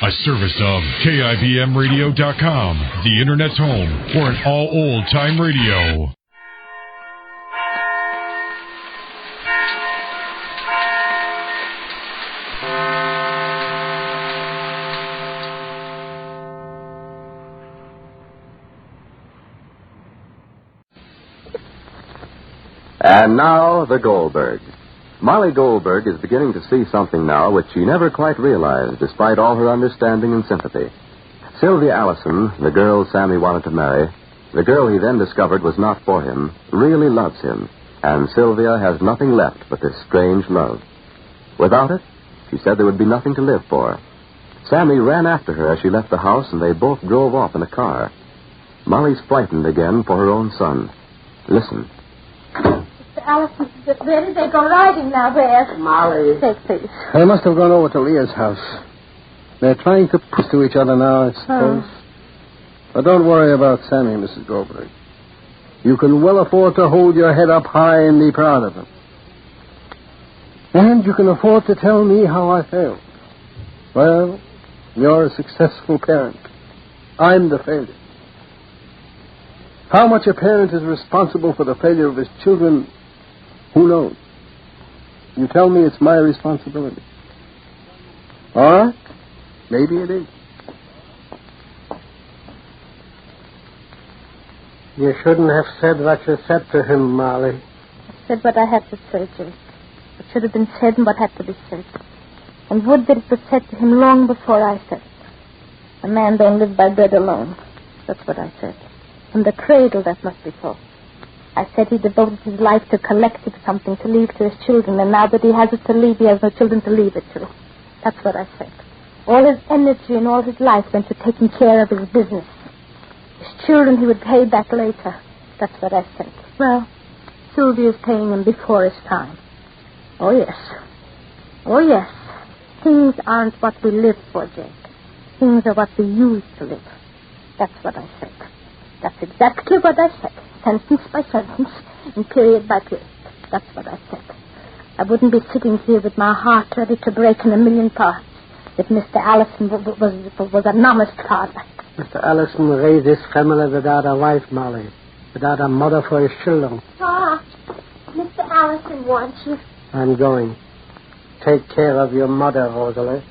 A service of KIBMradio.com, the Internet's home for an all old-time radio. And now, the Goldbergs. Molly Goldberg is beginning to see something now which she never quite realized, despite all her understanding and sympathy. Sylvia Allison, the girl Sammy wanted to marry, the girl he then discovered was not for him, really loves him. And Sylvia has nothing left but this strange love. Without it, she said there would be nothing to live for. Sammy ran after her as she left the house, and they both drove off in a car. Molly's frightened again for her own son. Listen. Allison, where did they go riding now? Where? Molly. Take, please. They must have gone over to Leah's house. They're trying to push to each other now, I suppose. But don't worry about Sammy, Mrs. Goldberg. You can well afford to hold your head up high and be proud of him. And you can afford to tell me how I failed. Well, you're a successful parent. I'm the failure. How much a parent is responsible for the failure of his children, who knows? You tell me it's my responsibility. All right? Maybe it is. You shouldn't have said what you said to him, Molly. I said what I had to say, Jake. What should have been said and what had to be said. And would that it was said to him long before I said it. A man don't live by bread alone. That's what I said. From the cradle, that must be so. I said he devoted his life to collecting something to leave to his children, and now that he has it to leave, he has no children to leave it to. That's what I said. All his energy and all his life went to taking care of his business. His children he would pay back later. That's what I said. Well, Sylvia's paying him before his time. Oh, yes. Oh, yes. Things aren't what we live for, Jake. Things are what we use to live. That's what I said. That's exactly what I said. Sentence by sentence and period by period. That's what I said. I wouldn't be sitting here with my heart ready to break in a million parts if Mr. Allison was an honest father. Mr. Allison raised his family without a wife, Molly. Without a mother for his children. Pa, Mr. Allison wants you. I'm going. Take care of your mother, Rosalie.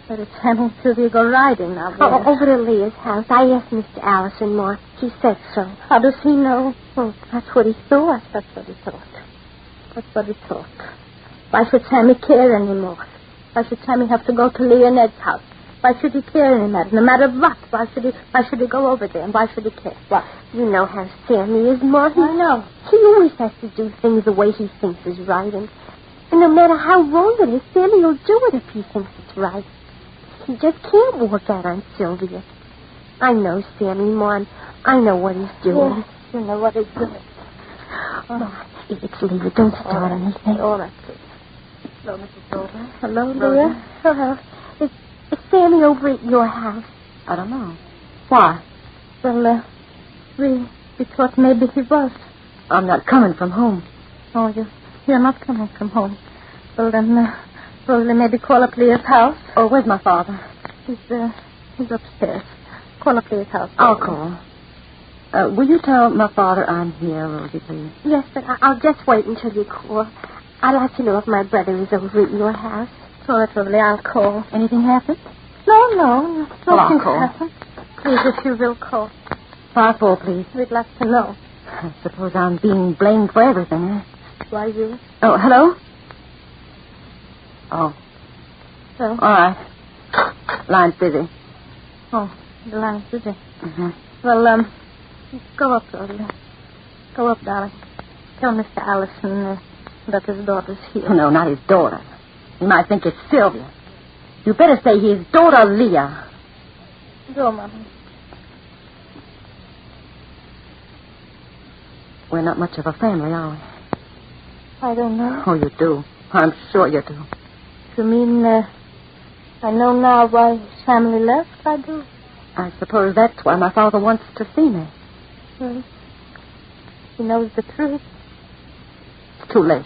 But it's Sam and Sylvia go riding now. Over to Leah's house. I asked Mr. Allison more. He said so. How does he know? Well, that's what he thought. That's what he thought. That's what he thought. Why should Sammy care anymore? Why should Sammy have to go to Leah and Ed's house? Why should he care anymore? No matter what. Why should he go over there? And why should he care? Why? You know how Sammy is, Martin. I know. He always has to do things the way he thinks is right. And no matter how wrong it is, Sammy will do it if he thinks it's right. He just can't walk out on Sylvia. I know Sammy, Mom. I know what he's doing. Yes, you know what he's doing. Oh, it's Leah. Don't start anything. All right, please. Hello, Mrs. Goldberg. Hello, Leah. Hello. Is Sammy over at your house? I don't know. Why? Well, we thought maybe he was. I'm not coming from home. Oh, you're not coming from home. Well, then, probably maybe call up Leah's house. Oh, where's my father? He's upstairs. Call up Leah's house. I'll call. Will you tell my father I'm here, Rosie, please? Yes, but I'll just wait until you call. I'd like to know if my brother is over at your house. Probably I'll call. Anything happened? No. Well, I'll call. Happened. Please, if you will call. 5-4, please. We'd like to know. I suppose I'm being blamed for everything, eh? Why you? Oh, hello? Oh. So? All right. Line's busy. Oh, the line's busy. Mm-hmm. Well, go up, Rosie. Go up, darling. Tell Mr. Allison that his daughter's here. No, not his daughter. He might think it's Sylvia. You better say his daughter, Leah. Go, Mama. We're not much of a family, are we? I don't know. Oh, you do. I'm sure you do. You mean, I know now why his family left? I do. I suppose that's why my father wants to see me. Well, he knows the truth. It's too late.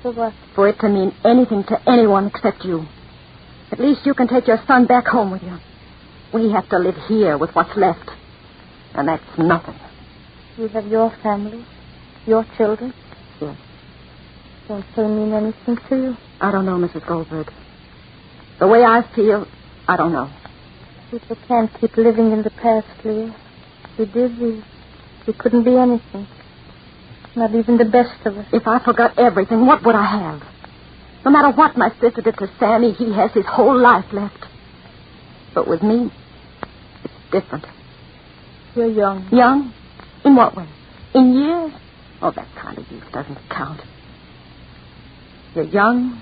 For what? For it to mean anything to anyone except you. At least you can take your son back home with you. We have to live here with what's left. And that's nothing. You have your family, your children. Yes. Don't they mean anything to you? I don't know, Mrs. Goldberg. The way I feel, I don't know. People can't keep living in the past, Leah. We did. We couldn't be anything. Not even the best of us. If I forgot everything, what would I have? No matter what my sister did to Sammy, he has his whole life left. But with me, it's different. You're young. Young? In what way? In years? Oh, that kind of youth doesn't count. You're young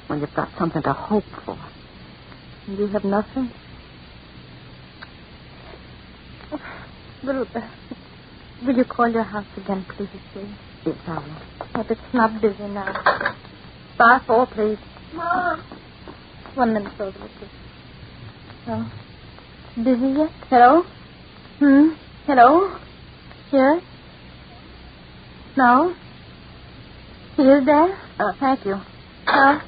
when you've got something to hope for. And you have nothing? Will you call your house again, please, please? Yes, I will. But it's not busy now. 5-4, please. Mom. 1 minute, Rosalie, please. No. Busy yet? Hello? Hello? Yes? No? He is there? Thank you. No?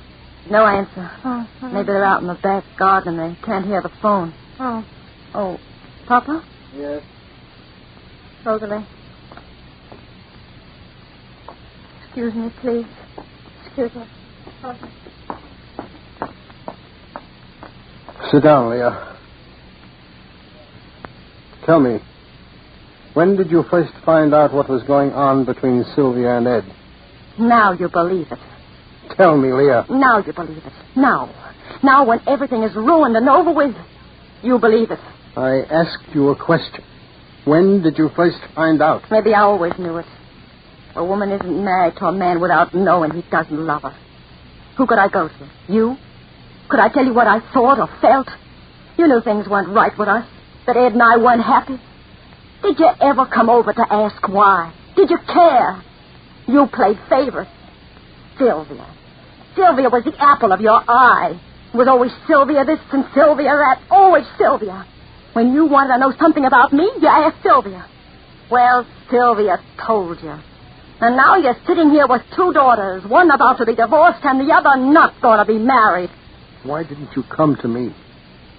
No answer. Oh. Maybe they're out in the back garden and they can't hear the phone. Oh. Oh, Papa? Yes. Rosalie. Excuse me, please. Excuse me. Sit down, Leah. Tell me, when did you first find out what was going on between Sylvia and Ed? Now you believe it. Tell me, Leah. Now you believe it. Now. Now when everything is ruined and over with, you believe it. I asked you a question. When did you first find out? Maybe I always knew it. A woman isn't married to a man without knowing he doesn't love her. Who could I go to? You? Could I tell you what I thought or felt? You knew things weren't right with us, that Ed and I weren't happy. Did you ever come over to ask why? Did you care? You played favorites. Sylvia. Sylvia was the apple of your eye. It was always Sylvia this and Sylvia that. Always Sylvia. When you wanted to know something about me, you asked Sylvia. Well, Sylvia told you. And now you're sitting here with 2 daughters, one about to be divorced and the other not going to be married. Why didn't you come to me?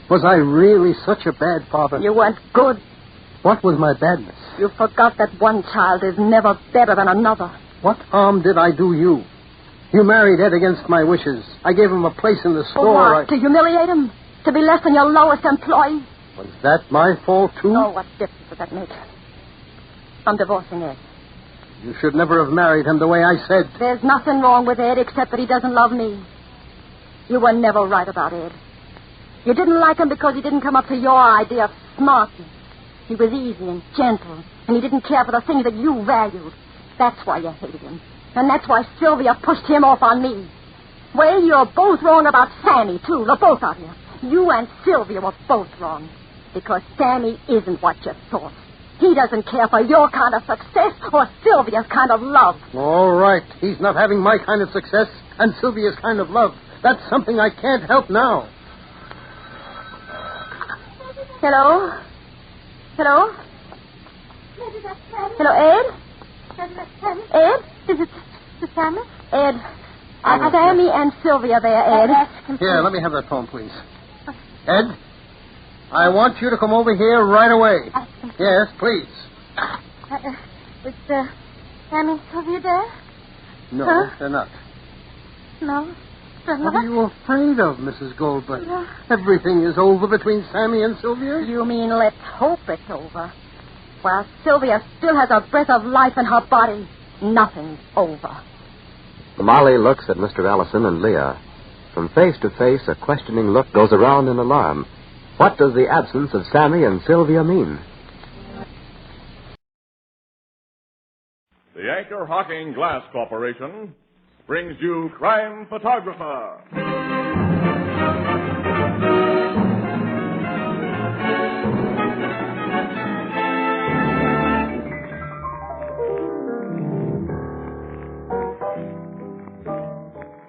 Was I really such a bad father? You weren't good. What was my badness? You forgot that one child is never better than another. What harm did I do you? You married Ed against my wishes. I gave him a place in the store. For what? To humiliate him? To be less than your lowest employee? Was that my fault, too? Oh, what difference does that make? I'm divorcing Ed. You should never have married him the way I said. There's nothing wrong with Ed except that he doesn't love me. You were never right about Ed. You didn't like him because he didn't come up to your idea of smartness. He was easy and gentle, and he didn't care for the things that you valued. That's why you hated him. And that's why Sylvia pushed him off on me. Well, you're both wrong about Sammy, too, the both of you. You and Sylvia were both wrong. Because Sammy isn't what you thought. He doesn't care for your kind of success or Sylvia's kind of love. All right. He's not having my kind of success and Sylvia's kind of love. That's something I can't help now. Hello? Hello? Hello, Ed? Ed? Is it Sammy? Ed. Sammy and Sylvia there, Ed. Here, let me have that phone, please. Ed? I want you to come over here right away. Yes, please. Is Sammy and Sylvia there? No, Huh? they're not. No. What are you afraid of, Mrs. Goldberg? No. Everything is over between Sammy and Sylvia? You mean let's hope it's over? While Sylvia still has a breath of life in her body, nothing's over. Molly looks at Mr. Allison and Leah. From face to face, a questioning look goes around in alarm. What does the absence of Sammy and Sylvia mean? The Anchor Hocking Glass Corporation brings you Crime Photographer.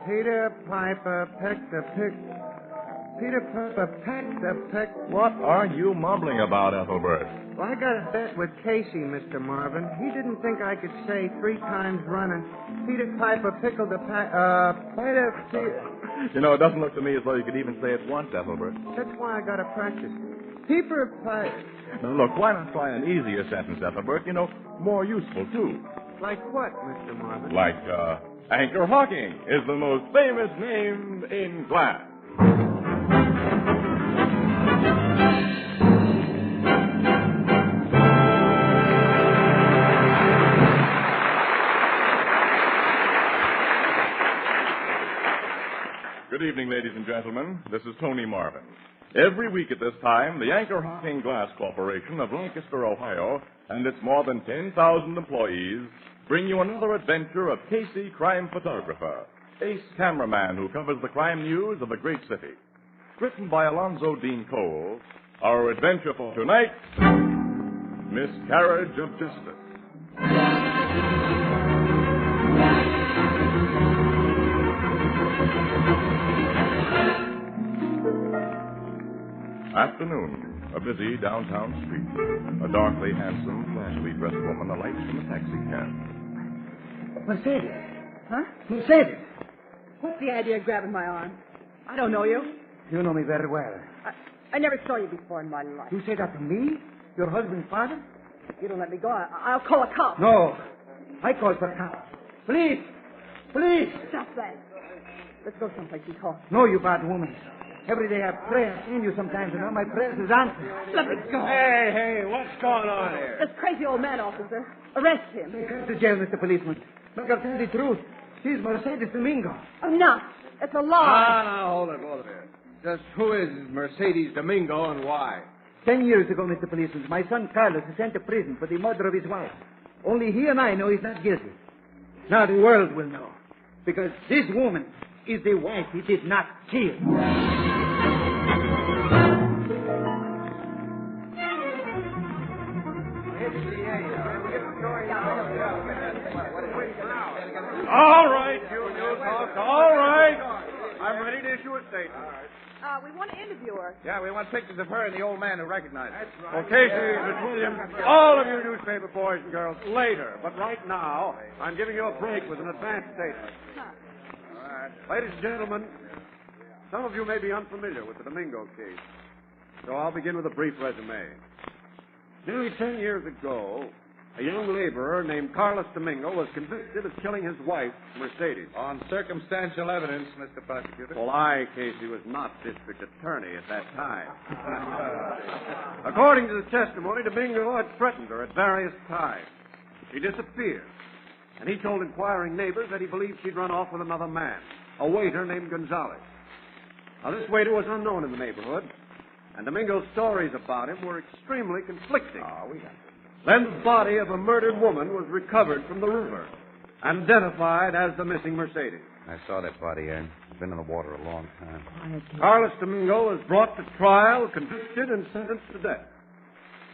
Peter Piper picked a pick. Peter Piper packed a peck. What are you mumbling about, Ethelbert? Well, I got a bet with Casey, Mr. Marvin. He didn't think I could say 3 times running. Peter Piper pickled a You know, it doesn't look to me as though you could even say it once, Ethelbert. That's why I got to practice. Peter Piper. Now, look, why not try an easier sentence, Ethelbert? You know, more useful, too. Like what, Mr. Marvin? Like, Anchor Hawking is the most famous name in glass. Good evening, ladies and gentlemen. This is Tony Marvin. Every week at this time, the Anchor Hawking Glass Corporation of Lancaster, Ohio, and its more than 10,000 employees bring you another adventure of Casey, crime photographer, ace cameraman who covers the crime news of a great city. Written by Alonzo Dean Cole, our adventure for tonight, Miscarriage of Justice. Afternoon, a busy downtown street. A darkly handsome, flashily dressed woman alights from a taxi cab. Mercedes. Huh? Mercedes. What's the idea of grabbing my arm? I don't know you. You know me very well. I never saw you before in my life. You say that to me? Your husband's father? If you don't let me go, I'll call a cop. No. I call for cops. Police! Police! Stop that. Let's go someplace and talk. No, you bad woman. Every day I pray and seen you sometimes, and all my prayers is answered. Let me go. Hey, what's going on here? This crazy old man, officer. Arrest him. Come to jail, Mr. Policeman. Look, I'll tell you the truth. She's Mercedes Domingo. I'm not. It's a lie. Now, hold it. Just who is Mercedes Domingo and why? 10 years ago, Mr. Policeman, my son Carlos was sent to prison for the murder of his wife. Only he and I know he's not guilty. Now the world will know. Because this woman is the wife he did not kill. All right, you talk. All right. I'm ready to issue a statement. We want to interview her. Yeah, we want pictures of her and the old man who recognized her. Well, Casey, Miss Williams, all of you newspaper boys and girls, later. But right now, I'm giving you a break with an advance statement. All right. Ladies and gentlemen, some of you may be unfamiliar with the Domingo case, so I'll begin with a brief resume. Nearly 10 years ago, a young laborer named Carlos Domingo was convicted of killing his wife, Mercedes. On circumstantial evidence, Mr. Prosecutor. Well, I, Casey, was not district attorney at that time. According to the testimony, Domingo had threatened her at various times. She disappeared, and he told inquiring neighbors that he believed she'd run off with another man, a waiter named Gonzalez. Now, this waiter was unknown in the neighborhood, and Domingo's stories about him were extremely conflicting. Then the body of a murdered woman was recovered from the river and identified as the missing Mercedes. I saw that body, Aaron. It's been in the water a long time. Carlos Domingo was brought to trial, convicted, and sentenced to death.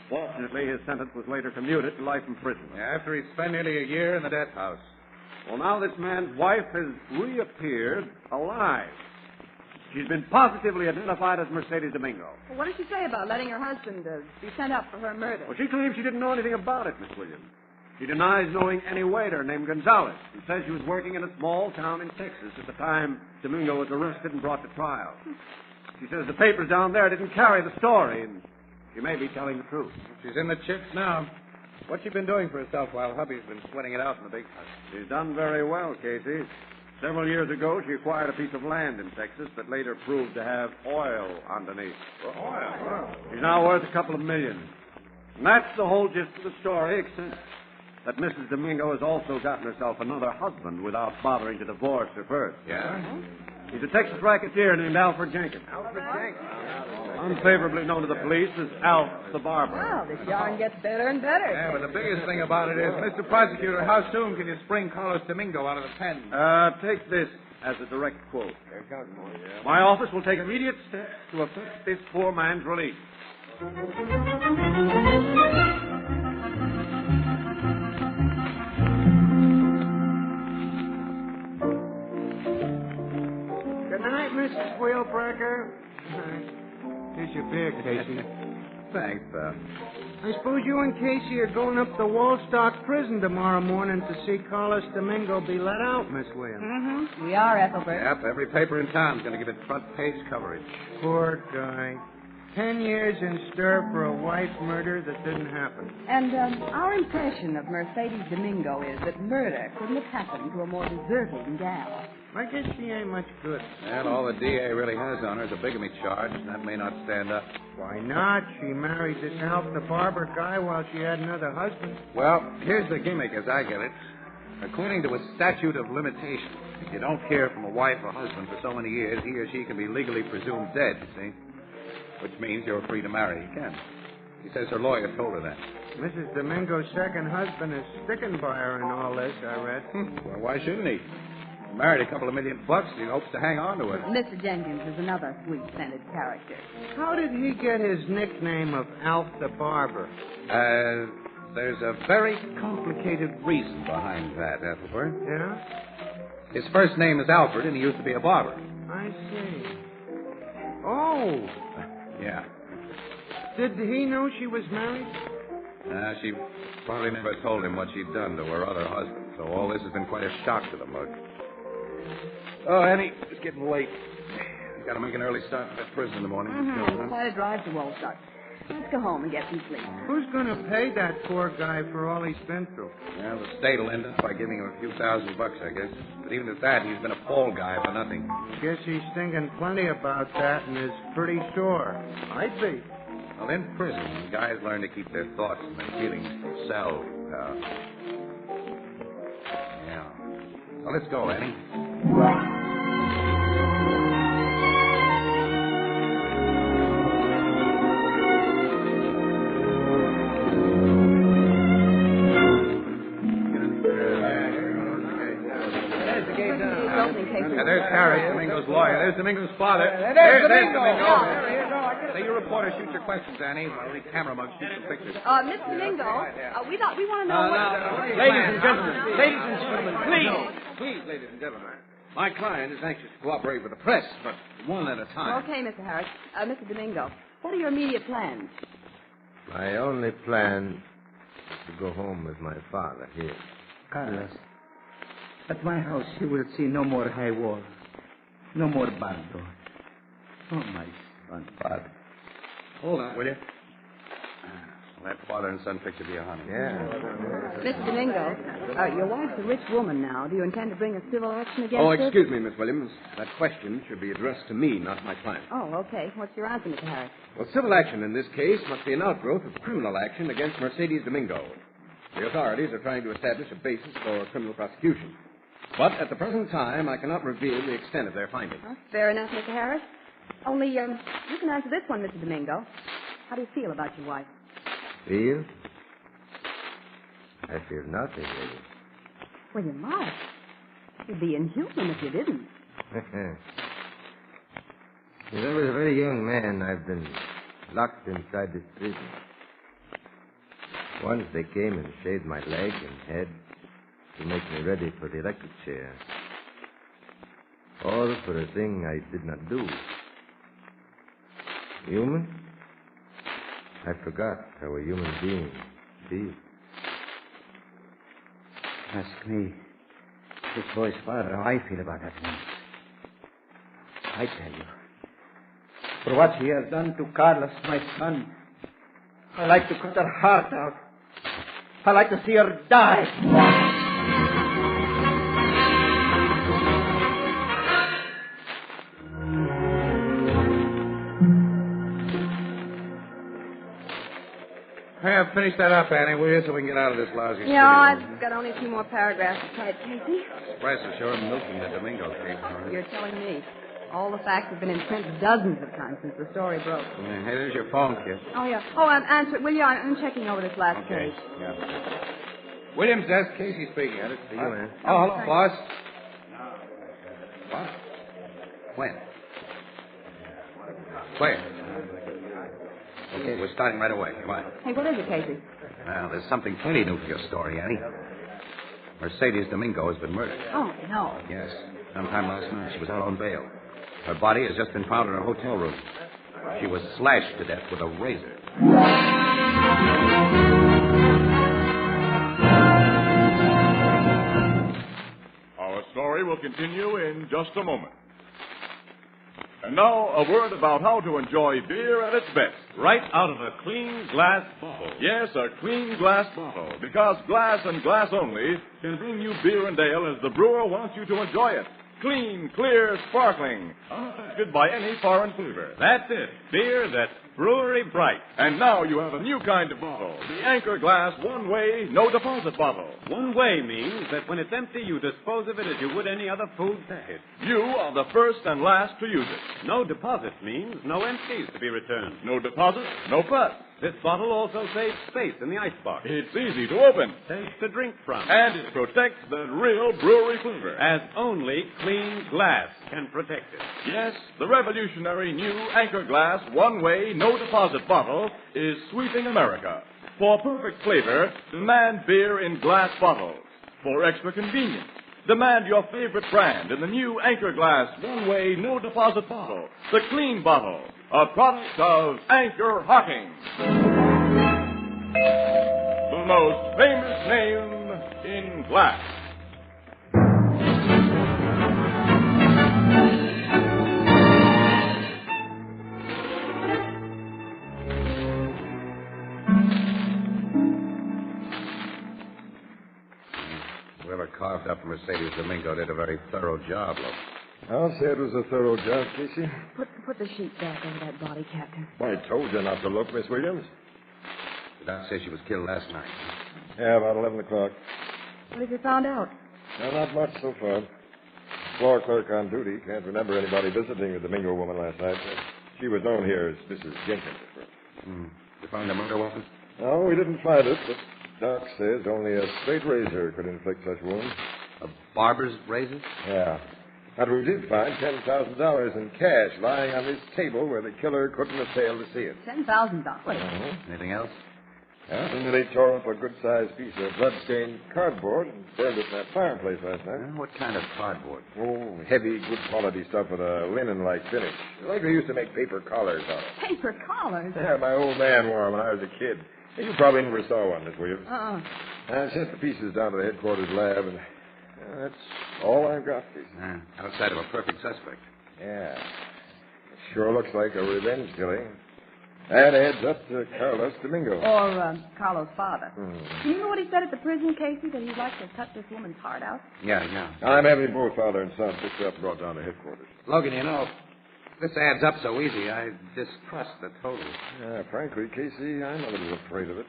Fortunately, his sentence was later commuted to life imprisonment. Yeah, after he spent nearly a year in the death house. Well, now this man's wife has reappeared alive. She's been positively identified as Mercedes Domingo. Well, what did she say about letting her husband be sent up for her murder? Well, she claims she didn't know anything about it, Miss Williams. She denies knowing any waiter named Gonzalez, who says she was working in a small town in Texas at the time Domingo was arrested and brought to trial. She says the papers down there didn't carry the story, and she may be telling the truth. She's in the chips now. What's she been doing for herself while hubby's been sweating it out in the big house? She's done very well, Casey. Several years ago, she acquired a piece of land in Texas that later proved to have oil underneath. Oil? She's now worth a couple of million. And that's the whole gist of the story, except that Mrs. Domingo has also gotten herself another husband without bothering to divorce her first. Yeah? He's a Texas racketeer named Alfred Jenkins. Alfred Jenkins? Unfavorably known to the police as Alf the Barber. Wow, this yarn gets better and better. Yeah, but the biggest thing about it is, Mr. Prosecutor, how soon can you spring Carlos Domingo out of the pen? Take this as a direct quote. My office will take immediate steps to effect this poor man's release. Good night, Mrs. Wheelbreaker. Here's your beer, Casey. Thanks, pal. I suppose you and Casey are going up to Wallstock Prison tomorrow morning to see Carlos Domingo be let out, Miss Williams. Mm-hmm. We are, Ethelbert. Yep, every paper in town's going to give it front-page coverage. Poor guy. 10 years in stir for a wife murder that didn't happen. And our impression of Mercedes Domingo is that murder couldn't have happened to a more deserving gal. I guess she ain't much good. Well, all the DA really has on her is a bigamy charge, and that may not stand up. Why not? She married this Alf the barber guy while she had another husband. Well, here's the gimmick as I get it. According to a statute of limitations, if you don't care from a wife or husband for so many years, he or she can be legally presumed dead, you see? Which means you're free to marry again. He says her lawyer told her that. Mrs. Domingo's second husband is sticking by her in all this, I read. Well, why shouldn't he? He married $2 million. He hopes to hang on to her. Mr. Jenkins is another sweet-scented character. How did he get his nickname of Alf the Barber? There's a very complicated reason behind that, Ethelbert. Yeah? His first name is Alfred, and he used to be a barber. I see. Oh. Yeah. Did he know she was married? She probably never told him what she'd done to her other husband, so all this has been quite a shock to the mug. Oh, Annie, it's getting late. Got to make an early start at prison in the morning. Mm-hmm. Quite a drive to Wallstock. Let's go home and get some sleep. Who's going to pay that poor guy for all he's been through? Well, the state will end up by giving him a few $1,000, I guess. But even at that, he's been a fall guy for nothing. Guess he's thinking plenty about that and is pretty sure. I'd be. Well, in prison, guys learn to keep their thoughts and their feelings to themselves. Yeah. Well, let's go, Annie. There's Harris, Domingo's lawyer. There's Domingo's father. There's Domingo. Say your reporter shoot your questions, Annie. While the camera mug shoots some pictures. Miss Domingo, we want to know what... Ladies and gentlemen, please, ladies and gentlemen. My client is anxious to cooperate with the press, but one at a time. Okay, Mr. Harris. Mr. Domingo, what are your immediate plans? My only plan is to go home with my father here. Carlos, at my house you will see no more high walls, no more barred doors. Oh, my son. Bud. Hold on, will you? Let father and son picture be a honey. Yeah. Mr. Domingo, your wife's a rich woman now. Do you intend to bring a civil action against her? Oh, excuse me, Miss Williams. That question should be addressed to me, not my client. Oh, okay. What's your answer, Mr. Harris? Well, civil action in this case must be an outgrowth of criminal action against Mercedes Domingo. The authorities are trying to establish a basis for criminal prosecution. But at the present time, I cannot reveal the extent of their findings. Well, fair enough, Mr. Harris. Only, you can answer this one, Mr. Domingo. How do you feel about your wife? Feel? I feel nothing, really. Well, you must. You'd be inhuman if you didn't. Since I was a very young man, I've been locked inside this prison. Once they came and shaved my leg and head to make me ready for the electric chair. All for a thing I did not do. Human? I forgot how a human being feels. Ask me, this boy's father, how I feel about that thing. I tell you, for what he has done to Carlos, my son, I like to cut her heart out. I like to see her die. Yeah, finish that up, Annie, will you, so we can get out of this lousy studio. I've got only a few more paragraphs to type, Casey. Express is sure milking the Domingo case. You're telling me. All the facts have been in print dozens of times since the story broke. Yeah, hey, there's your phone, kid. Oh, yeah. Oh, answer it, will you? I'm checking over this last Okay. page. Yeah. Williams desk, Casey speaking. It's to you, man. Oh, hello, boss. What? When? Where? Okay, we're starting right away. Come on. Hey, what is it, Casey? Well, there's something plenty new for your story, Annie. Mercedes Domingo has been murdered. Oh, no. Yes. Sometime last night, she was out on bail. Her body has just been found in her hotel room. She was slashed to death with a razor. Our story will continue in just a moment. And now, a word about how to enjoy beer at its best. Right out of a clean glass bottle. Yes, a clean glass bottle. Because glass and glass only can bring you beer and ale as the brewer wants you to enjoy it. Clean, clear, sparkling, unaffected by any foreign flavor. That's it. Beer that's brewery bright. And now you have a new kind of bottle. The Anchor Glass one-way, no-deposit bottle. One way means that when it's empty, you dispose of it as you would any other food packet. You are the first and last to use it. No deposit means no empties to be returned. No deposit, no fuss. This bottle also saves space in the icebox. It's easy to open. Safe to drink from. And it protects the real brewery flavor. As only clean glass can protect it. Yes, the revolutionary new Anchor Glass one-way, no-deposit bottle is sweeping America. For perfect flavor, demand beer in glass bottles. For extra convenience, demand your favorite brand in the new Anchor Glass one-way, no-deposit bottle. The clean bottle, a product of Anchor Hocking. The most famous name in glass. Whoever carved up Mercedes Domingo did a very thorough job, look. I'll say it was a thorough job, Casey. Put the sheet back over that body, Captain. I told you not to look, Miss Williams. The doc says she was killed last night. Yeah, about 11 o'clock. What have you found out? No, not much so far. Floor clerk on duty can't remember anybody visiting the Domingo woman last night. She was known here as Mrs. Jenkins at first. You found the murder weapon? No, we didn't find it, but Doc says only a straight razor could inflict such wounds. A barber's razor? Yeah. But we did find $10,000 in cash lying on this table where the killer couldn't have failed to see it. $10,000. Anything else? Yeah, and they tore up a good-sized piece of blood-stained cardboard and burned it in that fireplace last night. What kind of cardboard? Oh, heavy, good-quality stuff with a linen-like finish. Like they used to make paper collars out of. Paper collars? Yeah, my old man wore them when I was a kid. You probably never saw one, Miss Williams. I sent the pieces down to the headquarters lab, and that's all I've got, Casey. Outside of a perfect suspect. Yeah. It sure looks like a revenge killing. That adds up to Carlos Domingo. Or Carlos' father. Do you remember what he said at the prison, Casey, that he'd like to cut this woman's heart out? Yeah. I'm having both father and son picked up and brought down to headquarters. Logan, you know, this adds up so easy, I distrust the total. Yeah, frankly, Casey, I'm a little afraid of it.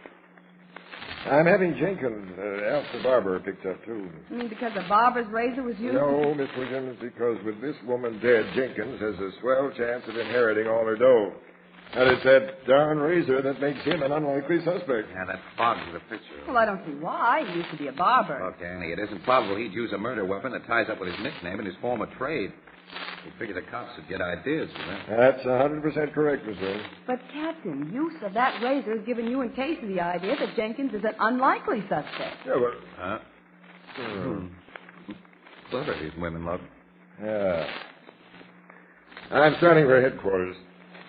I'm having Jenkins, Alf the barber, picked up, too. You mean because the barber's razor was used? No, Miss Williams, because with this woman dead, Jenkins has a swell chance of inheriting all her dough. And it's that darn razor that makes him an unlikely suspect. Yeah, that fogs the picture. Well, I don't see why. He used to be a barber. Look, Annie, it isn't probable he'd use a murder weapon that ties up with his nickname and his former trade. He figured the cops would get ideas from that. That's 100% correct, Miss Williams. But, Captain, use of that razor has given you and Casey the idea that Jenkins is an unlikely suspect. Yeah, but... Clever, these women, love. Yeah. I'm starting for headquarters.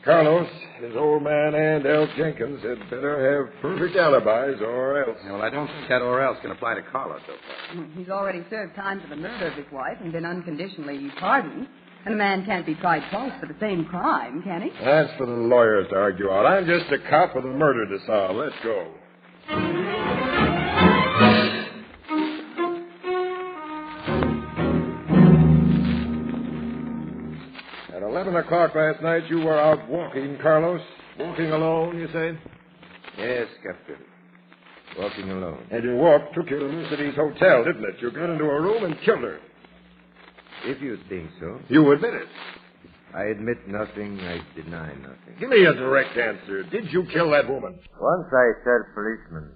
Carlos, his old man, and Elf Jenkins had better have perfect alibis or else. Yeah, well, I don't think that or else can apply to Carlos so far. He's already served time for the murder of his wife and been unconditionally pardoned. And a man can't be tried twice for the same crime, can he? That's for the lawyers to argue out. I'm just a cop with a murder to solve. Let's go. At 11 o'clock last night, you were out walking, Carlos. Walking alone, you say? Yes, Captain. Walking alone. And your walk took you to Mercedes Hotel, didn't it? You got into a room and killed her. If you think so. You admit it. I admit nothing. I deny nothing. Give me a direct answer. Did you kill that woman? Once I said, policeman,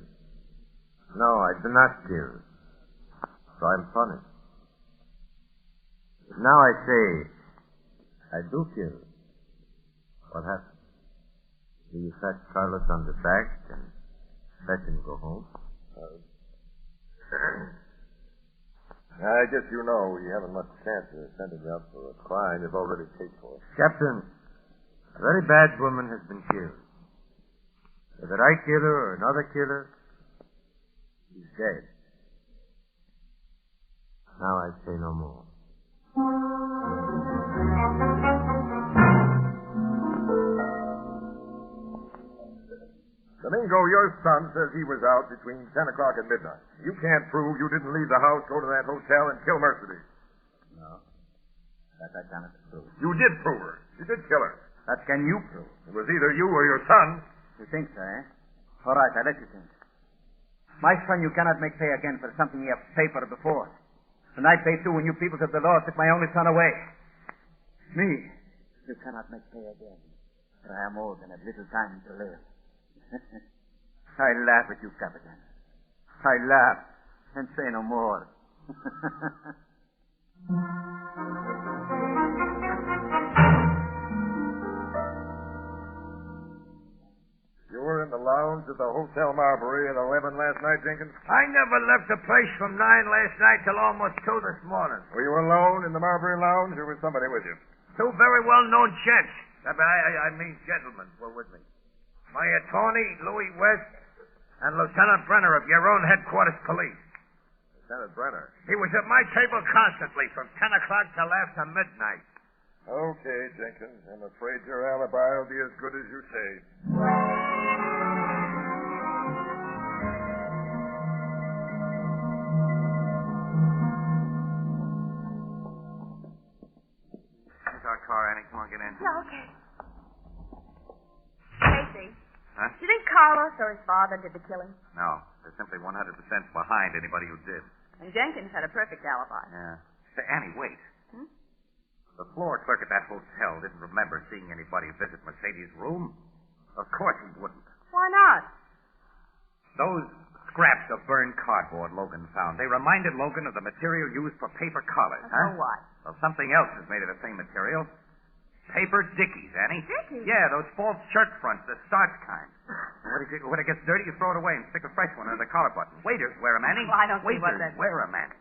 no, I do not kill. So I'm punished. But now I say, I do kill. What happened? Do you pat Carlos on the back and let him go home? I guess you know we haven't much chance of sending you up for a crime you've already paid for. Captain, A very bad woman has been killed. Whether I kill her or another killer, she's dead. Now I say no more. Domingo, your son says he was out between 10 o'clock and midnight. You can't prove you didn't leave the house, go to that hotel, and kill Mercedes. No. That I cannot prove. You did prove her. You did kill her. That can you prove. It was either you or your son. You think so, eh? All right, I let you think. My son you cannot make pay again for something he have paid for before. And I pay too when you people of the law took my only son away. Me, you cannot make pay again. For I am old and have little time to live. I laugh at you, Capitan. I laugh and say no more. You were in the lounge at the Hotel Marbury at 11 last night, Jenkins? I never left the place from 9 last night till almost 2 this morning. Were you alone in the Marbury lounge, or was somebody with you? 2 very well-known gents. I mean gentlemen were with me. My attorney, Louis West, and Lieutenant Brenner of your own headquarters police. Lieutenant Brenner? He was at my table constantly from 10 o'clock till after midnight. Okay, Jenkins. I'm afraid your alibi will be as good as you say. Here's our car, Annie. Come on, get in. Yeah, okay. Casey. Huh? Do you think Carlos or his father did the killing? No. They're simply 100% behind anybody who did. And Jenkins had a perfect alibi. Yeah. Say, Annie, wait. Hmm? The floor clerk at that hotel didn't remember seeing anybody visit Mercedes' room. Of course he wouldn't. Why not? Those scraps of burned cardboard Logan found, they reminded Logan of the material used for paper collars, So what? Well, something else is made of the same material. Paper dickies, Annie. Dickies? Yeah, those false shirt fronts, the starch kind. When it gets dirty, you throw it away and stick a fresh one under the collar button. Waiters wear them, Annie. Well, I don't see Waiters what that... wear them, Annie.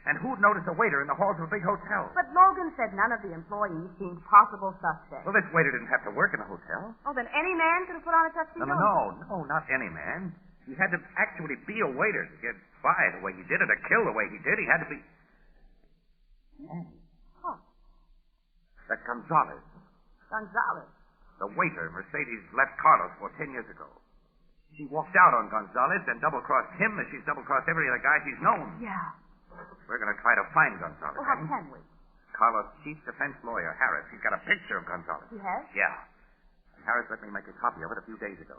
And who'd notice a waiter in the halls of a big hotel? But Logan said none of the employees seemed possible suspects. Well, this waiter didn't have to work in a hotel. Oh, then any man could have put on a tuxedo? No, not any man. He had to actually be a waiter to get by the way he did it, or kill the way he did. He had to be... Annie. What? That Gonzalez. Gonzalez. The waiter Mercedes left Carlos for 10 years ago. She walked out on Gonzalez, then double-crossed him as she's double-crossed every other guy she's known. Yeah. We're going to try to find Gonzalez. Well, how can we? Carlos' chief defense lawyer, Harris, he's got a picture of Gonzalez. He has? Yeah. And Harris let me make a copy of it a few days ago.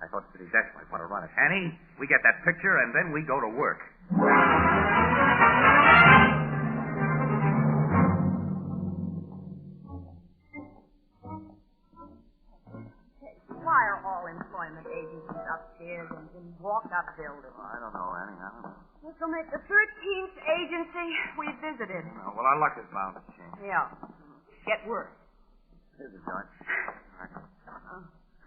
I thought City Desk might want to run it. Annie, we get that picture, and then we go to work. Why are all employment agencies upstairs in walk-up buildings? I don't know, Annie. I don't know. This will make the 13th agency we've visited. Oh, well, our luck is bound to change. Yeah. Get worse. Here's a joint.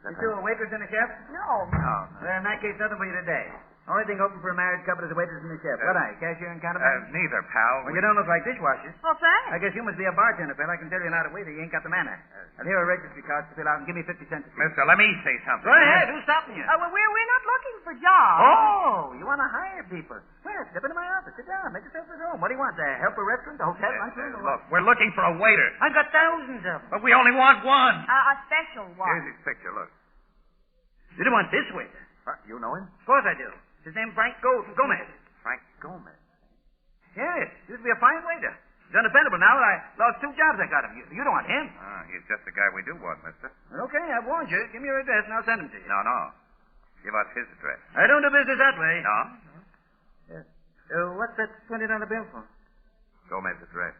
You two are waiters and a chef? No. No. Well, in that case, nothing for you today. Only thing open for a married couple is a waitress and a chef. What are you, cashier and counterman? Neither, pal. Well, you don't look like dishwashers. Well, thanks. I guess you must be a bartender, pal. I can tell you're not a waiter. You ain't got the manner. And here are registry cards to fill out and give me 50 cents. Mister, let me say something. Go ahead. Who's stopping you? Well, we're not looking for jobs. Oh, you want to hire people? Well, step into my office. Sit down. Make yourself at home. What do you want? To help a restaurant, a hotel, lunchroom? Look, we're looking for a waiter. I've got thousands of them. But we only want one. A special one. Here's his picture, look. You don't want this waiter? You know him? Of course I do. His name's Frank Gomez. Frank Gomez. Yes, used to be a fine waiter. He's undependable now. I lost 2 jobs I got him. You don't want him? He's just the guy we do want, mister. Okay, I've warned you. Give me your address and I'll send him to you. No. Give us his address. I don't do business that way. No? Yes. What's that $20 bill for? Gomez's address.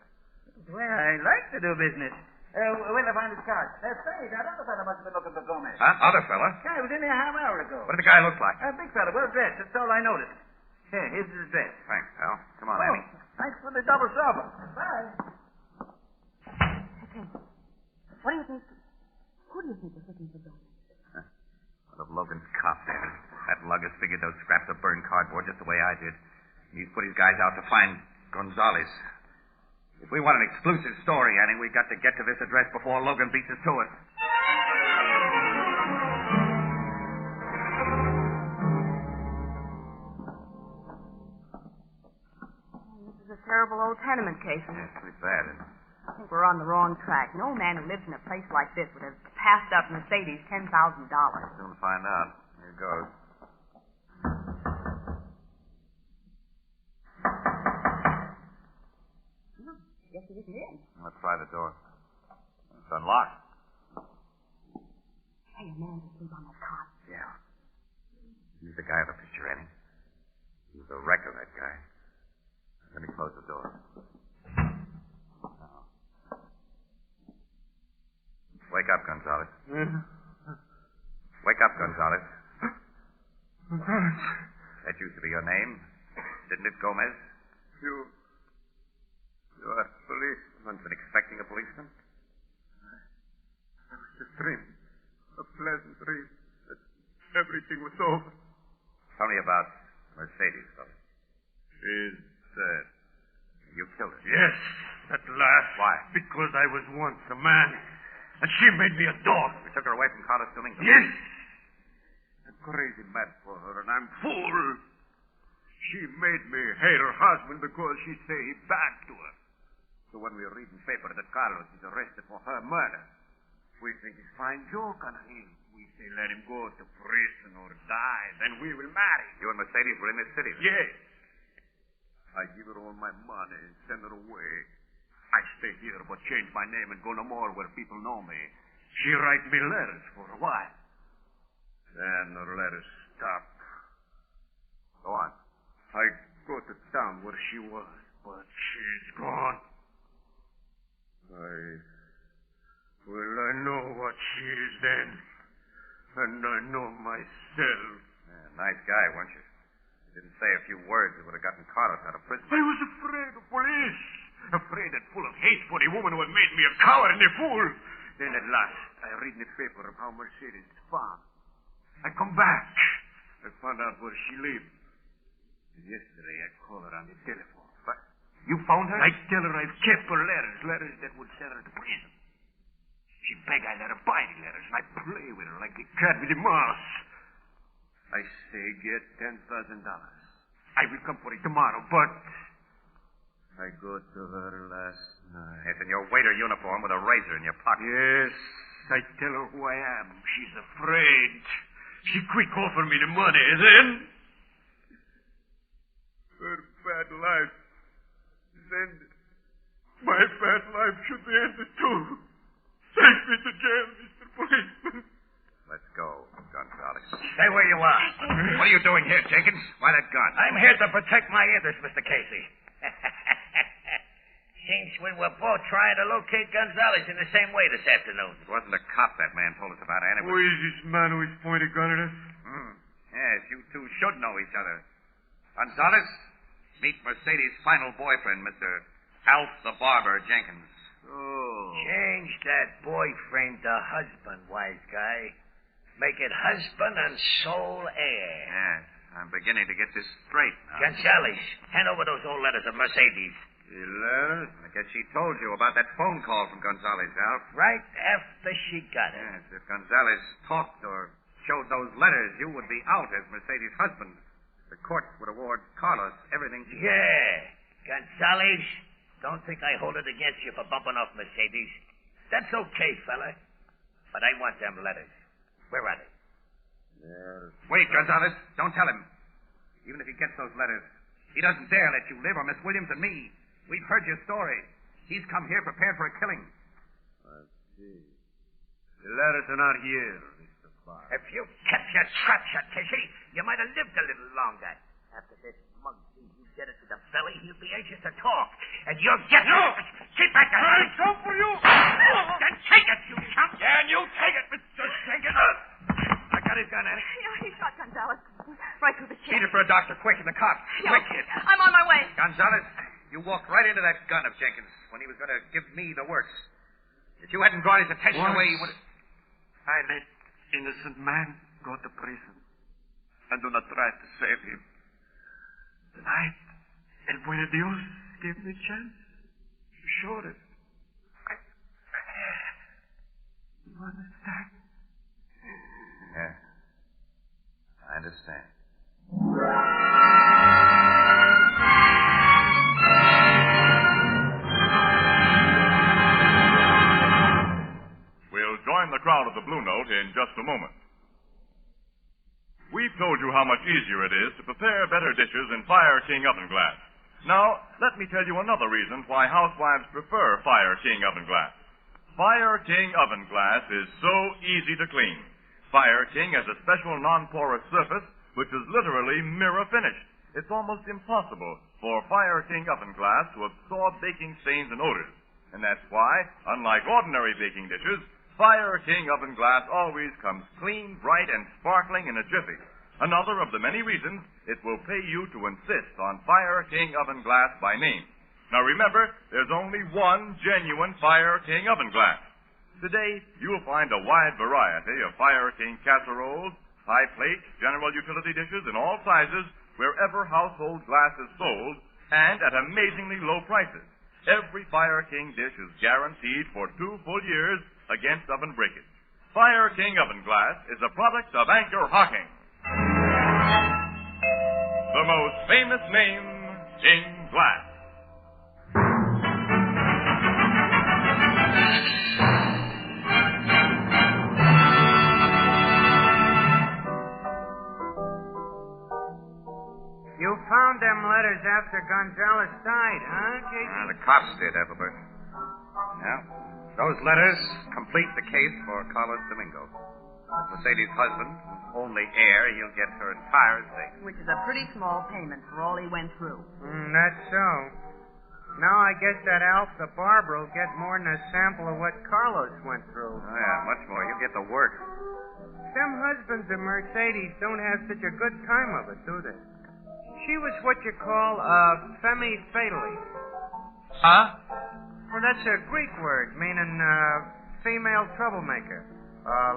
Well, I like to do business. Where'd I find his card? Spade. That other fellow must have been looking for Gomez. Other fella? Yeah, he was in here half an hour ago. What did the guy look like? A big fella, well dressed. That's all I noticed. Here, here's his address. Thanks, pal. Come on, Annie. Thanks for the double supper. Bye. Okay. What do you think? Who do you think is looking for Gomez? One of Logan's cops, Annie. That lugger's figured those scraps of burned cardboard just the way I did. He's put his guys out to find Gonzalez. If we want an exclusive story, Annie, we've got to get to this address before Logan beats us to it. terrible old tenement cases. Yeah, it's pretty bad. I think we're on the wrong track. An old man who lives in a place like this would have passed up Mercedes $10,000. We'll soon find out. Here goes. Guess he isn't in. Let's try the door. It's unlocked. Hey, a man's asleep on that cot. Yeah. He's the guy in the picture, ain't he? He's the wreck of that guy. Let me close the door. Now. Wake up, Gonzalez. Wake up, Gonzalez. That used to be your name, didn't it, Gomez? You are police. Someone's been expecting a policeman? It was a dream. A pleasant dream. That everything was over. Tell me about Mercedes, though. She's dead. You killed her? Yes, at last. Why? Because I was once a man, and she made me a dog. You took her away from Carlos Domingo? Yes. I'm crazy mad for her, and I'm fool. She made me hate her husband because she say he bad to her. So when we read in the paper that Carlos is arrested for her murder, we think it's fine joke on him. We say let him go to prison or die, then we will marry. You and Mercedes were in this city? Yes. I give her all my money and send her away. I stay here but change my name and go no more where people know me. She write me letters for a while. Then her letters stop. Go on. I go to town where she was, but she's gone. I know what she is then. And I know myself. Yeah, nice guy, weren't you? You didn't say a few words that would have gotten Carlos out of prison. I was afraid of police. Afraid and full of hate for the woman who had made me a coward and a fool. Then at last, I read in the paper of how Mercedes is found. I come back. I found out where she lived. Yesterday, I called her on the telephone. What? You found her? I tell her I've kept her letters that would send her to prison. She beg I let her buy the letters, and I play with her like the cat with the mouse. I say get $10,000. I will come for it tomorrow, but I go to her last night. It's in your waiter uniform with a razor in your pocket. Yes, I tell her who I am. She's afraid. She quick offer me the money, then her bad life is ended. My bad life should be ended too. Take me to jail, Mr. Policeman. Let's go, Gonzalez. Stay where you are. What are you doing here, Jenkins? Why that gun? I'm here to protect my interests, Mr. Casey. Seems we were both trying to locate Gonzalez in the same way this afternoon. It wasn't a cop that man told us about, anyway. Who is this man who is pointing a gun at us? Yes, you two should know each other. Gonzalez, meet Mercedes' final boyfriend, Mr. Alf the Barber Jenkins. Oh. Change that boyfriend to husband, wise guy. Make it husband and sole heir. Yes, I'm beginning to get this straight now. Gonzalez, hand over those old letters of Mercedes. The letters? I guess she told you about that phone call from Gonzalez, Alf. Right after she got it. Yes, if Gonzalez talked or showed those letters, you would be out as Mercedes' husband. The court would award Carlos everything. Yeah. Gonzalez, don't think I hold it against you for bumping off Mercedes. That's okay, fella. But I want them letters. Where are they? Wait, Gonzalez. Don't tell him. Even if he gets those letters, he doesn't dare let you live or Miss Williams and me. We've heard your story. He's come here prepared for a killing. I see. The letters are not here, Mr. Clark. If you kept your trap shut, Casey, you might have lived a little longer. After this mug sees you get it to the belly, he'll be anxious to talk. And you'll get... No! Keep back, Gonzalez! I'll come for you! Then take it, you chump! Yeah, and you take it, Mr. Jenkins! I got his gun, Annie. Yeah, he shot Gonzalez right through the chest. Need it for a doctor, quick, in the cop. Yeah, Quick, kid. I'm on my way. Gonzalez, you walked right into that gun of Jenkins when he was going to give me the works. If you hadn't brought his attention away, you would have... I let innocent man go to prison. And do not try to save him. Tonight, El Buen Dios gave me a chance to show it. You understand? Yeah. I understand. join the crowd of the Blue Note in just a moment. We've told you how much easier it is to prepare better dishes in Fire King oven glass. Now, let me tell you another reason why housewives prefer Fire King oven glass. Fire King oven glass is so easy to clean. Fire King has a special non-porous surface which is literally mirror finished. It's almost impossible for Fire King oven glass to absorb baking stains and odors. And that's why, unlike ordinary baking dishes, Fire King oven glass always comes clean, bright, and sparkling in a jiffy. Another of the many reasons it will pay you to insist on Fire King oven glass by name. Now remember, there's only one genuine Fire King oven glass. Today, you'll find a wide variety of Fire King casseroles, pie plates, general utility dishes in all sizes wherever household glass is sold, and at amazingly low prices. Every Fire King dish is guaranteed for 2 full years against oven breakage. Fire King oven glass is a product of Anchor Hocking, the most famous name in glass. You found them letters after Gonzalez died, huh, Casey? The cops did, Ethelbert. Yeah. Those letters complete the case for Carlos Domingo. Mercedes' husband, only heir, he'll get her entire estate. Which is a pretty small payment for all he went through. That's so. Now I guess that Alf the barber will get more than a sample of what Carlos went through. Oh, yeah, much more. He'll get the work. Them husbands of Mercedes don't have such a good time of it, do they? She was what you call a femme fatale. Huh? Well, that's a Greek word meaning female troublemaker.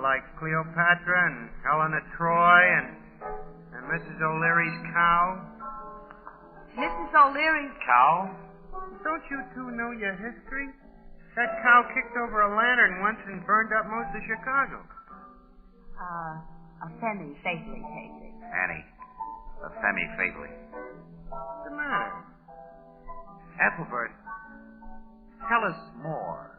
Like Cleopatra and Helena Troy and Mrs. O'Leary's cow. Mrs. O'Leary's cow? Don't you two know your history? That cow kicked over a lantern once and burned up most of Chicago. A femme fatally, Casey. Annie, a femme fatally. What's the matter? Ethelbert, tell us more.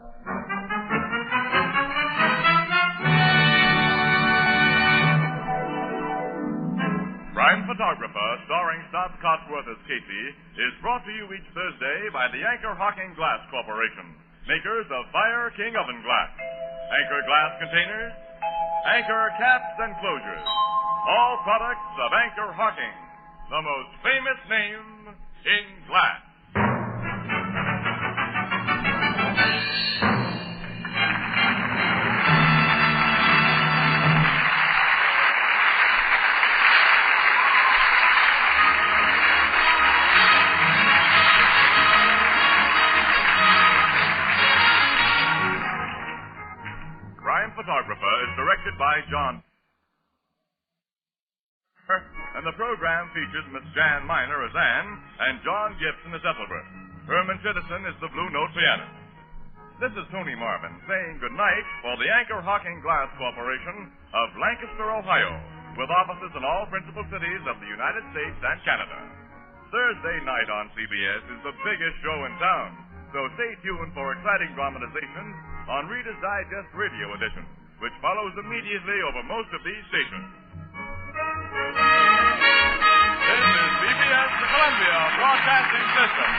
Crime Photographer, starring Stott Cotsworth as Casey, is brought to you each Thursday by the Anchor Hocking Glass Corporation, makers of Fire King oven glass, Anchor glass containers, Anchor caps and closures, all products of Anchor Hocking, the most famous name in glass. Crime Photographer is directed by John. And the program features Miss Jan Miner as Anne and John Gibson as Ethelbert. Herman Chittison is the Blue Note pianist. This is Tony Marvin saying goodnight for the Anchor Hocking Glass Corporation of Lancaster, Ohio, with offices in all principal cities of the United States and Canada. Thursday night on CBS is the biggest show in town, so stay tuned for exciting dramatizations on Reader's Digest Radio Edition, which follows immediately over most of these stations. This is CBS, the Columbia Broadcasting System.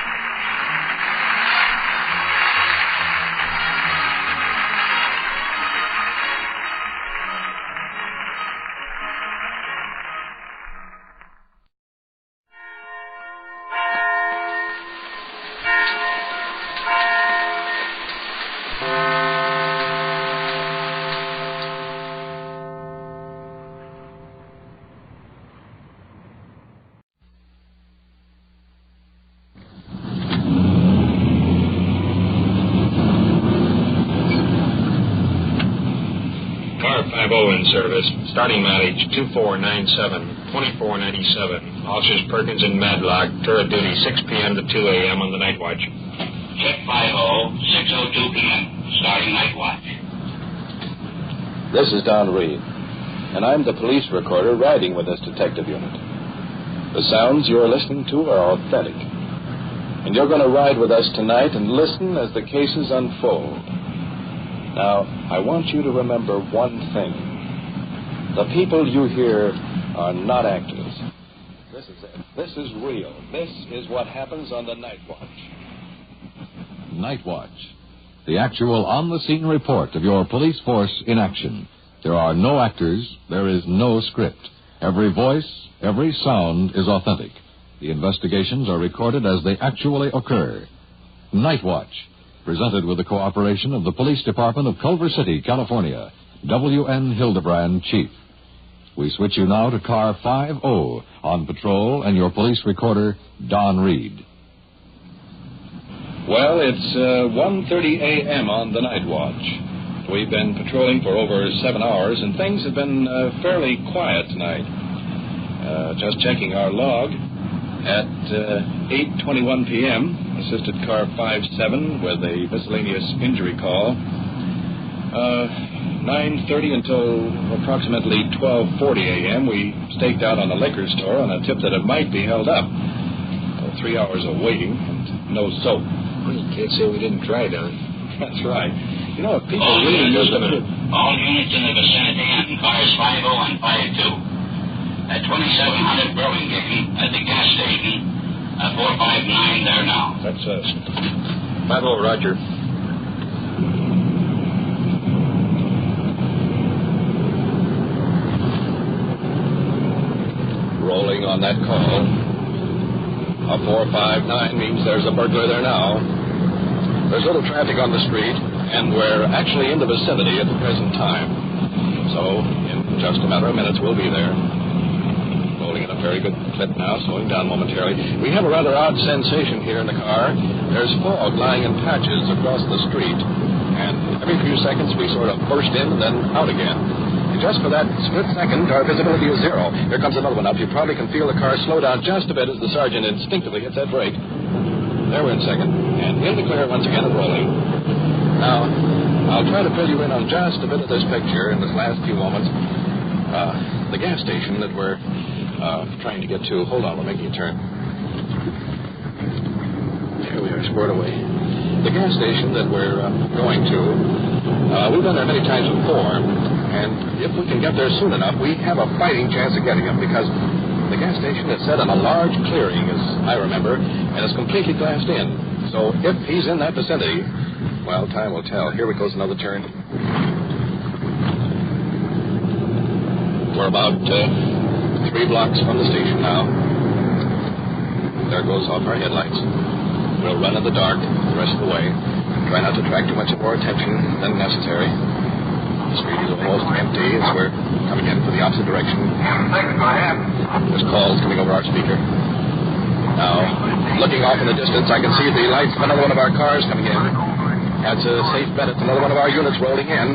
In service, starting mileage 2497, 2497. Officers Perkins and Madlock, tour duty 6 p.m. to 2 a.m. on the night watch. Check 50, 6:02 p.m., starting night watch. This is Don Reed, and I'm the police recorder riding with this detective unit. The sounds you're listening to are authentic, and you're going to ride with us tonight and listen as the cases unfold. Now, I want you to remember one thing. The people you hear are not actors. This is it. This is real. This is what happens on the Night Watch. Night Watch, the actual on-the-scene report of your police force in action. There are no actors. There is no script. Every voice, every sound is authentic. The investigations are recorded as they actually occur. Night Watch, presented with the cooperation of the Police Department of Culver City, California. W.N. Hildebrand, Chief. We switch you now to Car 50 on patrol and your police recorder, Don Reed. Well, it's 1:30 a.m. on the Night Watch. We've been patrolling for over 7 hours, and things have been fairly quiet tonight. Just checking our log. At 8:21 p.m., assisted car 57 with a miscellaneous injury call. 9:30 until approximately 12:40 a.m., we staked out on the liquor store on a tip that it might be held up. 3 hours of waiting and no soap. Well, you can't say we didn't try, Don. That's right. You know, if people All really units knew that... All units in the vicinity and cars 50 and 52. At 2700 Burlingame, at the gas station, 459 there now. That's us. 50, Roger. Rolling on that call. A 459 means there's a burglar there now. There's little traffic on the street, and we're actually in the vicinity at the present time. So, in just a matter of minutes, we'll be there. Rolling at a very good clip now, slowing down momentarily. We have a rather odd sensation here in the car. There's fog lying in patches across the street, and every few seconds we sort of burst in and then out again. And just for that split second, our visibility is zero. Here comes another one up. You probably can feel the car slow down just a bit as the sergeant instinctively hits that brake. There we're in second, and in the clear once again and rolling. Now, I'll try to fill you in on just a bit of this picture in this last few moments. The gas station that we're trying to get to. Hold on, we're making a turn. There we are, squared away. The gas station that we're going to, we've been there many times before, and if we can get there soon enough, we have a fighting chance of getting him, because the gas station is set on a large clearing, as I remember, and it's completely glassed in. So if he's in that vicinity, well, time will tell. Here we goes another turn. We're about 3 blocks from the station now. There goes off our headlights. We'll run in the dark the rest of the way. Try not to attract too much more attention than necessary. The street is almost empty as we're coming in from the opposite direction. There's calls coming over our speaker. Now, looking off in the distance, I can see the lights of another one of our cars coming in. That's a safe bet. It's another one of our units rolling in.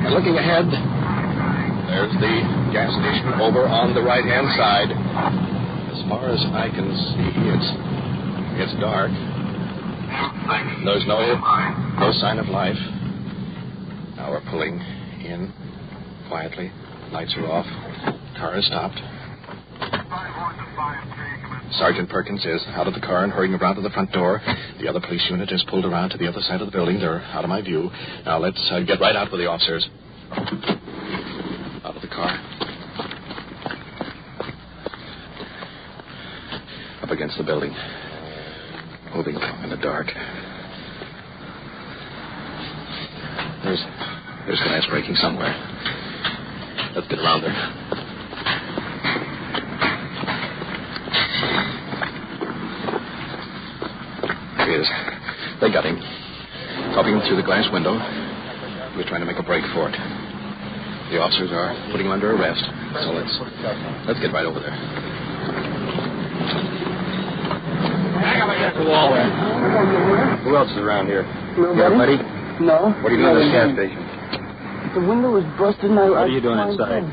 And looking ahead, there's the gas station over on the right-hand side. As far as I can see, it's dark. There's no sign of life. Now we're pulling in quietly. Lights are off. Car is stopped. Sergeant Perkins is out of the car and hurrying around to the front door. The other police unit is pulled around to the other side of the building. They're out of my view. Now let's get right out with the officers. Out of the car. Up against the building. Moving in the dark. There's glass breaking somewhere. Let's get around there. There he is. They got him. Popping through the glass window. He was trying to make a break for it. The officers are putting him under arrest. So let's get right over there. Hang up against the wall there. Who else is around here? Nobody? No. What are you doing at this gas station? The window was busted and What are you doing inside?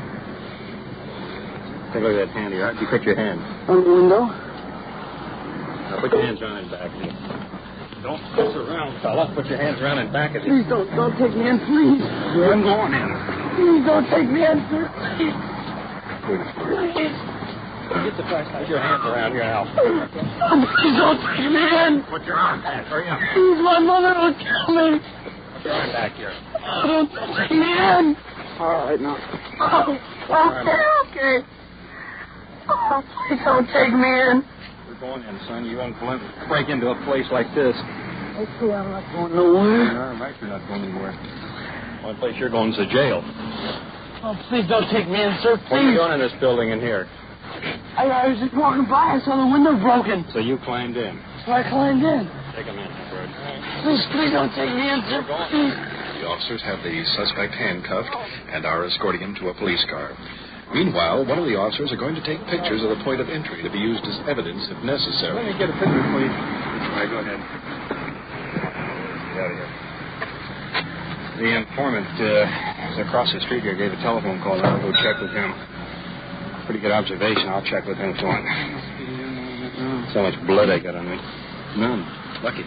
Take a look at that hand here. How'd you cut your hand? On the window? Now put your hands around his back here. Don't mess around, fella. Put your hands around his back. Please don't take me in, please. I'm going in. Please don't take me in, sir. Please. Get the price. Put your hands around here now. Please don't take me in. Put your arm back. Hurry up. Please, my mother will kill me. Put your arm back here. Oh, don't take me in. All right, now. Oh, okay. Oh, please don't take me in. We're going in, son. You won't break into a place like this. Okay, I'm not going nowhere. No, right, you're not going anywhere. The only place you're going is the jail. Oh, please don't take me in, sir. Please. What are you doing in this building in here? I was just walking by. I saw the window broken. So you climbed in. So I climbed in. Take him in, Fred. Please don't take me in, sir. Please. The officers have the suspect handcuffed and are escorting him to a police car. Meanwhile, one of the officers are going to take pictures of the point of entry to be used as evidence if necessary. Let me get a picture, please. All right, go ahead. Get out of here. The informant is across the street here, gave a telephone call. I'll go check with him. Pretty good observation. I'll check with him if you want. So much blood I got on me. None. Lucky.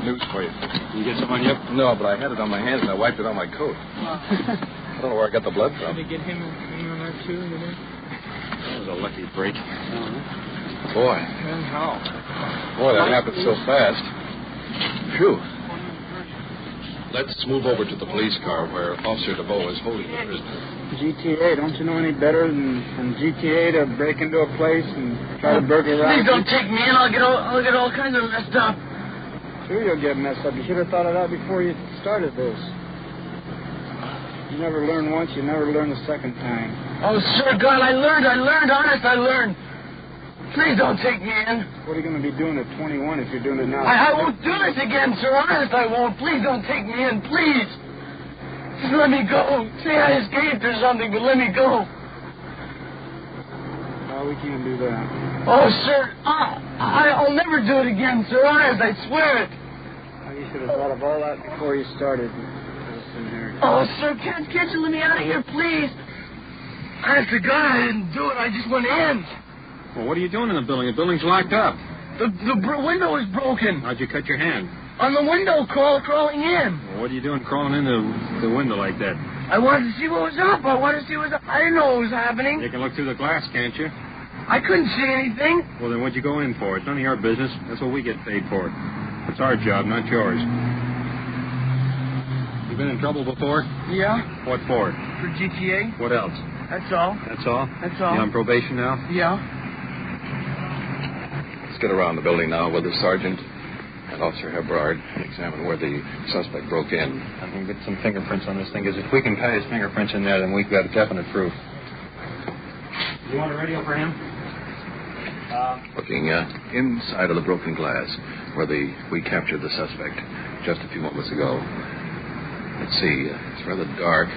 News for you. You get some on you? No, but I had it on my hands and I wiped it on my coat. I don't know where I got the blood from. Did they get him on there, too? That was a lucky break. Boy. How? Boy, that happened so fast. Phew. Let's move over to the police car where Officer DeVoe is holding the prisoner. GTA, don't you know any better than GTA to break into a place and try to burglarize? Please don't take me in. I'll get all kinds of messed up. Sure you'll get messed up. You should have thought of that before you started this. You never learn once, you never learn the second time. Oh, sir, God, I learned. Honest, I learned. Please don't take me in. What are you going to be doing at 21 if you're doing it now? I won't do this again, sir. Honest, I won't. Please don't take me in. Please. Just let me go. Say I escaped or something, but let me go. No, we can't do that. Oh, sir, I'll never do it again, sir. Honest, I swear it. Well, you should have thought of all that before you started. Oh, sir, can't you let me out of here, please? Honest to God, I didn't do it. I just went in. Well, what are you doing in the building? The building's locked up. The window is broken. How'd you cut your hand? On the window, crawling in. Well, what are you doing crawling in the window like that? I wanted to see what was up. I didn't know what was happening. You can look through the glass, can't you? I couldn't see anything. Well, then what'd you go in for? It's none of your business. That's what we get paid for. It's our job, not yours. You been in trouble before? Yeah. What for? For GTA. What else? That's all. That's all? That's all. You on probation now? Yeah. Let's get around the building now with the sergeant and Officer Hebrard and examine where the suspect broke in. I'm going to get some fingerprints on this thing, because if we can tie his fingerprints in there, then we've got definite proof. You want a radio for him? Looking inside of the broken glass where we captured the suspect just a few moments ago. Let's see, it's rather dark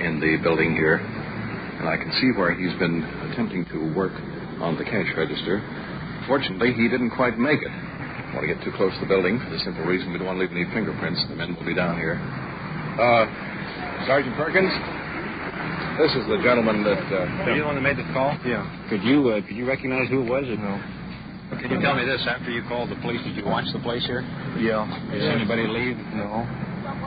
in the building here, and I can see where he's been attempting to work on the cash register. Fortunately, he didn't quite make it. I want to get too close to the building for the simple reason we don't want to leave any fingerprints. The men will be down here. Sergeant Perkins, this is the gentleman that... Are you the one that made the call? Yeah. Could you recognize who it was or no? Can you tell me this? After you called the police, did you watch the place here? Yeah. Did anybody leave? No.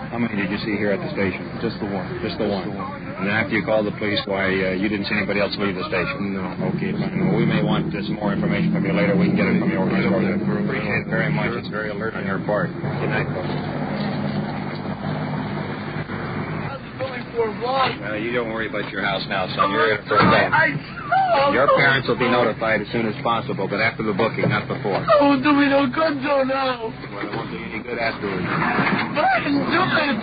How many did you see here at the station? Just the one. Just the one. And then after you called the police, you didn't see anybody else leave the station? No. Okay, fine. Well, we may want some more information from you later. We can get it from your organization. Appreciate it very much. It's very alert on your part. Good night, folks. Well, you don't worry about your house now, son. You're in for a day. Your parents will be notified as soon as possible, but after the booking, not before. Oh, do me no good, though, now. Well, it won't do you any good afterwards. But I didn't do it.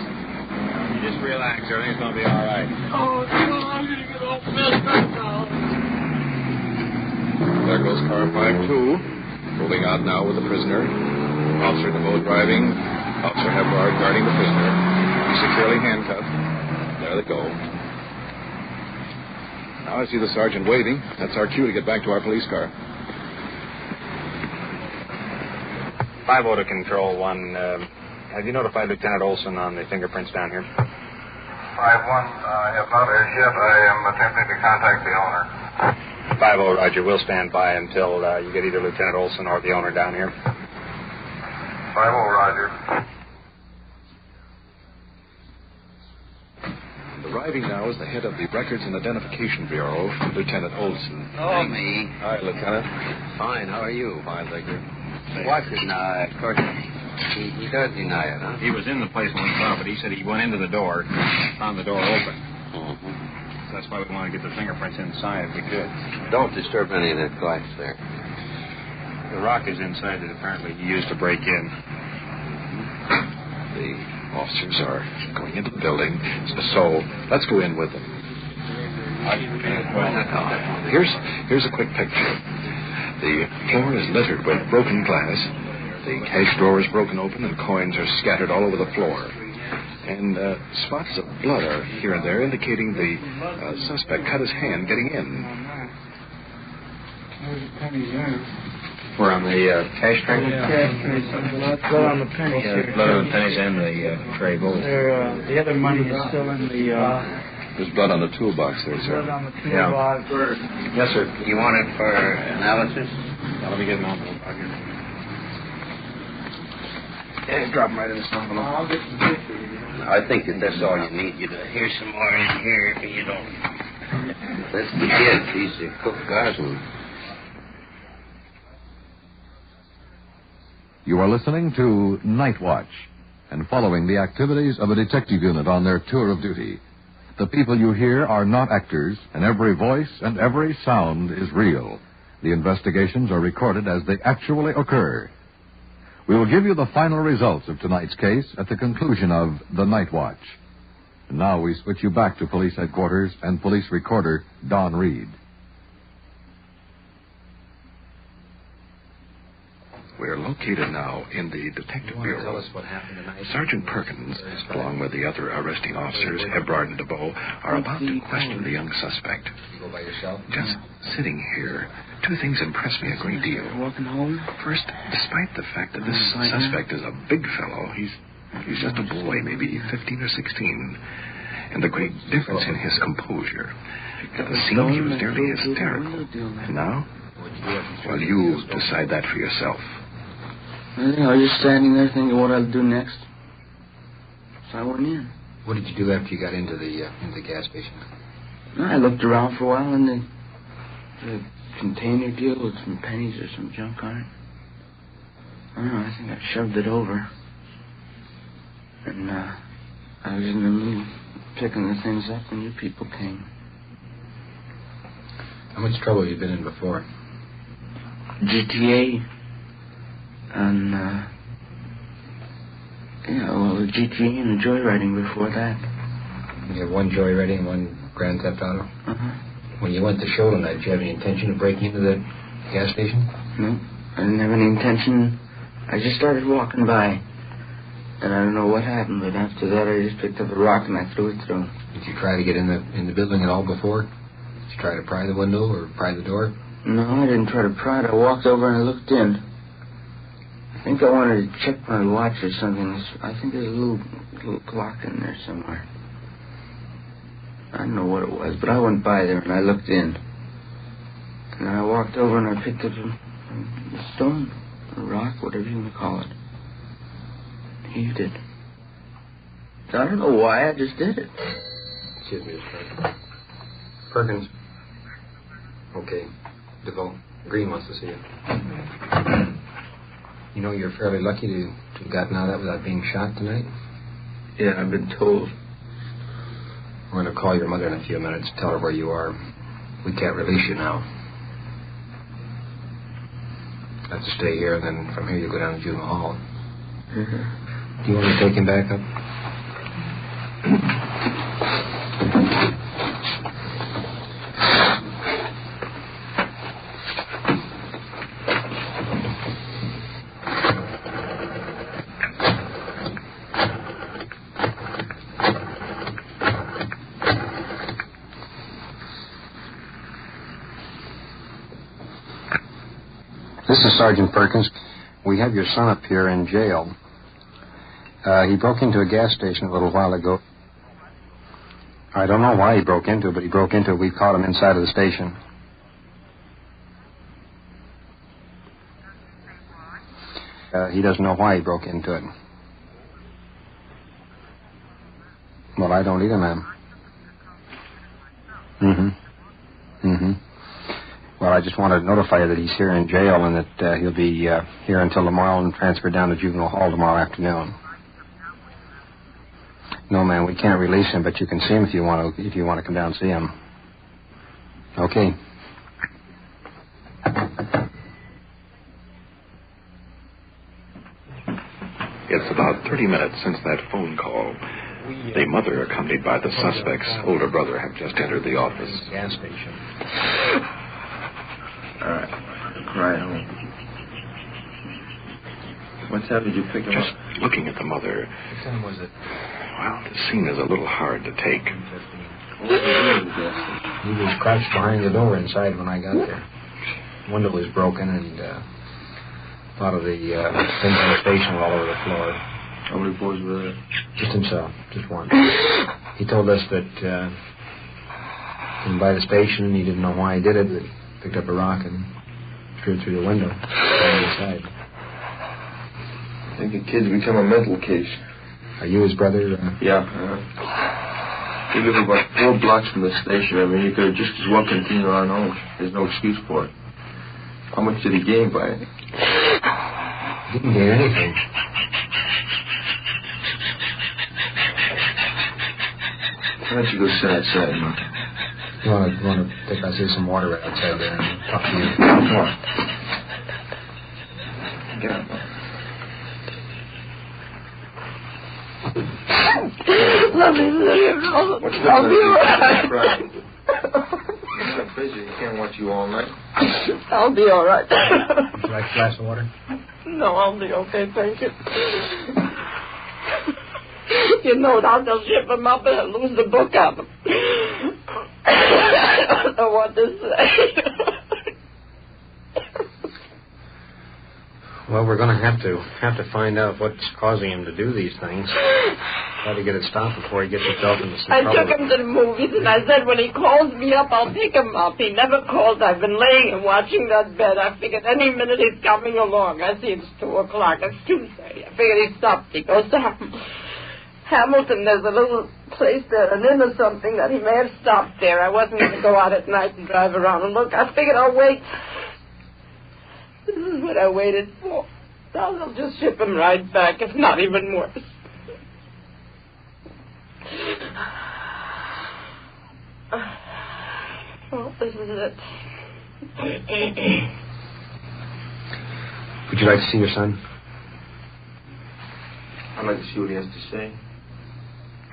You just relax. Everything's going to be all right. Oh, no, I'm going to get all messed up now. There goes car 5-2, moving out now with the prisoner. Officer DeVoe driving. Officer Hebrard guarding the prisoner. He's securely handcuffed. There they go. Now I see the sergeant waving. That's our cue to get back to our police car. 5-0 to Control 1. Have you notified Lieutenant Olson on the fingerprints down here? 5-1, I have not as yet. I am attempting to contact the owner. 5-0, Roger. We'll stand by until you get either Lieutenant Olson or the owner down here. 5-0, Roger. Arriving now is the head of the Records and Identification Bureau, Lieutenant Olson. Oh, me. Hi, Lieutenant. Fine, how are you? Fine, thank you. Watson, of course, He does deny it, huh? He was in the place when we saw it, but he said he went into the door, found the door open. Mm-hmm. So that's why we want to get the fingerprints inside if we could. Don't disturb any of that glass there. The rock is inside that apparently he used to break in. The officers are going into the building, so let's go in with them. Here's a quick picture. The floor is littered with broken glass. The cash drawer is broken open and coins are scattered all over the floor. And spots of blood are here and there, indicating the suspect cut his hand getting in. We're on the cash tray? Cash tray. Blood on the pennies here. Blood on the pennies and the tray both. The other money is still in the... There's blood on the toolbox there, sir. Blood on the toolbox. Yes, sir. You want it for analysis? Now, let me get an envelope out here. Yeah, drop them right in this envelope. I'll get some pictures. I think that that's all you need. Here's some more in here if you don't. That's the kid. He's the cook Gosling. You are listening to Night Watch and following the activities of a detective unit on their tour of duty. The people you hear are not actors, and every voice and every sound is real. The investigations are recorded as they actually occur. We will give you the final results of tonight's case at the conclusion of the Night Watch. And now we switch you back to police headquarters and police recorder Don Reed. We're located now in the Detective Bureau. Tell us what happened tonight. Sergeant Perkins, along with the other arresting officers, Ebrard and DeBow, are about to question the young suspect. You go by yourself? Just sitting here, two things impress me a great deal. Walking home? First, despite the fact that this suspect is a big fellow, he's just a boy, maybe 15 or 16. And the great difference in his composure. At the scene, he was nearly hysterical. And now? Well, you decide that for yourself. I was just standing there thinking what I'll do next. So I went in. What did you do after you got into the gas station? I looked around for a while and the container deal with some pennies or some junk on it. I don't know, I think I shoved it over. And I was in the middle picking the things up when you people came. How much trouble have you been in before? GTA and the GTA and the joyriding before that. You had one joyriding, one Grand Theft Auto? Uh-huh. When you went to show tonight, did you have any intention of breaking into the gas station? No, I didn't have any intention. I just started walking by. And I don't know what happened, but after that I just picked up a rock and I threw it through. Did you try to get in the building at all before? Did you try to pry the window or pry the door? No, I didn't try to pry it. I walked over and I looked in. I think I wanted to check my watch or something. I think there's a little clock in there somewhere. I don't know what it was, but I went by there and I looked in. And then I walked over and I picked up a stone, a rock, whatever you want to call it. Heaved it. I don't know why, I just did it. Excuse me, Mr. Perkins. Okay. DeVoe. Green wants to see you. You know, you're fairly lucky to have gotten out of that without being shot tonight. Yeah, I've been told. We're going to call your mother in a few minutes, tell her where you are. We can't release you now. You have to stay here, and then from here you go down to juvenile hall. Mm-hmm. Do you want to take him back up? This is Sergeant Perkins. We have your son up here in jail. He broke into a gas station a little while ago. I don't know why he broke into it, but he broke into it. We caught him inside of the station. He doesn't know why he broke into it. Well, I don't either, ma'am. Well, I just wanted to notify you that he's here in jail and that he'll be here until tomorrow and transferred down to juvenile hall tomorrow afternoon. No, man, we can't release him, but you can see him if you want to come down and see him. Okay. It's about 30 minutes since that phone call. The mother, accompanied by the suspect's older brother, have just entered the office. Gas station. All right. Right home. What time did you pick him up? Just looking at the mother. What time was it? Well, the scene is a little hard to take. He was crouched behind the door inside when I got there. The window was broken and a lot of the things in the station were all over the floor. How many boys were there? Just himself, just one. He told us that he came by the station and he didn't know why he did it. He picked up a rock and threw it through the window on the side. I think the kid's become a mental case. Are you his brother? Yeah. We live about 4 blocks from the station. I mean, he could have just as well continued on home. There's no excuse for it. How much did he gain by it? He didn't gain anything. Why don't you go sit outside, man? You want to take us some water right outside there and talk to you? Come on. Get up, man. Let me sit here. I'll be alright. You're so busy, you can't watch you all night. I'll be alright. Would you like a glass of water? No, I'll be okay, thank you. You know, I'll just ship him up and lose the book of him. I don't know what to say. Well, we're going to have to find out what's causing him to do these things. Try to get it stopped before he gets himself into some trouble. I took him to the movies, and I said, when he calls me up, I'll pick him up. He never called. I've been laying and watching that bed. I figured any minute he's coming along. I see it's 2 o'clock. It's Tuesday. I figured he stopped. He goes to Hamilton. There's a little place there, an inn or something, that he may have stopped there. I wasn't going to go out at night and drive around and look. I figured I'll wait. This is what I waited for. I'll just ship him right back, if not even worse. Well, this is it. Would you like to see your son? I'd like to see what he has to say.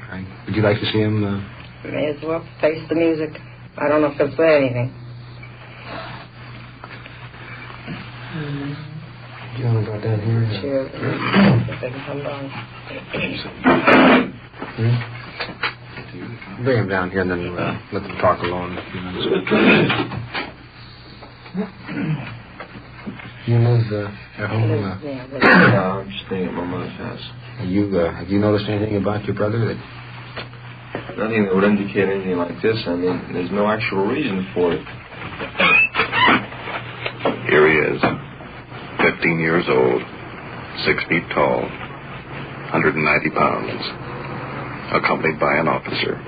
All right. Would you like to see him? May as well face the music. I don't know if he'll say anything. Do you want to go down here? Sure. If they can come down. Bring him down here and then let them talk alone. You moved at home? No, I'm just staying at my mother's house. Have you noticed anything about your brother that... Nothing that would indicate anything like this. I mean, there's no actual reason for it. Here he is, 15 years old, 6 feet tall, 190 pounds, accompanied by an officer.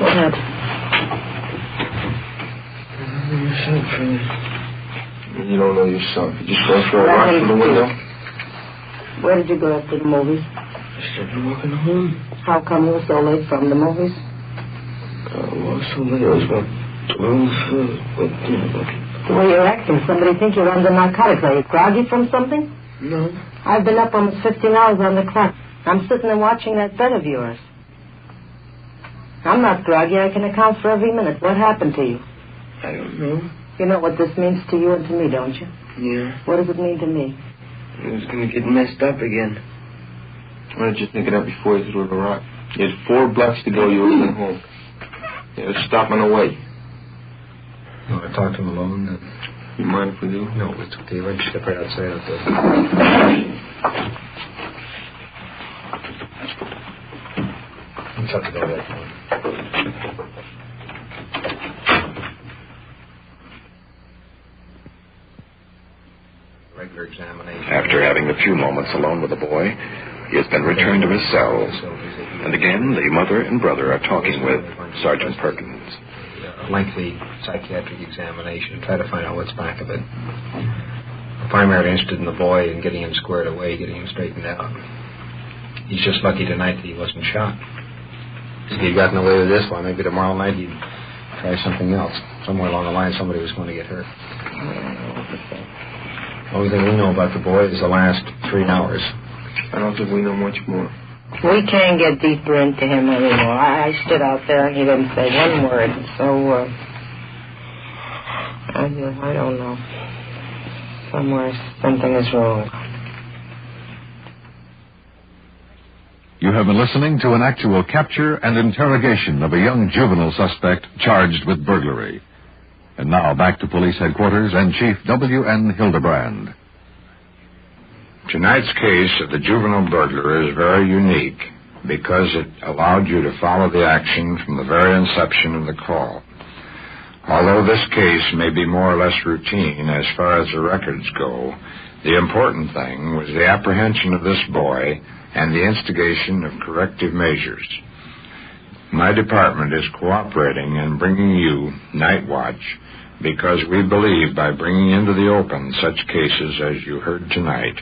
What happened? You don't know yourself. You just go through a rock through the window. Where did you go after the movies? I started walking home. How come you were so late from the movies? Well, so late. It was about 12. The way you're acting, somebody think you're under narcotics. Are you groggy from something? No. I've been up almost 15 hours on the clock. I'm sitting there watching that bed of yours. I'm not groggy. I can account for every minute. What happened to you? I don't know. You know what this means to you and to me, don't you? Yeah. What does it mean to me? It was going to get messed up again. Why did you think it up before you threw the rock? You had 4 blocks to go. You were going home. You had to stop on the way. You want to talk to him alone? You mind if we do? No, it's okay. Why don't you step right outside out there? Shut the door there. Regular examination. After having a few moments alone with the boy, he has been returned to his cell. And again, the mother and brother are talking with Sergeant Perkins. lengthy psychiatric examination and try to find out what's back of it. We're primarily interested in the boy and getting him squared away, getting him straightened out. He's just lucky tonight that he wasn't shot. If he'd gotten away with this one, maybe tomorrow night he'd try something else. Somewhere along the line, somebody was going to get hurt. The only thing we know about the boy is the last 3 hours. I don't think we know much more. We can't get deeper into him anymore. I stood out there and he didn't say one word. So, I don't know. Somewhere something is wrong. You have been listening to an actual capture and interrogation of a young juvenile suspect charged with burglary. And now back to police headquarters and Chief W.N. Hildebrand. Tonight's case of the juvenile burglar is very unique because it allowed you to follow the action from the very inception of the call. Although this case may be more or less routine as far as the records go, the important thing was the apprehension of this boy and the instigation of corrective measures. My department is cooperating in bringing you Night Watch because we believe by bringing into the open such cases as you heard tonight,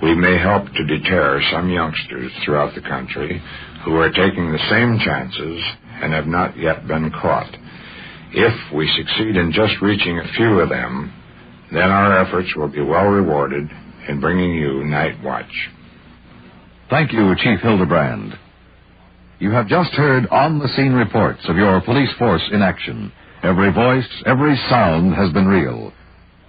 we may help to deter some youngsters throughout the country who are taking the same chances and have not yet been caught. If we succeed in just reaching a few of them, then our efforts will be well rewarded in bringing you Night Watch. Thank you, Chief Hildebrand. You have just heard on-the-scene reports of your police force in action. Every voice, every sound has been real.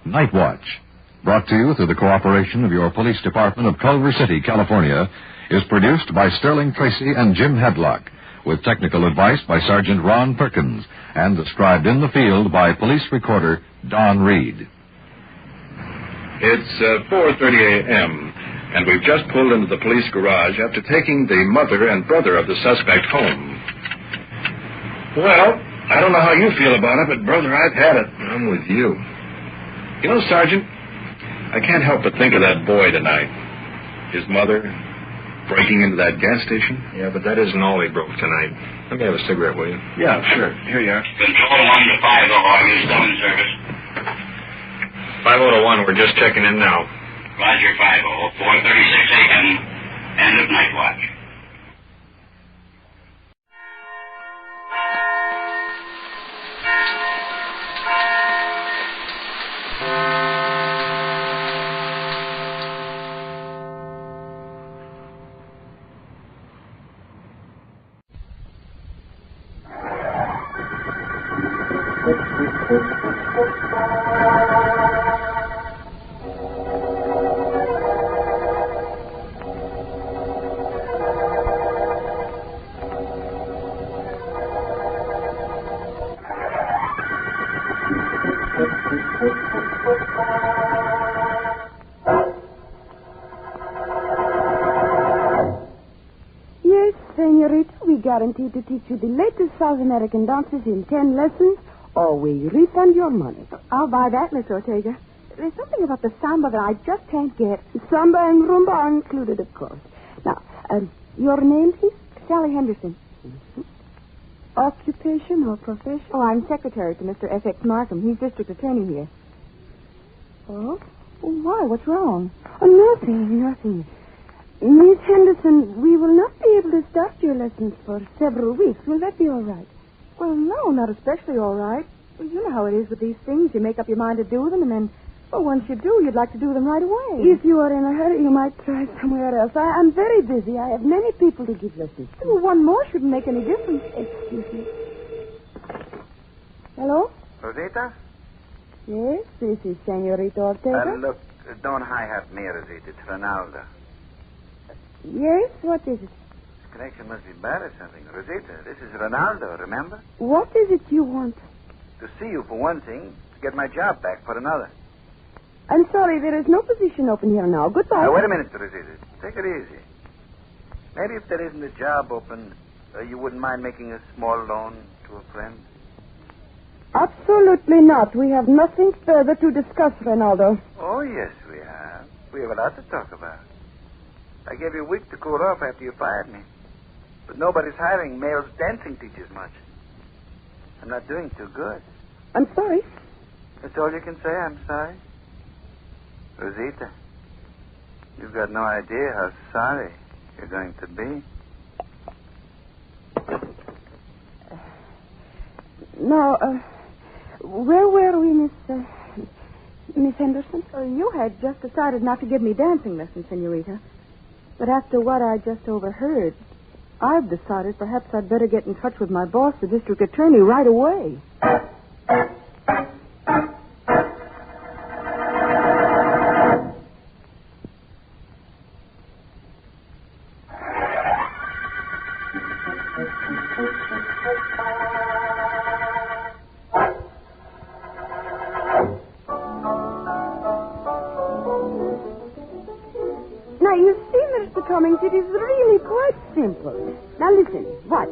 Night Watch, brought to you through the cooperation of your police department of Culver City, California, is produced by Sterling Tracy and Jim Hedlock, with technical advice by Sergeant Ron Perkins, and described in the field by police recorder Don Reed. It's 4:30 a.m., and we've just pulled into the police garage after taking the mother and brother of the suspect home. Well, I don't know how you feel about it, but, brother, I've had it. I'm with you. You know, Sergeant, I can't help but think of that boy tonight. His mother breaking into that gas station. Yeah, but that isn't all he broke tonight. Let me have a cigarette, will you? Yeah, sure. Here you are. Control 1 to 5, are you still in service? 5001, we're just checking in now. Roger, 50, 4:36 a.m. End of Night Watch. Guaranteed to teach you the latest South American dances in 10 lessons, or we refund your money. I'll buy that, Miss Ortega. There's something about the samba that I just can't get. Samba and rumba are included, of course. Now, your name, please? Sally Henderson. Mm-hmm. Occupation or profession? Oh, I'm secretary to Mr. F.X. Markham. He's district attorney here. Oh? Why? What's wrong? Oh, nothing. Miss Henderson, we will not be able to start your lessons for several weeks. Will that be all right? Well, no, not especially all right. Well, you know how it is with these things. You make up your mind to do them, and then, well, once you do, you'd like to do them right away. If you are in a hurry, you might try somewhere else. I'm very busy. I have many people to give lessons to. Well, one more shouldn't make any difference. Excuse me. Hello? Rosita? Yes, this is Senorita Ortega. Look, don't hi-hat me, Rosita. It's Ronaldo. Yes, what is it? This connection must be bad or something. Rosita, this is Ronaldo, remember? What is it you want? To see you for one thing, to get my job back for another. I'm sorry, there is no position open here now. Goodbye. Now, wait a minute, Rosita. Take it easy. Maybe if there isn't a job open, you wouldn't mind making a small loan to a friend? Absolutely not. We have nothing further to discuss, Ronaldo. Oh, yes, we have. We have a lot to talk about. I gave you a week to cool off after you fired me. But nobody's hiring males dancing teachers much. I'm not doing too good. I'm sorry. That's all you can say, I'm sorry. Rosita, you've got no idea how sorry you're going to be. Now, where were we, Miss Henderson? You had just decided not to give me dancing lessons, Senorita. But after what I just overheard, I've decided perhaps I'd better get in touch with my boss, the district attorney, right away. It is really quite simple. Now listen, watch.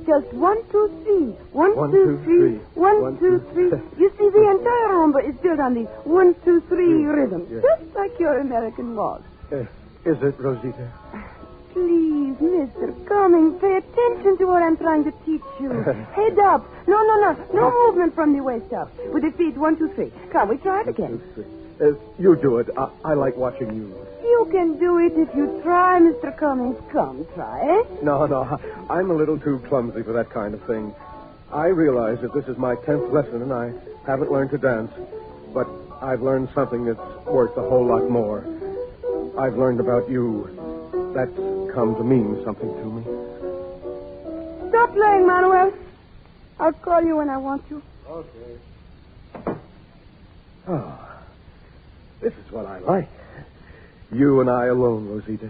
Just 1, 2, 3. 1, 2, 3. 1, 2, 3. You see, the entire Rhumba is built on the 1, 2, 3 rhythm. Yes. Just like your American waltz. Is it, Rosita? Please, Mr. Cummings, pay attention to what I'm trying to teach you. Head up. No movement from the waist up. With the feet, 1, 2, 3. Come, we try it again. 1, 2, 3. You do it. I like watching you. You can do it if you try, Mr. Cummings. Come, try, eh? No, I'm a little too clumsy for that kind of thing. I realize that this is my 10th lesson and I haven't learned to dance. But I've learned something that's worth a whole lot more. I've learned about you. That's come to mean something to me. Stop playing, Manuel. I'll call you when I want you. Okay. Oh, this is what I like. You and I alone, Rosita.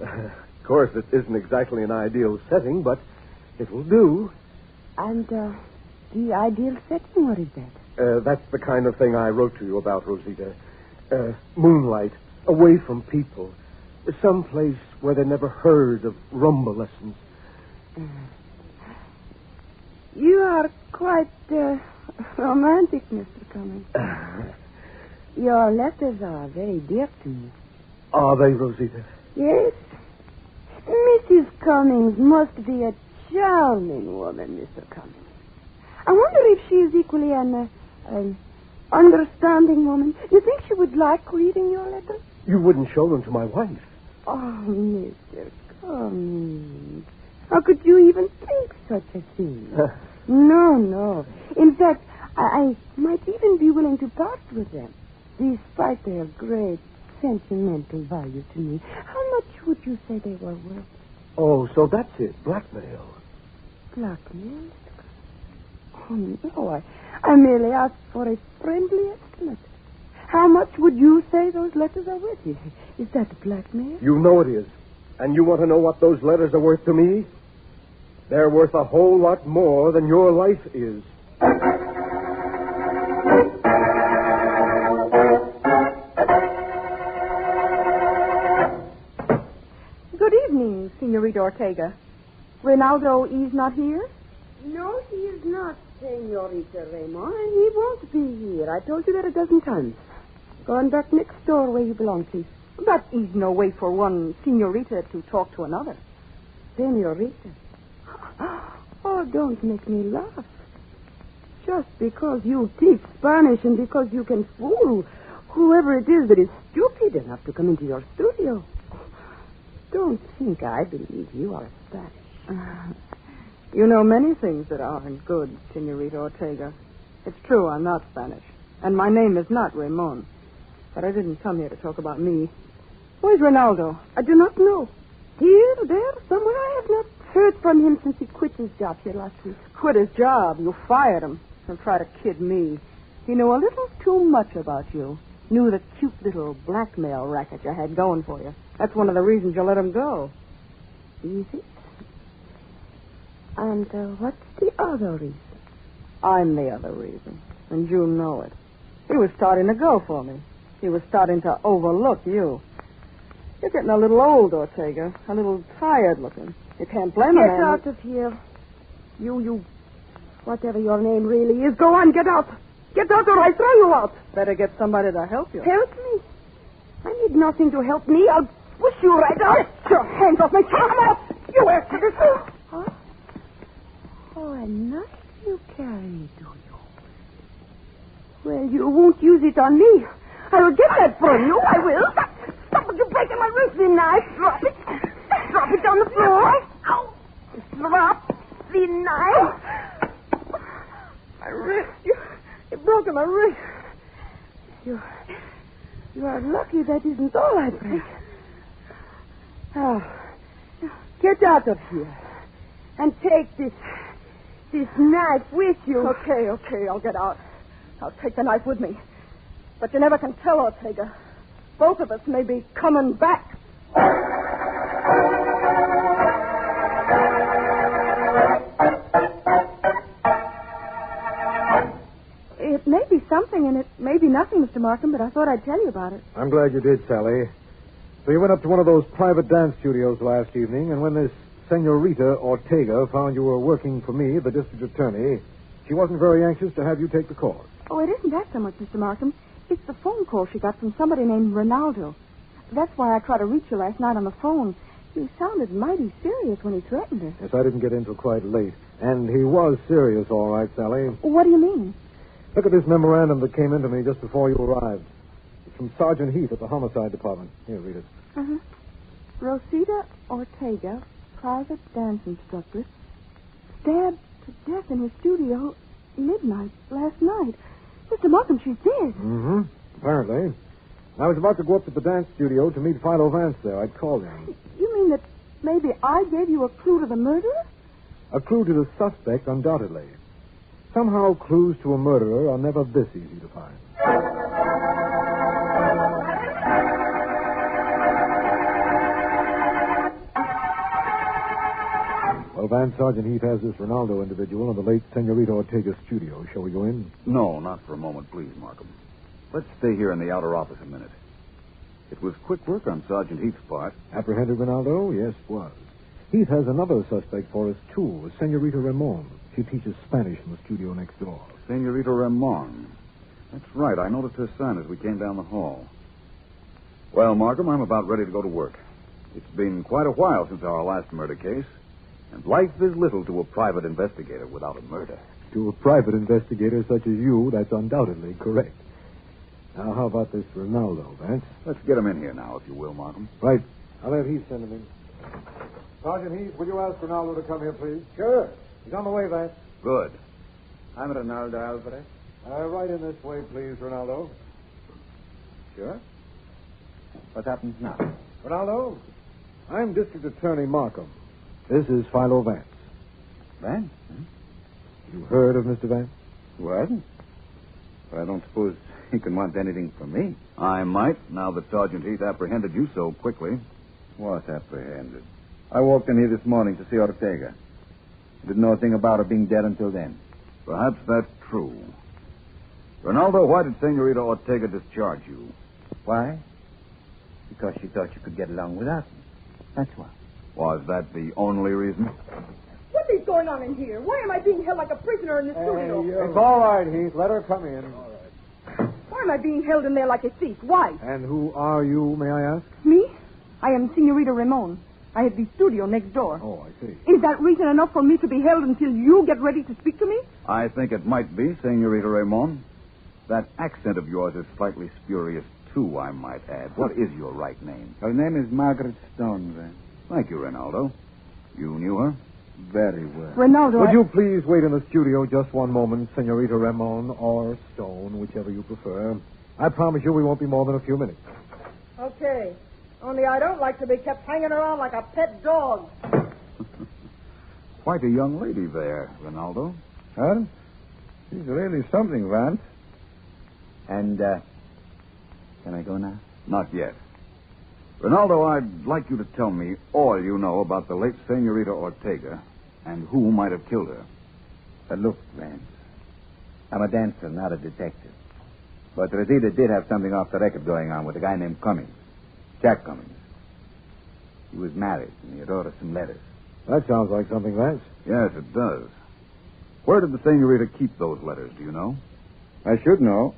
Of course, it isn't exactly an ideal setting, but it will do. And, the ideal setting, what is that? That's the kind of thing I wrote to you about, Rosita. Moonlight, away from people. Someplace where they never heard of Rhumba lessons. You are quite, romantic, Mr. Cummings. Your letters are very dear to me. Are they, Rosita? Yes. Mrs. Cummings must be a charming woman, Mr. Cummings. I wonder if she is equally an understanding woman. You think she would like reading your letters? You wouldn't show them to my wife. Oh, Mr. Cummings. How could you even think such a thing? No. In fact, I might even be willing to part with them, despite their great sentimental value to me. How much would you say they were worth? Oh, so that's it. Blackmail. Blackmail? Oh, no. I merely asked for a friendly estimate. How much would you say those letters are worth? Is that blackmail? You know it is. And you want to know what those letters are worth to me? They're worth a whole lot more than your life is. Good evening, Senorita Ortega. Ronaldo is not here? No, he is not, Senorita Raymond, and he won't be here. I told you that a dozen times. Go on back next door where you belong, please. But he's no way for one senorita to talk to another. Senorita? Oh, don't make me laugh. Just because you teach Spanish and because you can fool whoever it is that is stupid enough to come into your studio. Don't think I believe you are Spanish. You know many things that aren't good, Senorita Ortega. It's true, I'm not Spanish. And my name is not Ramon. But I didn't come here to talk about me. Where's Ronaldo? I do not know. Here, there, somewhere. I have not heard from him since he quit his job here last week. Quit his job? You fired him. Don't try to kid me. He knew a little too much about you. Knew the cute little blackmail racket you had going for you. That's one of the reasons you let him go. Is it? And what's the other reason? I'm the other reason. And you know it. He was starting to go for me. He was starting to overlook you. You're getting a little old, Ortega. A little tired looking. You can't blame him. Get out of here. You, whatever your name really is. Go on, get out. Get out or I'll throw you out. Better get somebody to help you. Help me? I need nothing to help me. I'll push you right out. Get your hands off me. Come out. You extradition. Huh? Oh, a nice You carry, do you? Well, you won't use it on me. I will get that from you. I will. Stop it. You're breaking my wrist, the knife. Drop it. Drop it on the floor. Ow. Drop the knife. My wrist. You've broken my wrist. You are lucky that isn't all I break. Now, get out of here. And take this knife with you. Okay, I'll get out. I'll take the knife with me. But you never can tell, Ortega. Both of us may be coming back. It may be something, and it may be nothing, Mr. Markham, but I thought I'd tell you about it. I'm glad you did, Sally. So you went up to one of those private dance studios last evening, and when this Senorita Ortega found you were working for me, the district attorney, she wasn't very anxious to have you take the course. Oh, it isn't that so much, Mr. Markham. It's the phone call she got from somebody named Ronaldo. That's why I tried to reach you last night on the phone. He sounded mighty serious when he threatened her. Yes, I didn't get in till quite late. And he was serious, all right, Sally. What do you mean? Look at this memorandum that came into me just before you arrived. It's from Sergeant Heath at the Homicide Department. Here, read it. Uh-huh. Rosita Ortega, private dance instructor, stabbed to death in his studio midnight last night. Mr. Markham, she's dead. Mm-hmm. Apparently. I was about to go up to the dance studio to meet Philo Vance there. I'd called him. You mean that maybe I gave you a clue to the murderer? A clue to the suspect, undoubtedly. Somehow clues to a murderer are never this easy to find. Well, Vance, Sergeant Heath has this Ronaldo individual in the late Senorita Ortega's studio. Shall we go in? No, not for a moment, please, Markham. Let's stay here in the outer office a minute. It was quick work on Sergeant Heath's part. Apprehended Ronaldo? Yes, it was. Heath has another suspect for us, too, a Senorita Ramon. She teaches Spanish in the studio next door. Senorita Ramon. That's right. I noticed her son as we came down the hall. Well, Markham, I'm about ready to go to work. It's been quite a while since our last murder case, and life is little to a private investigator without a murder. To a private investigator such as you, that's undoubtedly correct. Now, how about this Ronaldo, Vance? Let's get him in here now, if you will, Markham. Right. I'll have Heath send him in. Sergeant Heath, will you ask Ronaldo to come here, please? Sure. He's on the way, Vance. Good. I'm Ronaldo Alvarez. Right in this way, please, Ronaldo. Sure. What happens now? Ronaldo, I'm District Attorney Markham. This is Philo Vance. Vance? You heard of Mr. Vance? What? But I don't suppose he can want anything from me. I might, now that Sergeant Heath apprehended you so quickly. What apprehended? I walked in here this morning to see Ortega. Didn't know a thing about her being dead until then. Perhaps that's true. Ronaldo, why did Senorita Ortega discharge you? Why? Because she thought you could get along without me. That's why. Was that the only reason? What is going on in here? Why am I being held like a prisoner in the studio? It's all right, Heath. Let her come in. All right. Why am I being held in there like a thief? Why? And who are you, may I ask? Me? I am Senorita Ramon. I have the studio next door. Oh, I see. Is that reason enough for me to be held until you get ready to speak to me? I think it might be, Senorita Ramon. That accent of yours is slightly spurious, too, I might add. What is your right name? Her name is Margaret Stone, then. Thank you, Ronaldo. You knew her? Very well. Ronaldo, Would you please wait in the studio just one moment, Senorita Ramon, or Stone, whichever you prefer. I promise you we won't be more than a few minutes. Okay. Only I don't like to be kept hanging around like a pet dog. Quite a young lady there, Ronaldo. Huh? She's really something, Vance. And, can I go now? Not yet. Ronaldo, I'd like you to tell me all you know about the late Senorita Ortega and who might have killed her. Look, Vance, I'm a dancer, not a detective. But Rosita did have something off the record going on with a guy named Cummings. Jack Cummings. He was married, and he had wrote us some letters. That sounds like something, Vance. Yes, it does. Where did the Senorita keep those letters, do you know? I should know.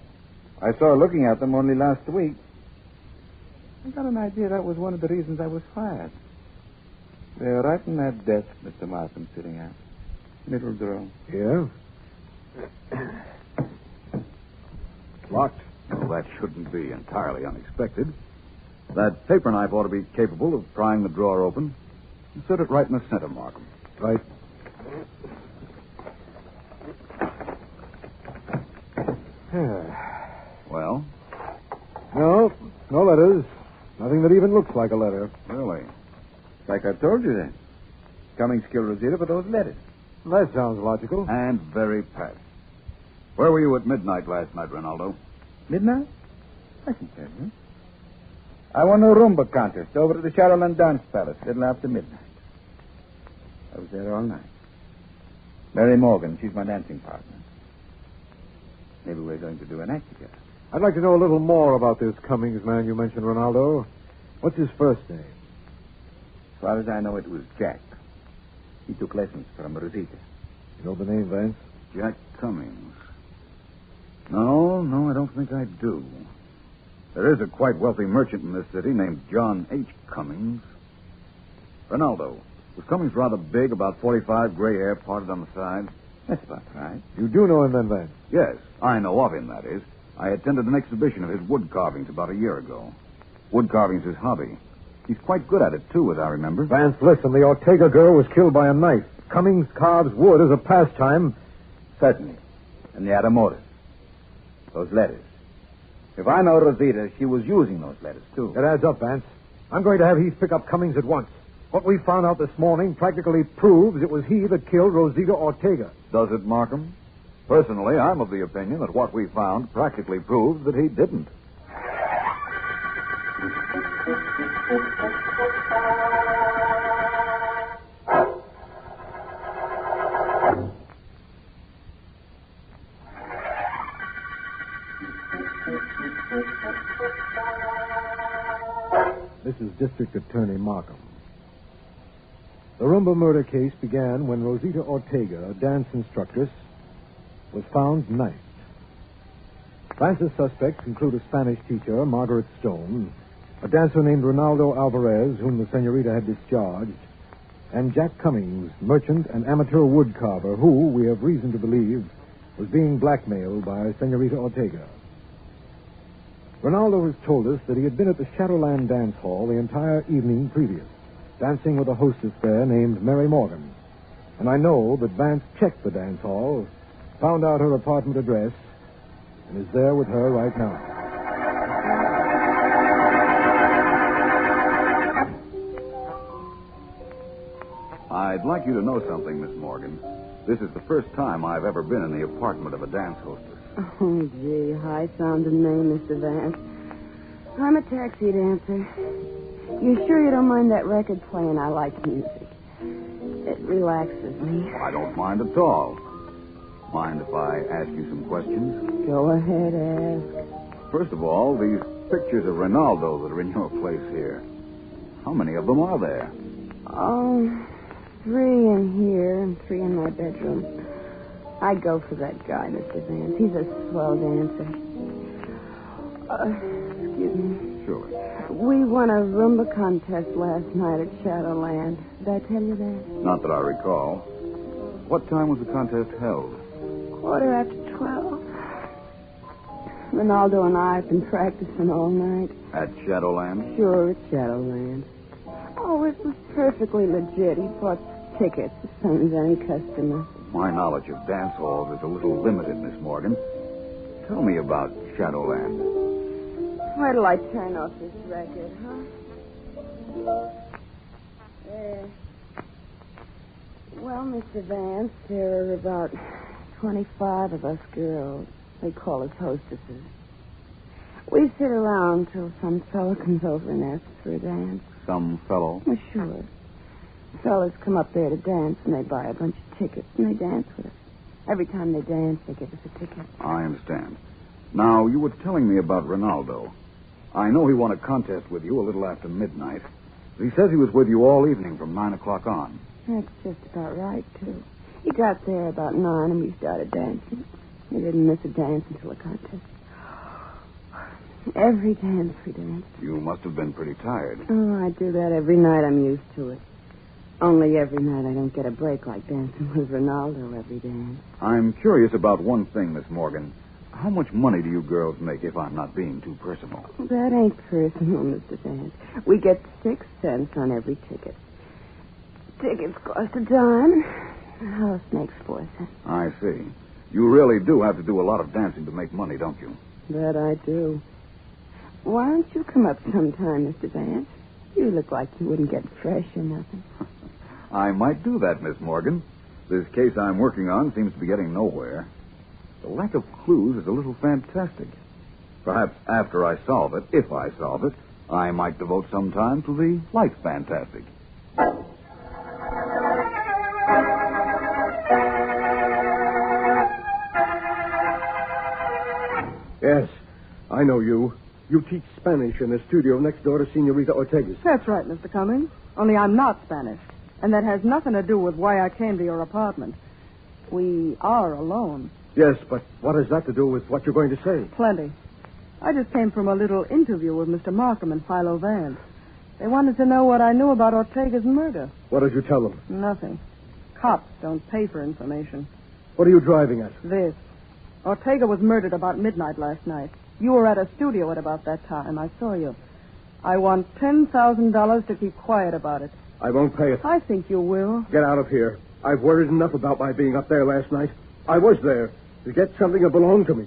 I saw her looking at them only last week. I got an idea that was one of the reasons I was fired. They're right in that desk Mr. Markham sitting at. Middle drawer. Yeah? Locked. Well, that shouldn't be entirely unexpected. That paper knife ought to be capable of prying the drawer open. Insert it right in the center, Markham. Right. Well? No letters. Nothing that even looks like a letter. Really? Like I told you then. Cummings killed Rosita for those letters. That sounds logical. And very pat. Where were you at midnight last night, Ronaldo? Midnight? I can tell you. I won a Rhumba contest over at the Shadowland Dance Palace, little after midnight. I was there all night. Mary Morgan, she's my dancing partner. Maybe we're going to do an act together. I'd like to know a little more about this Cummings man you mentioned, Ronaldo. What's his first name? As far as I know, it was Jack. He took lessons from Rosita. You know the name, Vance? Jack Cummings. No, I don't think I do. There is a quite wealthy merchant in this city named John H. Cummings. Ronaldo, was Cummings rather big, about 45, gray hair, parted on the sides? That's about right. You do know him then, Vance? Yes, I know of him, that is. I attended an exhibition of his wood carvings about a year ago. Wood carving's his hobby. He's quite good at it, too, as I remember. Vance, listen, the Ortega girl was killed by a knife. Cummings carves wood as a pastime. Certainly. And he had a motive. Those letters. If I know Rosita, she was using those letters, too. It adds up, Vance. I'm going to have Heath pick up Cummings at once. What we found out this morning practically proves it was he that killed Rosita Ortega. Does it, Markham? Personally, I'm of the opinion that what we found practically proves that he didn't. This is District Attorney Markham. The Rhumba murder case began when Rosita Ortega, a dance instructress, was found knifed. Vance's suspects include a Spanish teacher, Margaret Stone, a dancer named Ronaldo Alvarez, whom the senorita had discharged, and Jack Cummings, merchant and amateur wood carver, who, we have reason to believe, was being blackmailed by Senorita Ortega. Ronaldo has told us that he had been at the Shadowland Dance Hall the entire evening previous, dancing with a hostess there named Mary Morgan. And I know that Vance checked the dance hall, found out her apartment address, and is there with her right now. I'd like you to know something, Miss Morgan. This is the first time I've ever been in the apartment of a dance hostess. Oh, gee, high-sounding name, Mr. Vance. I'm a taxi dancer. You sure you don't mind that record playing? I like music. It relaxes me. I don't mind at all. Mind if I ask you some questions? Go ahead, ask. First of all, these pictures of Ronaldo that are in your place here. How many of them are there? Oh, 3 in here and 3 in my bedroom. I go for that guy, Mr. Vance. He's a swell dancer. Excuse me. Sure. We won a Rhumba contest last night at Shadowland. Did I tell you that? Not that I recall. What time was the contest held? 12:15. Ronaldo and I have been practicing all night. At Shadowland? Sure, at Shadowland. Oh, it was perfectly legit. He bought tickets as same as any customer. My knowledge of dance halls is a little limited, Miss Morgan. Tell me about Shadowland. Where till I turn off this record, huh? There. Well, Mr. Vance, there are about 25 of us girls. They call us hostesses. We sit around till some fellow comes over and asks for a dance. Some fellow? Well, sure. Fellas come up there to dance, and they buy a bunch of tickets, and they dance with us. Every time they dance, they give us a ticket. I understand. Now, you were telling me about Ronaldo. I know he won a contest with you a little after midnight. He says he was with you all evening from 9 o'clock on. That's just about right, too. He got there about 9, and we started dancing. He didn't miss a dance until the contest. Every dance we danced. You must have been pretty tired. Oh, I do that every night. I'm used to it. Only every night I don't get a break like dancing with Ronaldo every dance. I'm curious about one thing, Miss Morgan. How much money do you girls make, if I'm not being too personal? That ain't personal, Mr. Vance. We get 6 cents on every ticket. Tickets cost a dime. The house makes 4 cents. I see. You really do have to do a lot of dancing to make money, don't you? That I do. Why don't you come up sometime, Mr. Vance? You look like you wouldn't get fresh or nothing. I might do that, Miss Morgan. This case I'm working on seems to be getting nowhere. The lack of clues is a little fantastic. Perhaps after I solve it, if I solve it, I might devote some time to the light fantastic. Yes, I know you. You teach Spanish in the studio next door to Senorita Ortega's. That's right, Mr. Cummings. Only I'm not Spanish. And that has nothing to do with why I came to your apartment. We are alone. Yes, but what has that to do with what you're going to say? Plenty. I just came from a little interview with Mr. Markham and Philo Vance. They wanted to know what I knew about Ortega's murder. What did you tell them? Nothing. Cops don't pay for information. What are you driving at? This. Ortega was murdered about midnight last night. You were at a studio at about that time. I saw you. I want $10,000 to keep quiet about it. I won't pay it. I think you will. Get out of here. I've worried enough about my being up there last night. I was there to get something that belonged to me.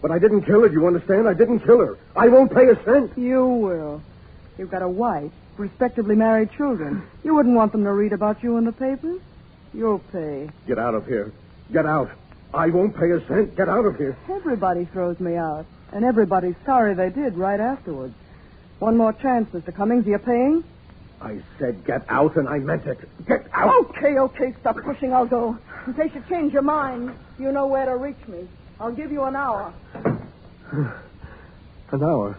But I didn't kill her, you understand? I didn't kill her. I won't pay a cent. You will. You've got a wife, respectably married children. You wouldn't want them to read about you in the papers? You'll pay. Get out of here. Get out. I won't pay a cent. Get out of here. Everybody throws me out. And everybody's sorry they did right afterwards. One more chance, Mr. Cummings. Are you paying? I said get out, and I meant it. Get out. Okay. Stop pushing. I'll go. In case you change your mind, you know where to reach me. I'll give you an hour. An hour?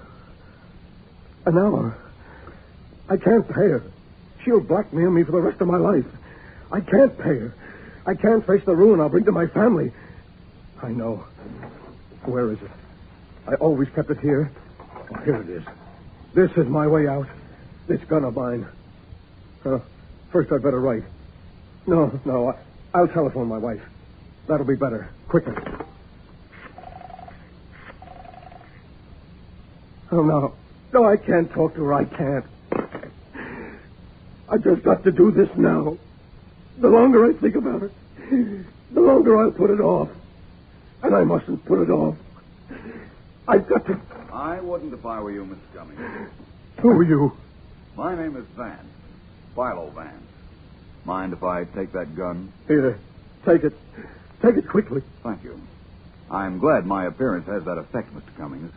An hour? I can't pay her. She'll blackmail me for the rest of my life. I can't pay her. I can't face the ruin I'll bring to my family. I know. Where is it? I always kept it here. Oh, here it is. This is my way out. This gun of mine. First I'd better write. No. I'll telephone my wife. That'll be better. Quicker. Oh, no. No, I can't talk to her. I can't. I just got to do this now. The longer I think about it, the longer I'll put it off. And I mustn't put it off. I've got to... I wouldn't if I were you, Mr. Cummings. Who are you? My name is Vance. Philo Vance. Mind if I take that gun? Here, take it. Take it quickly. Thank you. I'm glad my appearance has that effect, Mr. Cummings.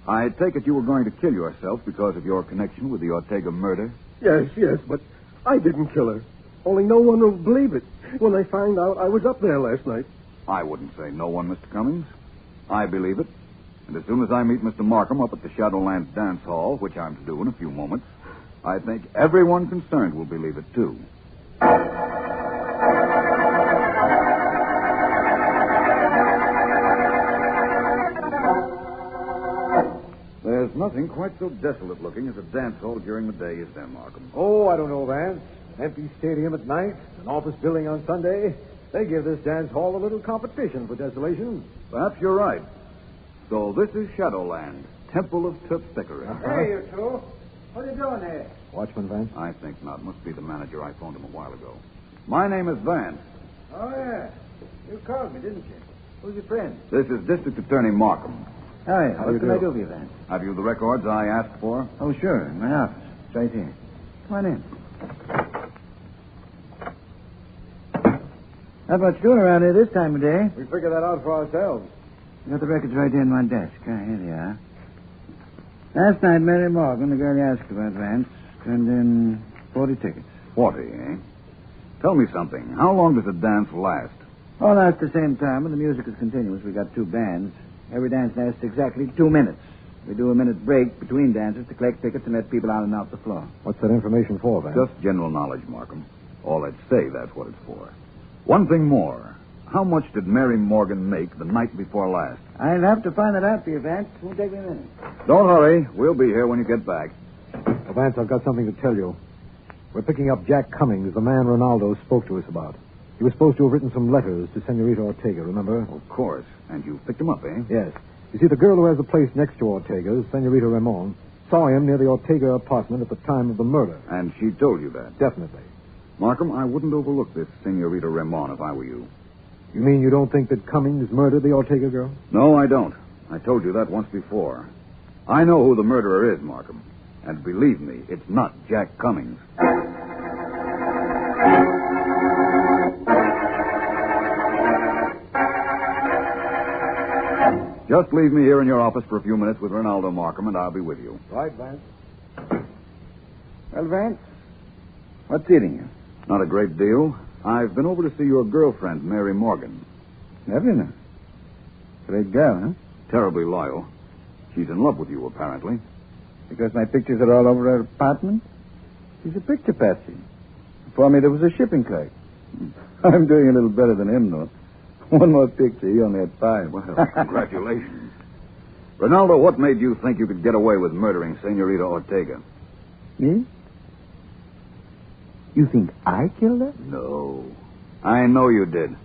I take it you were going to kill yourself because of your connection with the Ortega murder? Yes, but I didn't kill her. Only no one will believe it when they find out I was up there last night. I wouldn't say no one, Mr. Cummings. I believe it. And as soon as I meet Mr. Markham up at the Shadowlands Dance Hall, which I'm to do in a few moments, I think everyone concerned will believe it, too. There's nothing quite so desolate looking as a dance hall during the day, is there, Markham? Oh, I don't know, Vance. Empty stadium at night, an office building on Sunday. They give this dance hall a little competition for desolation. Perhaps you're right. So this is Shadowland, Temple of Terpsichore. Hey, you two. What are you doing here? Watchman, Vance? I think not. Must be the manager. I phoned him a while ago. My name is Vance. Oh, yeah. You called me, didn't you? Who's your friend? This is District Attorney Markham. Hi. What can I do for you, Vance? Have you the records I asked for? Oh, sure. In my office. It's right here. Come on in. Not much doing around here this time of day. We figured that out for ourselves. I got the records right there in my desk. Here they are. Last night, Mary Morgan, the girl you asked about, Vance, turned in 40 tickets. 40, eh? Tell me something. How long does a dance last? All at the same time, and the music is continuous. We got 2 bands. Every dance lasts exactly 2 minutes. We do a minute break between dances to collect tickets and let people out and off the floor. What's that information for, Vance? Just general knowledge, Markham. All I'd say, that's what it's for. One thing more. How much did Mary Morgan make the night before last? I'll have to find that out for you, Vance. It won't take me a minute. Don't hurry. We'll be here when you get back. Vance, I've got something to tell you. We're picking up Jack Cummings, the man Ronaldo spoke to us about. He was supposed to have written some letters to Senorita Ortega, remember? Of course. And you picked him up, eh? Yes. You see, the girl who has the place next to Ortega's, Senorita Ramon, saw him near the Ortega apartment at the time of the murder. And she told you that? Definitely. Markham, I wouldn't overlook this Senorita Ramon if I were you. You mean you don't think that Cummings murdered the Ortega girl? No, I don't. I told you that once before. I know who the murderer is, Markham. And believe me, it's not Jack Cummings. Just leave me here in your office for a few minutes with Ronaldo, Markham, and I'll be with you. Right, Vance. Well, Vance, what's eating you? Not a great deal. I've been over to see your girlfriend, Mary Morgan. Have you now? Great girl, huh? Terribly loyal. She's in love with you, apparently. Because my pictures are all over her apartment? She's a picture patsy. Before me, there was a shipping clerk. I'm doing a little better than him, though. One more picture. He only had 5. Well, congratulations. Ronaldo, what made you think you could get away with murdering Senorita Ortega? Me? You think I killed her? No. I know you did.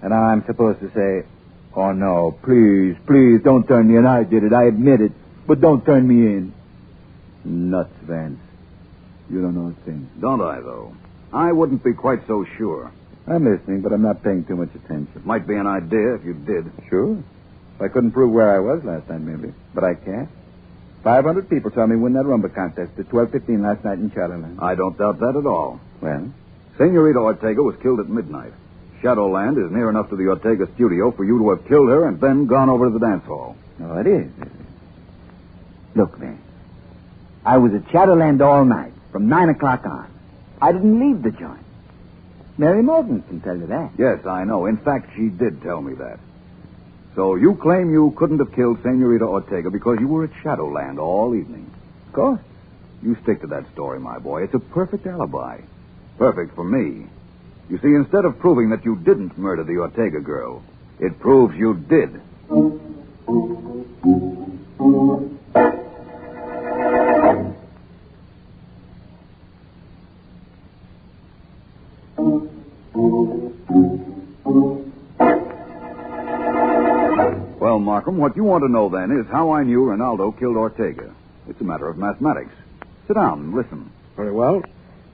And now I'm supposed to say, oh, no, please, don't turn me in. I did it. I admit it. But don't turn me in. Nuts, Vance. You don't know a thing. Don't I, though? I wouldn't be quite so sure. I'm listening, but I'm not paying too much attention. Might be an idea if you did. Sure. If I couldn't prove where I was last time, maybe. But I can't. 500 people saw me win that Rhumba contest at 12:15 last night in Shadowland. I don't doubt that at all. Well? Senorita Ortega was killed at midnight. Shadowland is near enough to the Ortega studio for you to have killed her and then gone over to the dance hall. Oh, it is. Look, man. I was at Shadowland all night, from 9 o'clock on. I didn't leave the joint. Mary Morgan can tell you that. Yes, I know. In fact, she did tell me that. So you claim you couldn't have killed Senorita Ortega because you were at Shadowland all evening. Of course. You stick to that story, my boy. It's a perfect alibi. Perfect for me. You see, instead of proving that you didn't murder the Ortega girl, it proves you did. Well, Markham, what you want to know then is how I knew Ronaldo killed Ortega. It's a matter of mathematics. Sit down and listen. Very well.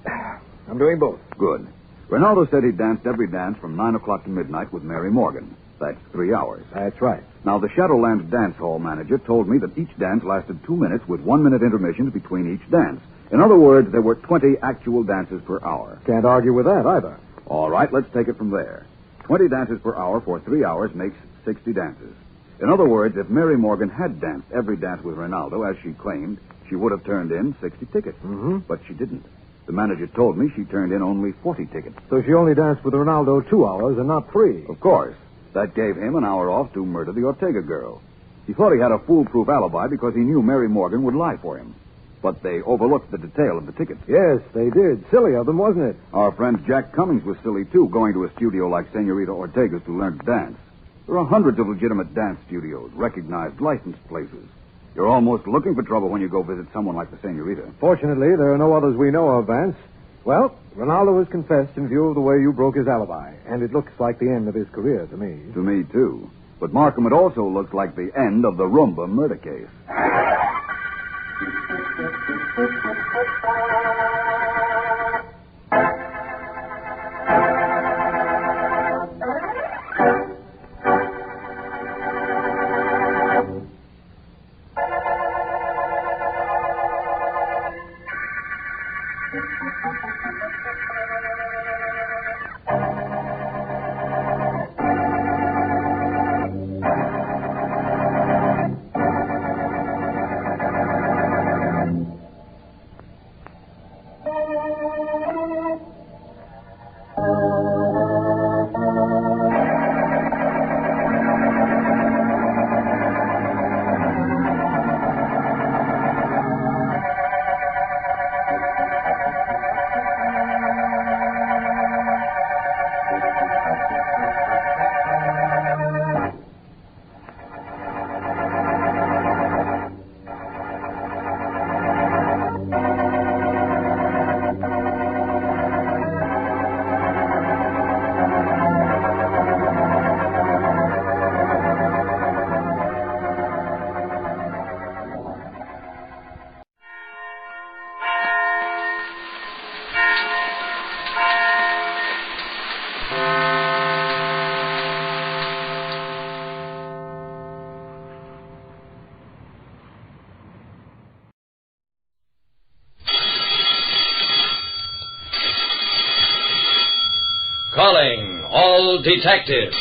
I'm doing both. Good. Ronaldo said he danced every dance from 9 o'clock to midnight with Mary Morgan. That's 3 hours. That's right. Now, the Shadowland dance hall manager told me that each dance lasted 2 minutes with 1 minute intermissions between each dance. In other words, there were 20 actual dances per hour. Can't argue with that either. All right, let's take it from there. 20 dances per hour for 3 hours makes 60 dances. In other words, if Mary Morgan had danced every dance with Ronaldo, as she claimed, she would have turned in 60 tickets. Mm-hmm. But she didn't. The manager told me she turned in only 40 tickets. So she only danced with Ronaldo 2 hours and not 3. Of course. That gave him an hour off to murder the Ortega girl. He thought he had a foolproof alibi because he knew Mary Morgan would lie for him. But they overlooked the detail of the tickets. Yes, they did. Silly of them, wasn't it? Our friend Jack Cummings was silly, too, going to a studio like Senorita Ortega's to learn to dance. There are hundreds of legitimate dance studios, recognized, licensed places. You're almost looking for trouble when you go visit someone like the Senorita. Fortunately, there are no others we know of, Vance. Well, Ronaldo has confessed in view of the way you broke his alibi, and it looks like the end of his career to me. To me, too. But, Markham, it also looks like the end of the Rhumba murder case. Calling all detectives.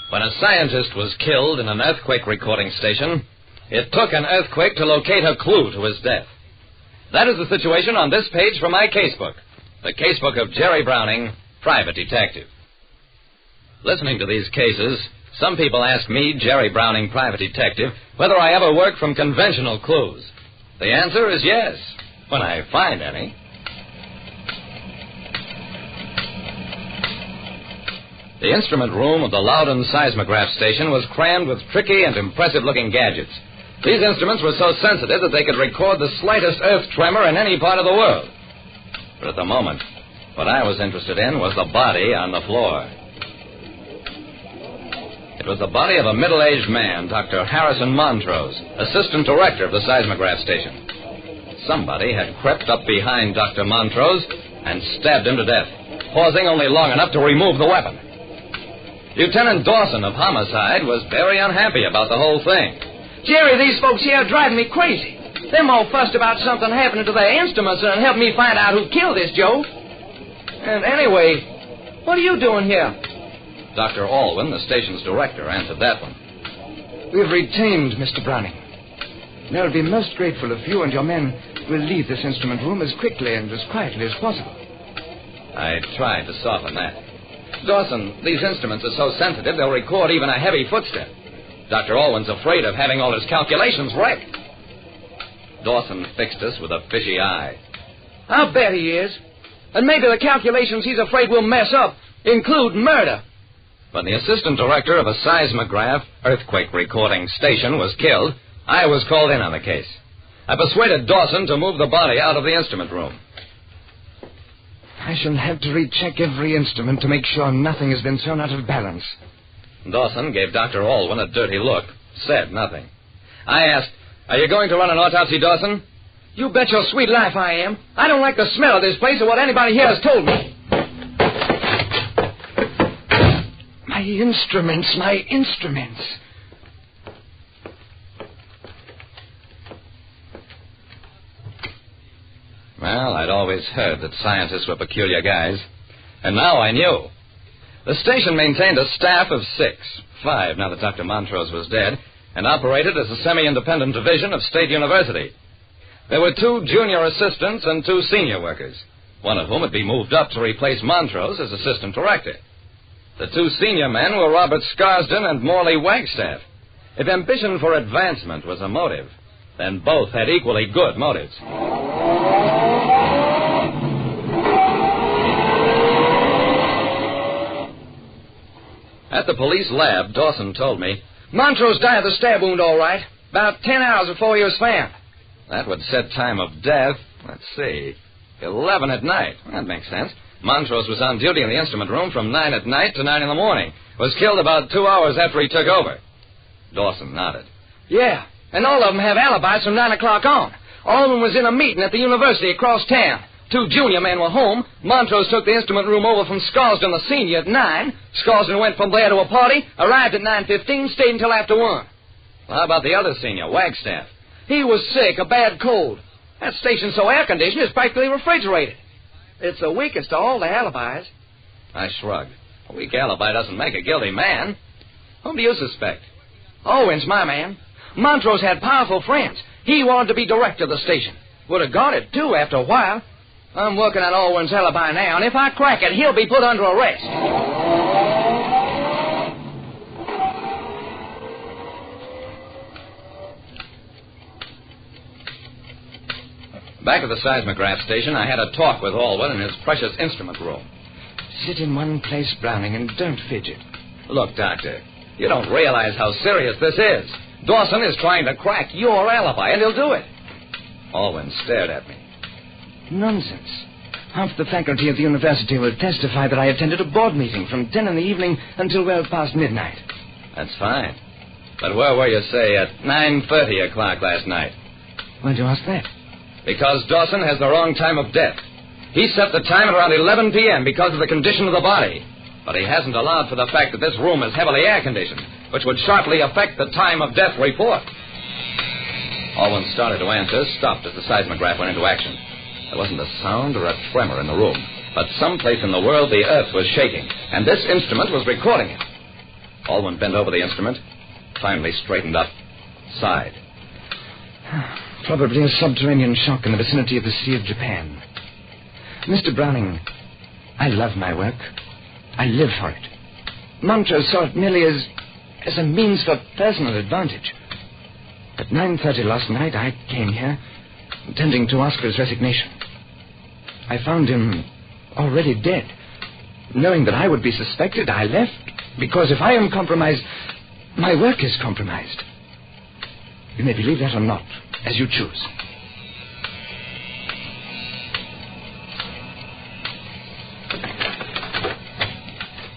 When a scientist was killed in an earthquake recording station, it took an earthquake to locate a clue to his death. That is the situation on this page from my casebook, the casebook of Jerry Browning, private detective. Listening to these cases, some people ask me, Jerry Browning, private detective, whether I ever work from conventional clues. The answer is yes, when I find any. The instrument room of the Loudon seismograph station was crammed with tricky and impressive-looking gadgets. These instruments were so sensitive that they could record the slightest earth tremor in any part of the world. But at the moment, what I was interested in was the body on the floor. It was the body of a middle-aged man, Dr. Harrison Montrose, assistant director of the seismograph station. Somebody had crept up behind Dr. Montrose and stabbed him to death, pausing only long enough to remove the weapon. Lieutenant Dawson of Homicide was very unhappy about the whole thing. Jerry, these folks here are driving me crazy. Them all fussed about something happening to their instruments and helped me find out who killed this Joe. And anyway, what are you doing here? Dr. Alwyn, the station's director, answered that one. We've retained Mr. Browning. They'll be most grateful if you and your men will leave this instrument room as quickly and as quietly as possible. I tried to soften that. Dawson, these instruments are so sensitive they'll record even a heavy footstep. Dr. Alwyn's afraid of having all his calculations wrecked. Dawson fixed us with a fishy eye. I'll bet he is. And maybe the calculations he's afraid we'll mess up include murder. When the assistant director of a seismograph earthquake recording station was killed, I was called in on the case. I persuaded Dawson to move the body out of the instrument room. I shall have to recheck every instrument to make sure nothing has been thrown out of balance. Dawson gave Dr. Alwyn a dirty look, said nothing. I asked, "Are you going to run an autopsy, Dawson?" You bet your sweet life I am. I don't like the smell of this place or what anybody here has told me. My instruments. Well, I'd always heard that scientists were peculiar guys. And now I knew. The station maintained a staff of 6, 5 now that Dr. Montrose was dead, and operated as a semi-independent division of State University. There were 2 junior assistants and 2 senior workers, one of whom had been moved up to replace Montrose as assistant director. The 2 senior men were Robert Scarsden and Morley Wagstaff. If ambition for advancement was a motive, then both had equally good motives. At the police lab, Dawson told me, Montrose died of the stab wound, all right. About 10 hours before he was found. That would set time of death, let's see, 11 at night. That makes sense. Montrose was on duty in the instrument room from 9 at night to 9 in the morning. Was killed about 2 hours after he took over. Dawson nodded. Yeah, and all of them have alibis from 9 o'clock on. Alwyn was in a meeting at the university across town. 2 junior men were home. Montrose took the instrument room over from Scarsden, the senior, at 9. Scarsden went from there to a party, arrived at 9:15, stayed until after 1. Well, how about the other senior, Wagstaff? He was sick, a bad cold. That station's so air-conditioned, it's practically refrigerated. It's the weakest of all the alibis. I shrugged. A weak alibi doesn't make a guilty man. Whom do you suspect? Alwyn's my man. Montrose had powerful friends. He wanted to be director of the station. Would have got it, too, after a while. I'm working on Alwyn's alibi now, and if I crack it, he'll be put under arrest. Back at the seismograph station, I had a talk with Alwyn in his precious instrument room. Sit in one place, Browning, and don't fidget. Look, Doctor, you don't realize how serious this is. Dawson is trying to crack your alibi, and he'll do it. Alwyn stared at me. Nonsense. Half the faculty at the university will testify that I attended a board meeting from 10 in the evening until well past midnight. That's fine. But where were you, say, at 9:30 o'clock last night? Why'd you ask that? Because Dawson has the wrong time of death. He set the time at around 11 p.m. because of the condition of the body. But he hasn't allowed for the fact that this room is heavily air-conditioned, which would sharply affect the time of death report. Alwyn started to answer, stopped as the seismograph went into action. There wasn't a sound or a tremor in the room, but someplace in the world the earth was shaking, and this instrument was recording it. Alwyn bent over the instrument, finally straightened up, sighed. Probably a subterranean shock in the vicinity of the Sea of Japan. Mr. Browning, I love my work. I live for it. Montrose saw it merely as a means for personal advantage. At 9:30 last night, I came here, intending to ask for his resignation. I found him already dead. Knowing that I would be suspected, I left, because if I am compromised, my work is compromised. You may believe that or not, as you choose.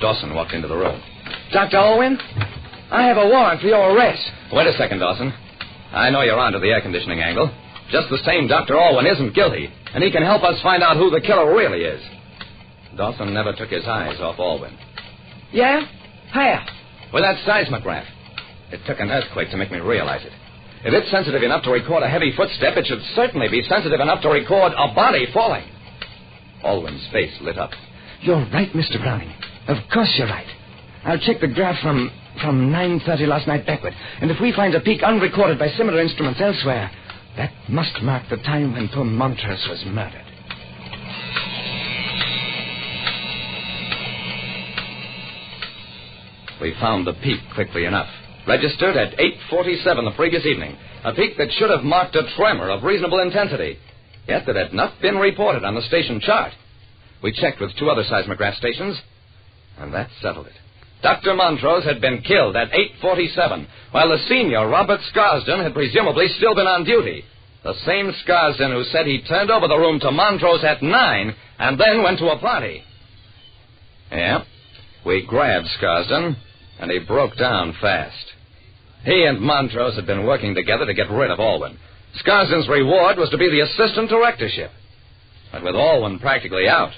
Dawson walked into the room. Dr. Alwyn, I have a warrant for your arrest. Wait a second, Dawson. I know you're onto the air conditioning angle. Just the same, Dr. Alwyn isn't guilty, and he can help us find out who the killer really is. Dawson never took his eyes off Alwyn. Yeah? Where? With that seismograph. It took an earthquake to make me realize it. If it's sensitive enough to record a heavy footstep, it should certainly be sensitive enough to record a body falling. Alwyn's face lit up. You're right, Mr. Browning. Of course you're right. I'll check the graph from 9:30 last night backward. And if we find a peak unrecorded by similar instruments elsewhere, that must mark the time when poor Montrose was murdered. We found the peak quickly enough. Registered at 8:47 the previous evening. A peak that should have marked a tremor of reasonable intensity. Yet it had not been reported on the station chart. We checked with 2 other seismograph stations, and that settled it. Dr. Montrose had been killed at 8:47, while the senior, Robert Scarsden, had presumably still been on duty. The same Scarsden who said he turned over the room to Montrose at 9 and then went to a party. Yeah, we grabbed Scarsden, and he broke down fast. He and Montrose had been working together to get rid of Alwyn. Scarsden's reward was to be the assistant directorship. But with Alwyn practically out,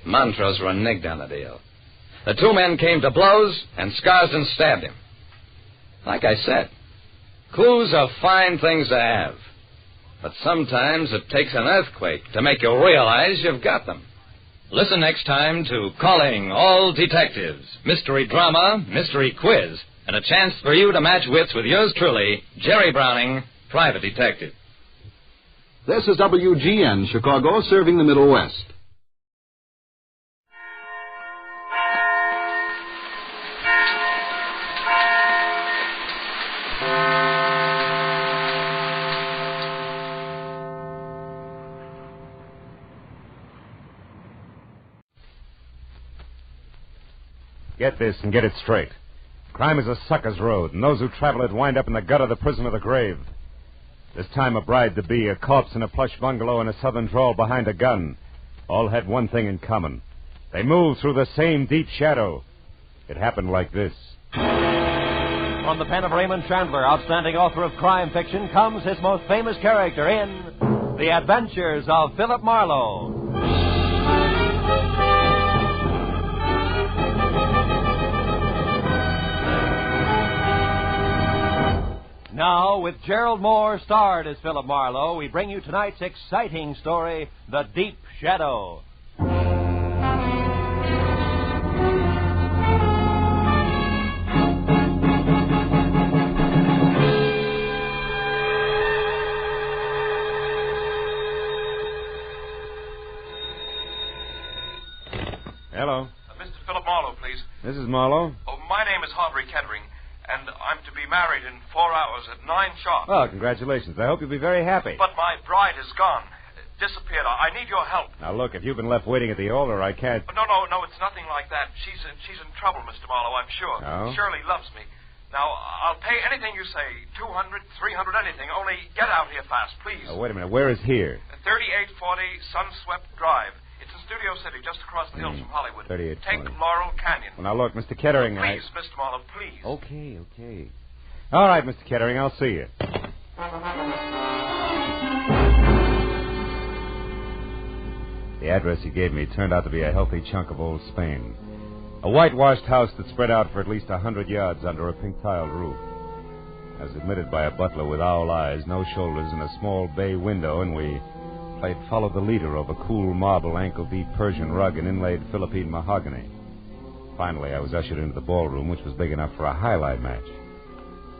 Montrose reneged on the deal. The 2 men came to blows, and Scarsden stabbed him. Like I said, clues are fine things to have. But sometimes it takes an earthquake to make you realize you've got them. Listen next time to Calling All Detectives, mystery drama, mystery quiz, and a chance for you to match wits with yours truly, Jerry Browning, private detective. This is WGN Chicago, serving the Middle West. Get this and get it straight. Crime is a sucker's road, and those who travel it wind up in the gut of the prison or the grave. This time a bride-to-be, a corpse in a plush bungalow, and a southern drawl behind a gun all had one thing in common. They moved through the same deep shadow. It happened like this. From the pen of Raymond Chandler, outstanding author of crime fiction, comes his most famous character in The Adventures of Philip Marlowe. Now, with Gerald Moore starred as Philip Marlowe, we bring you tonight's exciting story, The Deep Shadow. Hello. Mr. Philip Marlowe, please. Mrs. Marlowe? Oh, my name is Harvey Kettering, and I'm to be married in 4 hours at 9 sharp. Oh, congratulations. I hope you'll be very happy. But my bride is gone. Disappeared. I need your help. Now, look, if you've been left waiting at the altar, I can't... No, it's nothing like that. She's in trouble, Mr. Marlowe, I'm sure. Oh? Shirley loves me. Now, I'll pay anything you say, 200, 300, anything. Only get out here fast, please. Oh, wait a minute. Where is here? 3840 Sunswept Drive. It's in Studio City, just across the hills from Hollywood. 3840. Take Laurel Canyon. Well, now, look, Mr. Kettering, Please, Mr. Marlowe, please. Okay. All right, Mr. Kettering, I'll see you. The address he gave me turned out to be a healthy chunk of old Spain. A whitewashed house that spread out for at least 100 yards under a pink-tiled roof. As admitted by a butler with owl eyes, no shoulders, and a small bay window, and we plate followed the leader over cool marble ankle-deep Persian rug and inlaid Philippine mahogany. Finally, I was ushered into the ballroom, which was big enough for a highlight match.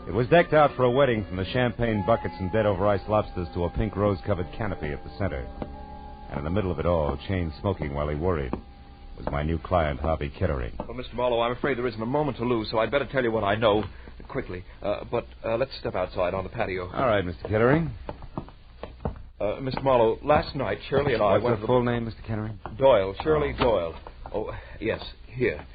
It was decked out for a wedding, from the champagne buckets and dead-over-ice lobsters to a pink rose-covered canopy at the center. And in the middle of it all, chain smoking while he worried, was my new client, Harvey Kettering. Well, Mr. Marlowe, I'm afraid there isn't a moment to lose, so I'd better tell you what I know quickly. But let's step outside on the patio. All right, Mr. Kettering. Mr. Marlowe, last night, Shirley and I What's went your to full name, Mr. Kettering? Doyle, Shirley Doyle. Oh, yes, here.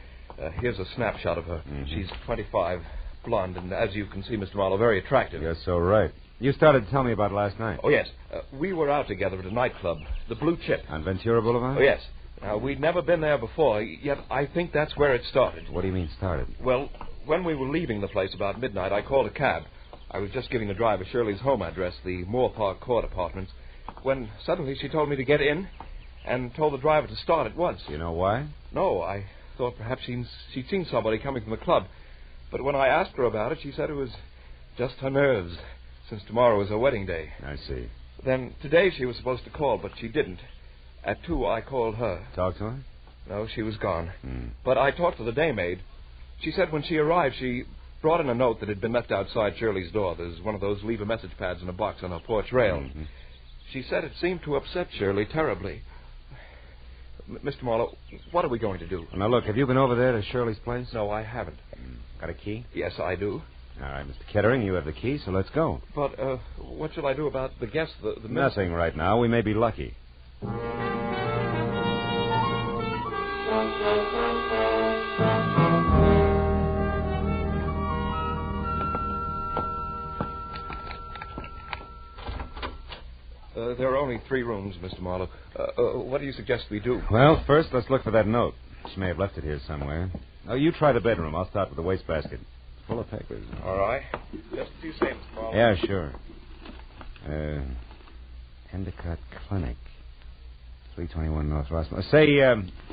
Here's a snapshot of her. Mm-hmm. She's 25, blonde, and as you can see, Mr. Marlowe, very attractive. You're so right. You started to tell me about last night. Oh, yes. We were out together at a nightclub, the Blue Chip. On Ventura Boulevard? Oh, yes. Now, we'd never been there before, yet I think that's where it started. What do you mean, started? Well, when we were leaving the place about midnight, I called a cab. I was just giving the driver Shirley's home address, the Moore Park Court Apartments, when suddenly she told me to get in and told the driver to start at once. You know why? No, I thought perhaps she'd seen somebody coming from the club. But when I asked her about it, she said it was just her nerves, since tomorrow was her wedding day. I see. Then today she was supposed to call, but she didn't. At 2, I called her. Talk to her? No, she was gone. But I talked to the daymaid. She said when she arrived, she brought in a note that had been left outside Shirley's door. There's one of those leave-a-message pads in a box on her porch rail. Mm-hmm. She said it seemed to upset Shirley terribly. Mr. Marlowe, what are we going to do? Now, look, have you been over there to Shirley's place? No, I haven't. Got a key? Yes, I do. All right, Mr. Kettering, you have the key, so let's go. But what shall I do about the guests? The Nothing right now. We may be lucky. There are only 3 rooms, Mr. Marlowe. What do you suggest we do? Well, first, let's look for that note. She may have left it here somewhere. Oh, you try the bedroom. I'll start with the wastebasket. It's full of papers. All right. Just as you say, Mr. Marlowe. Yeah, sure. Endicott Clinic. 321 North Rossmore. Say,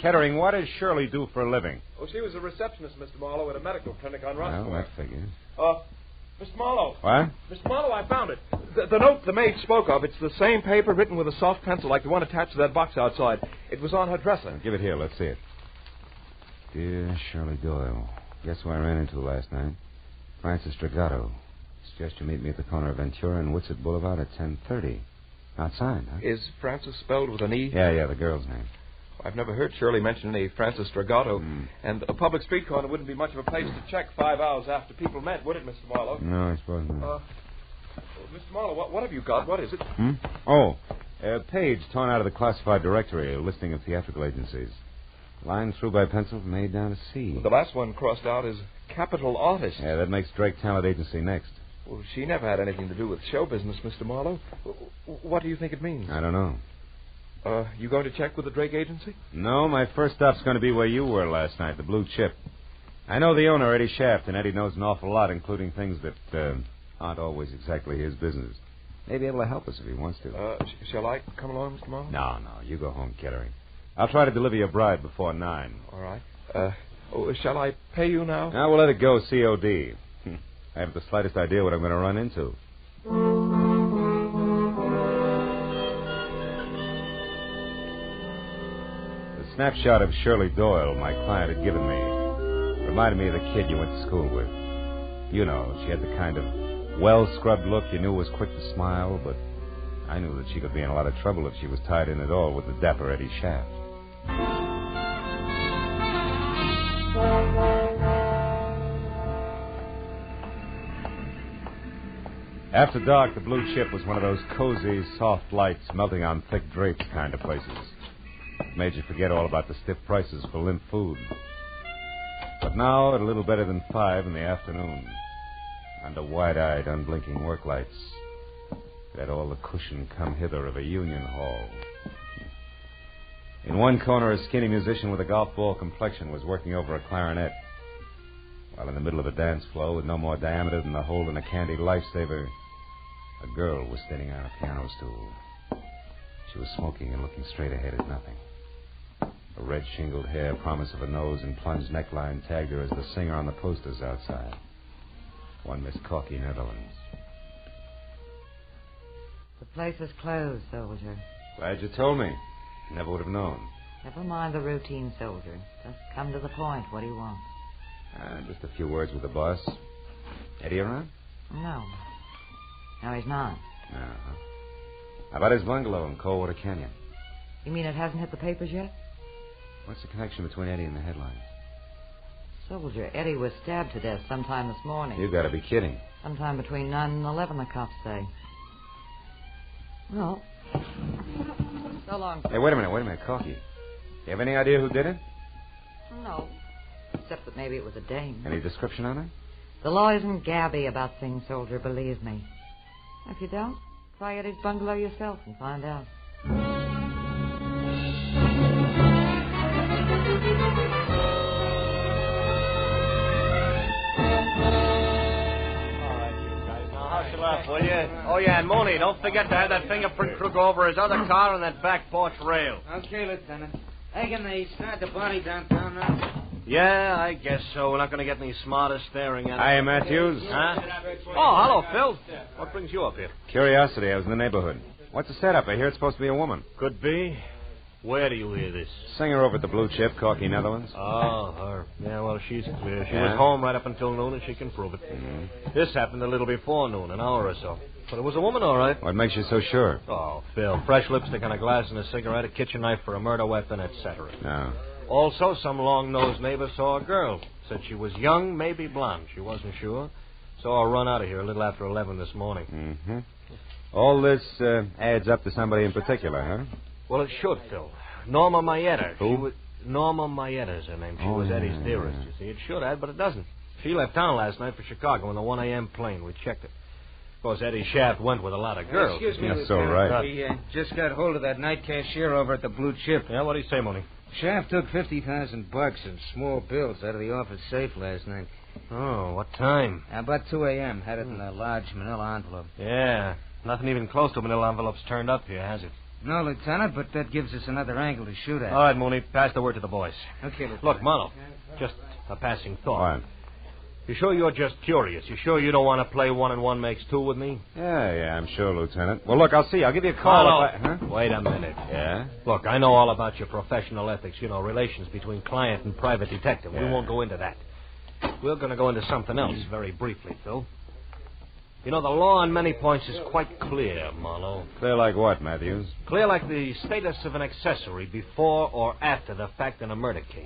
Kettering, what does Shirley do for a living? Oh, she was a receptionist, Mr. Marlowe, at a medical clinic on Rossmore. Well, that figures. Mr. Marlowe. What? Mr. Marlowe, I found it. The note the maid spoke of, it's the same paper written with a soft pencil like the one attached to that box outside. It was on her dresser. Give it here. Let's see it. Dear Shirley Doyle, guess who I ran into last night? Francis Dragato. Suggest you meet me at the corner of Ventura and Whitsett Boulevard at 10:30. Not signed, huh? Is Francis spelled with an E? Yeah, the girl's name. I've never heard Shirley mention any Francis Dragato. And a public street corner wouldn't be much of a place to check 5 hours after people met, would it, Mr. Marlowe? No, I suppose not. Mr. Marlowe, what have you got? What is it? Oh, a page torn out of the classified directory, a listing of theatrical agencies. Line through by pencil from A down to C. The last one crossed out is Capital Artist. Yeah, that makes Drake Talent Agency next. Well, she never had anything to do with show business, Mr. Marlowe. What do you think it means? I don't know. You going to check with the Drake Agency? No, my first stop's going to be where you were last night, the Blue Chip. I know the owner, Eddie Shaft, and Eddie knows an awful lot, including things that aren't always exactly his business. May be able to help us if he wants to. Shall I come along, Mr. Marlowe? No, you go home, Kettering. I'll try to deliver your bride before 9. All right. Shall I pay you now? Now, we'll let it go COD. I haven't the slightest idea what I'm going to run into. The snapshot of Shirley Doyle my client had given me reminded me of the kid you went to school with. You know, she had the kind of well-scrubbed look you knew was quick to smile, but I knew that she could be in a lot of trouble if she was tied in at all with the dapper Eddie Shaft. After dark, the Blue Chip was one of those cozy, soft lights melting on thick drapes kind of places. It made you forget all about the stiff prices for limp food. But now, at a little better than 5 in the afternoon, under wide-eyed, unblinking work lights, it had all the cushion come hither of a union hall. In one corner, a skinny musician with a golf ball complexion was working over a clarinet, while in the middle of a dance floor with no more diameter than the hole in a candy lifesaver, a girl was sitting on a piano stool. She was smoking and looking straight ahead at nothing. Her red shingled hair, promise of a nose, and plunged neckline tagged her as the singer on the posters outside. One Miss Corky, Netherlands. The place is closed, soldier. Glad you told me. Never would have known. Never mind the routine, soldier. Just come to the point. What do you want? Just a few words with the boss. Eddie around? No. No, he's not. No. How about his bungalow in Coldwater Canyon? You mean it hasn't hit the papers yet? What's the connection between Eddie and the headlines? Soldier, Eddie was stabbed to death sometime this morning. You gotta be kidding. Sometime between 9 and 11, the cops say. Well, so long. Hey, wait a minute, Corky. You have any idea who did it? No. Except that maybe it was a dame. Any description on her? The law isn't gabby about things, soldier, believe me. If you don't, try Eddie's bungalow yourself and find out. Up, will you? Oh, yeah, and Mooney, don't forget to have that fingerprint crew go over his other car on that back porch rail. Okay, Lieutenant. Hey, can they start the body downtown now? Yeah, I guess so. We're not going to get any smarter staring at it. Hiya, Matthews. Huh? Oh, hello, Phil. What brings you up here? Curiosity. I was in the neighborhood. What's the setup? I hear it's supposed to be a woman. Could be. Where do you hear this? Singer over at the Blue Chip, Corky, Netherlands. Oh, her. Yeah, well, she's clear. She Yeah? was home right up until noon, and she can prove it. Mm-hmm. This happened a little before noon, an hour or so. But it was a woman, all right. What makes you so sure? Oh, Phil, fresh lipstick on a glass and a cigarette, a kitchen knife for a murder weapon, etc. No. Also, some long-nosed neighbor saw a girl. Said she was young, maybe blonde. She wasn't sure. Saw her run out of here a little after 11 this morning. Mm-hmm. All this adds up to somebody in particular, huh? Well, it should, Phil. Norma Mayetta. Who? Norma Mayetta is her name. She was Eddie's dearest, you see. It should add, but it doesn't. She left town last night for Chicago in the 1 a.m. plane. We checked it. Of course, Eddie Shaft went with a lot of girls. Excuse me, That's so right. We just got hold of that night cashier over at the Blue Chip. Yeah, what do you say, Mooney? Shaft took $50,000 in small bills out of the office safe last night. Oh, what time? About 2 a.m. Had it in a large manila envelope. Yeah. Nothing even close to manila envelopes turned up here, has it? No, Lieutenant, but that gives us another angle to shoot at. All right, Mooney, pass the word to the boys. Okay, Lieutenant. Look, Marlowe, just a passing thought. What? You sure you're just curious? You sure you don't want to play 1 and 1 makes 2 with me? Yeah, I'm sure, Lieutenant. Well, look, I'll see. I'll give you a call if I... Huh? Wait a minute. Yeah? Look, I know all about your professional ethics, relations between client and private detective. Yeah. We won't go into that. We're going to go into something else very briefly, Phil. The law on many points is quite clear, Marlowe. Clear like what, Matthews? Clear like the status of an accessory before or after the fact in a murder case.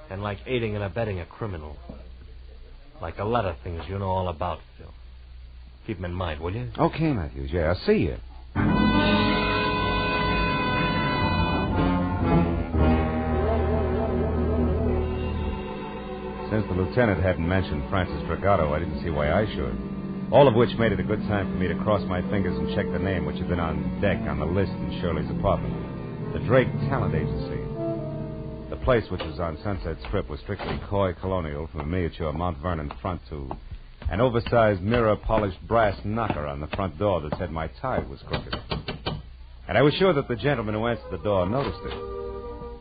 And like aiding and abetting a criminal. Like a lot of things you know all about, Phil. Keep them in mind, will you? Okay, Matthews. Yeah, I'll see you. Since the lieutenant hadn't mentioned Francis Dragato, I didn't see why I should. All of which made it a good time for me to cross my fingers and check the name, which had been on deck on the list in Shirley's apartment. The Drake Talent Agency. The place, which was on Sunset Strip, was strictly coy colonial, from a miniature Mount Vernon front to an oversized mirror-polished brass knocker on the front door that said my tie was crooked. And I was sure that the gentleman who answered the door noticed it.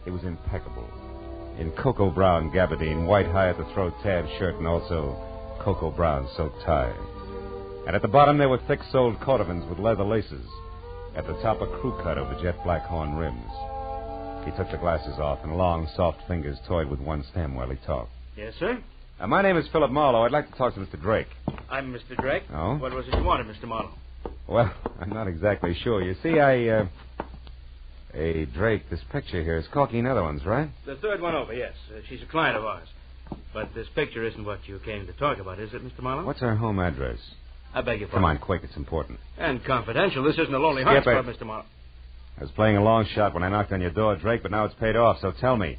It was impeccable. In cocoa brown gabardine, white high-at-the-throat tab shirt, and also cocoa brown silk tie. And at the bottom there were thick-soled cordovans with leather laces. At the top, a crew cut over jet black horn rims. He took the glasses off, and long, soft fingers toyed with one stem while he talked. Yes, sir? My name is Philip Marlowe. I'd like to talk to Mr. Drake. I'm Mr. Drake. Oh? What was it you wanted, Mr. Marlowe? Well, I'm not exactly sure. You see, Hey, Drake, this picture here is Corky Netherlands, right? The third one over, yes. She's a client of ours. But this picture isn't what you came to talk about, is it, Mr. Marlowe? What's her home address? I beg your Come pardon. on, quick. It's important. And confidential. This isn't a Lonely Hearts Club, Mr. Marlowe. I was playing a long shot when I knocked on your door, Drake, but now it's paid off, so tell me.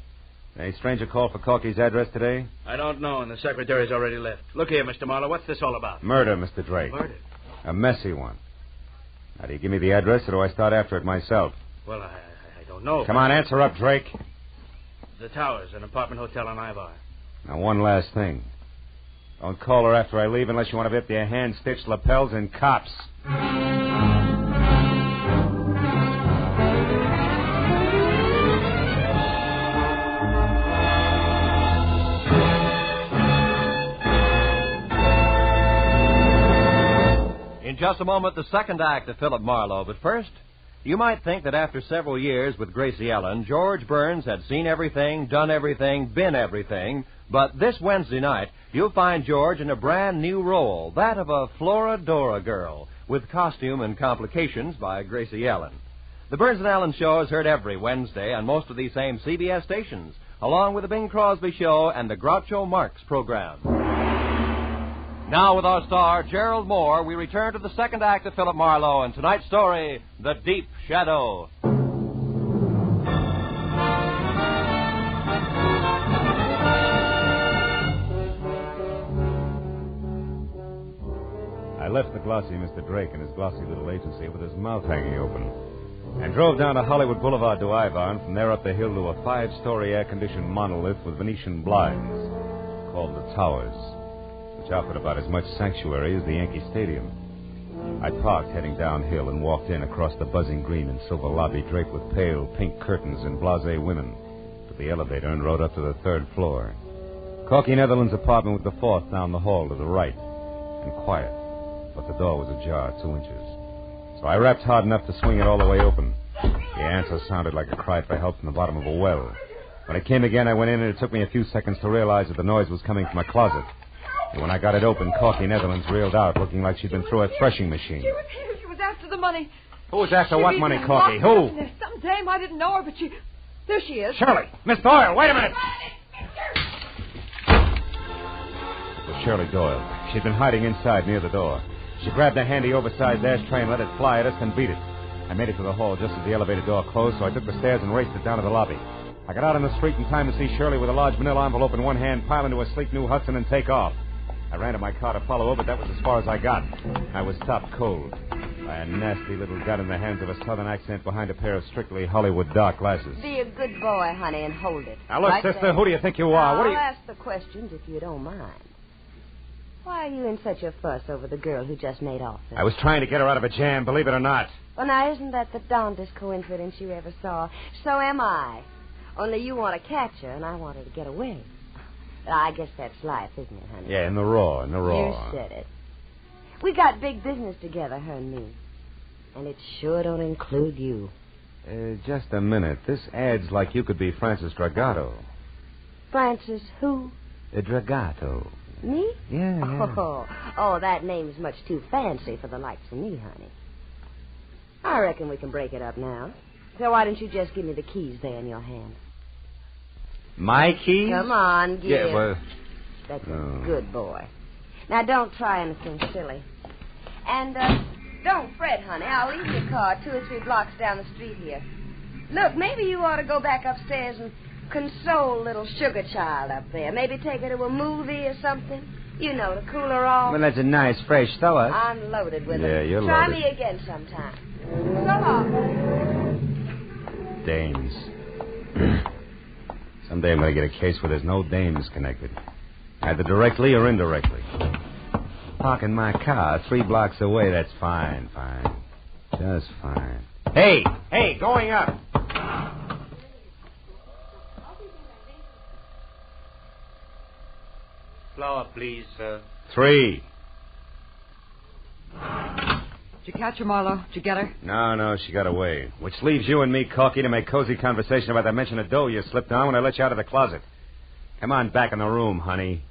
Any stranger called for Corky's address today? I don't know, and the secretary's already left. Look here, Mr. Marlowe, what's this all about? Murder, Mr. Drake. Murder? A messy one. Now, do you give me the address, or do I start after it myself? Well, I don't know. Come on, answer up, Drake. The Towers, an apartment hotel on Ivar. Now, one last thing. Don't call her after I leave unless you want to whip your hand-stitched lapels in cops. In just a moment, the second act of Philip Marlowe. But first, You might think that after several years with Gracie Ellen, George Burns had seen everything, done everything, been everything. But this Wednesday night, you'll find George in a brand new role, that of a Florodora girl, with costume and complications by Gracie Ellen. The Burns and Allen Show is heard every Wednesday on most of these same CBS stations, along with the Bing Crosby Show and the Groucho Marx program. Now, with our star, Gerald Moore, we return to the second act of Philip Marlowe and tonight's story, The Deep Shadow. I left the glossy Mr. Drake in his glossy little agency with his mouth hanging open and drove down to Hollywood Boulevard to Ivor, and from there up the hill to a 5-story air-conditioned monolith with Venetian blinds called the Towers, which offered about as much sanctuary as the Yankee Stadium. I parked heading downhill and walked in across the buzzing green and silver lobby draped with pale pink curtains and blasé women to the elevator and rode up to the 3rd floor. Corky Netherland's apartment was the 4th down the hall to the right, and quiet, but the door was ajar 2 inches. So I rapped hard enough to swing it all the way open. The answer sounded like a cry for help from the bottom of a well. When it came again, I went in, and it took me a few seconds to realize that the noise was coming from a closet. And when I got it open, Corky Netherlands reeled out, looking like she'd been through a threshing machine. She was here. She was after the money. Who was after what money, Corky? Who? There's some dame. I didn't know her, but she... There she is. Shirley! Miss Doyle, wait a minute! It was Shirley Doyle. She'd been hiding inside near the door. She grabbed a handy oversized ashtray and let it fly at us and beat it. I made it to the hall just as the elevator door closed, so I took the stairs and raced it down to the lobby. I got out on the street in time to see Shirley with a large manila envelope in one hand pile into a sleek new Hudson and take off. I ran to my car to follow her, but that was as far as I got. I was stopped cold by a nasty little gun in the hands of a southern accent behind a pair of strictly Hollywood dark glasses. Be a good boy, honey, and hold it. Now, look, right sister, there. who do you think you are? What do you... I'll ask the questions if you don't mind. Why are you in such a fuss over the girl who just made off? I was trying to get her out of a jam, believe it or not. Well, now, isn't that the darndest coincidence you ever saw? So am I. Only you want to catch her, and I want her to get away. But I guess that's life, isn't it, honey? Yeah, in the raw. You said it. We got big business together, her and me. And it sure don't include you. Just a minute. This ad's like you could be Francis Dragato. Francis who? Dragato. Me? Yeah. Oh, that name's much too fancy for the likes of me, honey. I reckon we can break it up now. So why don't you just give me the keys there in your hand? My keys? Come on, give. Yeah, well... That's a good boy. Now, don't try anything silly. And, don't fret, honey. I'll leave your car 2 or 3 blocks down the street here. Look, maybe you ought to go back upstairs and console little sugar child up there. Maybe take her to a movie or something. You know, to cool her off. Well, that's a nice, fresh thought. I'm loaded with them. Yeah, you're Try loaded. me again sometime. So long. Dames. Someday I'm going to get a case where there's no dames connected. Either directly or indirectly. Parking my car 3 blocks away, that's fine. Just fine. Hey, going up. Flower, please, sir. 3. Did you catch her, Marlowe? Did you get her? No, she got away. Which leaves you and me, Corky, to make cozy conversation about that mention of dough you slipped on when I let you out of the closet. Come on back in the room, honey.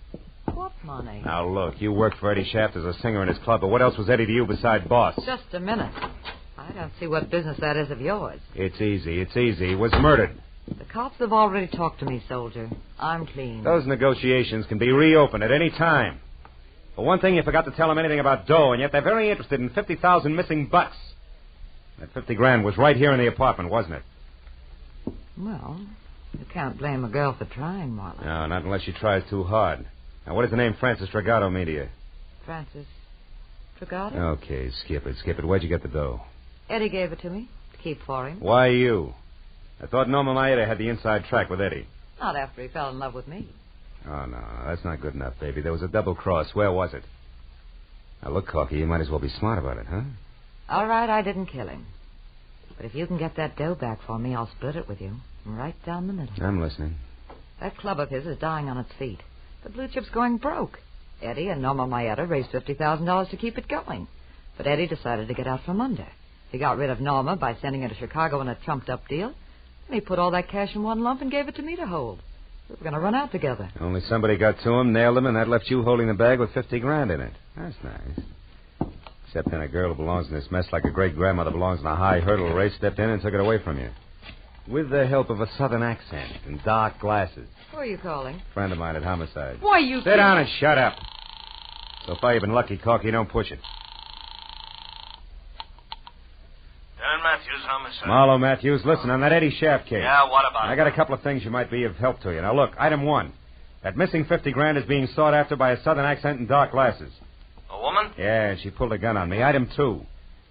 What money? Now, look, you worked for Eddie Shaft as a singer in his club, but what else was Eddie to you besides boss? Just a minute. I don't see what business that is of yours. It's easy. He was murdered. The cops have already talked to me, soldier. I'm clean. Those negotiations can be reopened at any time. For one thing, you forgot to tell them anything about dough, and yet they're very interested in 50,000 missing bucks. That 50 grand was right here in the apartment, wasn't it? Well, you can't blame a girl for trying, Marlowe. No, not unless she tries too hard. Now, what does the name Francis Dragato mean to you? Francis Dragato? Okay, skip it. Where'd you get the dough? Eddie gave it to me to keep for him. Why you? I thought Norma Maeda had the inside track with Eddie. Not after he fell in love with me. Oh, no, that's not good enough, baby. There was a double cross. Where was it? Now, look, Corky, you might as well be smart about it, huh? All right, I didn't kill him. But if you can get that dough back for me, I'll split it with you. Right down the middle. I'm listening. That club of his is dying on its feet. The Blue Chip's going broke. Eddie and Norma Maeda raised $50,000 to keep it going. But Eddie decided to get out from under. He got rid of Norma by sending her to Chicago in a trumped-up deal. And he put all that cash in one lump and gave it to me to hold. We were going to run out together. Only somebody got to him, nailed him, and that left you holding the bag with $50,000 in it. That's nice. Except then a girl who belongs in this mess like a great-grandmother belongs in a high hurdle race stepped in and took it away from you. With the help of a southern accent and dark glasses. Who are you calling? Friend of mine at Homicide. Why, you... Sit down and shut up. So far you've been lucky, Corky. Don't push it. Dan Matthews, Homicide. Marlowe, Matthews, listen, on that Eddie Shaft case. Yeah, what about it? I got a couple of things you might be of help to you. Now, look, item 1. That missing $50,000 is being sought after by a southern accent and dark glasses. A woman? Yeah, she pulled a gun on me. Item 2.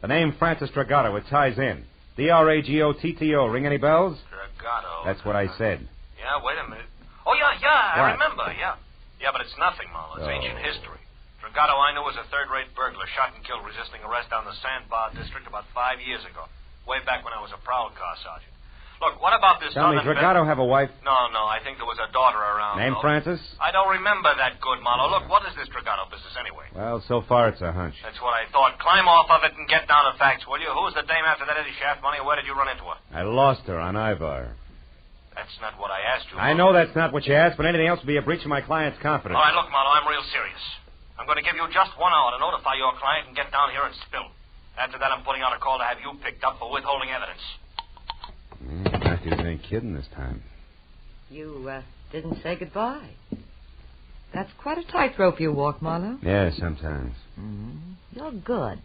The name Francis Dragato. It ties in. D-R-A-G-O-T-T-O. Ring any bells? Dragato. That's what I said. Yeah, wait a minute. Oh, yeah, I remember, yeah. Yeah, but it's nothing, Marlowe. It's ancient history. Dragato I knew was a third-rate burglar, shot and killed resisting arrest down the Sandbar district about 5 years ago, way back when I was a prowl car sergeant. Look, what about this... Tell me, Dragato have a wife? No, I think there was a daughter around. Name Francis? I don't remember that good, Marlowe. Look, what is this Dragato business anyway? Well, so far it's a hunch. That's what I thought. Climb off of it and get down to facts, will you? Who was the dame after that Eddie Shaft money, and where did you run into her? I lost her on Ivar. That's not what I asked you. I know that's not what you asked, but anything else would be a breach of my client's confidence. All right, look, Marlowe, I'm real serious. I'm going to give you just 1 hour to notify your client and get down here and spill. After that, I'm putting out a call to have you picked up for withholding evidence. Matthews ain't kidding this time. You didn't say goodbye. That's quite a tightrope you walk, Marlowe. Yeah, sometimes. You're good.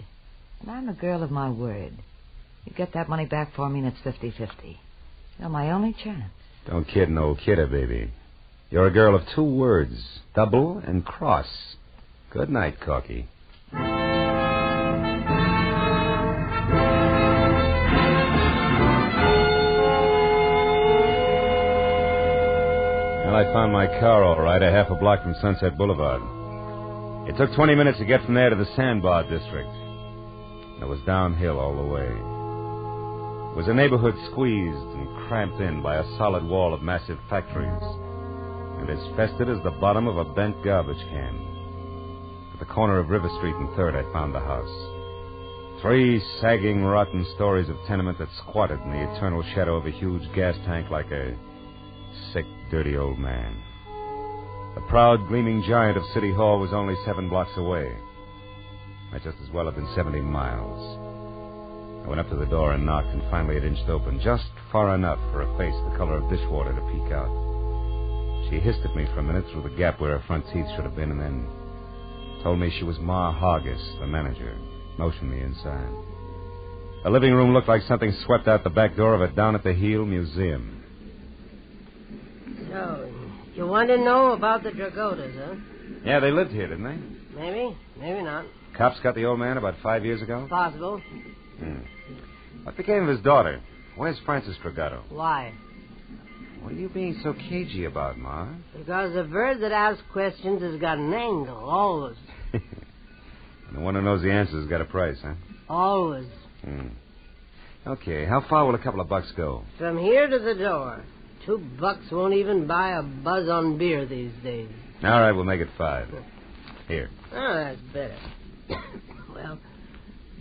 And I'm a girl of my word. You get that money back for me and it's 50-50. You're my only chance. Don't kid an old kidder, baby. You're a girl of 2 words. Double and cross. Good night, Corky. Well, I found my car all right, a half a block from Sunset Boulevard. It took 20 minutes to get from there to the Sandbar district. It was downhill all the way. It was a neighborhood squeezed and cramped in by a solid wall of massive factories, and as festered as the bottom of a bent garbage can. At the corner of River Street and 3rd, I found the house. 3 sagging, rotten stories of tenement that squatted in the eternal shadow of a huge gas tank like a sick, dirty old man. The proud, gleaming giant of City Hall was only 7 blocks away. Might just as well have been 70 miles. I went up to the door and knocked, and finally it inched open, just far enough for a face the color of dishwater to peek out. She hissed at me for a minute through the gap where her front teeth should have been, and then told me she was Ma Hargis, the manager, motioned me inside. The living room looked like something swept out the back door of a down-at-the-heel museum. So, you want to know about the Dragotas, huh? Yeah, they lived here, didn't they? Maybe not. Cops got the old man about 5 years ago? Possible. What became of his daughter? Where's Francis Dragato? Why? What are you being so cagey about, Ma? Because a bird that asks questions has got an angle, always. And the one who knows the answers has got a price, huh? Always. Okay, how far will a couple of bucks go? From here to the door. $2 won't even buy a buzz on beer these days. All right, we'll make it 5. Here. Oh, that's better. Well,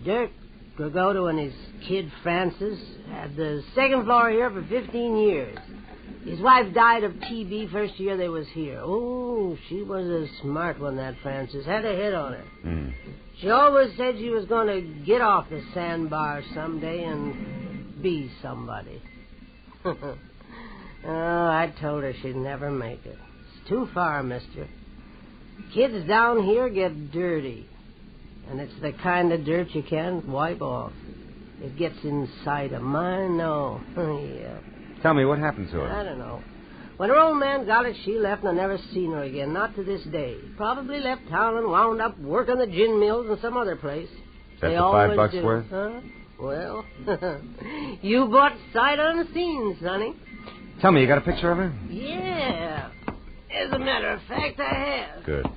Dirk Dragato and his kid Francis had the 2nd floor here for 15 years. His wife died of TB first year they was here. Oh, she was a smart one, that Francis. Had a hit on her. She always said she was going to get off the sandbar someday and be somebody. Oh, I told her she'd never make it. It's too far, mister. Kids down here get dirty. And it's the kind of dirt you can't wipe off. It gets inside of mine, no. Yeah. Tell me, what happened to her? I don't know. When her old man got it, she left and I never seen her again, not to this day. Probably left town and wound up working the gin mills in some other place. Is that the $5 worth? Huh? Well, you bought sight unseen, sonny. Tell me, you got a picture of her? Yeah. As a matter of fact, I have. Good.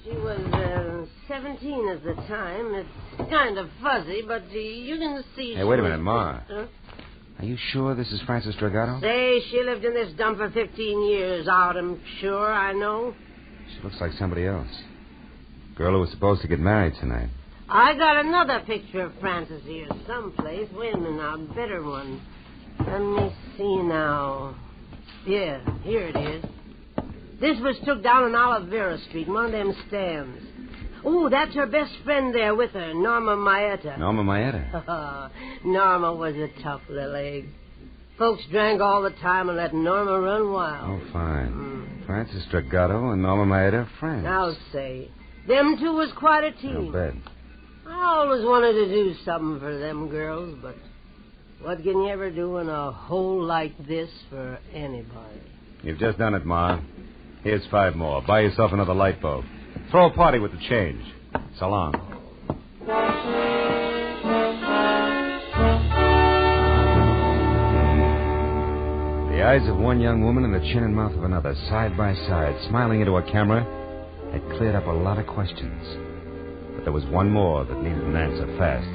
She was 17 at the time. It's kind of fuzzy, but you can see... Hey, wait a minute, Ma. Huh? Are you sure this is Francis Dragato? Say, she lived in this dump for 15 years. I'm sure, I know. She looks like somebody else. Girl who was supposed to get married tonight. I got another picture of Francis here someplace. Wait a minute now, better one. Let me see now. Yeah, here it is. This was took down on Olivera Street, one of them stands. Oh, that's her best friend there with her, Norma Maeta. Norma Maeta? Norma was a tough little egg. Folks drank all the time and let Norma run wild. Oh, fine. Francis Dragato and Norma Maeta are friends. I'll say. Them two was quite a team. I'll bet. I always wanted to do something for them girls, but what can you ever do in a hole like this for anybody? You've just done it, Ma. Here's 5 more. Buy yourself another light bulb. Throw a party with the change. So long. The eyes of one young woman and the chin and mouth of another, side by side, smiling into a camera, had cleared up a lot of questions. But there was one more that needed an answer fast.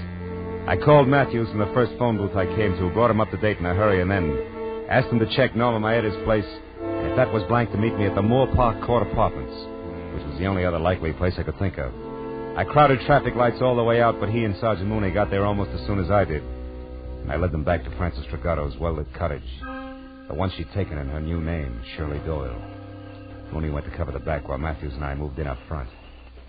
I called Matthews from the first phone booth I came to, brought him up to date in a hurry, and then asked him to check Norma Maeta's place, and if that was blank, to meet me at the Moore Park Court Apartments, which was the only other likely place I could think of. I crowded traffic lights all the way out, but he and Sergeant Mooney got there almost as soon as I did. And I led them back to Frances Dragato's well-lit cottage, the one she'd taken in her new name, Shirley Doyle. Mooney went to cover the back while Matthews and I moved in up front.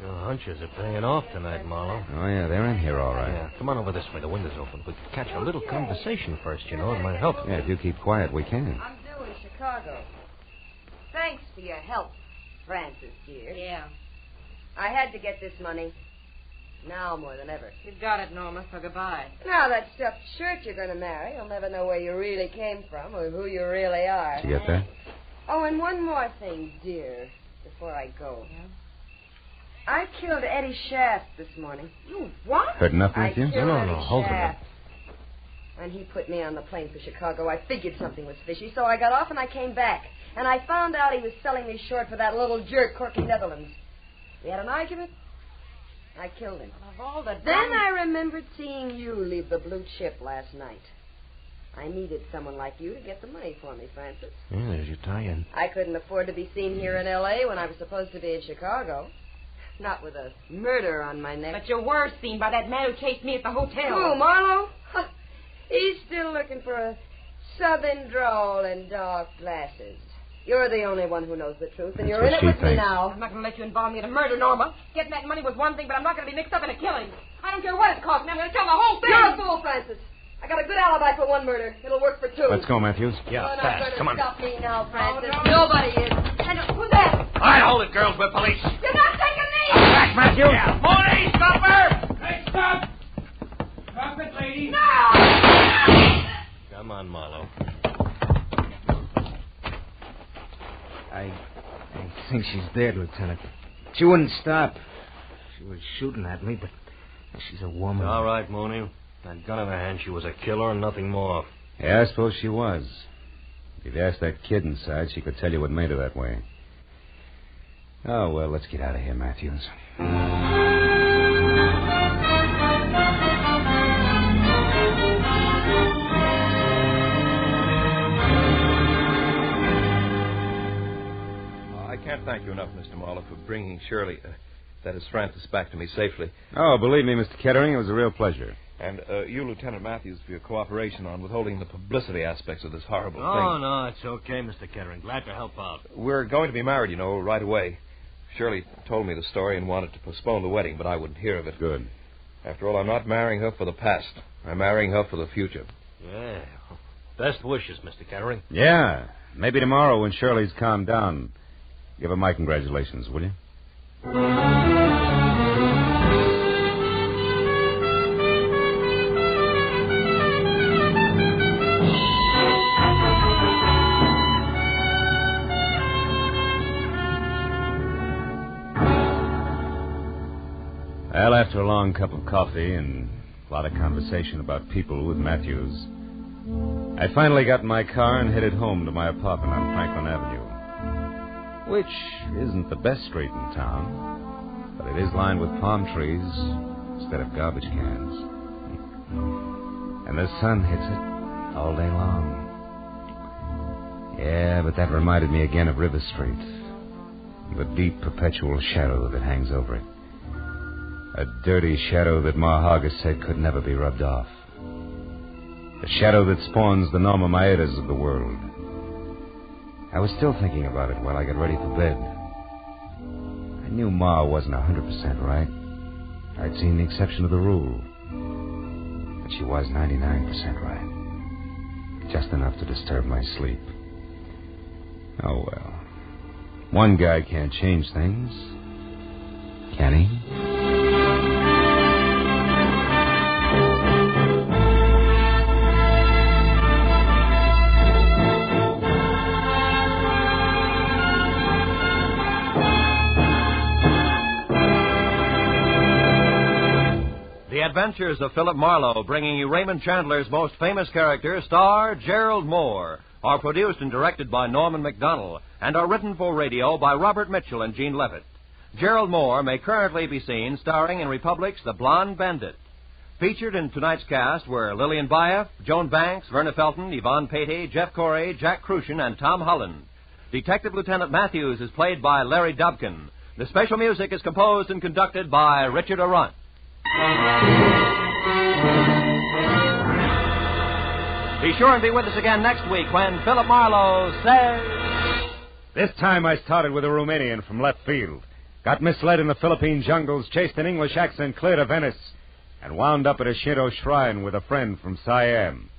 Your hunches are paying off tonight, Marlowe. Oh, yeah, they're in here all right. Yeah, come on over this way. The window's open. We could catch a little conversation first, you know. It might help. Yeah, if you keep quiet, we can. I'm due in Chicago. Thanks for your help, Francis, dear. Yeah. I had to get this money. Now more than ever. You've got it, Norma, so goodbye. Now that stuffed shirt you're going to marry, you'll never know where you really came from or who you really are. Did you get that? Oh, and one more thing, dear, before I go. Yeah? I killed Eddie Shaft this morning. You what? Heard nothing with you? No, hold it. And he put me on the plane for Chicago. I figured something was fishy, so I got off and I came back. And I found out he was selling me short for that little jerk, Corky Netherlands. We had an argument. I killed him. Of all the Then I remembered seeing you leave the blue chip last night. I needed someone like you to get the money for me, Francis. Yeah, there's your tie-in. I couldn't afford to be seen here in L.A. when I was supposed to be in Chicago. Not with a murder on my neck. But you were seen by that man who chased me at the hotel. Who, Marlowe? He's still looking for a southern drawl and dark glasses. You're the only one who knows the truth, and you're in it with me now. I'm not going to let you involve me in a murder, Norma. Getting that money was one thing, but I'm not going to be mixed up in a killing. I don't care what it costs me. I'm going to tell the whole thing. You're a fool, Francis. I got a good alibi for one murder. It'll work for 2. Let's go, Matthews. Yeah, You're fast. Come not on. going to stop me now, Francis. Oh, no. Nobody is. And who's that? All right, hold it, girls. We're police. You're not taking me! Back, Matthews. Yeah. Mooney, stop her! Hey, stop! Stop it, lady. No! Come on, Marlowe. I think she's dead, Lieutenant. She wouldn't stop. She was shooting at me, but she's a woman. It's all right, Mooney. That gun in her hand, she was a killer and nothing more. Yeah, I suppose she was. If you'd asked that kid inside, she could tell you what made her that way. Oh, well, let's get out of here, Matthews. I can't thank you enough, Mr. Marlowe, for bringing Shirley, that is Francis, back to me safely. Oh, believe me, Mr. Kettering, it was a real pleasure. And you, Lieutenant Matthews, for your cooperation on withholding the publicity aspects of this horrible thing. Oh, no, it's okay, Mr. Kettering. Glad to help out. We're going to be married, you know, right away. Shirley told me the story and wanted to postpone the wedding, but I wouldn't hear of it. Good. After all, I'm not marrying her for the past. I'm marrying her for the future. Yeah. Best wishes, Mr. Kettering. Yeah. Maybe tomorrow when Shirley's calmed down. Give her my congratulations, will you? Well, after a long cup of coffee and a lot of conversation about people with Matthews, I finally got in my car and headed home to my apartment on Franklin Avenue, which isn't the best street in town, but it is lined with palm trees instead of garbage cans. And the sun hits it all day long. Yeah, but that reminded me again of River Street, the deep perpetual shadow that hangs over it. A dirty shadow that Ma Hargis said could never be rubbed off. A shadow that spawns the Norma Maedas of the world. I was still thinking about it while I got ready for bed. I knew Ma wasn't 100% right. I'd seen the exception to the rule. But she was 99% right. Just enough to disturb my sleep. Oh, well. One guy can't change things. Can he? The Adventures of Philip Marlowe, bringing you Raymond Chandler's most famous character, star Gerald Moore, are produced and directed by Norman MacDonald and are written for radio by Robert Mitchell and Gene Levitt. Gerald Moore may currently be seen starring in Republic's The Blonde Bandit. Featured in tonight's cast were Lillian Buyeff, Joan Banks, Verna Felton, Yvonne Patey, Jeff Corey, Jack Crucian, and Tom Holland. Detective Lieutenant Matthews is played by Larry Dobkin. The special music is composed and conducted by Richard Arant. Be sure and be with us again next week when Philip Marlowe says... This time I started with a Romanian from left field. Got misled in the Philippine jungles, chased an English accent clear to Venice, and wound up at a Shinto shrine with a friend from Siam.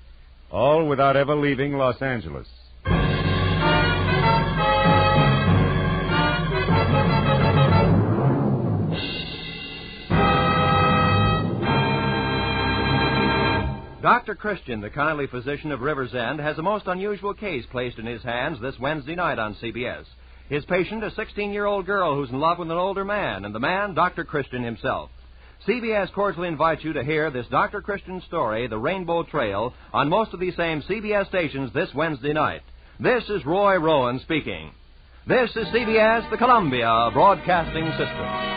All without ever leaving Los Angeles. Dr. Christian, the kindly physician of River's End, has a most unusual case placed in his hands this Wednesday night on CBS. His patient, a 16-year-old girl who's in love with an older man, and the man, Dr. Christian himself. CBS cordially invites you to hear this Dr. Christian story, The Rainbow Trail, on most of these same CBS stations this Wednesday night. This is Roy Rowan speaking. This is CBS, the Columbia Broadcasting System.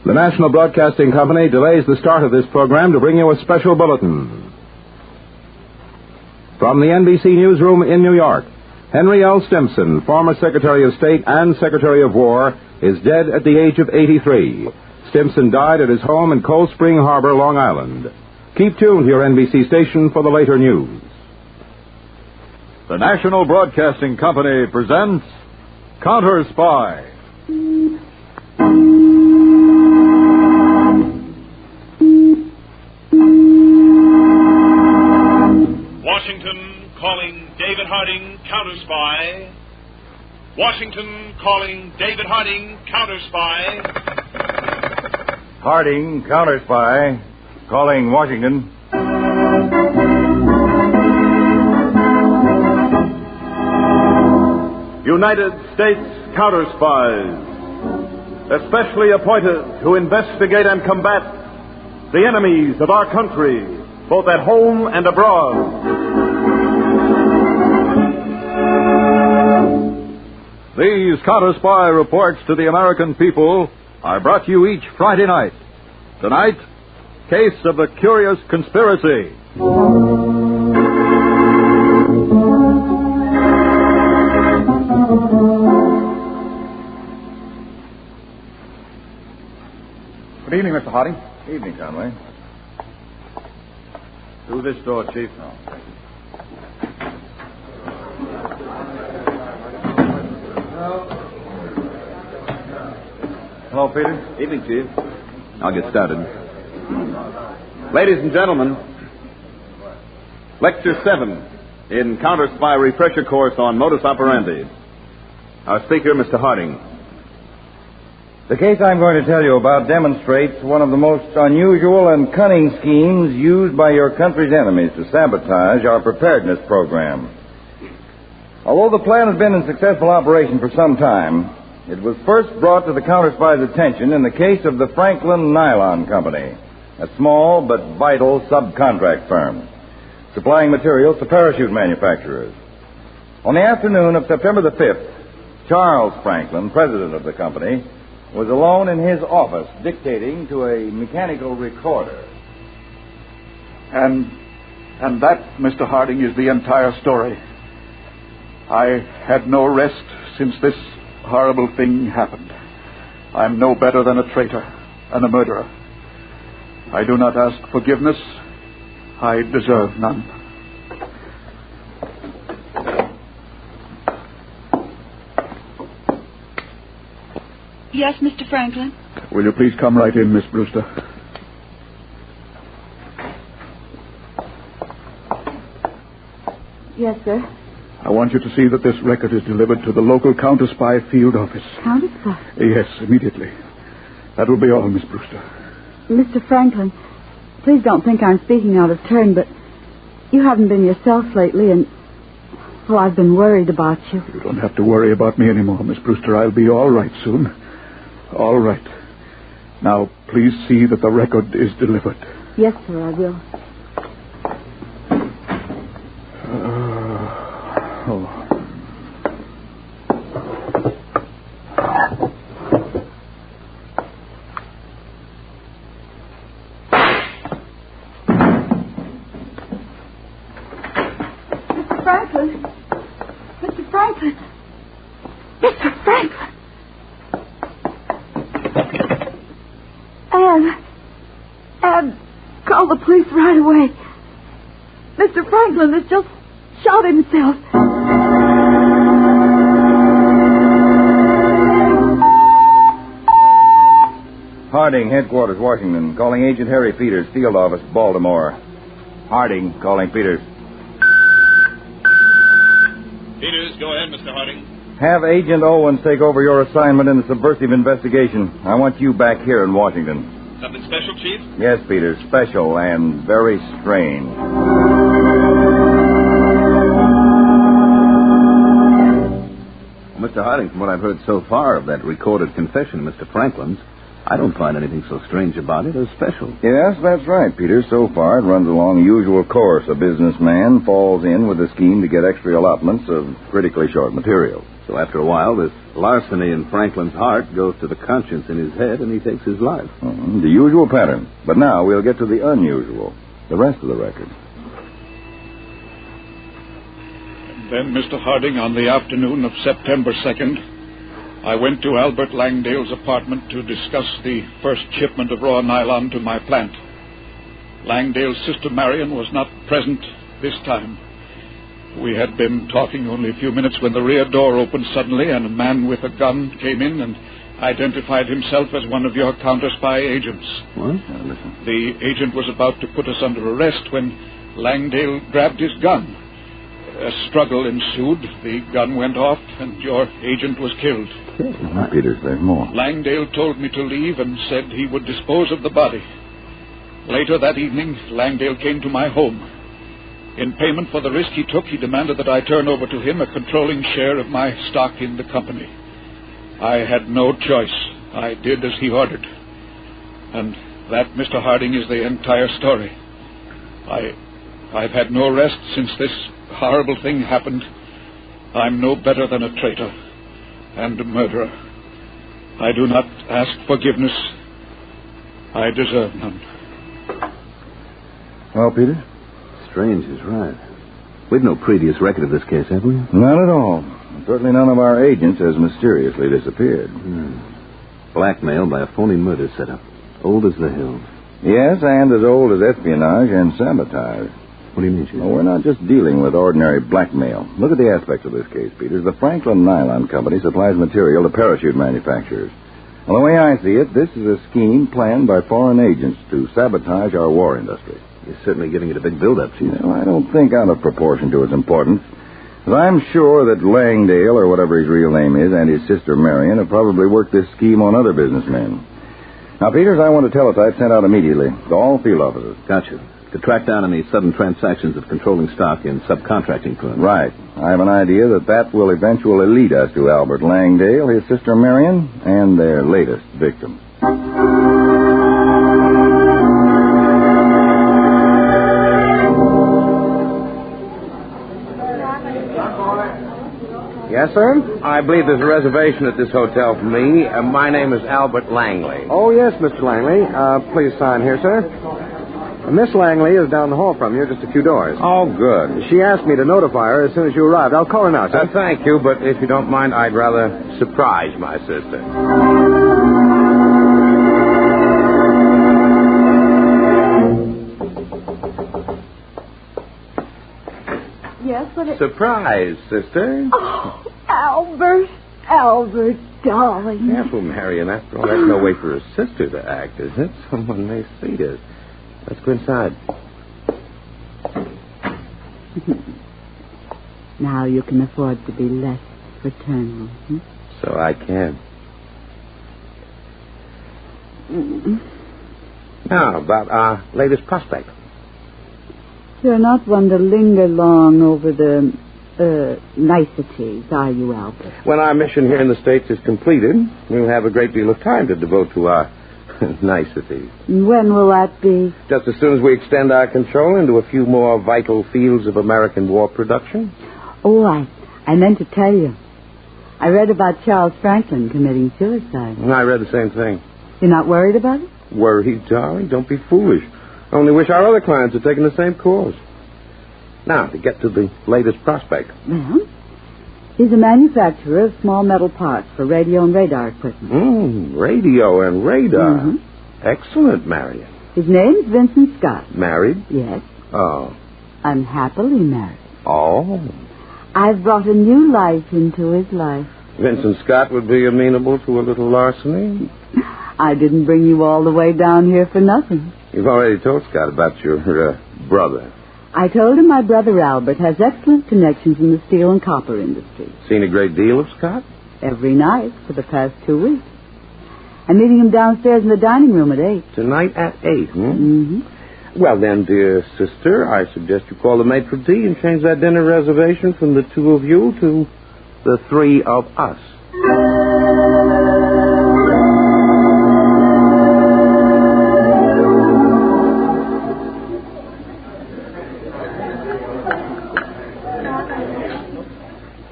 The National Broadcasting Company delays the start of this program to bring you a special bulletin. From the NBC Newsroom in New York, Henry L. Stimson, former Secretary of State and Secretary of War, is dead at the age of 83. Stimson died at his home in Cold Spring Harbor, Long Island. Keep tuned to your NBC station for the later news. The National Broadcasting Company presents Counterspy. Washington calling David Harding, Counterspy. Washington calling David Harding, Counterspy. Harding, Counterspy, calling Washington. United States Counterspies, especially appointed to investigate and combat the enemies of our country, both at home and abroad. These Counterspy reports to the American people are brought to you each Friday night. Tonight, Case of the Curious Conspiracy. Good evening, Mr. Harding. Evening, Conway. Through this door, Chief. No. Hello, Peter. Evening, Chief. I'll get started. Ladies and gentlemen, Lecture 7 in Counterspy Refresher Course on Modus Operandi. Our speaker, Mr. Harding. The case I'm going to tell you about demonstrates one of the most unusual and cunning schemes used by your country's enemies to sabotage our preparedness program. Although the plan has been in successful operation for some time, It was first brought to the Counterspy's attention in the case of the Franklin Nylon Company, a small but vital subcontract firm, supplying materials to parachute manufacturers. On the afternoon of September the 5th, Charles Franklin, president of the company, was alone in his office dictating to a mechanical recorder. And that, Mr. Harding, is the entire story. I had no rest since this horrible thing happened. I'm no better than a traitor and a murderer. I do not ask forgiveness. I deserve none. Yes, Mr. Franklin? Will you please come right in, Miss Brewster? Yes, sir. I want you to see that this record is delivered to the local Counterspy field office. Counterspy? Yes, immediately. That will be all, Miss Brewster. Mr. Franklin, please don't think I'm speaking out of turn, but you haven't been yourself lately, and, well, I've been worried about you. You don't have to worry about me anymore, Miss Brewster. I'll be all right soon. All right. Now, please see that the record is delivered. Yes, sir, I will. Call the police right away. Mr. Franklin has just shot himself. Harding, headquarters, Washington. Calling Agent Harry Peters, field office, Baltimore. Harding, calling Peters. Peters, go ahead, Mr. Harding. Have Agent Owens take over your assignment in the subversive investigation. I want you back here in Washington. Something special, Chief? Yes, Peters. Special and very strange. Well, Mr. Harding, from what I've heard so far of that recorded confession of Mr. Franklin's, I don't find anything so strange about it as special. Yes, that's right, Peter. So far, it runs along the usual course. A businessman falls in with a scheme to get extra allotments of critically short material. So after a while, this larceny in Franklin's heart goes to the conscience in his head, and he takes his life. The usual pattern. But now we'll get to the unusual, the rest of the record. Then, Mr. Harding, on the afternoon of September 2nd, I went to Albert Langdale's apartment to discuss the first shipment of raw nylon to my plant. Langdale's sister Marion was not present this time. We had been talking only a few minutes when the rear door opened suddenly and a man with a gun came in and identified himself as one of your Counterspy agents. What? The agent was about to put us under arrest when Langdale grabbed his gun. A struggle ensued. The gun went off and your agent was killed. Peters, there's more. Langdale told me to leave and said he would dispose of the body. Later that evening, Langdale came to my home. In payment for the risk he took, he demanded that I turn over to him a controlling share of my stock in the company. I had no choice. I did as he ordered. And that, Mr. Harding, is the entire story. I've had no rest since this horrible thing happened. I'm no better than a traitor and a murderer. I do not ask forgiveness. I deserve none. Well, Peter? Strange is right. We've no previous record of this case, have we? Not at all. Certainly none of our agents has mysteriously disappeared. Blackmail by a phony murder setup. Old as the hills. Yes, and as old as espionage and sabotage. What do you mean, Chief? Well, we're not just dealing with ordinary blackmail. Look at the aspects of this case, Peters. The Franklin Nylon Company supplies material to parachute manufacturers. Well, the way I see it, this is a scheme planned by foreign agents to sabotage our war industry. You're certainly giving it a big build-up, Chief. No, I don't think out of proportion to its importance. But I'm sure that Langdale, or whatever his real name is, and his sister Marion have probably worked this scheme on other businessmen. Now, Peters, I want a teletype sent out immediately to all field offices. Gotcha. to track down any sudden transactions of controlling stock in subcontracting firms. Right. I have an idea that will eventually lead us to Albert Langdale, his sister Marion, and their latest victim. Yes, sir? I believe there's a reservation at this hotel for me. My name is Albert Langley. Oh, yes, Mr. Langley. Please sign here, sir. Miss Langley is down the hall from you, just a few doors. Oh, good. She asked me to notify her as soon as you arrived. I'll call her now, sir. Thank you, but if you don't mind, I'd rather surprise my sister. Yes, but Surprise, sister. Oh, Albert, darling. Careful, Marion. After all, that's no way for a sister to act, is it? Someone may see us. Let's go inside. Now you can afford to be less fraternal. So I can. Now, about our latest prospect. You're not one to linger long over the niceties, are you, Albert? When our mission here in the States is completed, we'll have a great deal of time to devote to our niceties. When will that be? Just as soon as we extend our control into a few more vital fields of American war production. Oh, I meant to tell you. I read about Charles Franklin committing suicide. I read the same thing. You're not worried about it? Worried, darling? Don't be foolish. I only wish our other clients had taken the same course. Now, to get to the latest prospect. Well, he's a manufacturer of small metal parts for radio and radar equipment. Radio and radar. Mm-hmm. Excellent, Marion. His name's Vincent Scott. Married? Yes. Oh. Unhappily married. Oh. I've brought a new life into his life. Vincent Scott would be amenable to a little larceny? I didn't bring you all the way down here for nothing. You've already told Scott about your brother. I told him my brother Albert has excellent connections in the steel and copper industry. Seen a great deal of Scott? Every night for the past 2 weeks. I'm meeting him downstairs in the dining room at 8. Tonight at 8, Mm-hmm. Well, then, dear sister, I suggest you call the maitre d' and change that dinner reservation from the 2 of you to the 3 of us.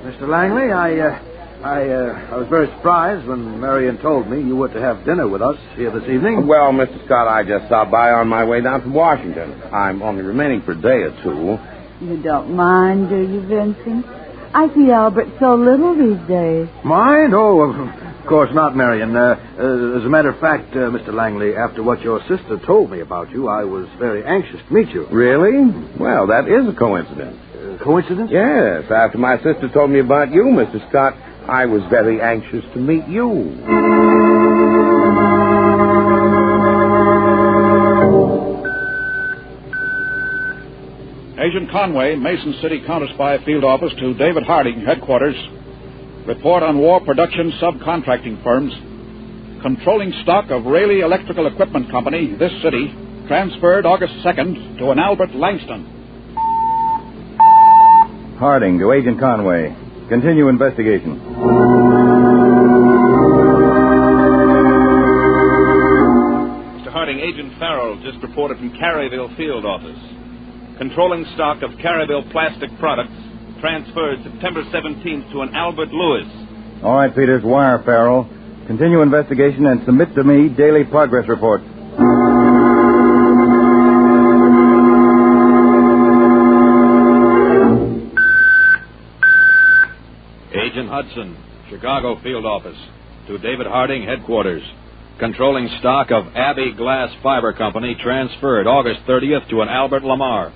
Mr. Langley, I was very surprised when Marion told me you were to have dinner with us here this evening. Well, Mr. Scott, I just stopped by on my way down from Washington. I'm only remaining for a day or two. You don't mind, do you, Vincent? I see Albert so little these days. Mind? Oh, of course not, Marion. As a matter of fact, Mr. Langley, after what your sister told me about you, I was very anxious to meet you. Really? Well, that is a coincidence. Coincidence? Yes. After my sister told me about you, Mr. Scott, I was very anxious to meet you. Agent Conway, Mason City Counterspy Field Office to David Harding, Headquarters. Report on war production subcontracting firms. Controlling stock of Raleigh Electrical Equipment Company, this city, transferred August 2nd to an Albert Langston. Harding to Agent Conway. Continue investigation. Mr. Harding, Agent Farrell just reported from Caryville Field Office. Controlling stock of Caryville plastic products transferred September 17th to an Albert Lewis. All right, Peters, wire Farrell. Continue investigation and submit to me daily progress report. Agent Hudson, Chicago Field Office. To David Harding, Headquarters. Controlling stock of Abbey Glass Fiber Company transferred August 30th to an Albert Lamar.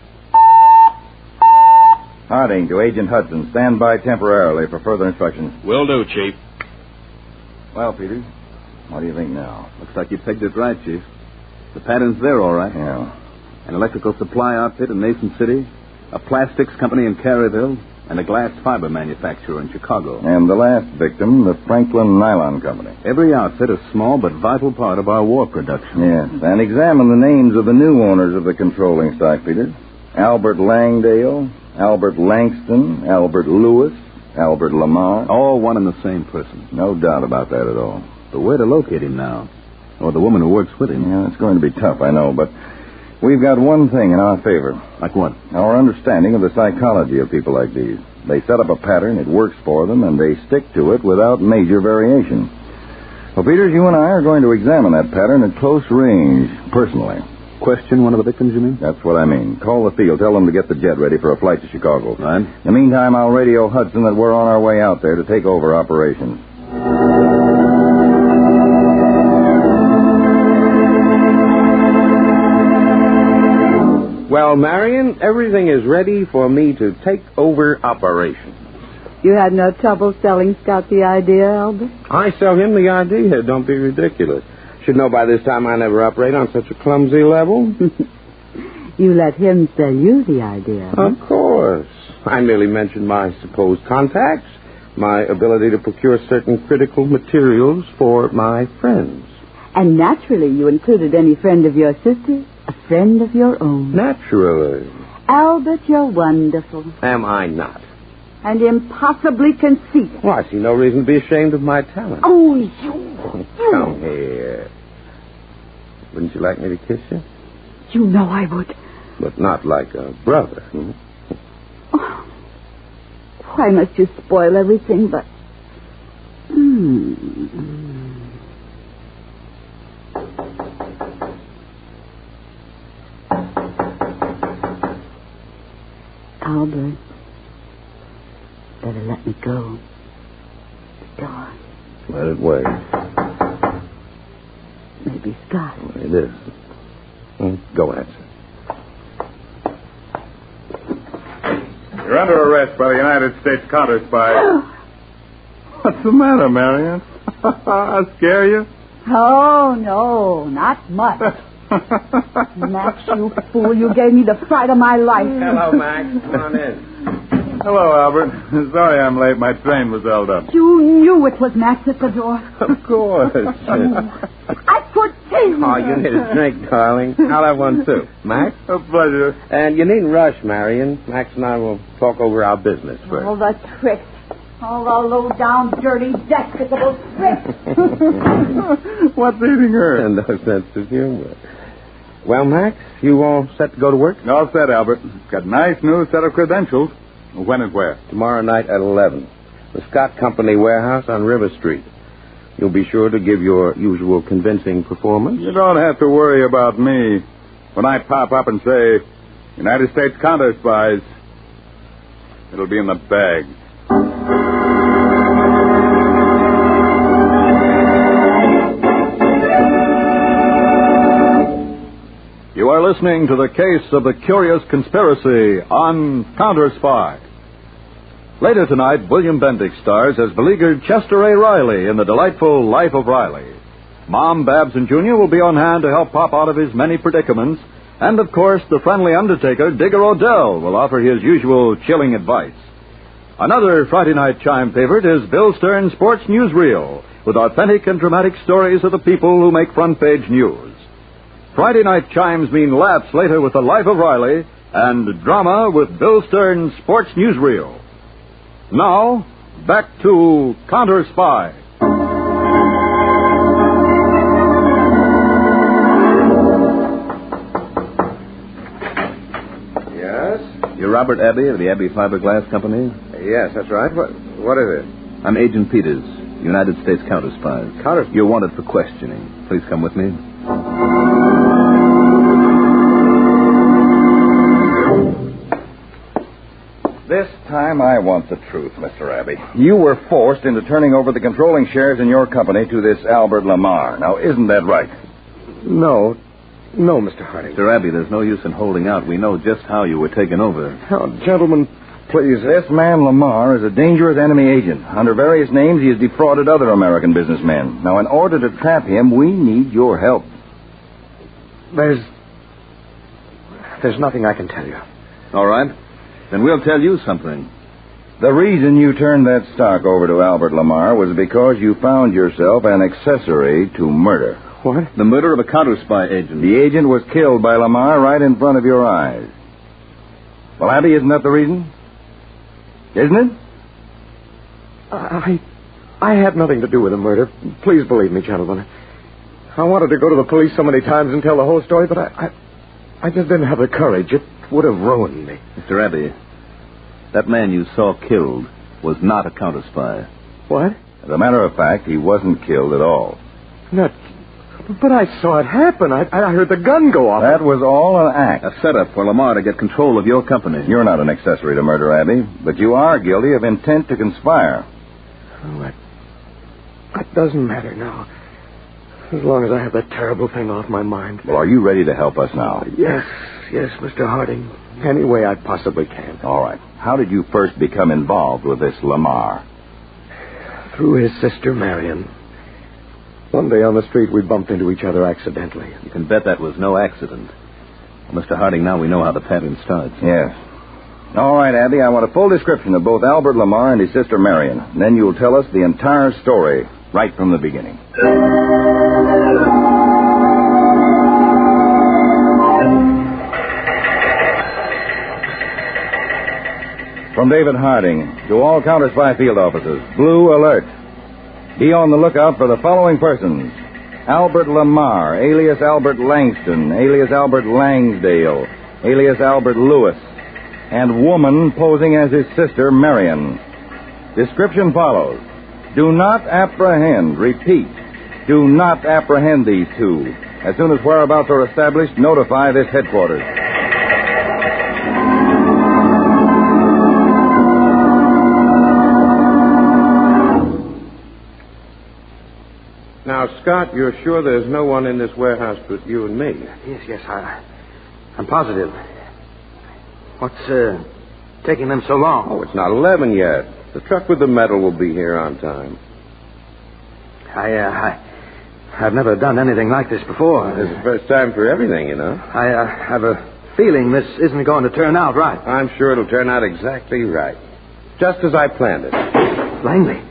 Harding to Agent Hudson. Stand by temporarily for further instructions. Will do, Chief. Well, Peters, what do you think now? Looks like you pegged it right, Chief. The pattern's there, all right. Yeah. An electrical supply outfit in Mason City, a plastics company in Caryville, and a glass fiber manufacturer in Chicago. And the last victim, the Franklin Nylon Company. Every outfit a small but vital part of our war production. Yes, and examine the names of the new owners of the controlling stock, Peter. Albert Langdale, Albert Langston, Albert Lewis, Albert Lamar. All one and the same person. No doubt about that at all. But where to locate him now? Or the woman who works with him? Yeah, it's going to be tough, I know, but we've got one thing in our favor. Like what? Our understanding of the psychology of people like these. They set up a pattern, it works for them, and they stick to it without major variation. Well, Peters, you and I are going to examine that pattern at close range, personally. Question one of the victims, you mean? That's what I mean. Call the field. Tell them to get the jet ready for a flight to Chicago. Right. In the meantime, I'll radio Hudson that we're on our way out there to take over operations. Well, Marion, everything is ready for me to take over operations. You had no trouble selling Scott the idea, Albert? I sell him the idea. Don't be ridiculous. Should know by this time I never operate on such a clumsy level. You let him sell you the idea. Of course. I merely mentioned my supposed contacts, my ability to procure certain critical materials for my friends. And naturally, you included any friend of your sister's, a friend of your own. Naturally. Albert, you're wonderful. Am I not? And impossibly conceited. Well, I see no reason to be ashamed of my talent. Oh, you. Come here. Wouldn't you like me to kiss you? You know I would. But not like a brother. Oh, why must you spoil everything but... Albert, better let me go. The door. Let it wait. Maybe Scott. It is. Go answer. You're under arrest by the United States Counterspy. What's the matter, Marion? I scare you? Oh, no, not much. Max, you fool, you gave me the fright of my life. Hello, Max. Come on in. Hello, Albert. Sorry I'm late. My train was held up. You knew it was Max at the door. Of course. I could see. Oh, you need a drink, darling. I'll have one, too. Max? A pleasure. And you needn't rush, Marion. Max and I will talk over our business first. All the tricks. All the low-down, dirty, despicable tricks. What's eating her? And no sense of humor. Well, Max, you all set to go to work? All set, Albert. Got a nice new set of credentials. When and where? Tomorrow night at 11. The Scott Company warehouse on River Street. You'll be sure to give your usual convincing performance. You don't have to worry about me. When I pop up and say, United States Counterspies, it'll be in the bag. You are listening to the case of the curious conspiracy on Counterspy. Later tonight, William Bendix stars as beleaguered Chester A. Riley in the delightful Life of Riley. Mom, Babs, and Junior will be on hand to help Pop out of his many predicaments. And, of course, the friendly undertaker, Digger Odell, will offer his usual chilling advice. Another Friday night chime favorite is Bill Stern's Sports Newsreel, with authentic and dramatic stories of the people who make front-page news. Friday night chimes mean laughs later with the Life of Riley and drama with Bill Stern's Sports Newsreel. Now, back to Counterspy. Yes? You're Robert Abbey of the Abbey Fiberglass Company? Yes, that's right. What is it? I'm Agent Peters, United States Counterspy. You're wanted for questioning. Please come with me. This time I want the truth, Mr. Abbey. You were forced into turning over the controlling shares in your company to this Albert Lamar. Now, isn't that right? No, Mr. Harding. Mr. Abbey, there's no use in holding out. We know just how you were taken over. Oh, gentlemen, please. This man Lamar is a dangerous enemy agent. Under various names, he has defrauded other American businessmen. Now, in order to trap him, we need your help. There's nothing I can tell you. All right. Then we'll tell you something. The reason you turned that stock over to Albert Lamar was because you found yourself an accessory to murder. What? The murder of a counterspy agent. The agent was killed by Lamar right in front of your eyes. Well, Abby, isn't that the reason? Isn't it? I had nothing to do with the murder. Please believe me, gentlemen. I wanted to go to the police so many times and tell the whole story, but I just didn't have the courage. It would have ruined me. Mr. Abbey, that man you saw killed was not a counterspy. What? As a matter of fact, he wasn't killed at all. But I saw it happen. I heard the gun go off. That was all an act. A setup for Lamar to get control of your company. You're not an accessory to murder, Abby, but you are guilty of intent to conspire. Oh, that doesn't matter now. As long as I have that terrible thing off my mind. Well, are you ready to help us now? Yes, Mr. Harding. Any way I possibly can. All right. How did you first become involved with this Lamar? Through his sister, Marion. One day on the street, we bumped into each other accidentally. You can bet that was no accident. Well, Mr. Harding, now we know how the pattern starts. Yes. All right, Abby, I want a full description of both Albert Lamar and his sister Marion. And then you'll tell us the entire story right from the beginning. From David Harding to all Counterspy field officers, Blue Alert. Be on the lookout for the following persons: Albert Lamar, alias Albert Langston, alias Albert Langsdale, alias Albert Lewis, and woman posing as his sister, Marion. Description follows. Do not apprehend, repeat, do not apprehend these two. As soon as whereabouts are established, notify this headquarters. Now, Scott, you're sure there's no one in this warehouse but you and me? Yes, I'm positive. What's taking them so long? Oh, it's not 11 yet. The truck with the metal will be here on time. I've never done anything like this before. It's the first time for everything, you know. I have a feeling this isn't going to turn out right. I'm sure it'll turn out exactly right. Just as I planned it. Langley,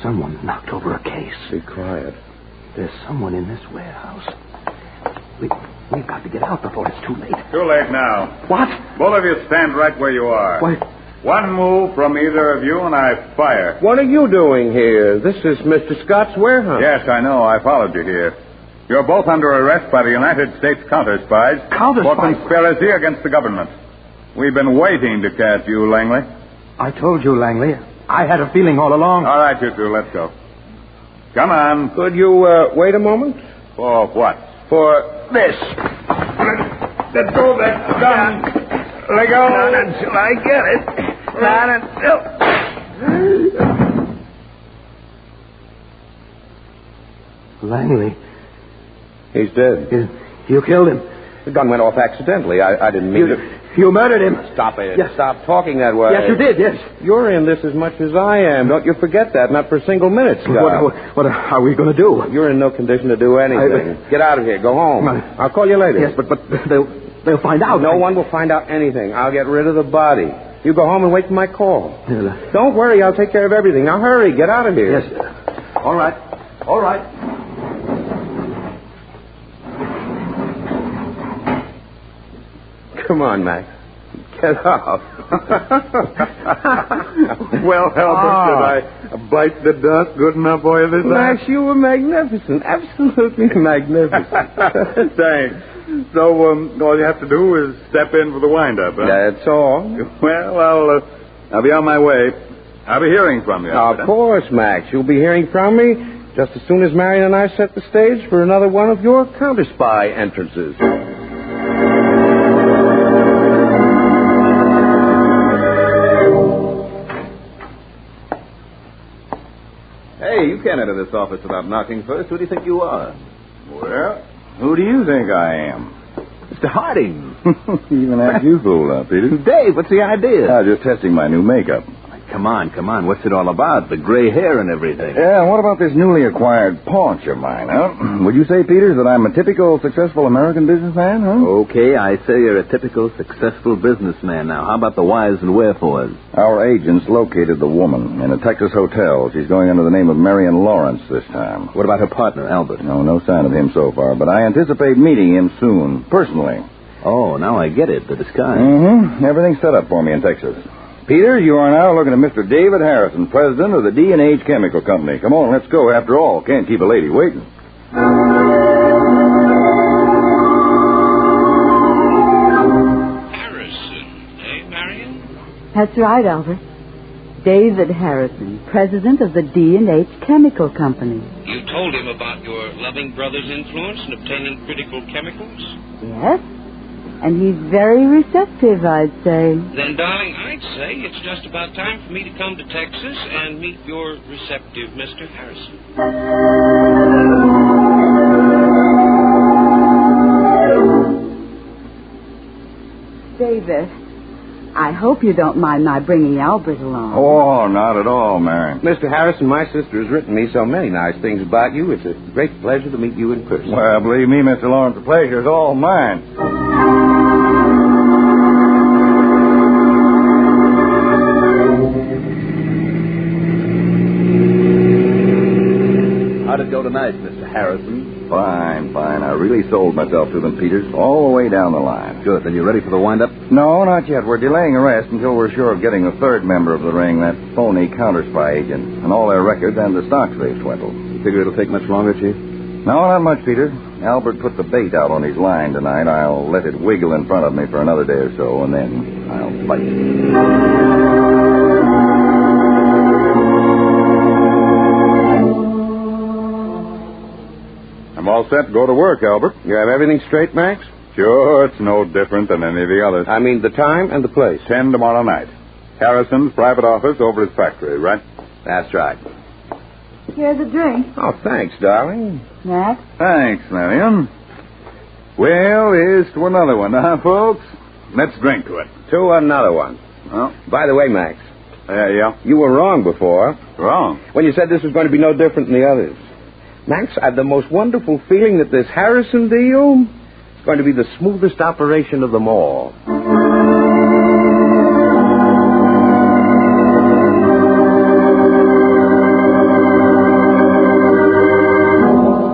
someone knocked over a case. Be quiet. There's someone in this warehouse. We've got to get out before it's too late. Too late now. What? Both of you stand right where you are. Why? One move from either of you and I fire. What are you doing here? This is Mr. Scott's warehouse. Yes, I know. I followed you here. You're both under arrest by the United States Counterspies. Counterspies? For conspiracy against the government. We've been waiting to catch you, Langley. I told you, Langley. I had a feeling all along. All right, you two, let's go. Come on. Could you wait a moment? For what? For this. Let go of that gun. Let go. Not until I get it. Not until... Langley. He's dead. You killed him. The gun went off accidentally. I didn't mean to... You murdered him. Stop it. Yes. Stop talking that way. Yes, you did, yes. You're in this as much as I am. Don't you forget that. Not for a single minute, Scott. What are we going to do? You're in no condition to do anything. Get out of here. Go home. I'll call you later. Yes, but they'll find out. No one will find out anything. I'll get rid of the body. You go home and wait for my call. Don't worry. I'll take care of everything. Now hurry. Get out of here. Yes, sir. All right. All right. Come on, Max. Get up. Well, Albert, did I bite the dust good enough for you this time? Max, you were magnificent. Absolutely magnificent. Thanks. So, all you have to do is step in for the wind-up, huh? That's all. Well, I'll be on my way. I'll be hearing from you. Of course, Max. You'll be hearing from me just as soon as Marion and I set the stage for another one of your Counterspy entrances. Hey, you can't enter this office without knocking first. Who do you think you are? Well, who do you think I am? Mr. Harding. Even had you fooled up, Peter. Dave, what's the idea? I was just testing my new makeup. come on. What's it all about? The gray hair and everything. Yeah, and what about this newly acquired paunch of mine, huh? Would you say, Peters, that I'm a typical successful American businessman, huh? Okay, I say you're a typical successful businessman. Now, how about the whys and wherefores? Our agents located the woman in a Texas hotel. She's going under the name of Marion Lawrence this time. What about her partner, Albert? No sign of him so far, but I anticipate meeting him soon, personally. Oh, now I get it, the disguise. Mm-hmm. Everything's set up for me in Texas. Peter, you are now looking at Mr. David Harrison, president of the D&H Chemical Company. Come on, let's go. After all, can't keep a lady waiting. Harrison, eh, Marion? That's right, Albert. David Harrison, president of the D&H Chemical Company. You told him about your loving brother's influence in obtaining critical chemicals? Yes. And he's very receptive, I'd say. Then, darling, I'd say it's just about time for me to come to Texas and meet your receptive Mr. Harrison. David, I hope you don't mind my bringing Albert along. Oh, not at all, Mary. Mr. Harrison, my sister has written me so many nice things about you. It's a great pleasure to meet you in person. Well, believe me, Mr. Lawrence, the pleasure's all mine. How'd it go tonight, Mr. Harrison? Fine. I really sold myself to them, Peters, all the way down the line. Good. Then you ready for the wind-up? No, not yet. We're delaying arrest until we're sure of getting the third member of the ring, that phony Counterspy agent, and all their records and the stocks they've swindled. You figure it'll take much longer, Chief? No, not much, Peter. Albert put the bait out on his line tonight. I'll let it wiggle in front of me for another day or so, and then I'll bite it. I'm all set to go to work, Albert. You have everything straight, Max? Sure, it's no different than any of the others. I mean the time and the place. 10 tomorrow night. Harrison's private office over his factory, right? That's right. Here's a drink. Oh, thanks, darling. Max? Thanks, Marion. Well, here's to another one, huh, folks? Let's drink to it. To another one. Well, by the way, Max. Yeah? You were wrong before. Wrong? When you said this was going to be no different than the others. Max, I've the most wonderful feeling that this Harrison deal is going to be the smoothest operation of them all.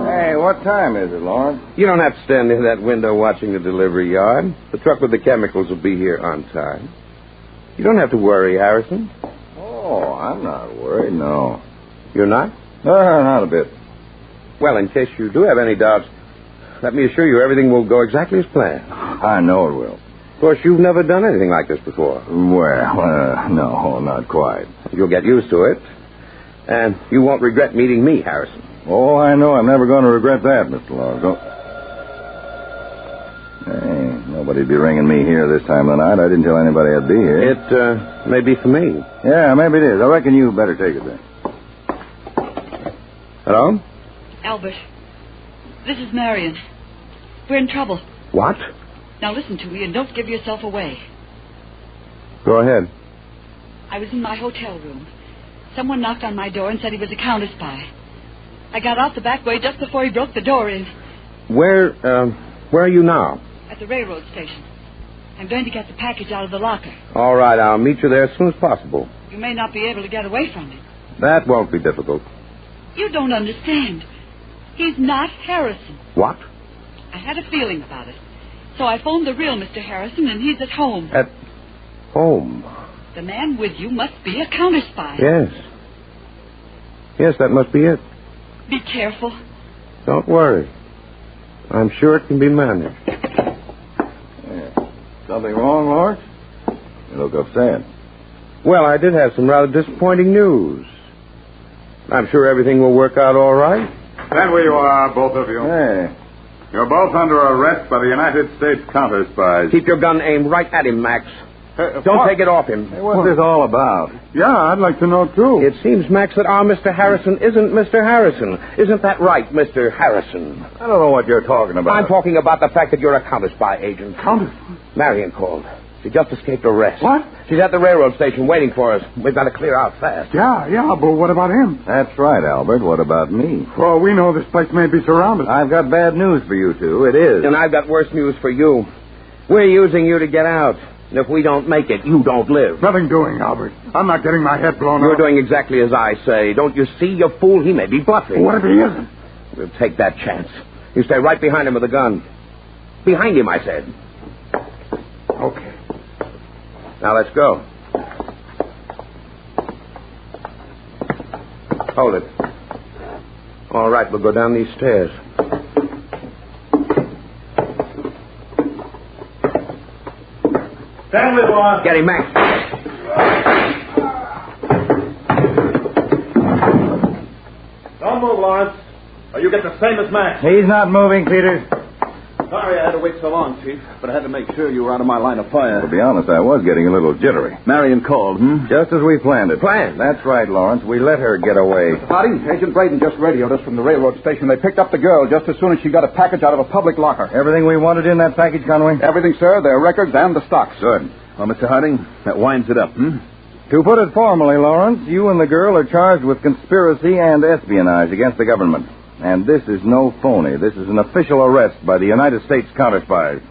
Hey, what time is it, Lawrence? You don't have to stand near that window watching the delivery yard. The truck with the chemicals will be here on time. You don't have to worry, Harrison. Oh, I'm not worried, no. You're not? Not a bit. Well, in case you do have any doubts, let me assure you everything will go exactly as planned. I know it will. Of course, you've never done anything like this before. Well, no, not quite. You'll get used to it. And you won't regret meeting me, Harrison. Oh, I know. I'm never going to regret that, Mr. Lawrence. Hey, nobody'd be ringing me here this time of the night. I didn't tell anybody I'd be here. It may be for me. Yeah, maybe it is. I reckon you better take it then. Hello? Albert, this is Marion. We're in trouble. What? Now listen to me and don't give yourself away. Go ahead. I was in my hotel room. Someone knocked on my door and said he was a counterspy. I got out the back way just before he broke the door in. Where are you now? At the railroad station. I'm going to get the package out of the locker. All right, I'll meet you there as soon as possible. You may not be able to get away from it. That won't be difficult. You don't understand. He's not Harrison. What? I had a feeling about it. So I phoned the real Mr. Harrison, and he's at home. At home? The man with you must be a counterspy. Yes. Yes, that must be it. Be careful. Don't worry. I'm sure it can be managed. Yeah. Something wrong, Lawrence? You look upset. Well, I did have some rather disappointing news. I'm sure everything will work out all right. Stand where you are, both of you. Hey. You're both under arrest by the United States counterspies. Keep your gun aimed right at him, Max. Don't take it off him. Hey, what's this all about? Yeah, I'd like to know, too. It seems, Max, that our Mr. Harrison isn't Mr. Harrison. Isn't that right, Mr. Harrison? I don't know what you're talking about. I'm talking about the fact that you're a counterspy agent. Counterspy? Marion called. She just escaped arrest. What? She's at the railroad station waiting for us. We've got to clear out fast. Yeah, but what about him? That's right, Albert. What about me? Well, we know this place may be surrounded. I've got bad news for you two. It is. And I've got worse news for you. We're using you to get out. And if we don't make it, you don't live. Nothing doing, Albert. I'm not getting my head blown You're off. doing exactly as I say. Don't you see, you fool? He may be bluffing. What if he isn't? We'll take that chance. You stay right behind him with a gun. Behind him, I said. Okay. Now let's go. Hold it. All right, we'll go down these stairs. Stanley, boss. Get him, Max. Don't move, Lawrence, or you get the same as Max. He's not moving, Peters. Sorry I had to wait so long, Chief, but I had to make sure you were out of my line of fire. To be honest, I was getting a little jittery. Marion called, Just as we planned it. Planned? That's right, Lawrence. We let her get away. Howdy, Agent Braden just radioed us from the railroad station. They picked up the girl just as soon as she got a package out of a public locker. Everything we wanted in that package, Conway? Everything, sir. Their records and the stocks. Good. Well, Mr. Harding, that winds it up, To put it formally, Lawrence, you and the girl are charged with conspiracy and espionage against the government. And this is no phony. This is an official arrest by the United States Counterspies.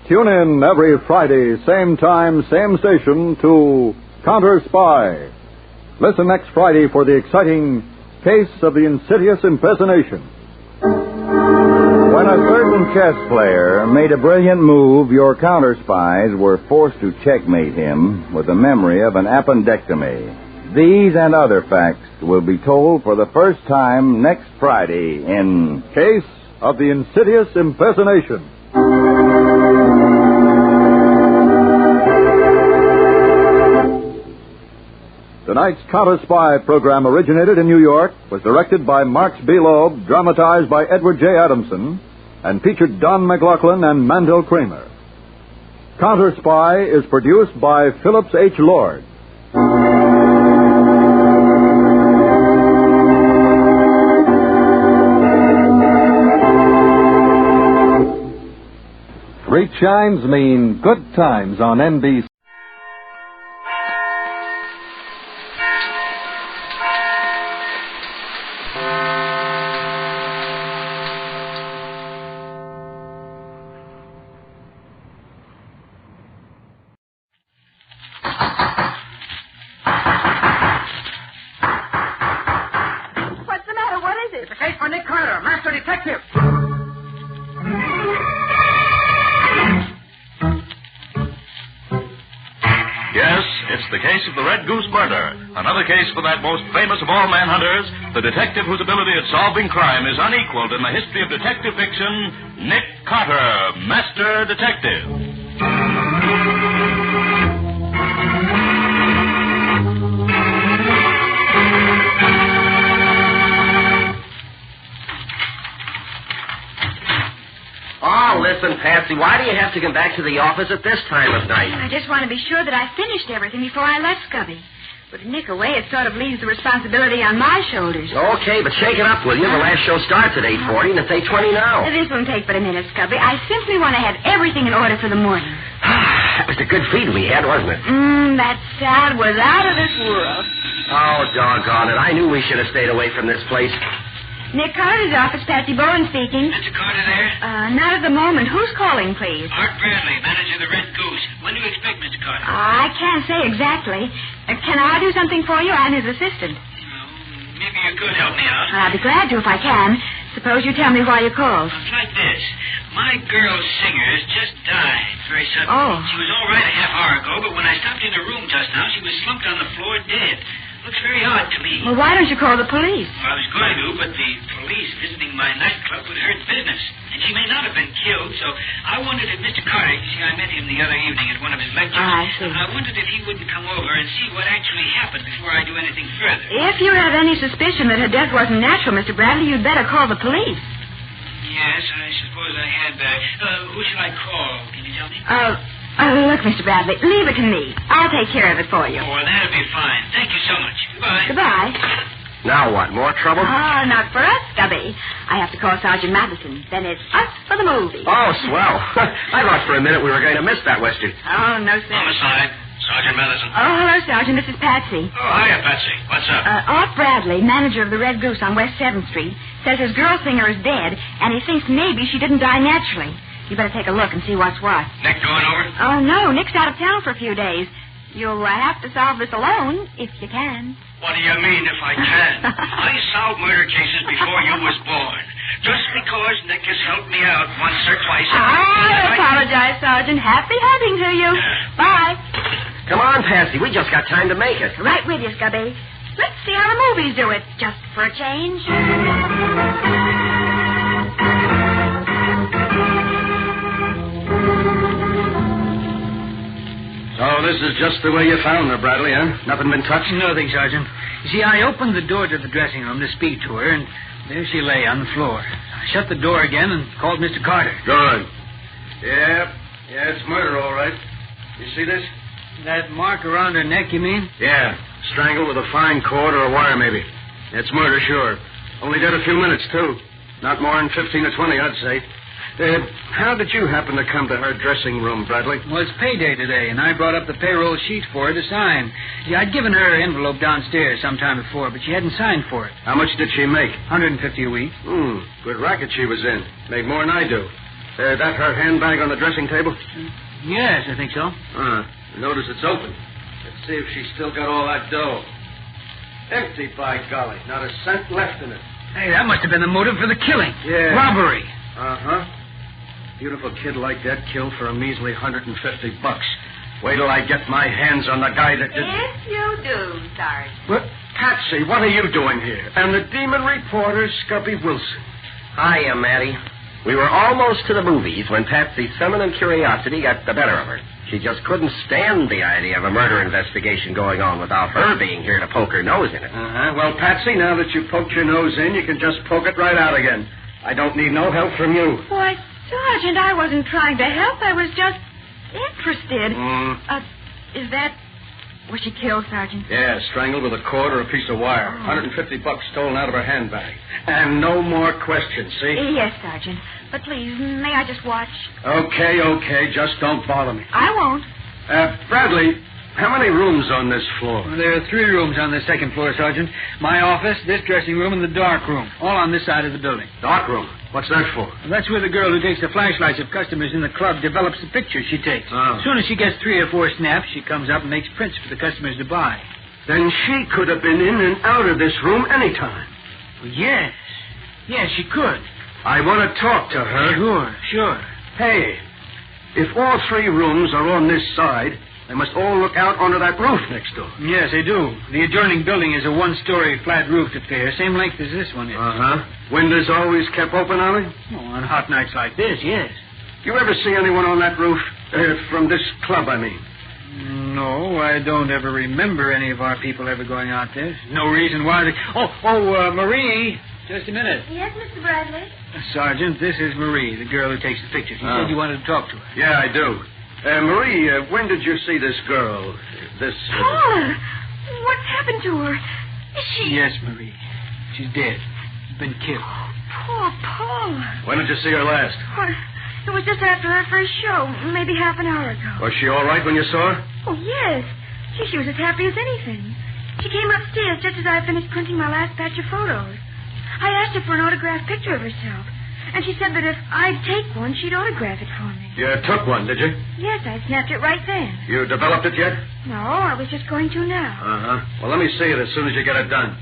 Tune in every Friday, same time, same station, to Counterspy. Listen next Friday for the exciting Case of the Insidious Impersonation. When a certain chess player made a brilliant move, your counterspies were forced to checkmate him with the memory of an appendectomy. These and other facts will be told for the first time next Friday in Case of the Insidious Impersonation. Tonight's Counterspy program originated in New York, was directed by Marx B. Loeb, dramatized by Edward J. Adamson, and featured Don McLaughlin and Mandel Kramer. Counterspy is produced by Phillips H. Lord. Great chimes mean good times on NBC. Another case for that most famous of all manhunters, the detective whose ability at solving crime is unequaled in the history of detective fiction, Nick Carter, Master Detective. Oh, listen, Patsy, why do you have to come back to the office at this time of night? I just want to be sure that I finished everything before I left Scubby. With Nick away, it sort of leaves the responsibility on my shoulders. Okay, but shake it up, will you? The last show starts at 8:40, and it's 8:20 now. This won't take but a minute, Scubby. I simply want to have everything in order for the morning. That was a good feed we had, wasn't it? That sound was out of this world. Oh, doggone it. I knew we should have stayed away from this place. Nick Carter's office, Patsy Bowen speaking. Mr. Carter there? Not at the moment. Who's calling, please? Art Bradley, manager of the Red Goose. When do you expect Mr. Carter? I can't say exactly. Can I do something for you? I'm his assistant. Maybe you could help me out. I'll be glad to if I can. Suppose you tell me why you called. It's like this. My girl singer has just died very suddenly. Oh. She was all right a half hour ago, but when I stopped in her room just now, she was slumped on the floor dead. Looks very odd to me. Well, why don't you call the police? Well, I was going to, but the police visiting my nightclub would hurt business. And she may not have been killed, so I wondered if Mr. Carter, you see, I met him the other evening at one of his lectures. I see. I wondered if he wouldn't come over and see what actually happened before I do anything further. If you have any suspicion that her death wasn't natural, Mr. Bradley, you'd better call the police. Yes, I suppose I had. Who shall I call? Can you tell me? Oh, look, Mr. Bradley, leave it to me. I'll take care of it for you. Well, that'll be fine. Thank you so much. Goodbye. Goodbye. Now what? More trouble? Oh, not for us, Gubby. I have to call Sergeant Matheson. Then it's us for the movie. Oh, swell. I thought for a minute we were going to miss that Western. Oh, no, sir. Homicide. Sergeant Matheson. Oh, hello, Sergeant. This is Patsy. Oh, hiya, Patsy. What's up? Art Bradley, manager of the Red Goose on West 7th Street, says his girl singer is dead, and he thinks maybe she didn't die naturally. You better take a look and see what's what. Nick going over? Oh, no. Nick's out of town for a few days. You'll have to solve this alone, if you can. What do you mean, if I can? I solved murder cases before you was born. Just because Nick has helped me out once or twice. I apologize, Sergeant. Happy hunting to you. Bye. Come on, Patsy. We just got time to make it. Right with you, Scubby. Let's see how the movies do it, just for a change. So this is just the way you found her, Bradley, huh? Nothing been touched? Nothing, Sergeant. You see, I opened the door to the dressing room to speak to her, and there she lay on the floor. I shut the door again and called Mr. Carter. Good. Yeah, it's murder, all right. You see this? That mark around her neck, you mean? Yeah, strangled with a fine cord or a wire, maybe. It's murder, sure. Only dead a few minutes, too. Not more than 15 or 20, I'd say. How did you happen to come to her dressing room, Bradley? Well, it's payday today, and I brought up the payroll sheet for her to sign. Yeah, I'd given her an envelope downstairs sometime before, but she hadn't signed for it. How much did she make? $150 a week. Good racket she was in. Made more than I do. That her handbag on the dressing table? Yes, I think so. Notice it's open. Let's see if she's still got all that dough. Empty, by golly. Not a cent left in it. Hey, that must have been the motive for the killing. Yeah. Robbery. Uh-huh. Beautiful kid like that killed for a measly $150. Wait till I get my hands on the guy that did... If you do, Sergeant. What? Patsy, what are you doing here? And the demon reporter, Scubby Wilson. Hiya, Matty. We were almost to the movies when Patsy's feminine curiosity got the better of her. She just couldn't stand the idea of a murder investigation going on without her being here to poke her nose in it. Uh-huh. Well, Patsy, now that you poked your nose in, you can just poke it right out again. I don't need no help from you. Why, Sergeant, I wasn't trying to help. I was just interested. Is that... Was she killed, Sergeant? Yeah, strangled with a cord or a piece of wire. $150 stolen out of her handbag. And no more questions, see? Yes, Sergeant. But please, may I just watch? Okay. Just don't bother me. I won't. Bradley, how many rooms on this floor? Well, there are 3 rooms on the second floor, Sergeant. My office, this dressing room, and the dark room. All on this side of the building. Dark room? What's that for? Well, that's where the girl who takes the flashlights of customers in the club develops the pictures she takes. Oh. As soon as she gets 3 or 4 snaps, she comes up and makes prints for the customers to buy. Then she could have been in and out of this room any time. Well, yes. Yes, she could. I want to talk to her. Sure. Hey, if all 3 rooms are on this side, they must all look out onto that roof next door. Yes, they do. The adjoining building is a 1-story flat-roofed affair, same length as this one is. Uh-huh. Windows always kept open, Ollie? Oh, on hot nights like this, yes. You ever see anyone on that roof? From this club, I mean. No, I don't ever remember any of our people ever going out there. No reason why they... Marie, just a minute. Yes, Mr. Bradley? Sergeant, this is Marie, the girl who takes the pictures. You said you wanted to talk to her. Yeah, I do. Marie, when did you see this girl? Paula! What's happened to her? Is she... Yes, Marie. She's dead. Been killed. Poor Paula. When did you see her last? Well, it was just after her first show, maybe half an hour ago. Was she all right when you saw her? Oh, yes. She was as happy as anything. She came upstairs just as I finished printing my last batch of photos. I asked her for an autographed picture of herself, and she said that if I'd take one, she'd autograph it for me. You took one, did you? Yes, I snapped it right then. You developed it yet? No, I was just going to now. Uh-huh. Well, let me see it as soon as you get it done.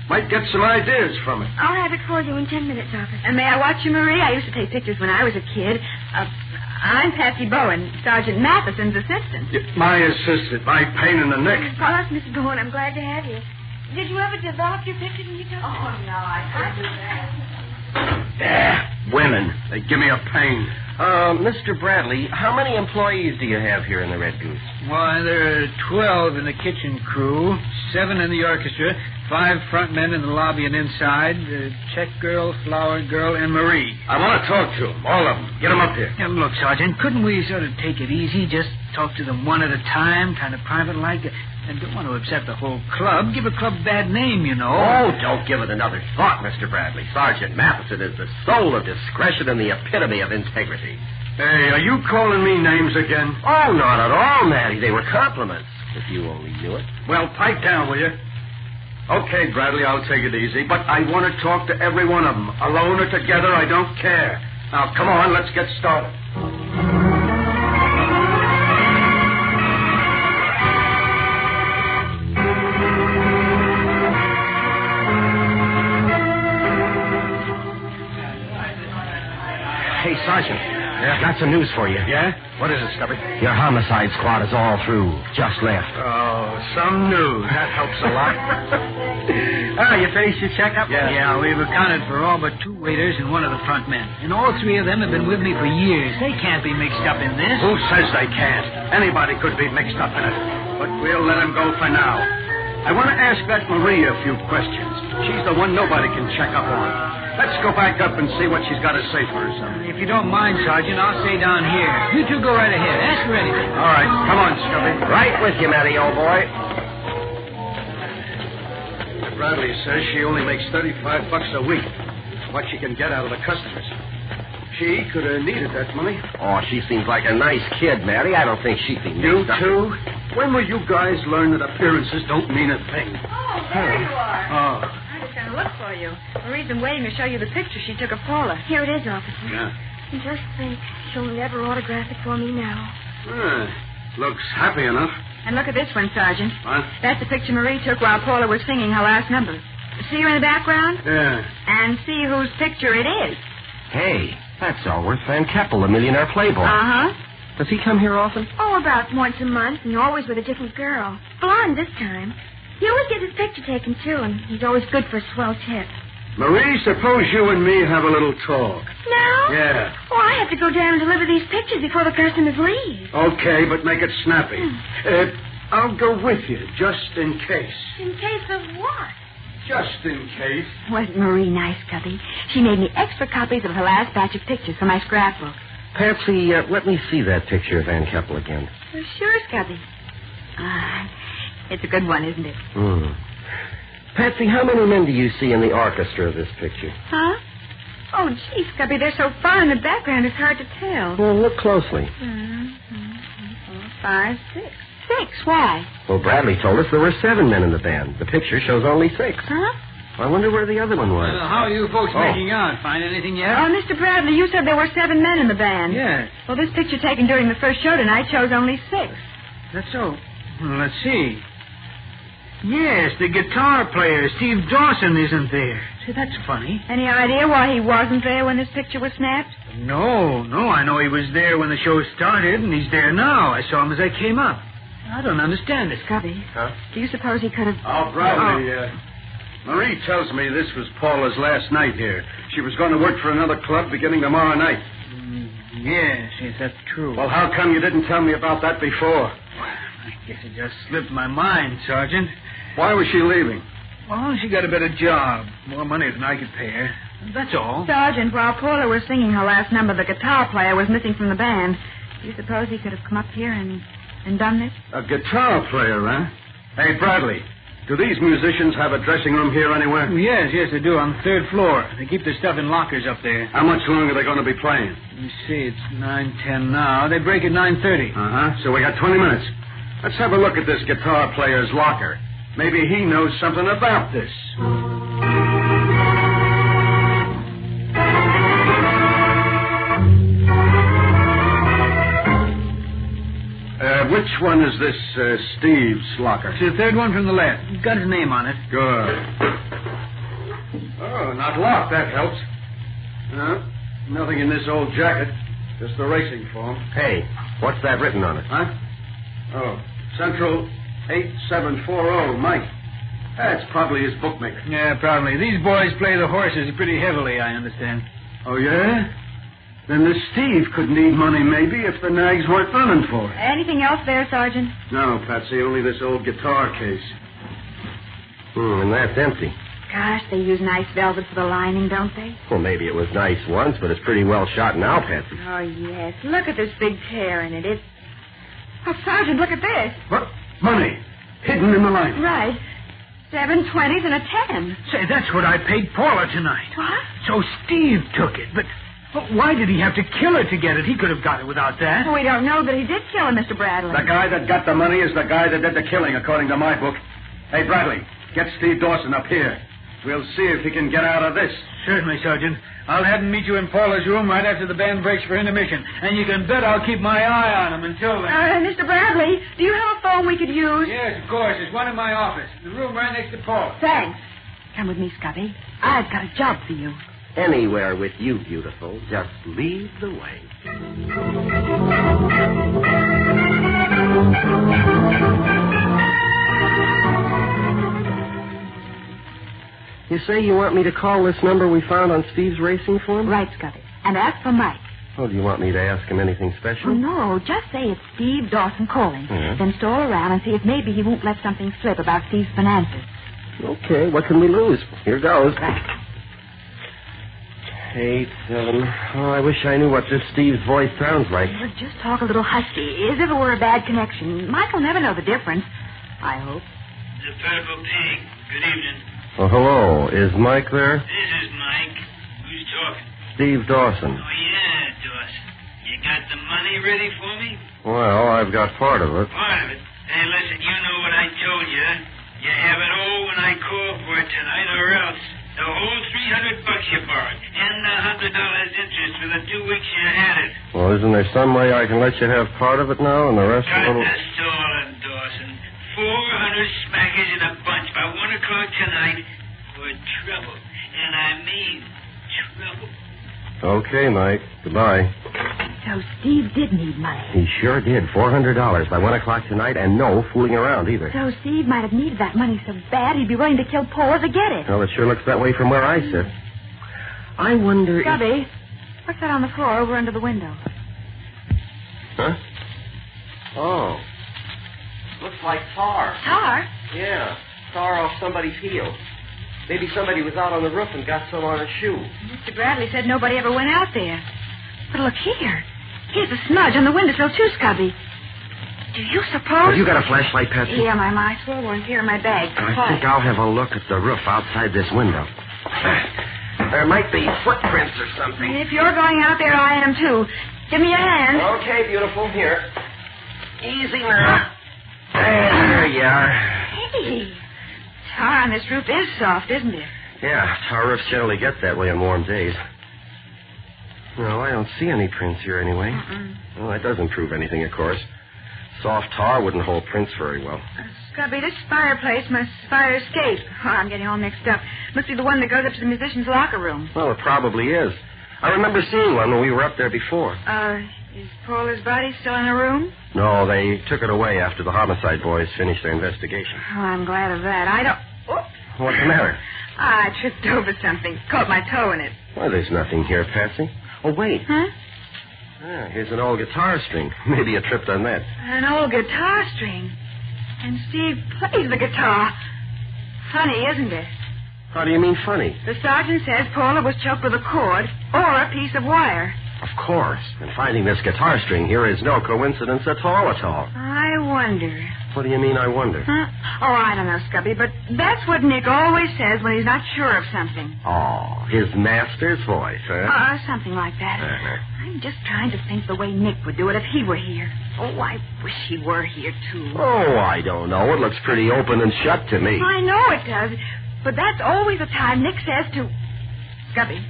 Might get some ideas from it. I'll have it for you in 10 minutes, officer. And may I watch you, Marie? I used to take pictures when I was a kid. I'm Patsy Bowen, Sergeant Matheson's assistant. My assistant. My pain in the neck. Call us, Miss Bowen. I'm glad to have you. Did you ever develop your pictures when you took them? Oh, no, I couldn't do that. Yeah, women. They They give me a pain. Mr. Bradley, how many employees do you have here in the Red Goose? Why, there are 12 in the kitchen crew, 7 in the orchestra, 5 front men in the lobby and inside, check girl, flower girl, and Marie. I want to talk to them, all of them. Get them up here. Now, look, Sergeant, couldn't we sort of take it easy, just talk to them one at a time, kind of private-like? And don't want to upset the whole club. Give a club a bad name, you know. Oh, don't give it another thought, Mr. Bradley. Sergeant Matheson is the soul of discretion and the epitome of integrity. Hey, are you calling me names again? Oh, not at all, Matty. They were compliments, if you only knew it. Well, pipe down, will you? Okay, Bradley, I'll take it easy, but I want to talk to every one of them. Alone or together, I don't care. Now, come on, let's get started. Hey, Sergeant. Yeah? Got some news for you. Yeah? What is it, Scubby? Your homicide squad is all through. Just left. Oh, some news. That helps a lot. You finished your checkup? Yeah. Yeah, we've accounted for all but 2 waiters and 1 of the front men. And all 3 of them have been with me for years. They can't be mixed up in this. Who says they can't? Anybody could be mixed up in it. But we'll let them go for now. I want to ask that Marie a few questions. She's the one nobody can check up on. Let's go back up and see what she's got to say for herself. If you don't mind, Sergeant, I'll stay down here. You two go right ahead. Ask her anything. All right. Come on, Scubby. Right with you, Matty, old boy. Bradley says she only makes $35 a week. What she can get out of the customers. She could have needed that money. Oh, she seems like a nice kid, Matty. I don't think she'd be You mixed up. too? When will you guys learn that appearances don't mean a thing? Oh, there you are. Oh. I just got to look for you. Marie's been waiting to show you the picture she took of Paula. Here it is, officer. Yeah. And just think, she'll never autograph it for me now. Looks happy enough. And look at this one, Sergeant. What? That's the picture Marie took while Paula was singing her last number. See her in the background? Yeah. And see whose picture it is. Hey, that's Alworth Van Keppel, the millionaire playboy. Uh-huh. Does he come here often? Oh, about once a month, and always with a different girl. Blonde this time. He always gets his picture taken, too, and he's always good for a swell tip. Marie, suppose you and me have a little talk. Now? Yeah. Oh, I have to go down and deliver these pictures before the customers leave. Okay, but make it snappy. I'll go with you, just in case. In case of what? Just in case. Wasn't Marie nice, Cubby? She made me extra copies of her last batch of pictures for my scrapbook. Patsy, let me see that picture of Van Keppel again. Well, sure, Scubby. It's a good one, isn't it? Patsy, how many men do you see in the orchestra of this picture? Huh? Oh, gee, Scubby, they're so far in the background it's hard to tell. Well, look closely. 5, 6. 6, why? Well, Bradley told us there were 7 men in the band. The picture shows only 6. Huh? I wonder where the other one was. How are you folks making out? Find anything yet? Oh, Mr. Bradley, you said there were 7 men in the band. Yes. Well, this picture taken during the first show tonight shows only 6. That's so. Well, let's see. Yes, the guitar player, Steve Dawson, isn't there. See, that's funny. Any idea why he wasn't there when this picture was snapped? No. I know he was there when the show started, and he's there now. I saw him as I came up. I don't understand it. Scubby. Huh? Do you suppose he could have... Oh, Bradley, Marie tells me this was Paula's last night here. She was going to work for another club beginning tomorrow night. Yes, that's true. Well, how come you didn't tell me about that before? I guess it just slipped my mind, Sergeant. Why was she leaving? Well, she got a better job. More money than I could pay her. That's all. Sergeant, while Paula was singing her last number, the guitar player was missing from the band. Do you suppose he could have come up here and done this? A guitar player, huh? Hey, Bradley, do these musicians have a dressing room here anywhere? Yes, they do, on the 3rd floor. They keep their stuff in lockers up there. How much longer are they going to be playing? Let me see, it's 9:10 now. They break at 9:30. Uh-huh, so we got 20 minutes. Let's have a look at this guitar player's locker. Maybe he knows something about this. Which one is this Steve's locker? It's the 3rd one from the left. It's got his name on it. Good. Oh, not locked. That helps. Nothing in this old jacket. Just the racing form. Hey, what's that written on it? Huh? Oh, Central 8740, Mike. That's probably his bookmaker. Yeah, probably. These boys play the horses pretty heavily, I understand. Oh, yeah? Then this Steve could need money, maybe, if the nags weren't running for it. Anything else there, Sergeant? No, Patsy, only this old guitar case. And that's empty. Gosh, they use nice velvet for the lining, don't they? Well, maybe it was nice once, but it's pretty well shot now, Patsy. Oh, yes. Look at this big tear in it. It's... Oh, Sergeant, look at this. What? Money. Hidden in the lining. Right. 7 20s and a 10. Say, that's what I paid Paula tonight. What? So Steve took it, but why did he have to kill her to get it? He could have got it without that. Well, we don't know that he did kill him, Mr. Bradley. The guy that got the money is the guy that did the killing, according to my book. Hey, Bradley, get Steve Dawson up here. We'll see if he can get out of this. Certainly, Sergeant. I'll have him meet you in Paula's room right after the band breaks for intermission. And you can bet I'll keep my eye on him until then. Mr. Bradley, do you have a phone we could use? Yes, of course. There's one in my office. The room right next to Paula. Thanks. Come with me, Scubby. I've got a job for you. Anywhere with you, beautiful. Just lead the way. You say you want me to call this number we found on Steve's racing form? Right, Scubby. And ask for Mike. Oh, do you want me to ask him anything special? Oh, no. Just say it's Steve Dawson calling. Yeah. Then stroll around and see if maybe he won't let something slip about Steve's finances. Okay, what can we lose? Here goes. 8, 7. Oh, I wish I knew what this Steve's voice sounds like. Well, just talk a little husky, as if it were a bad connection. Mike will never know the difference, I hope. The Purple Pig. Good evening. Oh, hello. Is Mike there? This is Mike. Who's talking? Steve Dawson. Oh, yeah, Dawson. You got the money ready for me? Well, I've got part of it. Part of it? Hey, listen, you know what I told you. You have it all when I call for it tonight, or else. The whole $300 you borrowed, and the $100 interest for the 2 weeks you had it. Well, isn't there some way I can let you have part of it now and the rest Got a little... the stalling, Dawson. 400 smackers in a bunch by 1 o'clock tonight for trouble. And I mean trouble. Okay, Mike. Goodbye. So Steve did need money. He sure did. $400 by 1 o'clock tonight, and no fooling around either. So Steve might have needed that money so bad he'd be willing to kill Paula to get it. Well, it sure looks that way from where I sit. I wonder Scubby, what's that on the floor over under the window? Huh? Oh. Looks like tar. Tar? Yeah. Tar off somebody's heel. Maybe somebody was out on the roof and got some on a shoe. Mr. Bradley said nobody ever went out there. But look here. Here's a smudge on the windowsill, too, Scubby. Do you suppose... Have you got a flashlight, Patsy? Yeah, I swear one's here in my bag. I think I'll have a look at the roof outside this window. There might be footprints or something. If you're going out there, I am, too. Give me your hand. Okay, beautiful. Here. Easy now. There you are. Hey, tar on this roof is soft, isn't it? Yeah, tar roofs generally get that way on warm days. No, I don't see any prints here anyway. Well, that doesn't prove anything, of course. Soft tar wouldn't hold prints very well. Scubby, this fireplace must fire escape. Oh, I'm getting all mixed up. Must be the one that goes up to the musician's locker room. Well, it probably is. I remember seeing one when we were up there before. Is Paula's body still in her room? No, they took it away after the homicide boys finished their investigation. Oh, I'm glad of that. I don't... Oh. What's the matter? I tripped over something. Caught my toe in it. Why, there's nothing here, Patsy. Oh, wait. Huh? Ah, here's an old guitar string. Maybe you tripped on that. An old guitar string. And Steve plays the guitar. Funny, isn't it? How do you mean funny? The sergeant says Paula was choked with a cord or a piece of wire. Of course. And finding this guitar string here is no coincidence at all. I wonder. What do you mean, I wonder? Huh? Oh, I don't know, Scubby, but that's what Nick always says when he's not sure of something. Oh, his master's voice, huh? Something like that. I'm just trying to think the way Nick would do it if he were here. Oh, I wish he were here, too. Oh, I don't know. It looks pretty open and shut to me. I know it does, but that's always the time Nick says to... Scubby,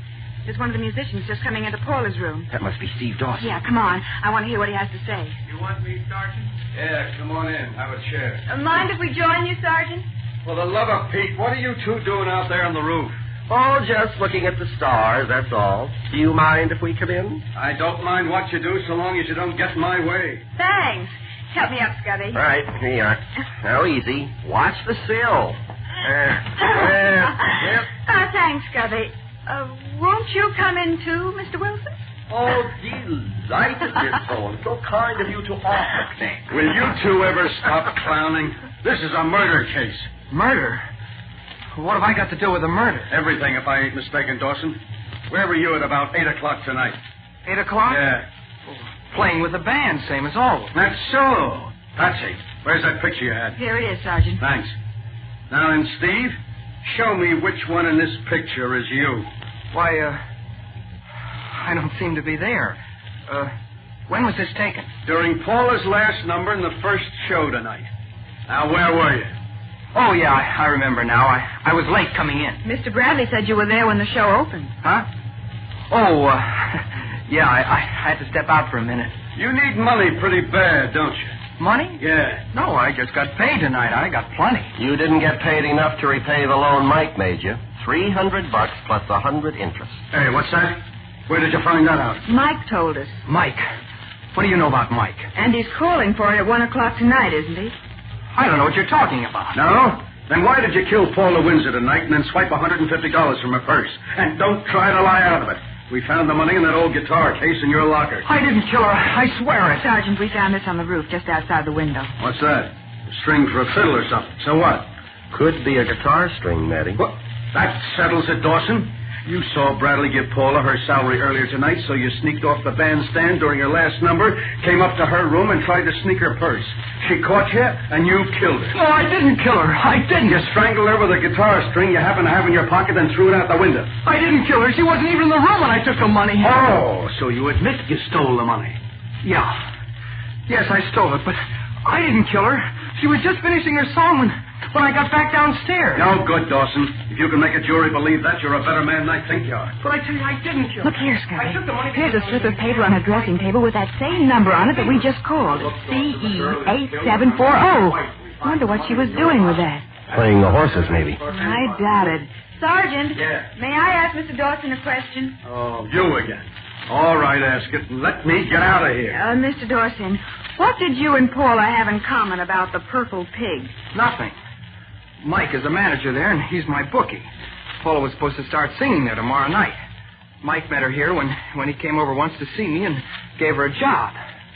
there's one of the musicians just coming into Paula's room. That must be Steve Dawson. Yeah, come on. I want to hear what he has to say. You want me, Sergeant? Yeah, come on in. Have a chair. Mind if we join you, Sergeant? For the love of Pete, what are you two doing out there on the roof? Oh, just looking at the stars, that's all. Do you mind if we come in? I don't mind what you do so long as you don't get in my way. Thanks. Help me up, Scubby. Right, here you are. Now, easy. Watch the sill. Thanks, Scubby. Won't you come in, too, Mr. Wilson? Oh, delighted, Miss Thorne. So kind of you to offer, Nick. Will you two ever stop clowning? This is a murder case. Murder? What have I got to do with a murder? Everything, if I ain't mistaken, Dawson. Where were you at about 8 o'clock tonight? 8 o'clock? Yeah. Playing with the band, same as always. That's so. Patsy, where's that picture you had? Here it is, Sergeant. Thanks. Now then, Steve, show me which one in this picture is you. Why, I don't seem to be there. When was this taken? During Paula's last number in the first show tonight. Now, where were you? Oh, yeah, I remember now. I was late coming in. Mr. Bradley said you were there when the show opened. Huh? Oh, yeah, I had to step out for a minute. You need money pretty bad, don't you? Money? Yeah. No, I just got paid tonight. I got plenty. You didn't get paid enough to repay the loan Mike made you. $300 plus 100 interest. Hey, what's that? Where did you find that out? Mike told us. Mike? What do you know about Mike? And he's calling for it at 1 o'clock tonight, isn't he? I don't know what you're talking about. No? Then why did you kill Paula Windsor tonight and then swipe $150 from her purse? And don't try to lie out of it. We found the money in that old guitar case in your locker. I didn't kill her. I swear it. Sergeant, we found this on the roof just outside the window. What's that? A string for a fiddle or something. So what? Could be a guitar string, Matty. What? That settles it, Dawson. You saw Bradley give Paula her salary earlier tonight, so you sneaked off the bandstand during her last number, came up to her room, and tried to sneak her purse. She caught you, and you killed her. No, I didn't kill her. I didn't. You strangled her with a guitar string you happened to have in your pocket and threw it out the window. I didn't kill her. She wasn't even in the room when I took the money. Oh, so you admit you stole the money. Yeah. Yes, I stole it, but I didn't kill her. She was just finishing her song when I got back downstairs. No good, Dawson. If you can make a jury believe that, you're a better man than I think you are. But I tell you, I didn't kill her. Look here, Scotty. I took the money. Here's a slip of paper on her dressing table with that same number on it that we just called. CE8740. Wonder what she was doing with that. Playing the horses, maybe. I doubt it. Sergeant, Yeah. may I ask Mr. Dawson a question? Oh, you again. All right, ask it, and let me get out of here. Mr. Dawson, what did you and Paula have in common about the Purple Pig? Nothing. Mike is the manager there, and he's my bookie. Paula was supposed to start singing there tomorrow night. Mike met her here when he came over once to see me and gave her a job.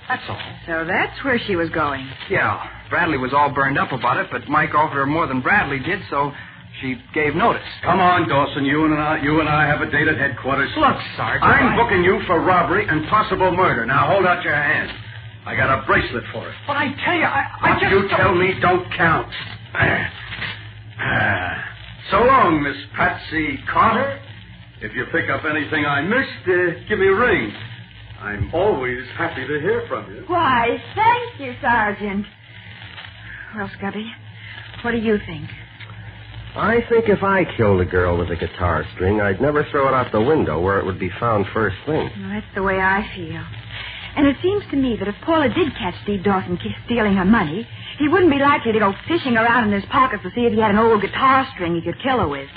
That's all. So that's where she was going. Yeah, Bradley was all burned up about it, but Mike offered her more than Bradley did, so she gave notice. Come on, Dawson. You and I have a date at headquarters. Look, Sergeant. I'm booking you for robbery and possible murder. Now hold out your hand. I got a bracelet for it. But I tell you, What you tell me don't count. So long, Miss Patsy Carter. If you pick up anything I missed, give me a ring. I'm always happy to hear from you. Why, thank you, Sergeant. Well, Scubby, what do you think? I think if I killed a girl with a guitar string, I'd never throw it out the window where it would be found first thing. Well, that's the way I feel. And it seems to me that if Paula did catch Steve Dawson stealing her money, he wouldn't be likely to go fishing around in his pockets to see if he had an old guitar string he could kill her with.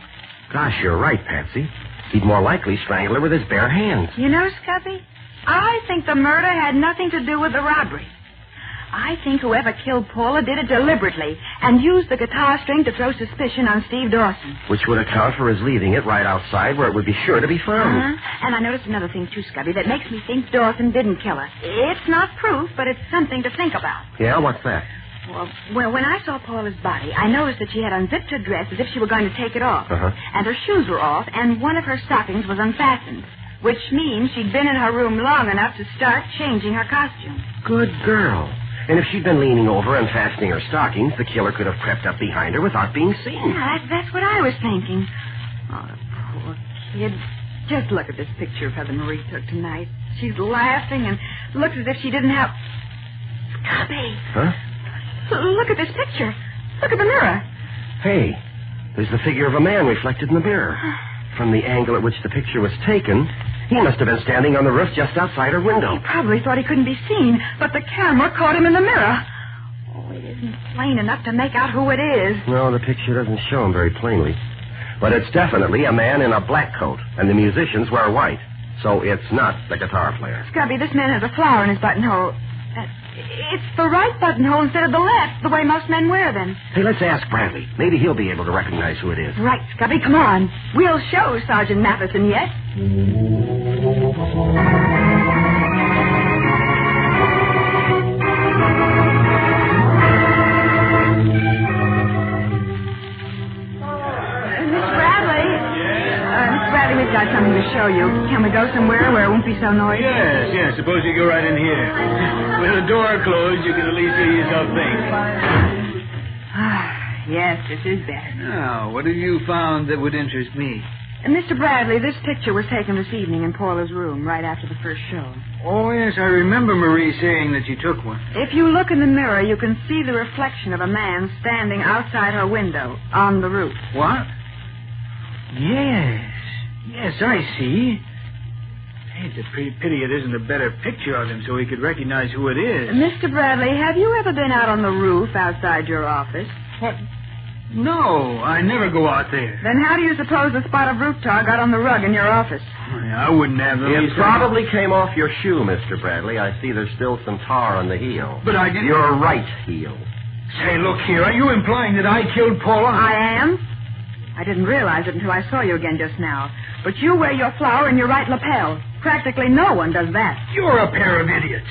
Gosh, you're right, Patsy. He'd more likely strangle her with his bare hands. You know, Scubby, I think the murder had nothing to do with the robbery. I think whoever killed Paula did it deliberately and used the guitar string to throw suspicion on Steve Dawson. Which would account for his leaving it right outside where it would be sure to be found. And I noticed another thing, too, Scubby, that makes me think Dawson didn't kill her. It's not proof, but it's something to think about. Yeah, what's that? Well, when I saw Paula's body, I noticed that she had unzipped her dress as if she were going to take it off. And her shoes were off, and one of her stockings was unfastened, which means she'd been in her room long enough to start changing her costume. Good girl. And if she'd been leaning over and fastening her stockings, the killer could have crept up behind her without being seen. Yeah, that's what I was thinking. Oh, poor kid. Just look at this picture of her that Marie took tonight. She's laughing and looks as if she didn't have... Scubby. Huh? Look at this picture. Look at the mirror. Hey, there's the figure of a man reflected in the mirror. From the angle at which the picture was taken, he must have been standing on the roof just outside her window. He probably thought he couldn't be seen, but the camera caught him in the mirror. Oh, it isn't plain enough to make out who it is. No, the picture doesn't show him very plainly. But it's definitely a man in a black coat, and the musicians wear white. So it's not the guitar player. Scubby, this man has a flower in his buttonhole. It's the right buttonhole instead of the left, the way most men wear them. Hey, let's ask Bradley. Maybe he'll be able to recognize who it is. Right, Scubby, come on. We'll show Sergeant Matheson yet. got something to show you. Can we go somewhere where it won't be so noisy? Yes. Suppose you go right in here. With the door closed, you can at least hear yourself think. Yes, this is better. Now, what have you found that would interest me? Mr. Bradley, this picture was taken this evening in Paula's room right after the first show. Oh, yes, I remember Marie saying that you took one. If you look in the mirror, you can see the reflection of a man standing outside her window on the roof. What? Yes, I see. Hey, it's a pretty pity it isn't a better picture of him so we could recognize who it is. Mr. Bradley, have you ever been out on the roof outside your office? What? No, I never go out there. Then how do you suppose the spot of roof tar got on the rug in your office? I wouldn't have the least... It probably came off your shoe, Mr. Bradley. I see there's still some tar on the heel. But I didn't... Your right heel. Say, look here, are you implying that I killed Paula? I am. I didn't realize it until I saw you again just now. But you wear your flower in your right lapel. Practically no one does that. You're a pair of idiots.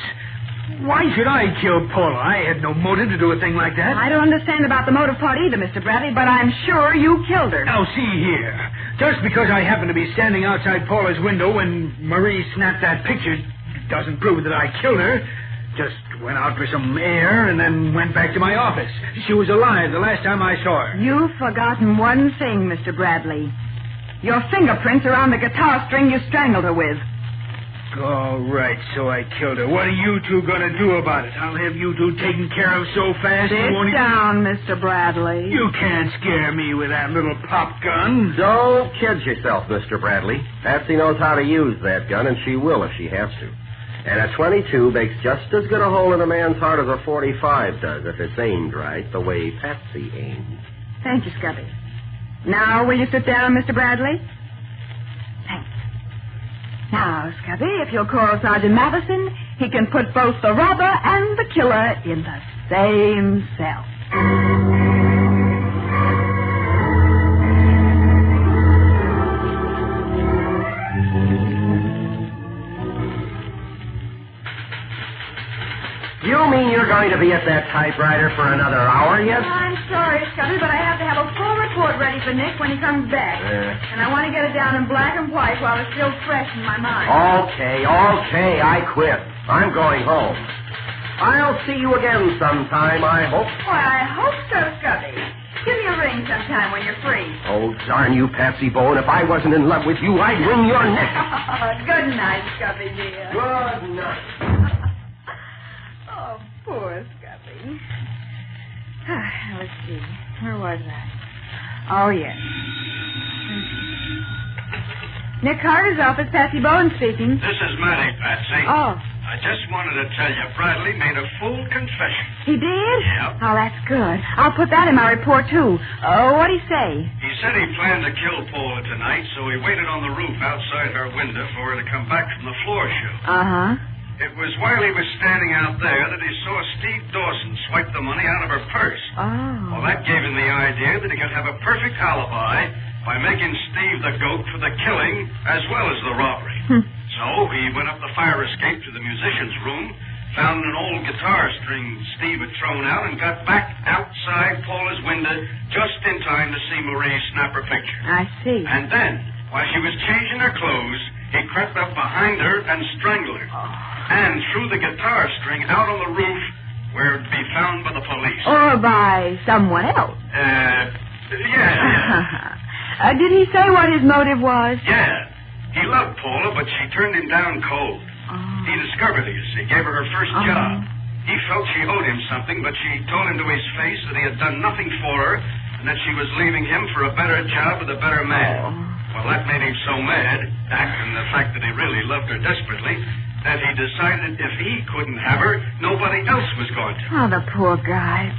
Why should I kill Paula? I had no motive to do a thing like that. I don't understand about the motive part either, Mr. Bradley, but I'm sure you killed her. Now, see here. Just because I happened to be standing outside Paula's window when Marie snapped that picture doesn't prove that I killed her. Just went out for some air and then went back to my office. She was alive the last time I saw her. You've forgotten one thing, Mr. Bradley. Your fingerprints are on the guitar string you strangled her with. All right, so I killed her. What are you two going to do about it? I'll have you two taken care of so fast Sit you won't down, Mr. Bradley. You can't scare me with that little pop gun. Don't kid yourself, Mr. Bradley. Patsy knows how to use that gun, and she will if she has to. And a .22 makes just as good a hole in a man's heart as a .45 does if it's aimed right, the way Patsy aimed. Thank you, Scubby. Now, will you sit down, Mr. Bradley? Thanks. Now, Scubby, if you'll call Sergeant Matheson, he can put both the robber and the killer in the same cell. You mean you're going to be at that typewriter for another hour yet? I'm sorry, Scubby, but I have to have a full report ready for Nick when he comes back. And I want to get it down in black and white while it's still fresh in my mind. Okay, I quit. I'm going home. I'll see you again sometime, I hope. Why, I hope so, Scubby. Give me a ring sometime when you're free. Oh, darn you, Patsy Bowen. If I wasn't in love with you, I'd wring your neck. Good night, Scubby, dear. Good night. Oh, poor Scubby. Let's see. Where was I? Oh, yes. Nick Carter's office, Patsy Bowen speaking. This is Matty, Patsy. Oh. I just wanted to tell you Bradley made a full confession. He did? Yeah. Oh, that's good. I'll put that in my report, too. What'd he say? He said he planned to kill Paula tonight, so he waited on the roof outside her window for her to come back from the floor show. Uh-huh. It was while he was standing out there that he saw Steve Dawson swipe the money out of her purse. Oh. Well, that gave him the idea that he could have a perfect alibi by making Steve the goat for the killing as well as the robbery. So he went up the fire escape to the musician's room, found an old guitar string Steve had thrown out, and got back outside Paula's window just in time to see Marie snap her picture. I see. And then, while she was changing her clothes, he crept up behind her and strangled her. And threw the guitar string out on the roof where it'd be found by the police. Or by someone else. Yeah. Did he say what his motive was? Yeah. He loved Paula, but she turned him down cold. He discovered her, you see, gave her her first job. He felt she owed him something, but she told him to his face that he had done nothing for her and that she was leaving him for a better job with a better man. Well, that made him so mad, and the fact that he really loved her desperately, that he decided if he couldn't have her, nobody else was going to. Oh, the poor guy.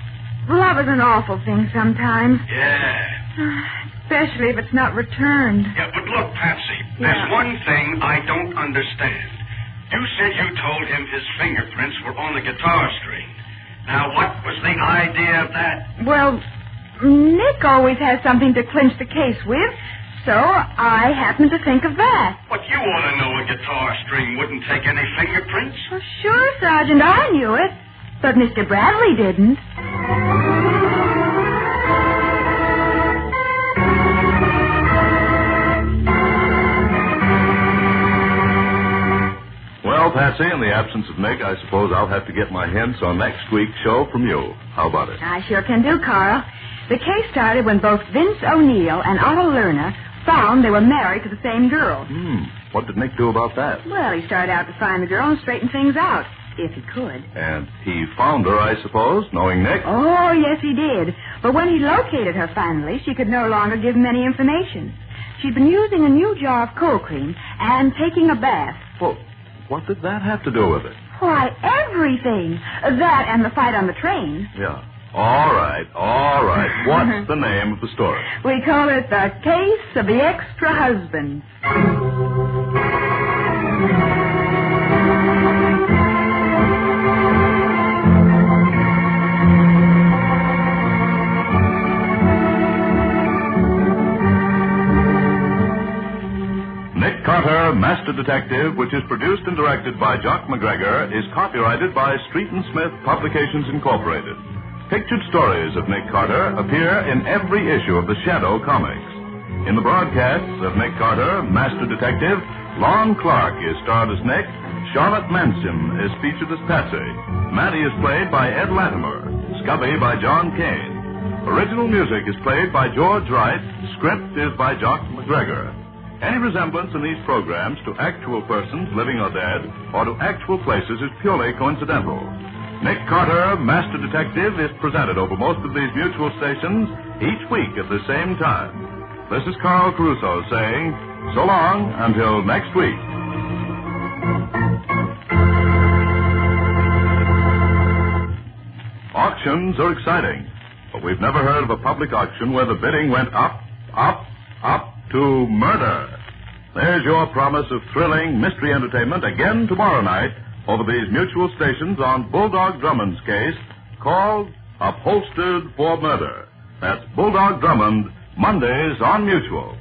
Love is an awful thing sometimes. Yeah. Especially if it's not returned. Yeah, but look, Patsy, there's one thing I don't understand. You said you told him his fingerprints were on the guitar string. Now, what was the idea of that? Well, Nick always has something to clinch the case with, so I happened to think of that. But you ought to know a guitar string wouldn't take any fingerprints. Well, sure, Sergeant, I knew it. But Mr. Bradley didn't. Patsy, in the absence of Nick, I suppose I'll have to get my hints on next week's show from you. How about it? I sure can do, Carl. The case started when both Vince O'Neill and Otto Lerner found they were married to the same girl. What did Nick do about that? Well, he started out to find the girl and straighten things out, if he could. And he found her, I suppose, knowing Nick? Oh, yes, he did. But when he located her finally, she could no longer give him any information. She'd been using a new jar of cold cream and taking a bath. Well, what did that have to do with it? Why, everything. That and the fight on the train. Yeah. All right. What's the name of the story? We call it The Case of the Extra Husband. Nick Carter, Master Detective, which is produced and directed by Jock McGregor, is copyrighted by Street & Smith Publications, Incorporated. Pictured stories of Nick Carter appear in every issue of the Shadow comics. In the broadcasts of Nick Carter, Master Detective, Lon Clark is starred as Nick, Charlotte Manson is featured as Patsy, Mattie is played by Ed Latimer, Scubby by John Kane. Original music is played by George Wright, script is by Jock McGregor. Any resemblance in these programs to actual persons, living or dead, or to actual places is purely coincidental. Nick Carter, Master Detective, is presented over most of these mutual stations each week at the same time. This is Carl Caruso saying, so long until next week. Auctions are exciting, but we've never heard of a public auction where the bidding went up to murder. There's your promise of thrilling mystery entertainment again tomorrow night over these mutual stations on Bulldog Drummond's case called Upholstered for Murder. That's Bulldog Drummond, Mondays on Mutual.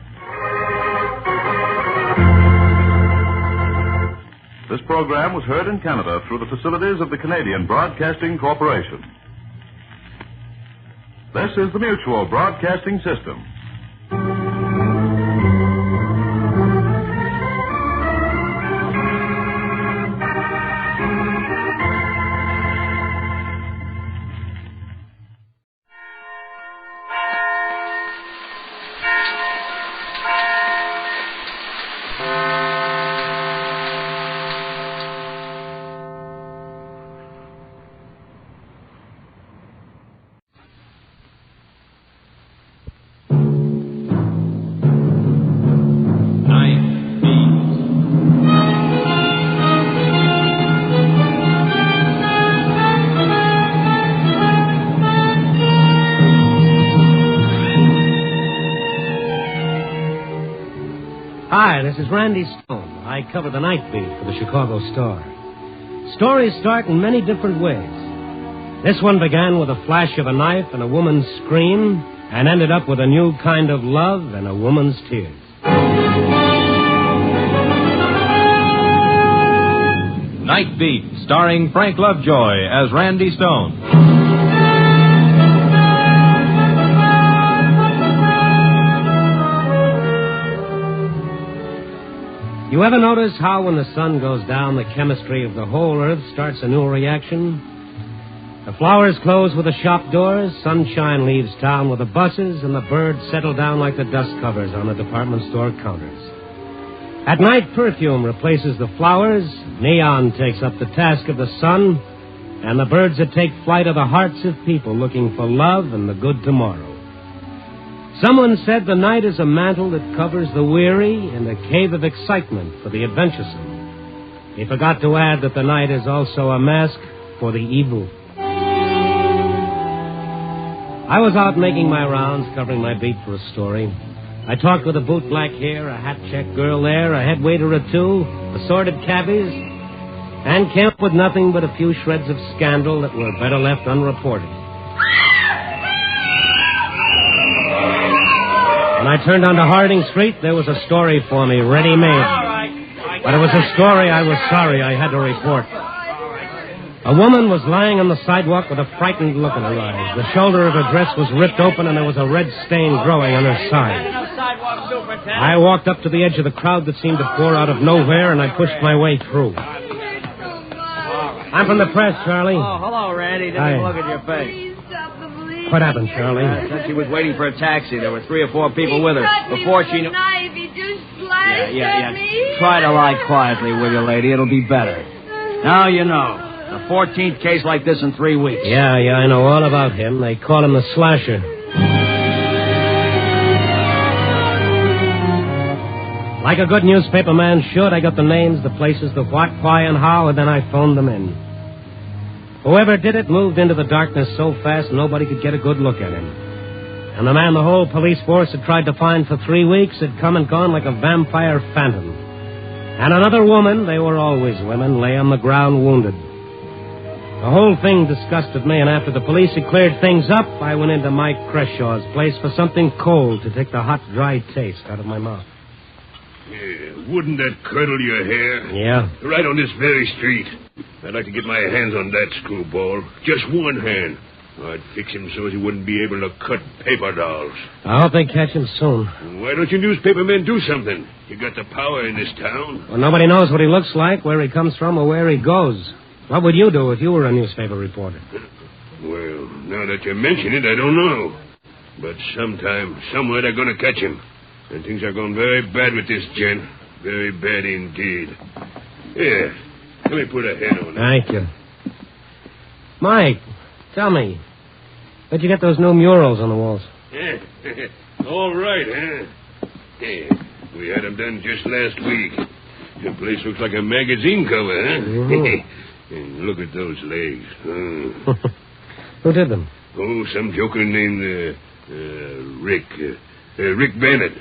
This program was heard in Canada through the facilities of the Canadian Broadcasting Corporation. This is the Mutual Broadcasting System. Hi, this is Randy Stone. I cover the night beat for the Chicago Star. Stories start in many different ways. This one began with a flash of a knife and a woman's scream, and ended up with a new kind of love and a woman's tears. Night Beat, starring Frank Lovejoy as Randy Stone. You ever notice how when the sun goes down, the chemistry of the whole earth starts a new reaction? The flowers close with the shop doors, sunshine leaves town with the buses, and the birds settle down like the dust covers on the department store counters. At night, perfume replaces the flowers, neon takes up the task of the sun, and the birds that take flight are the hearts of people looking for love and the good tomorrow. Someone said the night is a mantle that covers the weary and a cave of excitement for the adventuresome. He forgot to add that the night is also a mask for the evil. I was out making my rounds, covering my beat for a story. I talked with a bootblack here, a hat-check girl there, a head waiter or two, assorted cabbies, and came up with nothing but a few shreds of scandal that were better left unreported. When I turned onto Harding Street, there was a story for me, ready-made. But it was a story I was sorry I had to report. A woman was lying on the sidewalk with a frightened look in her eyes. The shoulder of her dress was ripped open, and there was a red stain growing on her side. I walked up to the edge of the crowd that seemed to pour out of nowhere, and I pushed my way through. I'm from the press, Charlie. Oh, hello, Randy. Didn't Hi. even look at your face. What happened, Charlie? Said she was waiting for a taxi. There were 3 or 4 people with her. Before she knew... Yeah. Try to lie quietly, will you, lady? It'll be better. Now you know. The 14th case like this in 3 weeks. Yeah, I know all about him. They call him the Slasher. Like a good newspaper man should, I got the names, the places, the what, why, and how, and then I phoned them in. Whoever did it moved into the darkness so fast nobody could get a good look at him. And the man the whole police force had tried to find for 3 weeks had come and gone like a vampire phantom. And another woman, they were always women, lay on the ground wounded. The whole thing disgusted me, and after the police had cleared things up, I went into Mike Creshaw's place for something cold to take the hot, dry taste out of my mouth. Yeah, wouldn't that curdle your hair? Yeah? Right on this very street. I'd like to get my hands on that screwball. Just one hand. I'd fix him so he wouldn't be able to cut paper dolls. I hope they catch him soon. Why don't you newspaper men do something? You got the power in this town. Well, nobody knows what he looks like, where he comes from, or where he goes. What would you do if you were a newspaper reporter? Well, now that you mention it, I don't know. But sometime, somewhere, they're going to catch him. And things are going very bad with this gent. Very bad indeed. Here, let me put a head on it. Thank you. Mike, tell me, where'd you get those new murals on the walls? All right, huh? Yeah, we had them done just last week. The place looks like a magazine cover, huh? Mm-hmm. And look at those legs. Who did them? Oh, some joker named Rick. Rick Bennett.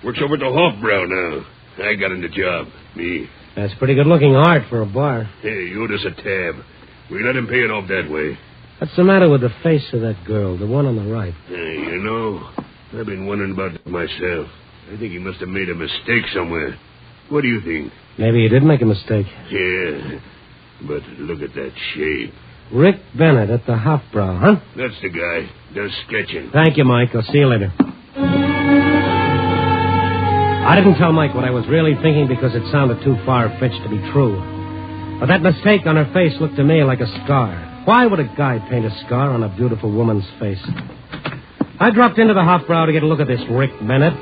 Works over at the Hofbrau now. I got him the job. Me. That's pretty good-looking art for a bar. Hey, you owed us a tab. We let him pay it off that way. What's the matter with the face of that girl, the one on the right? Hey, you know, I've been wondering about that myself. I think he must have made a mistake somewhere. What do you think? Maybe he did make a mistake. Yeah, but look at that shape. Rick Bennett at the Hofbrau, huh? That's the guy. Does sketching. Thank you, Mike. I'll see you later. I didn't tell Mike what I was really thinking because it sounded too far-fetched to be true. But that mistake on her face looked to me like a scar. Why would a guy paint a scar on a beautiful woman's face? I dropped into the Hofbrau to get a look at this Rick Bennett.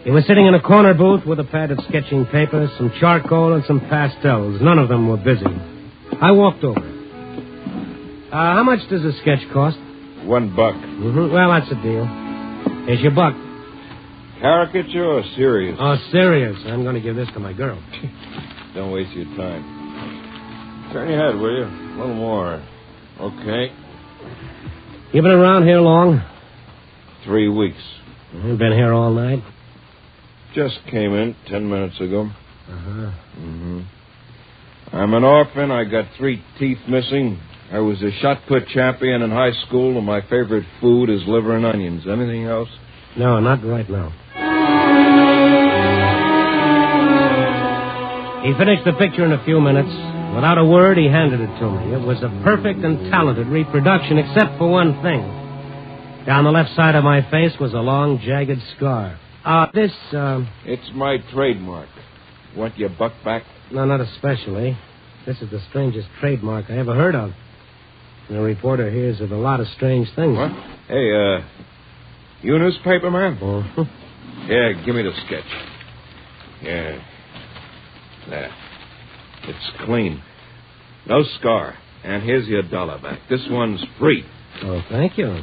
He was sitting in a corner booth with a pad of sketching paper, some charcoal, and some pastels. None of them were busy. I walked over. How much does a sketch cost? $1. Mm-hmm. Well, that's a deal. Here's your buck. Caricature or serious? Oh, serious. I'm going to give this to my girl. Don't waste your time. Turn your head, will you? A little more. Okay. You been around here long? 3 weeks. You been here all night? Just came in 10 minutes ago. Uh-huh. Mm-hmm. I'm an orphan. I got 3 teeth missing. I was a shot put champion in high school, and my favorite food is liver and onions. Anything else? No, not right now. He finished the picture in a few minutes. Without a word, he handed it to me. It was a perfect and talented reproduction, except for one thing. Down the left side of my face was a long, jagged scar. It's my trademark. Want your buck back? No, not especially. This is the strangest trademark I ever heard of. And a reporter hears of a lot of strange things. What? Hey, you a newspaper man? Oh. Yeah, give me the sketch. Yeah. There. It's clean. No scar. And here's your $1 back. This one's free. Oh, thank you.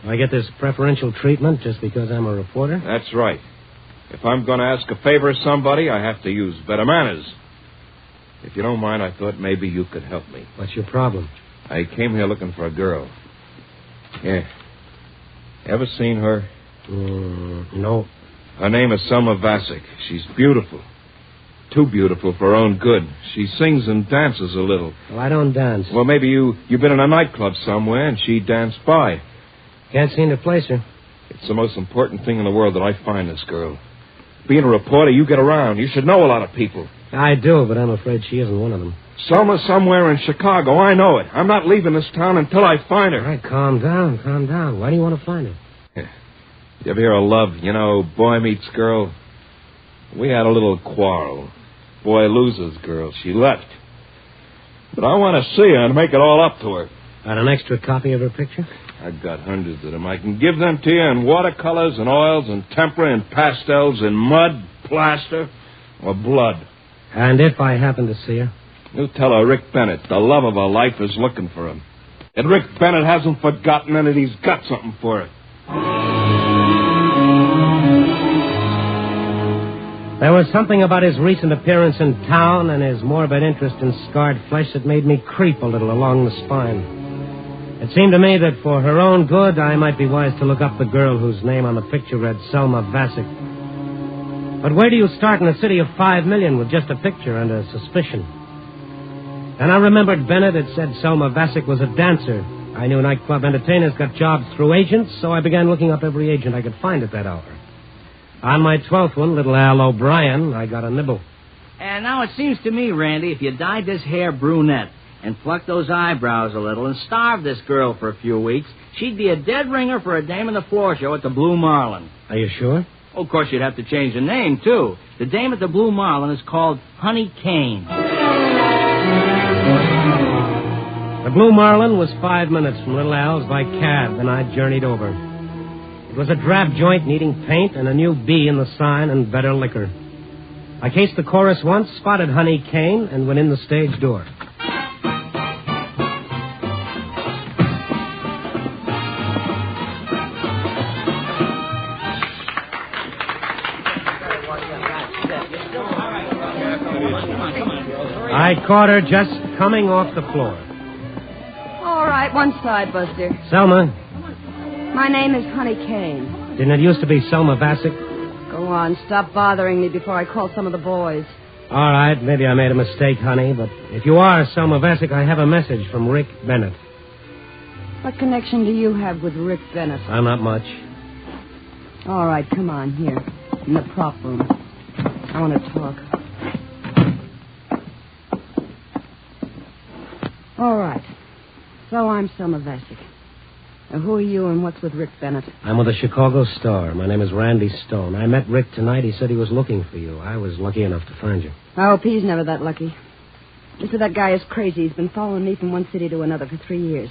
I get this preferential treatment just because I'm a reporter? That's right. If I'm going to ask a favor of somebody, I have to use better manners. If you don't mind, I thought maybe you could help me. What's your problem? I came here looking for a girl. Yeah. Ever seen her? No. Her name is Selma Vasic. She's beautiful. Too beautiful for her own good. She sings and dances a little. Well, I don't dance. Well, maybe you've been in a nightclub somewhere and she danced by. Can't seem to place her. It's the most important thing in the world that I find this girl. Being a reporter, you get around. You should know a lot of people. I do, but I'm afraid she isn't one of them. Selma's somewhere in Chicago. I know it. I'm not leaving this town until I find her. All right, calm down. Why do you want to find her? You ever hear of love? You know, boy meets girl. We had a little quarrel. Boy loses girl. She left. But I want to see her and make it all up to her. Got an extra copy of her picture? I've got hundreds of them. I can give them to you in watercolors and oils and tempera and pastels and mud, plaster, or blood. And if I happen to see her? You tell her Rick Bennett, the love of her life, is looking for him. And Rick Bennett hasn't forgotten her, and he's got something for her. There was something about his recent appearance in town and his morbid interest in scarred flesh that made me creep a little along the spine. It seemed to me that for her own good, I might be wise to look up the girl whose name on the picture read Selma Vasic. But where do you start in a city of 5 million with just a picture and a suspicion? And I remembered Bennett had said Selma Vasic was a dancer. I knew nightclub entertainers got jobs through agents, so I began looking up every agent I could find at that hour. On my 12th one, little Al O'Brien, I got a nibble. And now it seems to me, Randy, if you dyed this hair brunette and plucked those eyebrows a little and starved this girl for a few weeks, she'd be a dead ringer for a dame in the floor show at the Blue Marlin. Are you sure? Oh, of course, you'd have to change the name, too. The dame at the Blue Marlin is called Honey Kane. The Blue Marlin was 5 minutes from Little Al's by cab, and I journeyed over. It was a drab joint needing paint and a new B in the sign and better liquor. I cased the chorus once, spotted Honey Kane, and went in the stage door. I caught her just coming off the floor. All right, one side, Buster. Selma. My name is Honey Kane. Didn't it used to be Selma Vasic? Go on, stop bothering me before I call some of the boys. All right, maybe I made a mistake, honey, but if you are Selma Vasic, I have a message from Rick Bennett. What connection do you have with Rick Bennett? Not much. All right, come on, here, in the prop room. I want to talk. All right. So I'm Selma Vasic. Now, who are you and what's with Rick Bennett? I'm with the Chicago Star. My name is Randy Stone. I met Rick tonight. He said he was looking for you. I was lucky enough to find you. I hope he's never that lucky. Listen, that guy is crazy. He's been following me from one city to another for 3 years.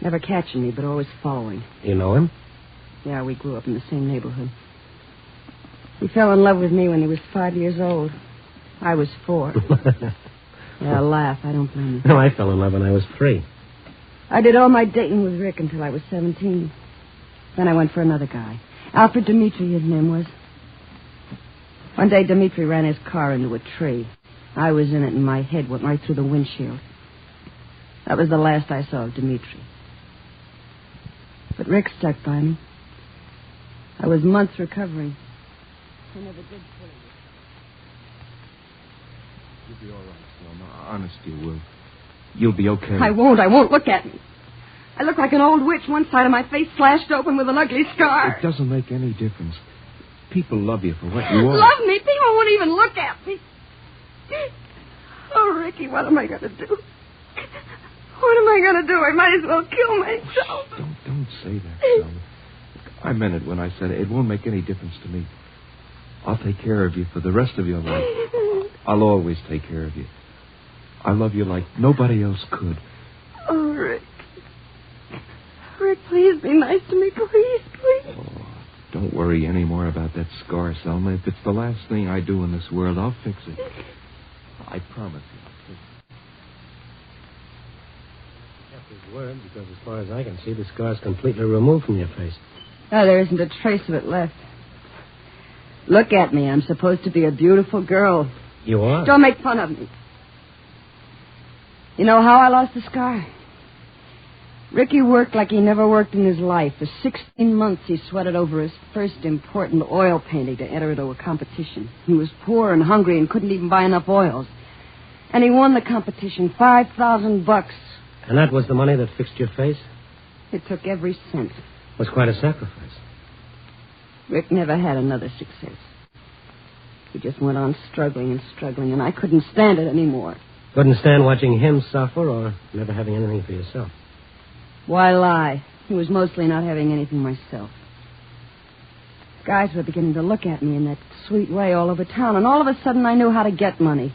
Never catching me, but always following. You know him? Yeah, we grew up in the same neighborhood. He fell in love with me when he was 5 years old. I was 4. Yeah, laugh. I don't blame you. No, I fell in love when I was 3. I did all my dating with Rick until I was 17. Then I went for another guy. Alfred Dimitri, his name was. One day, Dimitri ran his car into a tree. I was in it, and my head went right through the windshield. That was the last I saw of Dimitri. But Rick stuck by me. I was months recovering. I never did pull it. You'll be all right, Selma. Honest, you will. You'll be okay. I won't. Look at me. I look like an old witch, one side of my face slashed open with an ugly scar. It doesn't make any difference. People love you for what you are. Love me? People won't even look at me. Oh, Ricky, what am I going to do? What am I going to do? I might as well kill myself. Don't say that, Selma. I meant it when I said it won't make any difference to me. I'll take care of you for the rest of your life. I'll always take care of you. I love you like nobody else could. Oh, Rick. Rick, please be nice to me, please. Oh, don't worry any more about that scar, Selma. If it's the last thing I do in this world, I'll fix it. I promise you. Kept his word, because as far as I can see, the scar's completely removed from your face. Oh, there isn't a trace of it left. Look at me. I'm supposed to be a beautiful girl. You are? Don't make fun of me. You know how I lost the scar? Ricky worked like he never worked in his life. For 16 months, he sweated over his first important oil painting to enter into a competition. He was poor and hungry and couldn't even buy enough oils. And he won the competition, $5,000. And that was the money that fixed your face? It took every cent. It was quite a sacrifice. Rick never had another success. He just went on struggling, and I couldn't stand it anymore. Couldn't stand watching him suffer or never having anything for yourself? Why lie? He was mostly not having anything myself. Guys were beginning to look at me in that sweet way all over town, and all of a sudden I knew how to get money.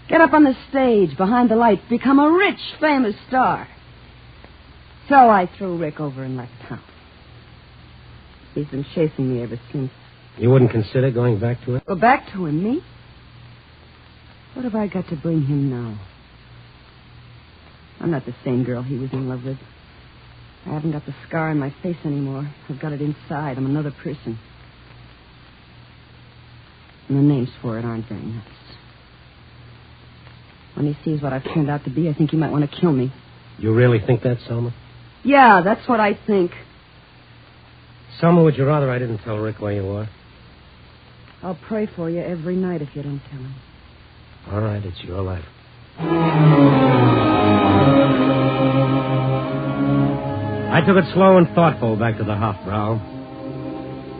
Get up on the stage, behind the lights, become a rich, famous star. So I threw Rick over and left town. He's been chasing me ever since. You wouldn't consider going back to it? Go back to him, me? What have I got to bring him now? I'm not the same girl he was in love with. I haven't got the scar on my face anymore. I've got it inside. I'm another person. And the names for it aren't very nice. When he sees what I've turned out to be, I think he might want to kill me. You really think that, Selma? Yeah, that's what I think. Selma, would you rather I didn't tell Rick where you are? I'll pray for you every night if you don't tell him. All right, it's your life. I took it slow and thoughtful back to the Hofbrau.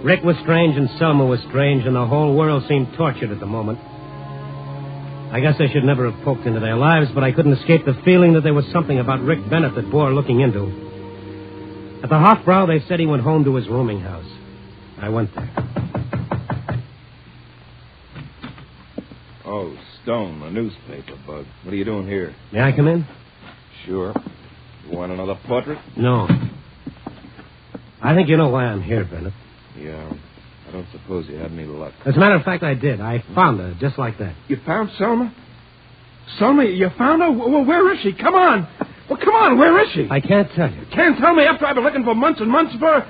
Rick was strange and Selma was strange, and the whole world seemed tortured at the moment. I guess I should never have poked into their lives, but I couldn't escape the feeling that there was something about Rick Bennett that bore looking into. At the Hofbrau, they said he went home to his rooming house. I went there. Oh, Stone, a newspaper bug. What are you doing here? May I come in? Sure. You want another portrait? No. I think you know why I'm here, Bennett. Yeah. I don't suppose you had any luck. As a matter of fact, I did. I found her, just like that. You found Selma? Selma, you found her? Well, where is she? Come on. Well, come on, where is she? I can't tell you. Can't tell me after I've been looking for months and months for her?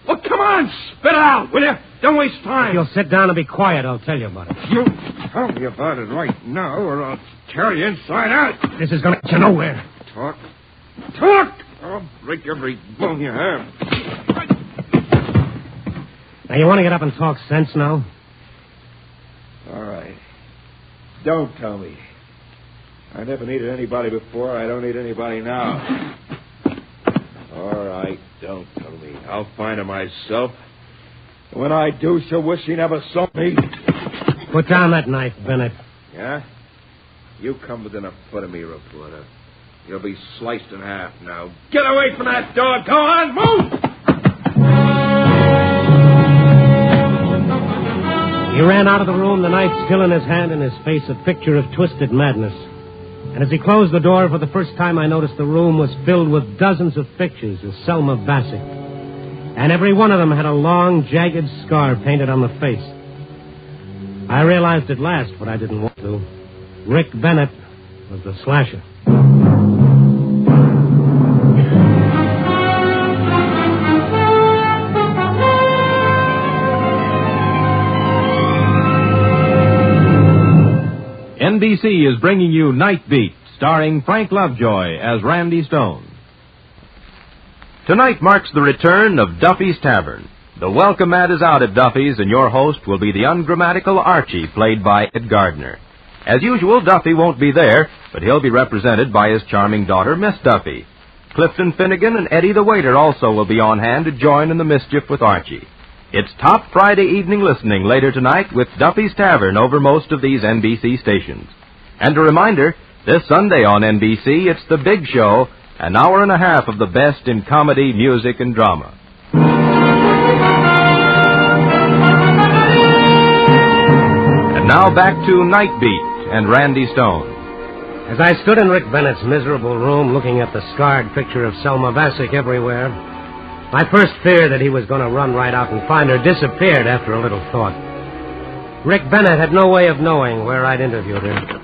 Well, come on, spit it out, will you? Don't waste time. If you'll sit down and be quiet, I'll tell you about it. You tell me about it right now, or I'll tear you inside out. This is going to get you nowhere. Talk. Talk! I'll break every bone you have. Now, you want to get up and talk sense now? All right. Don't tell me. I never needed anybody before. I don't need anybody now. All right, don't tell me. I'll find her myself. When I do, she'll wish she never saw me. Put down that knife, Bennett. Yeah? You come within a foot of me, reporter. You'll be sliced in half now. Get away from that door. Go on, move! He ran out of the room, the knife still in his hand, and his face a picture of twisted madness. And as he closed the door, for the first time I noticed the room was filled with dozens of pictures of Selma Bassett. And every one of them had a long, jagged scar painted on the face. I realized at last what I didn't want to. Rick Bennett was the slasher. NBC is bringing you Night Beat, starring Frank Lovejoy as Randy Stone. Tonight marks the return of Duffy's Tavern. The welcome mat is out at Duffy's, and your host will be the ungrammatical Archie, played by Ed Gardner. As usual, Duffy won't be there, but he'll be represented by his charming daughter, Miss Duffy. Clifton Finnegan and Eddie the waiter also will be on hand to join in the mischief with Archie. It's top Friday evening listening later tonight with Duffy's Tavern over most of these NBC stations. And a reminder, this Sunday on NBC, it's The Big Show, an hour and a half of the best in comedy, music, and drama. And now back to Night Beat and Randy Stone. As I stood in Rick Bennett's miserable room looking at the scarred picture of Selma Bassett everywhere, my first fear that he was going to run right out and find her disappeared after a little thought. Rick Bennett had no way of knowing where I'd interviewed her.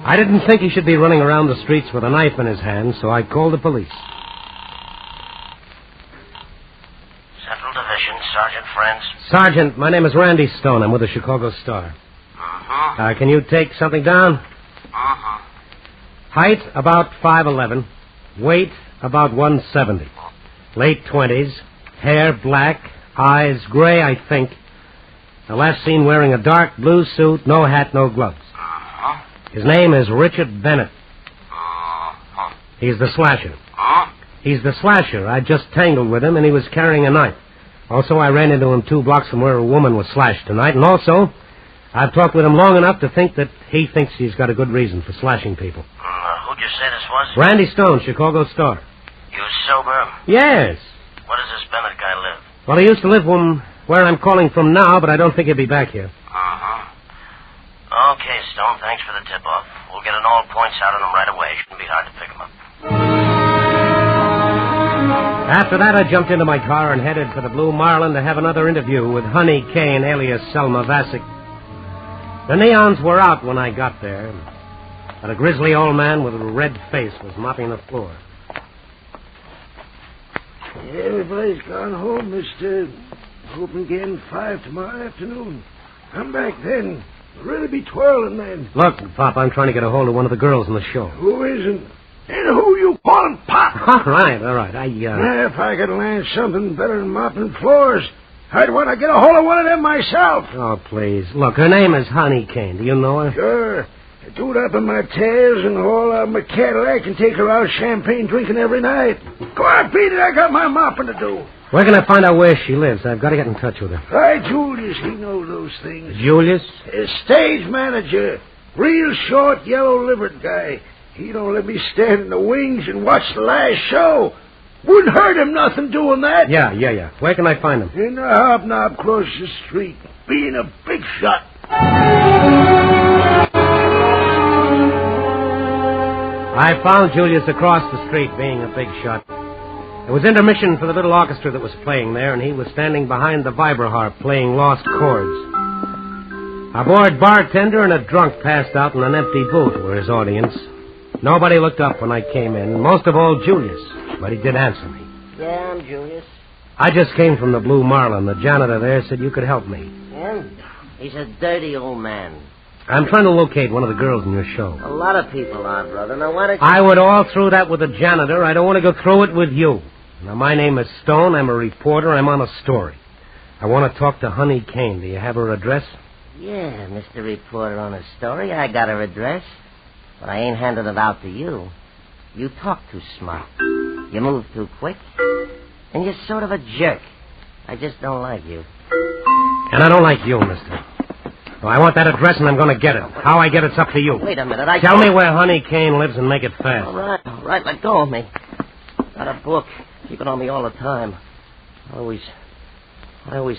I didn't think he should be running around the streets with a knife in his hand, so I called the police. Central Division, Sergeant Friends. Sergeant, my name is Randy Stone. I'm with the Chicago Star. Can you take something down? Height, about 5'11". Weight, about 170. Late 20s. Hair, black. Eyes, gray, I think. The last seen wearing a dark blue suit, no hat, no gloves. His name is Richard Bennett. He's the slasher. He's the slasher. I just tangled with him, and he was carrying a knife. Also, I ran into him 2 blocks from where a woman was slashed tonight, and also, I've talked with him long enough to think that he thinks he's got a good reason for slashing people. Who'd you say this was? Randy Stone, Chicago Star. You sober? Yes. Where does this Bennett guy live? Well, he used to live where I'm calling from now, but I don't think he'll be back here. Okay, Stone. Thanks for the tip-off. We'll get an all points out on them right away. Shouldn't be hard to pick them up. After that, I jumped into my car and headed for the Blue Marlin to have another interview with Honey Kane, alias Selma Vasic. The neons were out when I got there, but a grizzly old man with a red face was mopping the floor. Everybody's gone home, mister. Open again 5 tomorrow afternoon. Come back then. We'll really be twirling then. Look, Pop, I'm trying to get a hold of one of the girls in the show. Who isn't? And who you calling Pop? All right. If I could land something better than mopping floors, I'd want to get a hold of one of them myself. Oh, please. Look, her name is Honey Kane. Do you know her? Sure. I do it up in my tails and haul out my Cadillac and take her out champagne drinking every night. Go on, beat it. I got my mopping to do. Where can I find out where she lives? I've got to get in touch with her. Try Julius. He knows those things. Julius? A stage manager. Real short, yellow-livered guy. He don't let me stand in the wings and watch the last show. Wouldn't hurt him nothing doing that. Yeah. Where can I find him? In the hobnob across the street. Being a big shot. I found Julius across the street being a big shot. It was intermission for the little orchestra that was playing there, and he was standing behind the vibroharp playing lost chords. A bored bartender and a drunk passed out in an empty booth were his audience. Nobody looked up when I came in, most of all Julius, but he did answer me. Yeah, I'm Julius. I just came from the Blue Marlin. The janitor there said you could help me. Yeah? He's a dirty old man. I'm trying to locate one of the girls in your show. A lot of people are, brother. Now, why don't you... I would all through that with the janitor. I don't want to go through it with you. Now, my name is Stone. I'm a reporter. I'm on a story. I want to talk to Honey Kane. Do you have her address? Yeah, Mr. Reporter on a story. I got her address. But I ain't handing it out to you. You talk too smart. You move too quick. And you're sort of a jerk. I just don't like you. And I don't like you, mister. Well, I want that address and I'm going to get it. How I get it's up to you. Wait a minute. Tell me where Honey Kane lives and make it fast. All right. Let go of me. Got a book. Keep it on me all the time. I always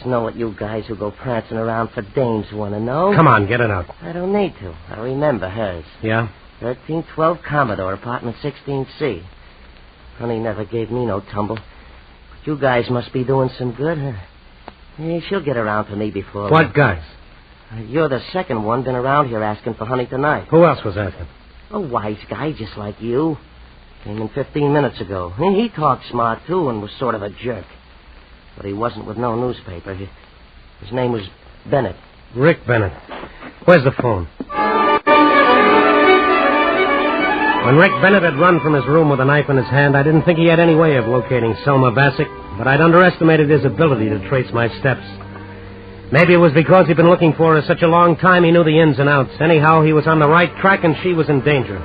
know what you guys who go prancing around for dames want to know. Come on, get it out. I don't need to. I remember hers. Yeah? 1312 Commodore, apartment 16C. Honey never gave me no tumble. But you guys must be doing some good, huh? Yeah, she'll get around to me before... What guys? You're the second one been around here asking for Honey tonight. Who else was asking? A wise guy just like you. Came in 15 minutes ago. He talked smart, too, and was sort of a jerk. But he wasn't with no newspaper. His name was Bennett. Rick Bennett. Where's the phone? When Rick Bennett had run from his room with a knife in his hand, I didn't think he had any way of locating Selma Vasic, but I'd underestimated his ability to trace my steps. Maybe it was because he'd been looking for her such a long time he knew the ins and outs. Anyhow, he was on the right track and she was in danger.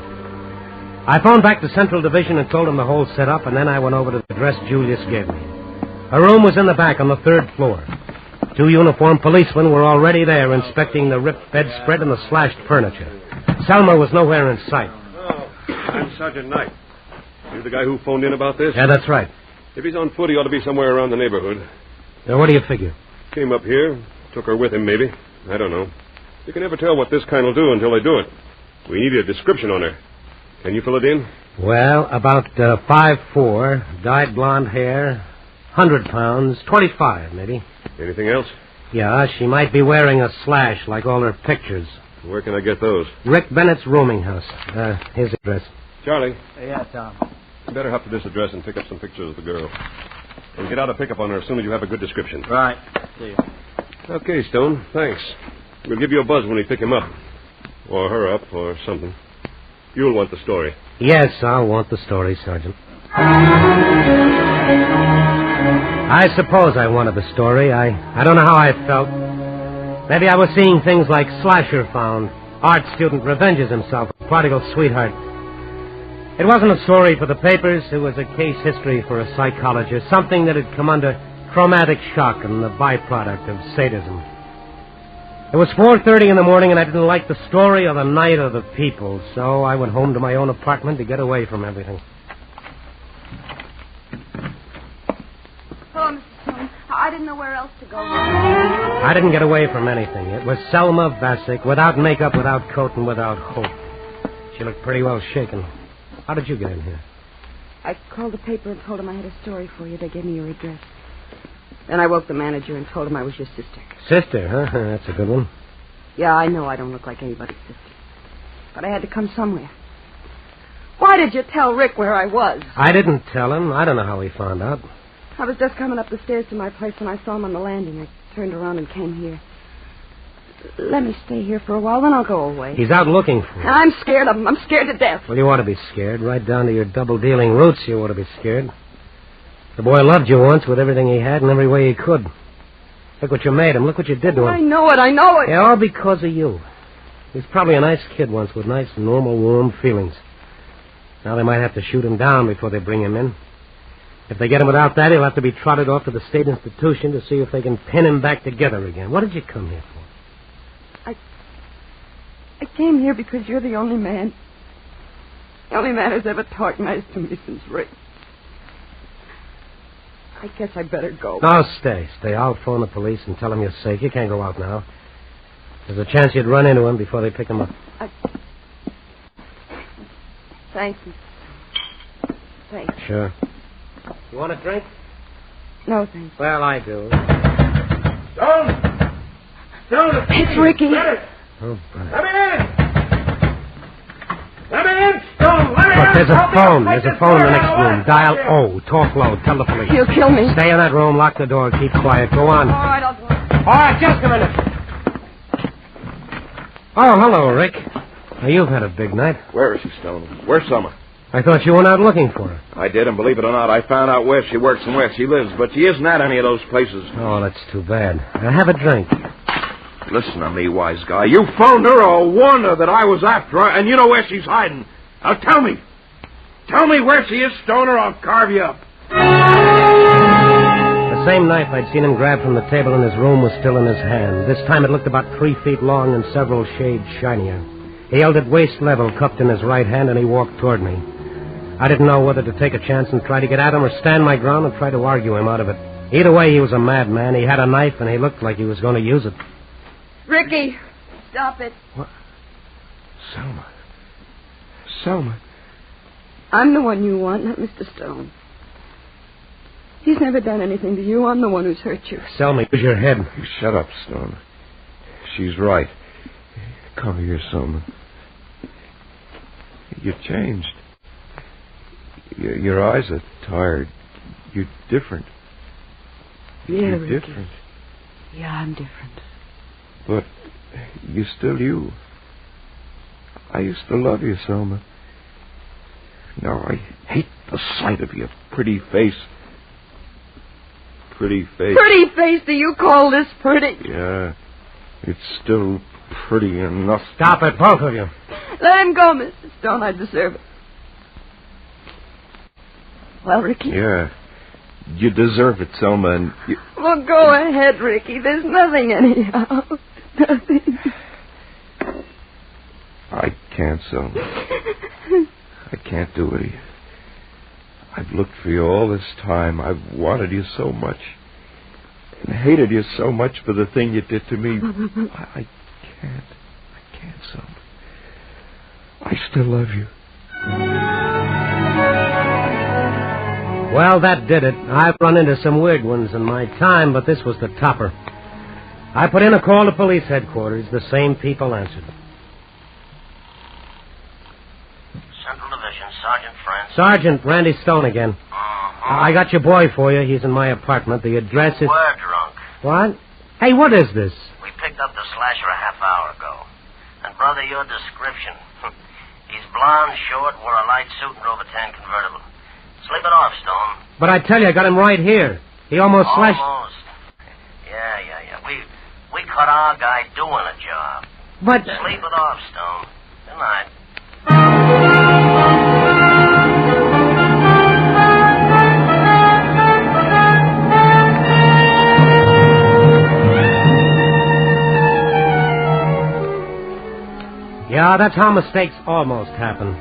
I phoned back to Central Division and told him the whole setup, and then I went over to the address Julius gave me. Her room was in the back on the 3rd floor. 2 uniformed policemen were already there inspecting the ripped bedspread and the slashed furniture. Selma was nowhere in sight. I'm Sergeant Knight. You the guy who phoned in about this? Yeah, that's right. If he's on foot, he ought to be somewhere around the neighborhood. Now, what do you figure? Came up here, took her with him, maybe. I don't know. You can never tell what this kind will do until they do it. We need a description on her. Can you fill it in? Well, about 5'4", dyed blonde hair, 100 pounds, 25 maybe. Anything else? Yeah, she might be wearing a slash like all her pictures. Where can I get those? Rick Bennett's rooming house. His address. Charlie. Yeah, Tom. You better hop to this address and pick up some pictures of the girl. And get out a pickup on her as soon as you have a good description. Right. See you. Okay, Stone. Thanks. We'll give you a buzz when we pick him up. Or her up, or something. You'll want the story. Yes, I'll want the story, Sergeant. I suppose I wanted the story. I don't know how I felt. Maybe I was seeing things like Slasher Found, art student revenges himself, prodigal sweetheart. It wasn't a story for the papers. It was a case history for a psychologist, something that had come under traumatic shock and the byproduct of sadism. It was 4:30 in the morning, and I didn't like the story or the night or the people, so I went home to my own apartment to get away from everything. Hello, Mr. Stone. I didn't know nowhere else to go. I didn't get away from anything. It was Selma Vassick, without makeup, without coat, and without hope. She looked pretty well shaken. How did you get in here? I called the paper and told him I had a story for you. They gave me your address. Then I woke the manager and told him I was your sister. Sister, huh? That's a good one. Yeah, I know I don't look like anybody's sister. But I had to come somewhere. Why did you tell Rick where I was? I didn't tell him. I don't know how he found out. I was just coming up the stairs to my place when I saw him on the landing. I turned around and came here. Let me stay here for a while, then I'll go away. He's out looking for you. I'm scared of him. I'm scared to death. Well, you ought to be scared. Right down to your double-dealing roots, you ought to be scared. The boy loved you once with everything he had and every way he could. Look what you made him. Look what you did to him. I know it. Yeah, all because of you. He was probably a nice kid once with nice, normal, warm feelings. Now they might have to shoot him down before they bring him in. If they get him without that, he'll have to be trotted off to the state institution to see if they can pin him back together again. What did you come here for? I came here because you're the only man. The only man who's ever talked nice to me since Rick. I guess I better go. No, stay. I'll phone the police and tell them you're safe. You can't go out now. There's a chance you'd run into him before they pick him up. Thank you. Thanks. Sure. You want a drink? No, thanks. Well, I do. Stone! It's Ricky. Oh, boy. Let me in! Stone! Let me Look, in! there's a phone. There's a phone in the next room. Dial O. Talk low. Tell the police. He'll kill me. Stay in that room. Lock the door. Keep quiet. Go on. All right, I'll go. All right, just a minute. Oh, hello, Rick. Now, you've had a big night. Where is she, Stone? Where's Summer? I thought you went out looking for her. I did, and believe it or not, I found out where she works and where she lives, but she isn't at any of those places. Oh, that's too bad. Now, have a drink. Listen to me, wise guy. You phoned her or warned her that I was after her, and you know where she's hiding. Now, tell me. Tell me where she is, Stone, or I'll carve you up. The same knife I'd seen him grab from the table in his room was still in his hand. This time it looked about 3 feet long and several shades shinier. He held it waist level, cupped in his right hand, and he walked toward me. I didn't know whether to take a chance and try to get at him or stand my ground and try to argue him out of it. Either way, he was a madman. He had a knife, and he looked like he was going to use it. Ricky, stop it. What? Selma. I'm the one you want, not Mr. Stone. He's never done anything to you. I'm the one who's hurt you. Selma, use your head. You shut up, Stone. She's right. Come here, Selma. You've changed. Your eyes are tired. You're different. Yeah, You're Ricky. different. Yeah, I'm different. But you're still you. I used to love you, Selma. Now I hate the sight of your pretty face. Pretty face. Pretty face? Do you call this pretty? Yeah. It's still pretty enough. Stop it, both of you. Let him go, Mr. Stone. I deserve it. Well, Ricky? Yeah. You deserve it, Selma, and you... Well, go ahead, Ricky. There's nothing anyhow. Nothing. I can't, Selma. I can't do it. I've looked for you all this time. I've wanted you so much. And hated you so much for the thing you did to me. I can't, Selma. I still love you. Well, that did it. I've run into some weird ones in my time, but this was the topper. I put in a call to police headquarters. The same people answered. Central Division, Sergeant France. Sergeant, Randy Stone again. I got your boy for you. He's in my apartment. The address is... We're drunk. What? Hey, what is this? We picked up the slasher a half hour ago. And, brother, your description. He's blonde, short, wore a light suit and drove a tan convertible. Sleep it off, Stone. But I tell you, I got him right here. He almost slashed... Almost. Yeah. We caught our guy doing a job. But... Sleep it off, Stone. Good night. Yeah, that's how mistakes almost happen.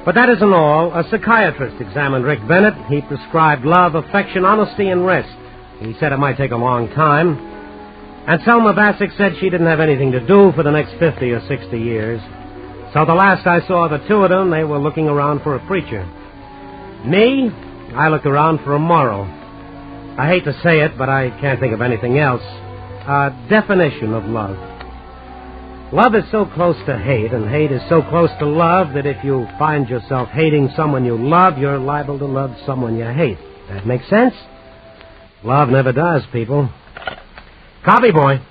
But that isn't all. A psychiatrist examined Rick Bennett. He prescribed love, affection, honesty, and rest. He said it might take a long time. And Selma Bassick said she didn't have anything to do for the next 50 or 60 years. So the last I saw of the two of them, they were looking around for a preacher. Me, I looked around for a moral. I hate to say it, but I can't think of anything else. A definition of love. Love is so close to hate, and hate is so close to love, that if you find yourself hating someone you love, you're liable to love someone you hate. That makes sense? Love never does, people. Copy, boy.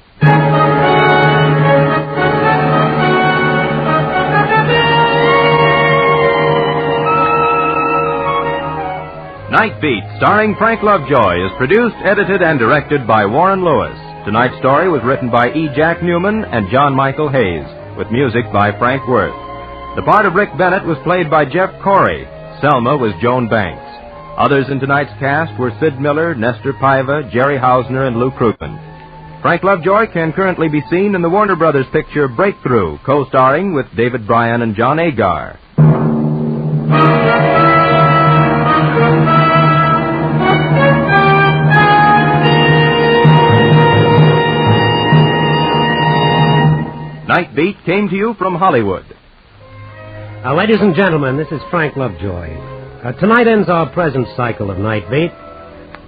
Night Beat, starring Frank Lovejoy, is produced, edited, and directed by Warren Lewis. Tonight's story was written by E. Jack Newman and John Michael Hayes, with music by Frank Worth. The part of Rick Bennett was played by Jeff Corey. Selma was Joan Banks. Others in tonight's cast were Sid Miller, Nestor Paiva, Jerry Hausner, and Lou Krupin. Frank Lovejoy can currently be seen in the Warner Brothers picture Breakthrough, co-starring with David Bryan and John Agar. Night Beat came to you from Hollywood. Ladies and gentlemen, this is Frank Lovejoy. Tonight ends our present cycle of Night Beat.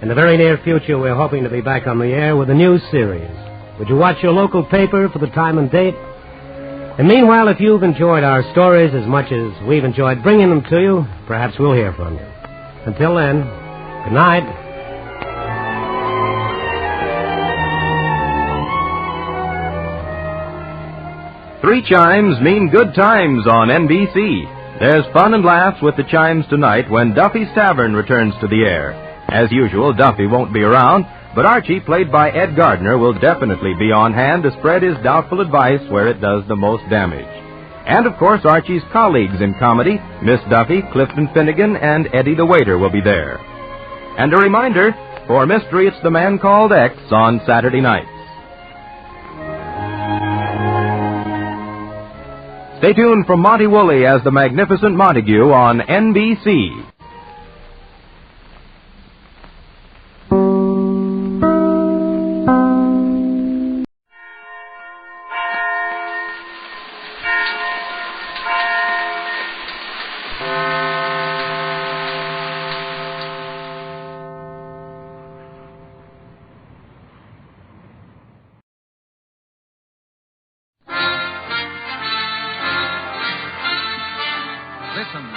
In the very near future, we're hoping to be back on the air with a new series. Would you watch your local paper for the time and date? And meanwhile, if you've enjoyed our stories as much as we've enjoyed bringing them to you, perhaps we'll hear from you. Until then, good night. Three chimes mean good times on NBC. There's fun and laughs with the chimes tonight when Duffy's Tavern returns to the air. As usual, Duffy won't be around, but Archie, played by Ed Gardner, will definitely be on hand to spread his doubtful advice where it does the most damage. And, of course, Archie's colleagues in comedy, Miss Duffy, Clifton Finnegan, and Eddie the Waiter will be there. And a reminder, for Mystery, it's The Man Called X on Saturday nights. Stay tuned for Monty Woolley as the Magnificent Montague on NBC.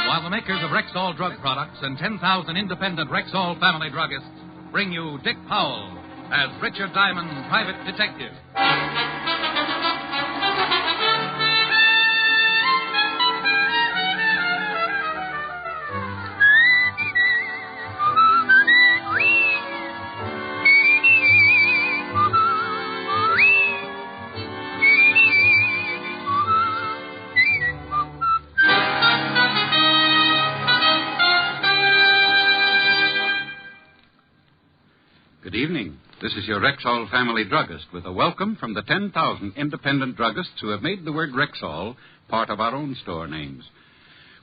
While the makers of Rexall drug products and 10,000 independent Rexall family druggists bring you Dick Powell as Richard Diamond, private detective. Good evening. This is your Rexall family druggist with a welcome from the 10,000 independent druggists who have made the word Rexall part of our own store names.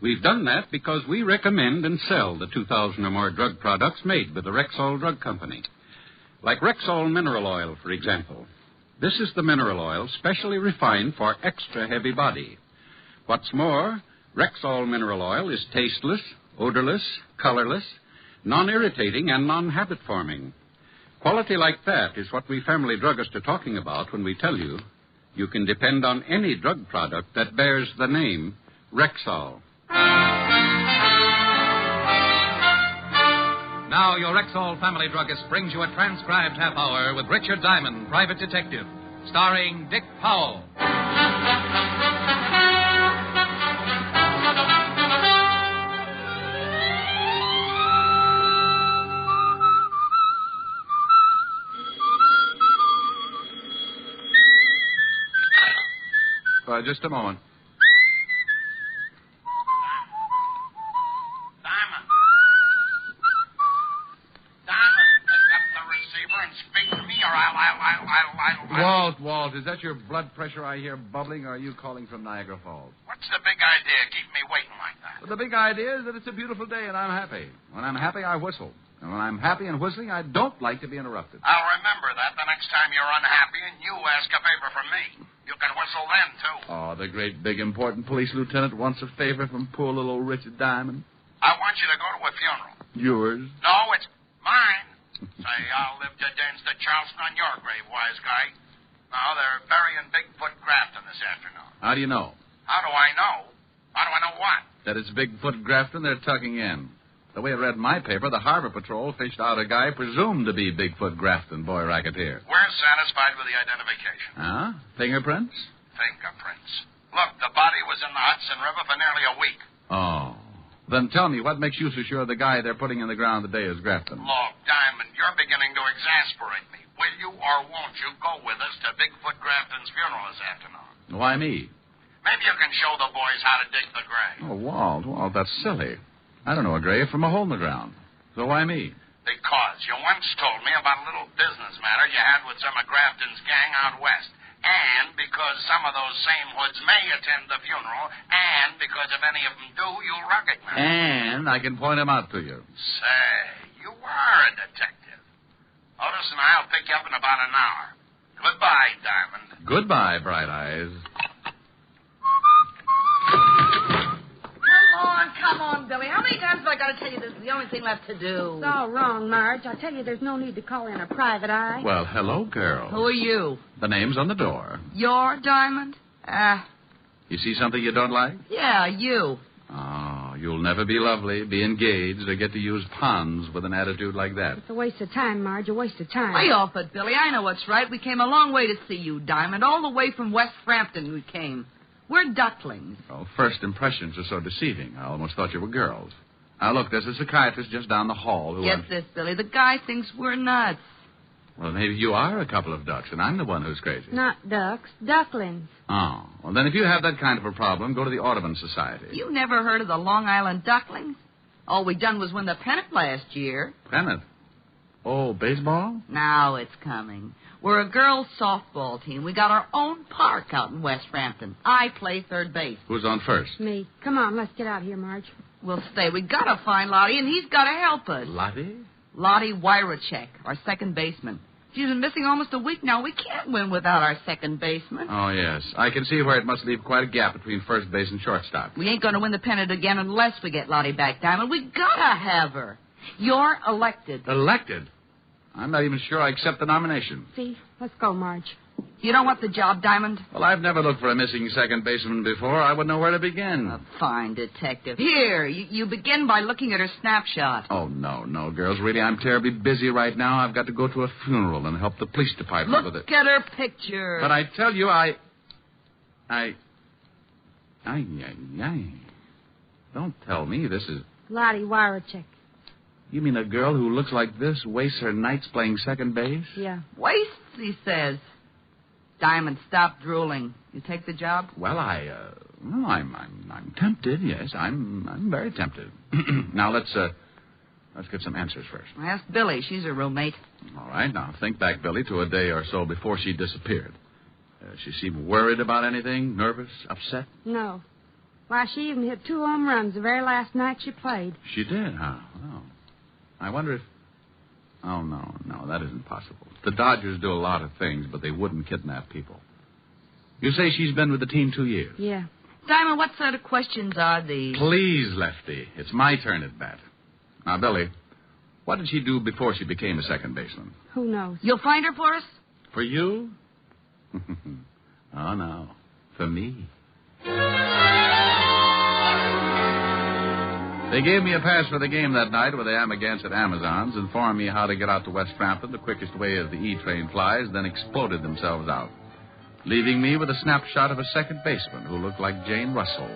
We've done that because we recommend and sell the 2,000 or more drug products made by the Rexall Drug Company. Like Rexall Mineral Oil, for example. This is the mineral oil specially refined for extra heavy body. What's more, Rexall Mineral Oil is tasteless, odorless, colorless, non-irritating, and non-habit-forming. Quality like that is what we family druggists are talking about when we tell you you can depend on any drug product that bears the name Rexall. Now your Rexall family druggist brings you a transcribed half hour with Richard Diamond, private detective, starring Dick Powell. Just a moment. Diamond, pick up the receiver and speak to me, or I'll... Walt, is that your blood pressure I hear bubbling, or are you calling from Niagara Falls? What's the big idea keeping me waiting like that? Well, the big idea is that it's a beautiful day and I'm happy. When I'm happy, I whistle. And when I'm happy and whistling, I don't like to be interrupted. I'll remember that the next time you're unhappy and you ask a favor from me. You can whistle then, too. Oh, the great, big, important police lieutenant wants a favor from poor little old Richard Diamond. I want you to go to a funeral. Yours? No, it's mine. Say, I'll live to dance the Charleston on your grave, wise guy. No, they're burying Bigfoot Grafton this afternoon. How do you know? How do I know? How do I know what? That it's Bigfoot Grafton they're tucking in. The way I read my paper, the Harbor Patrol fished out a guy presumed to be Bigfoot Grafton, boy racketeer. We're satisfied with the identification. Huh? Fingerprints? Fingerprints. Look, the body was in the Hudson River for nearly a week. Oh. Then tell me, what makes you so sure the guy they're putting in the ground today is Grafton? Look, Diamond, you're beginning to exasperate me. Will you or won't you go with us to Bigfoot Grafton's funeral this afternoon? Why me? Maybe you can show the boys how to dig the grave. Oh, Walt, that's silly. I don't know a grave from a hole in the ground. So why me? Because you once told me about a little business matter you had with some of Grafton's gang out west. And because some of those same hoods may attend the funeral. And because if any of them do, you'll recognize them. And I can point them out to you. Say, you are a detective. Otis and I'll pick you up in about an hour. Goodbye, Diamond. Goodbye, Bright Eyes. Come on, Billy. How many times have I got to tell you this is the only thing left to do? It's all wrong, Marge. I tell you, there's no need to call in a private eye. Well, hello, girl. Who are you? The name's on the door. You're Diamond? You see something you don't like? Yeah, you. Oh, you'll never be lovely, be engaged, or get to use ponds with an attitude like that. It's a waste of time, Marge, a waste of time. Lay off it, Billy. I know what's right. We came a long way to see you, Diamond. All the way from West Frampton we came. We're ducklings. Well, first impressions are so deceiving. I almost thought you were girls. Now, look, there's a psychiatrist just down the hall who... Get this, Billy. The guy thinks we're nuts. Well, maybe you are a couple of ducks, and I'm the one who's crazy. Not ducks, ducklings. Oh, well, then if you have that kind of a problem, go to the Audubon Society. You never heard of the Long Island Ducklings? All we done was win the pennant last year. Pennant? Oh, baseball? Now it's coming. We're a girls' softball team. We got our own park out in West Frampton. I play third base. Who's on first? Me. Come on, let's get out of here, Marge. We'll stay. We gotta find Lottie, and he's gotta help us. Lottie? Lottie Wyrachek, our second baseman. She's been missing almost a week now. We can't win without our second baseman. Oh, yes. I can see where it must leave quite a gap between first base and shortstop. We ain't gonna win the pennant again unless we get Lottie back, Diamond. We gotta have her. You're elected. Elected? I'm not even sure I accept the nomination. See? Let's go, Marge. You don't want the job, Diamond? Well, I've never looked for a missing second baseman before. I wouldn't know where to begin. A fine detective. Here, you begin by looking at her snapshot. Oh, no, girls. Really, I'm terribly busy right now. I've got to go to a funeral and help the police department with it. Look at her picture. But I tell you, Don't tell me this is... Lottie Wyrachek. You mean a girl who looks like this wastes her nights playing second base? Yeah. Wastes, he says. Diamond, stop drooling. You take the job? Well, I'm tempted. Yes, I'm very tempted. Now let's get some answers first. Ask Billy. She's her roommate. All right. Now think back, Billy, to a day or so before she disappeared. She seemed worried about anything, nervous, upset. No. Why, she even hit 2 home runs the very last night she played. She did, huh? Oh. I wonder if... Oh, no, that isn't possible. The Dodgers do a lot of things, but they wouldn't kidnap people. You say she's been with the team 2 years? Yeah. Diamond, what sort of questions are these? Please, Lefty. It's my turn at bat. Now, Billy, what did she do before she became a second baseman? Who knows? You'll find her for us? For you? Oh, no. For me. They gave me a pass for the game that night with the Amagansett Amazons, informed me how to get out to West Frampton the quickest way as the E-train flies, then exploded themselves out, leaving me with a snapshot of a second baseman who looked like Jane Russell,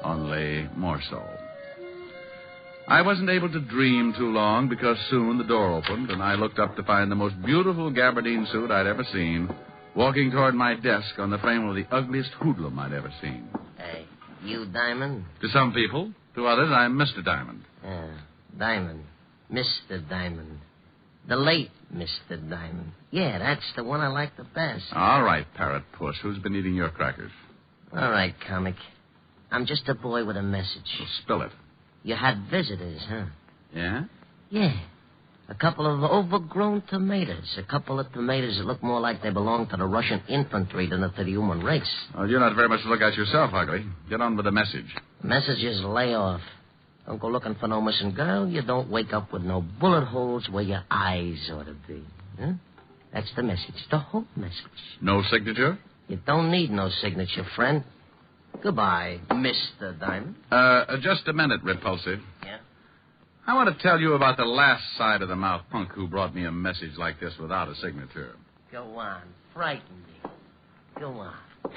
only more so. I wasn't able to dream too long because soon the door opened and I looked up to find the most beautiful gabardine suit I'd ever seen walking toward my desk on the frame of the ugliest hoodlum I'd ever seen. Hey, you Diamond? To some people. To others, I'm Mr. Diamond. Diamond. Mr. Diamond. The late Mr. Diamond. Yeah, that's the one I like the best. All right, Parrot Puss. Who's been eating your crackers? All right, comic. I'm just a boy with a message. Well, spill it. You had visitors, huh? Yeah? Yeah. A couple of overgrown tomatoes. A couple of tomatoes that look more like they belong to the Russian infantry than to the human race. Well, you're not very much to look at yourself, Ugly. Get on with the message. The message is lay off. Don't go looking for no missing girl. You don't wake up with no bullet holes where your eyes ought to be. Huh? That's the message. The whole message. No signature? You don't need no signature, friend. Goodbye, Mr. Diamond. Just a minute, Repulsive. Yeah? I want to tell you about the last side-of-the-mouth punk who brought me a message like this without a signature. Go on. Frighten me. Go on.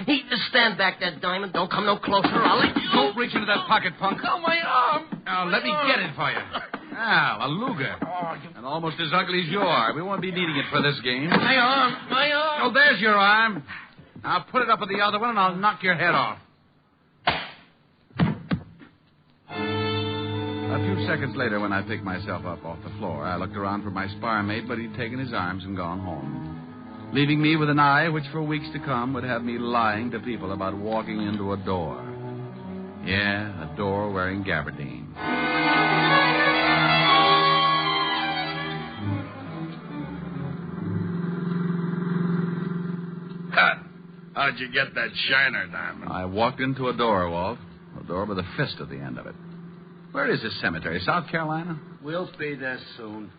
Hey, just stand back there, Diamond. Don't come no closer. I'll let you... Don't reach into that pocket, punk. Oh, my arm. Now, let me get it for you. Ah, a Luger. And almost as ugly as you are. We won't be needing it for this game. My arm. Oh, there's your arm. Now, put it up with the other one, and I'll knock your head off. A few seconds later, when I picked myself up off the floor, I looked around for my spar mate, but he'd taken his arms and gone home, leaving me with an eye which for weeks to come would have me lying to people about walking into a door. Yeah, a door wearing gabardine. How'd you get that shiner, Diamond? I walked into a door, Walt. A door with a fist at the end of it. Where is this cemetery? South Carolina? We'll be there soon.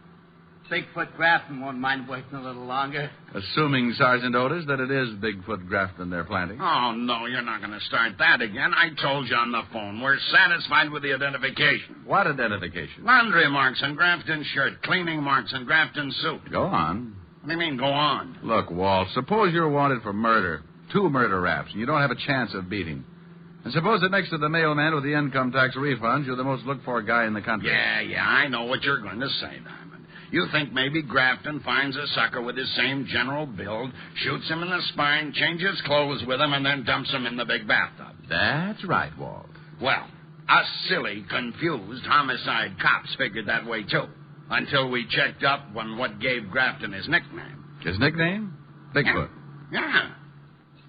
Bigfoot Grafton won't mind waiting a little longer. Assuming, Sergeant Otis, that it is Bigfoot Grafton they're planting. Oh, no, you're not going to start that again. I told you on the phone. We're satisfied with the identification. What identification? Laundry marks on Grafton's shirt, cleaning marks on Grafton's suit. Go on. What do you mean, go on? Look, Walt, suppose you're wanted for murder. 2 murder raps, and you don't have a chance of beating. And suppose that next to the mailman with the income tax refunds, you're the most looked-for guy in the country. Yeah, I know what you're going to say, Diamond. You think maybe Grafton finds a sucker with his same general build, shoots him in the spine, changes clothes with him, and then dumps him in the big bathtub. That's right, Walt. Well, us silly, confused, homicide cops figured that way, too, until we checked up on what gave Grafton his nickname. His nickname? Bigfoot. Yeah.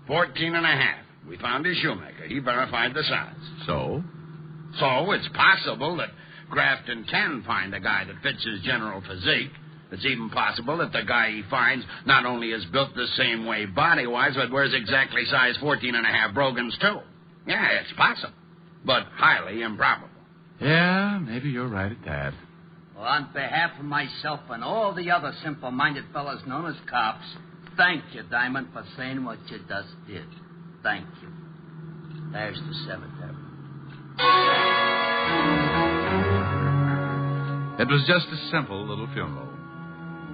14 and a half. We found his shoemaker. He verified the size. So? So it's possible that Grafton can find a guy that fits his general physique. It's even possible that the guy he finds not only is built the same way body-wise, but wears exactly size 14 and a half brogans, too. Yeah, it's possible, but highly improbable. Yeah, maybe you're right at that. Well, on behalf of myself and all the other simple-minded fellas known as cops, thank you, Diamond, for saying what you just did. Thank you. There's the cemetery. It was just a simple little funeral,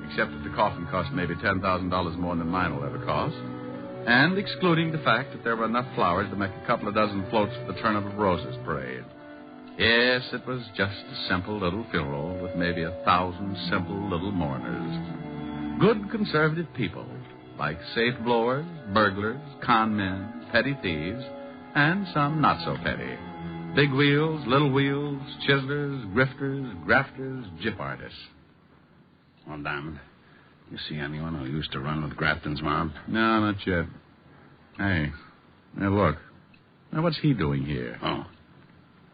except that the coffin cost maybe $10,000 more than mine will ever cost, and excluding the fact that there were enough flowers to make a couple of dozen floats for the Turnip of Roses parade. Yes, it was just a simple little funeral with maybe 1,000 simple little mourners. Good conservative people, like safe blowers, burglars, con men, petty thieves, and some not so petty. Big wheels, little wheels, chiselers, grifters, grafters, gyp artists. Well, Diamond, you see anyone who used to run with Grafton's mom? No, not yet. Hey, look. Now, what's he doing here? Oh.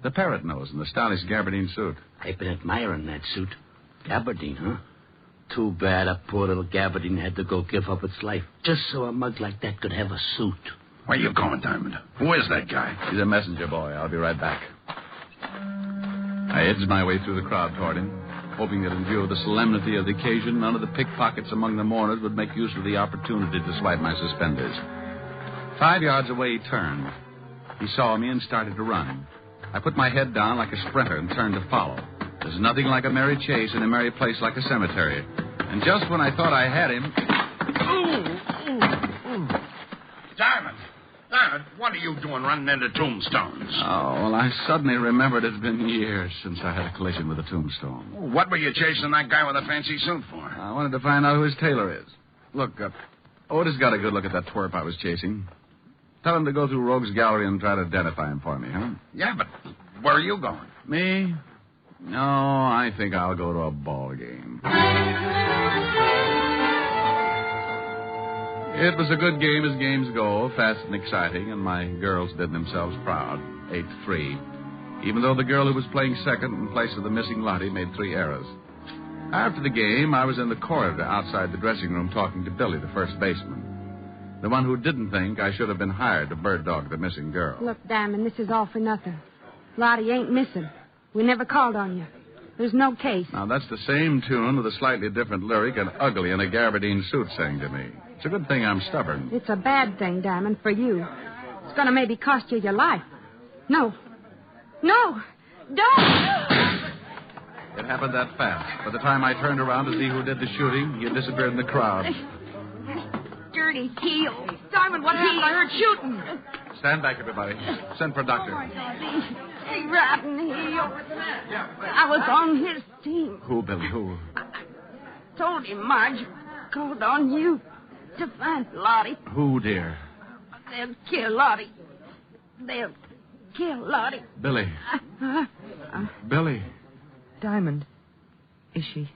The parrot nose in the stylish gabardine suit. I've been admiring that suit. Gabardine, huh? Too bad a poor little gabardine had to go give up its life just so a mug like that could have a suit. Where you going, Diamond? Who is that guy? He's a messenger boy. I'll be right back. I edged my way through the crowd toward him, hoping that in view of the solemnity of the occasion, none of the pickpockets among the mourners would make use of the opportunity to swipe my suspenders. 5 yards away, he turned. He saw me and started to run. I put my head down like a sprinter and turned to follow. There's nothing like a merry chase in a merry place like a cemetery. And just when I thought I had him... Diamond, what are you doing running into tombstones? Oh, well, I suddenly remembered it's been years since I had a collision with a tombstone. What were you chasing that guy with a fancy suit for? I wanted to find out who his tailor is. Look, Otis got a good look at that twerp I was chasing. Tell him to go through Rogue's Gallery and try to identify him for me, huh? Yeah, but where are you going? Me? No, I think I'll go to a ball game. It was a good game as games go, fast and exciting, and my girls did themselves proud. 8-3. Even though the girl who was playing second in place of the missing Lottie made 3 errors. After the game, I was in the corridor outside the dressing room talking to Billy, the first baseman. The one who didn't think I should have been hired to bird dog the missing girl. Look, Diamond, this is all for nothing. Lottie ain't missing. We never called on you. There's no case. Now, that's the same tune with a slightly different lyric and ugly in a gabardine suit sang to me. It's a good thing I'm stubborn. It's a bad thing, Diamond, for you. It's going to maybe cost you your life. No. No! Don't! It happened that fast. By the time I turned around to see who did the shooting, he had disappeared in the crowd. Dirty heel. Diamond, what happened? I heard shooting. Stand back, everybody. Send for a doctor. Rotten heel. I was on his team. Who, Billy? Who? Told him Marge called on you to find Lottie. Who, dear? They'll kill Lottie. They'll kill Lottie. Billy. Billy. Diamond. Is she?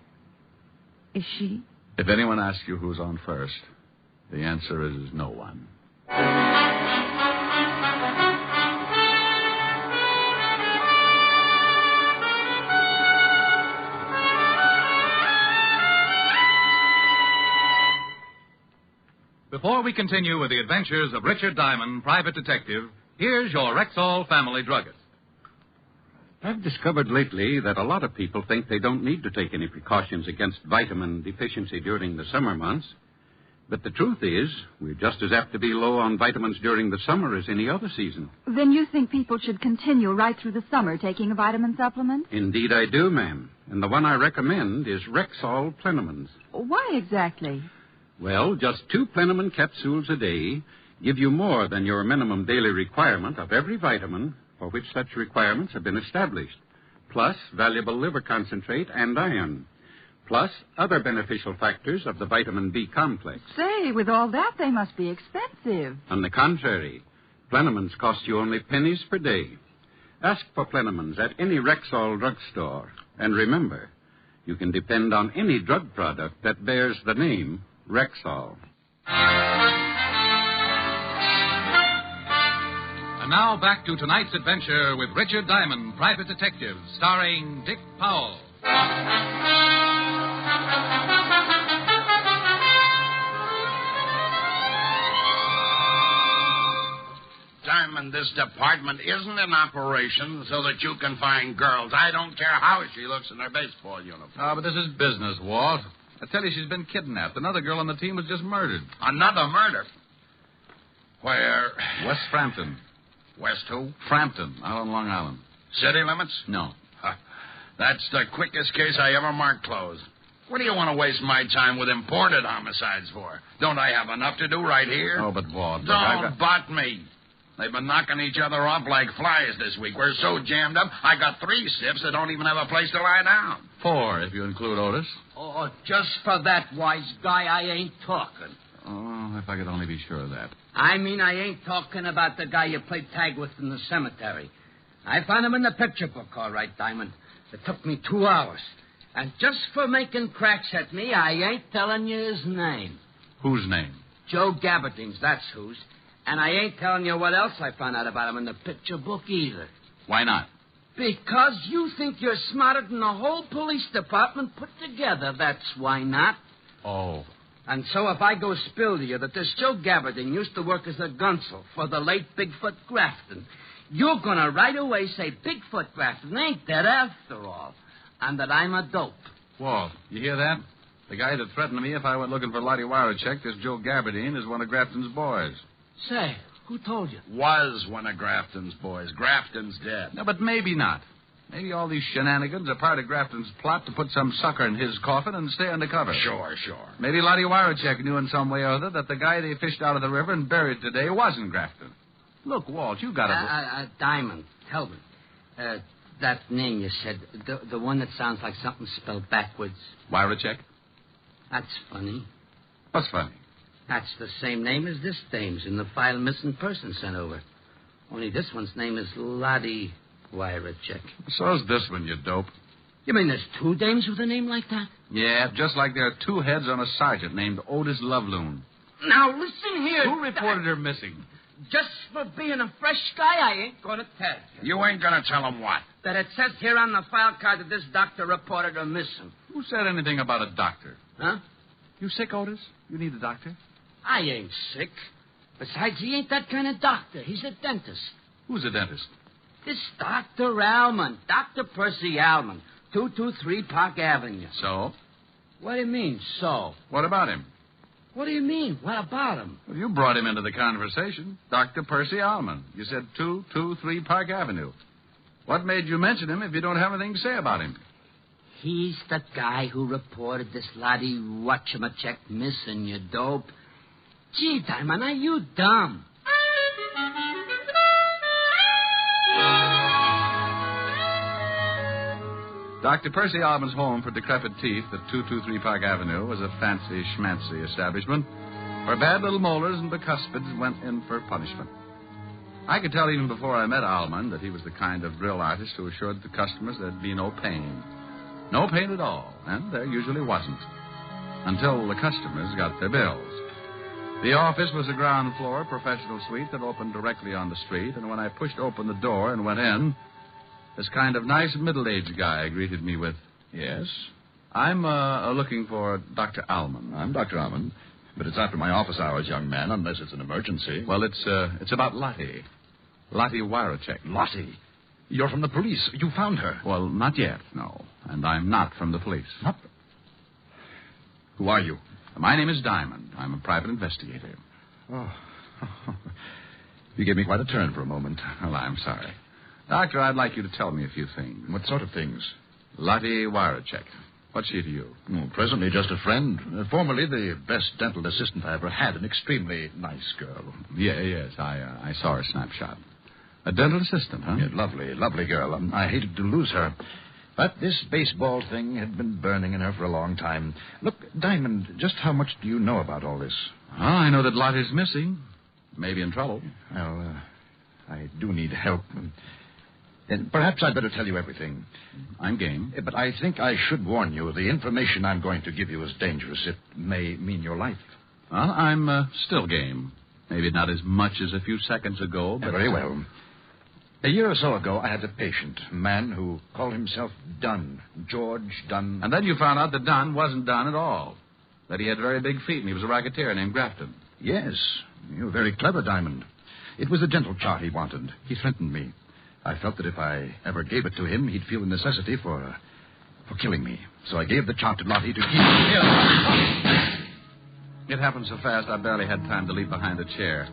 If anyone asks you who's on first, the answer is no one. Before we continue with the adventures of Richard Diamond, private detective, here's your Rexall family druggist. I've discovered lately that a lot of people think they don't need to take any precautions against vitamin deficiency during the summer months. But the truth is, we're just as apt to be low on vitamins during the summer as any other season. Then you think people should continue right through the summer taking a vitamin supplement? Indeed I do, ma'am. And the one I recommend is Rexall Plenamins. Why exactly? Well, just 2 Plenamine capsules a day give you more than your minimum daily requirement of every vitamin for which such requirements have been established, plus valuable liver concentrate and iron, plus other beneficial factors of the vitamin B complex. Say, with all that, they must be expensive. On the contrary, Plenamins cost you only pennies per day. Ask for Plenamins at any Rexall drugstore. And remember, you can depend on any drug product that bears the name Rexall. And now back to tonight's adventure with Richard Diamond, private detective, starring Dick Powell. Diamond, this department isn't in operation so that you can find girls. I don't care how she looks in her baseball uniform. Oh, but this is business, Walt. I tell you, she's been kidnapped. Another girl on the team was just murdered. Another murder? Where? West Frampton. West who? Frampton, out on Long Island. City limits? No. That's the quickest case I ever marked closed. What do you want to waste my time with imported homicides for? Don't I have enough to do right here? Oh, but Walt... Don't butt me. They've been knocking each other off like flies this week. We're so jammed up, I got 3 stiffs that don't even have a place to lie down. 4, if you include Otis. Oh, just for that, wise guy, I ain't talking. Oh, if I could only be sure of that. I mean, I ain't talking about the guy you played tag with in the cemetery. I found him in the picture book, all right, Diamond. It took me 2 hours. And just for making cracks at me, I ain't telling you his name. Whose name? Joe Gabardines, that's whose. And I ain't telling you what else I found out about him in the picture book either. Why not? Because you think you're smarter than the whole police department put together. That's why not. Oh. And so if I go spill to you that this Joe Gabardine used to work as a gunsel for the late Bigfoot Grafton, you're going to right away say Bigfoot Grafton ain't dead after all, and that I'm a dope. Walt, you hear that? The guy that threatened me if I went looking for Lottie Wirachek, this Joe Gabardine, is one of Grafton's boys. Say, who told you? Was one of Grafton's boys. Grafton's dead. No, but maybe not. Maybe all these shenanigans are part of Grafton's plot to put some sucker in his coffin and stay undercover. Sure. Maybe Lottie Wirachek knew in some way or other that the guy they fished out of the river and buried today wasn't Grafton. Look, Walt, you got to... Diamond, tell me. That name you said, the one that sounds like something spelled backwards. Wirachek? That's funny. What's funny? That's the same name as this dame's in the file missing person sent over. Only this one's name is Lottie Wirachek. So's this one, you dope. You mean there's 2 dames with a name like that? Yeah, just like there are 2 heads on a sergeant named Otis Loveloon. Now, listen here. Who reported her missing? just for being a fresh guy, I ain't going to tell you. You ain't going to tell him what? That it says here on the file card that this doctor reported her missing. Who said anything about a doctor? Huh? You sick, Otis? You need a doctor? I ain't sick. Besides, he ain't that kind of doctor. He's a dentist. Who's a dentist? This Dr. Alman. Dr. Percy Alman. 223 Park Avenue. So? What do you mean, so? What about him? What do you mean? What about him? Well, you brought him into the conversation. Dr. Percy Alman. You said 223 Park Avenue. What made you mention him if you don't have anything to say about him? He's the guy who reported this laddie whatchamacheck missing, you dope. Gee, Diamond, are you dumb? Dr. Percy Alman's home for decrepit teeth at 223 Park Avenue was a fancy schmancy establishment where bad little molars and bicuspids went in for punishment. I could tell even before I met Alman that he was the kind of drill artist who assured the customers there'd be no pain. No pain at all, and there usually wasn't. Until the customers got their bills. The office was a ground floor professional suite that opened directly on the street, and when I pushed open the door and went in, this kind of nice middle-aged guy greeted me with, Yes? I'm looking for Dr. Alman. I'm Dr. Alman, but it's after my office hours, young man, unless it's an emergency. Well, it's about Lottie. Lottie Wyrachek. Lottie? You're from the police. You found her. Well, not yet, no. And I'm not from the police. Not? Who are you? My name is Diamond. I'm a private investigator. Oh. You gave me quite a turn for a moment. Well, I'm sorry. Doctor, I'd like you to tell me a few things. What sort of things? Lottie Wyrachek. What's she to you? Presently just a friend. Formerly the best dental assistant I ever had. An extremely nice girl. Yes. I saw her snapshot. A dental assistant, huh? Yeah, lovely girl. I hated to lose her. But this baseball thing had been burning in her for a long time. Look, Diamond, just how much do you know about all this? Well, I know that Lottie's missing. Maybe in trouble. Well, I do need help. And perhaps I'd better tell you everything. I'm game. But I think I should warn you. The information I'm going to give you is dangerous. It may mean your life. Well, I'm still game. Maybe not as much as a few seconds ago, but... Very well. A year or so ago, I had a patient, a man who called himself Dunn, George Dunn. And then you found out that Dunn wasn't Dunn at all. That he had very big feet and he was a racketeer named Grafton. Yes. You're very clever, Diamond. It was a dental chart he wanted. He threatened me. I felt that if I ever gave it to him, he'd feel the necessity for killing me. So I gave the chart to Lottie to keep... It happened so fast I barely had time to leap behind a chair.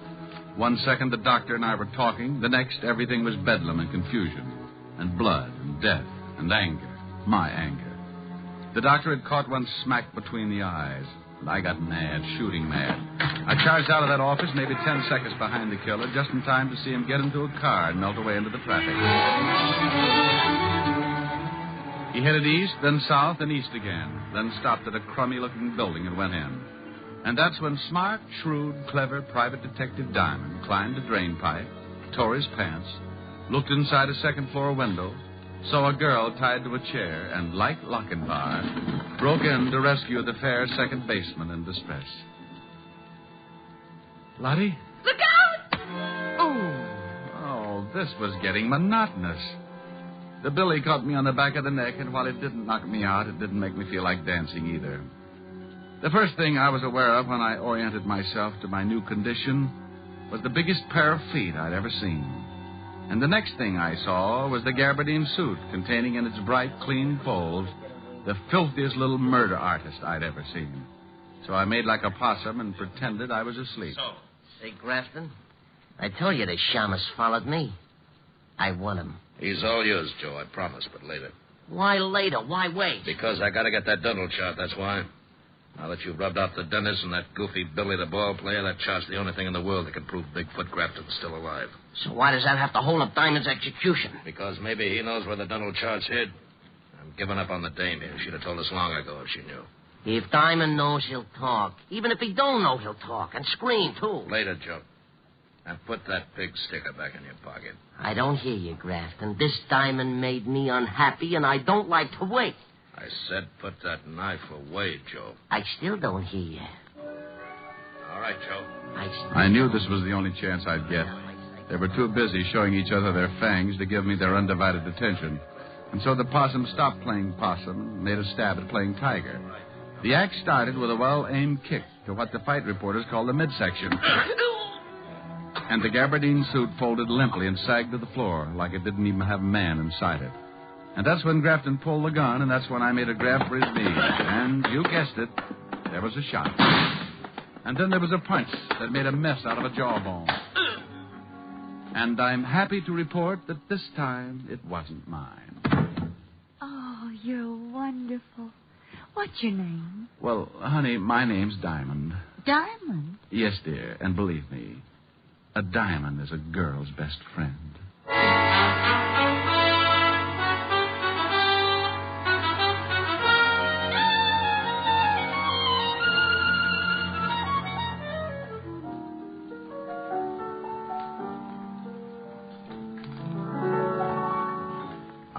1 second, the doctor and I were talking. The next, everything was bedlam and confusion. And blood and death and anger. My anger. The doctor had caught one smack between the eyes. And I got mad, shooting mad. I charged out of that office maybe 10 seconds behind the killer, just in time to see him get into a car and melt away into the traffic. He headed east, then south, and east again. Then stopped at a crummy-looking building and went in. And that's when smart, shrewd, clever private detective Diamond climbed a drain pipe, tore his pants, looked inside a second-floor window, saw a girl tied to a chair, and, like Lochinvar, broke in to rescue the fair second baseman in distress. Lottie? Look out! Oh, this was getting monotonous. The billy caught me on the back of the neck, and while it didn't knock me out, it didn't make me feel like dancing either. The first thing I was aware of when I oriented myself to my new condition was the biggest pair of feet I'd ever seen. And the next thing I saw was the gabardine suit containing in its bright, clean folds the filthiest little murder artist I'd ever seen. So I made like a possum and pretended I was asleep. Say, Grafton, I told you the shamus followed me. I won him. He's all yours, Joe, I promise, but later. Why later? Why wait? Because I gotta get that dental chart, that's why. Now that you've rubbed off the dentist and that goofy Billy the ball player, that chart's the only thing in the world that can prove Bigfoot Grafton's still alive. So why does that have to hold up Diamond's execution? Because maybe he knows where the dental chart's hid. I'm giving up on the dame here. She'd have told us long ago if she knew. If Diamond knows, he'll talk. Even if he don't know, he'll talk. And scream, too. Later, Joe. Now put that big sticker back in your pocket. I don't hear you, Grafton. This Diamond made me unhappy, and I don't like to wait. I said put that knife away, Joe. I still don't hear you. All right, Joe. I knew this was the only chance I'd get. They were too busy showing each other their fangs to give me their undivided attention. And so the possum stopped playing possum and made a stab at playing tiger. The act started with a well-aimed kick to what the fight reporters call the midsection. And the gabardine suit folded limply and sagged to the floor like it didn't even have a man inside it. And that's when Grafton pulled the gun, and that's when I made a grab for his knee. And you guessed it, there was a shot. And then there was a punch that made a mess out of a jawbone. And I'm happy to report that this time it wasn't mine. Oh, you're wonderful. What's your name? Well, honey, my name's Diamond. Diamond? Yes, dear, and believe me, a diamond is a girl's best friend.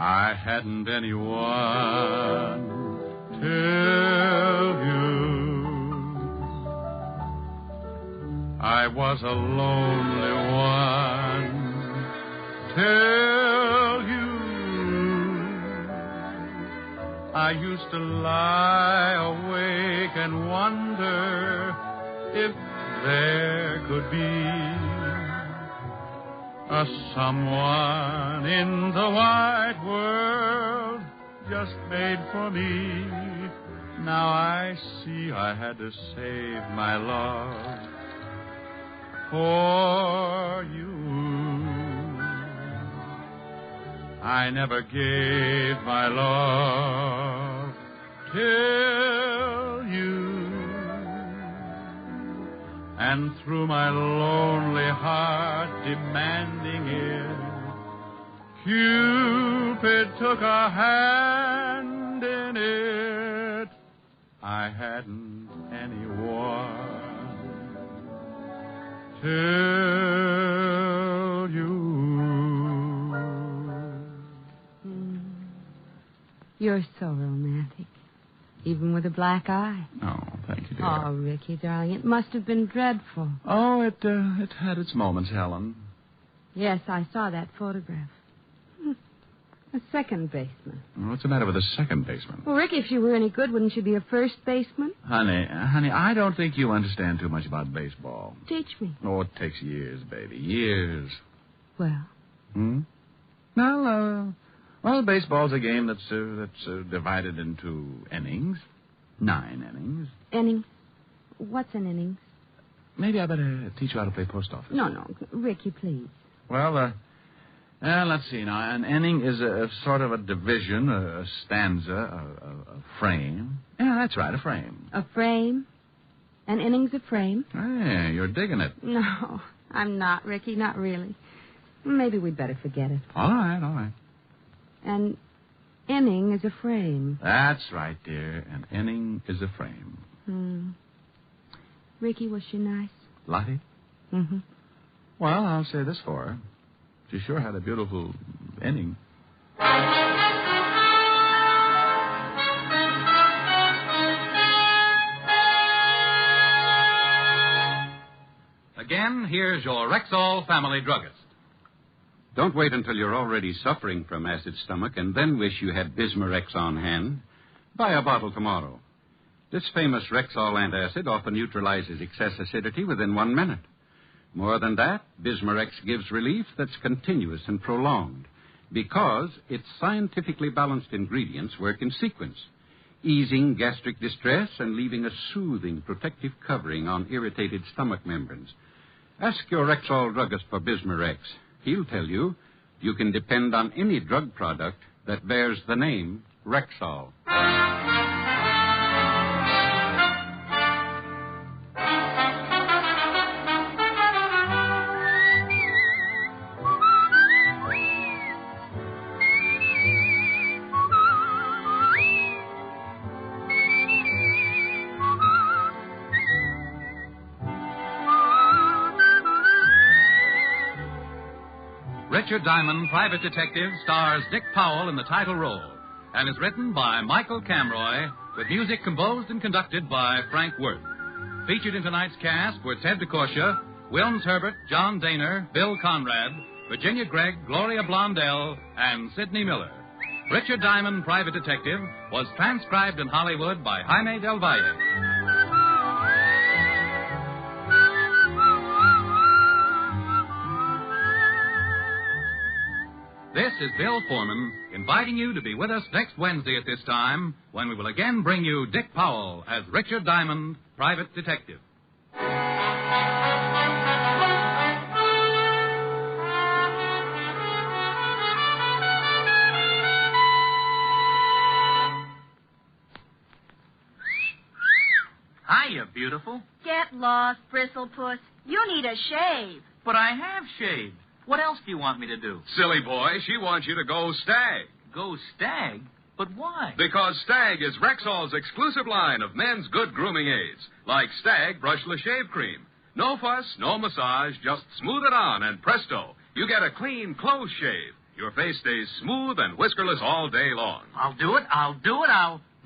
I hadn't anyone tell you I was a lonely one. Tell you I used to lie awake and wonder if there could be a someone in the wide world just made for me. Now I see I had to save my love for you. I never gave my love till you. And through my lonely heart demanding it, Cupid took a hand in it. I hadn't anyone till you. You're so romantic, even with a black eye. Oh, thank you, dear. Oh, Ricky, darling, it must have been dreadful. Oh, it had its moments, Helen. Yes, I saw that photograph. A second baseman. What's the matter with a second baseman? Well, Ricky, if she were any good, wouldn't she be a first baseman? Honey, I don't think you understand too much about baseball. Teach me. Oh, it takes years, baby, years. Well? Well, baseball's a game that's divided into innings. 9 innings. Innings? What's an innings? Maybe I better teach you how to play post office. No, Ricky, please. Well, let's see now. An inning is a sort of a division, a stanza, a frame. Yeah, that's right, a frame. A frame? An inning's a frame? Hey, you're digging it. No, I'm not, Ricky, not really. Maybe we'd better forget it. All right. An inning is a frame. That's right, dear. An inning is a frame. Ricky, was she nice? Lottie? Mm-hmm. Well, I'll say this for her. She sure had a beautiful inning. Again, here's your Rexall family druggist. Don't wait until you're already suffering from acid stomach and then wish you had Bismarex on hand. Buy a bottle tomorrow. This famous Rexall antacid often neutralizes excess acidity within 1 minute. More than that, Bismarex gives relief that's continuous and prolonged because its scientifically balanced ingredients work in sequence, easing gastric distress and leaving a soothing protective covering on irritated stomach membranes. Ask your Rexall druggist for Bismarex. He'll tell you you can depend on any drug product that bears the name Rexall. Richard Diamond, Private Detective, stars Dick Powell in the title role and is written by Michael Camroy with music composed and conducted by Frank Worth. Featured in tonight's cast were Ted DeCorsia, Wilms Herbert, John Daner, Bill Conrad, Virginia Gregg, Gloria Blondell, and Sidney Miller. Richard Diamond, Private Detective, was transcribed in Hollywood by Jaime Del Valle. This is Bill Foreman, inviting you to be with us next Wednesday at this time, when we will again bring you Dick Powell as Richard Diamond, Private Detective. Hiya, beautiful. Get lost, Bristlepuss. You need a shave. But I have shaved. What else do you want me to do? Silly boy, she wants you to go Stag. Go Stag? But why? Because Stag is Rexall's exclusive line of men's good grooming aids, like Stag Brushless Shave Cream. No fuss, no massage, just smooth it on, and presto, you get a clean, close shave. Your face stays smooth and whiskerless all day long. I'll do it. I'll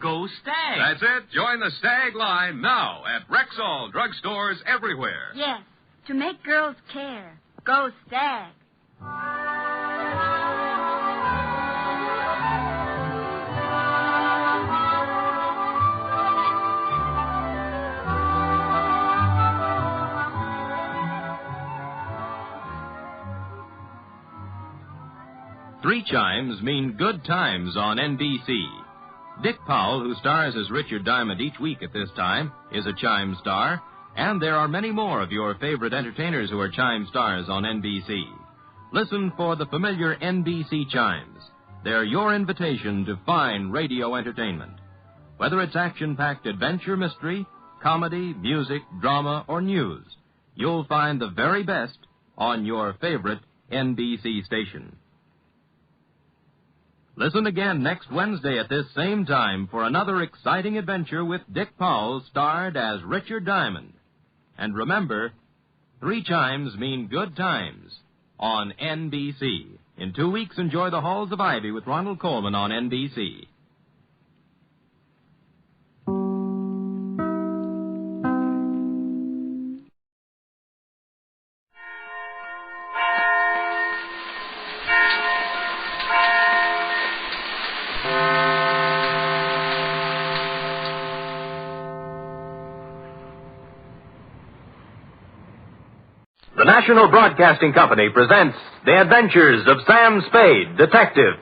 go Stag. That's it. Join the Stag line now at Rexall drugstores everywhere. Yes, to make girls care. Go Stag. 3 chimes mean good times on NBC. Dick Powell, who stars as Richard Diamond each week at this time, is a chime star, and there are many more of your favorite entertainers who are chime stars on NBC. Listen for the familiar NBC chimes. They're your invitation to fine radio entertainment. Whether it's action-packed adventure mystery, comedy, music, drama, or news, you'll find the very best on your favorite NBC station. Listen again next Wednesday at this same time for another exciting adventure with Dick Powell, starred as Richard Diamond. And remember, 3 chimes mean good times on NBC. In 2 weeks, enjoy The Halls of Ivy with Ronald Colman on NBC. The National Broadcasting Company presents The Adventures of Sam Spade, Detective.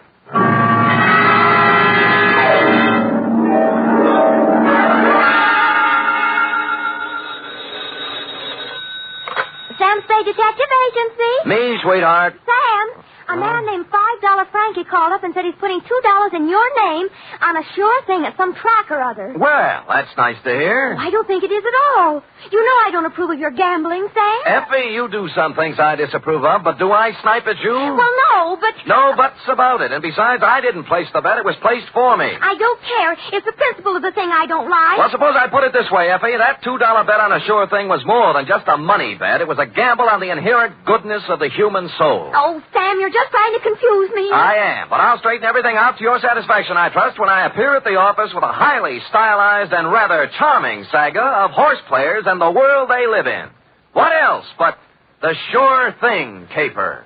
Sam Spade Detective Agency? Me, sweetheart. Sam, a man named $5 Frankie called up and said he's putting $2 in your name on a sure thing at some track or other. Well, that's nice to hear. Oh, I don't think it is at all. You know I don't approve of your gambling, Sam. Effie, you do some things I disapprove of, but do I snipe at you? Well, no, but... No buts about it. And besides, I didn't place the bet. It was placed for me. I don't care. It's the principle of the thing I don't like. Well, suppose I put it this way, Effie. That $2 bet on a sure thing was more than just a money bet. It was a gamble on the inherent goodness of the human soul. Oh, Sam, you're just trying to confuse me. I am, but I'll straighten everything out to your satisfaction, I trust, when I appear at the office with a highly stylized and rather charming saga of horse players and the world they live in. What else but the sure thing caper?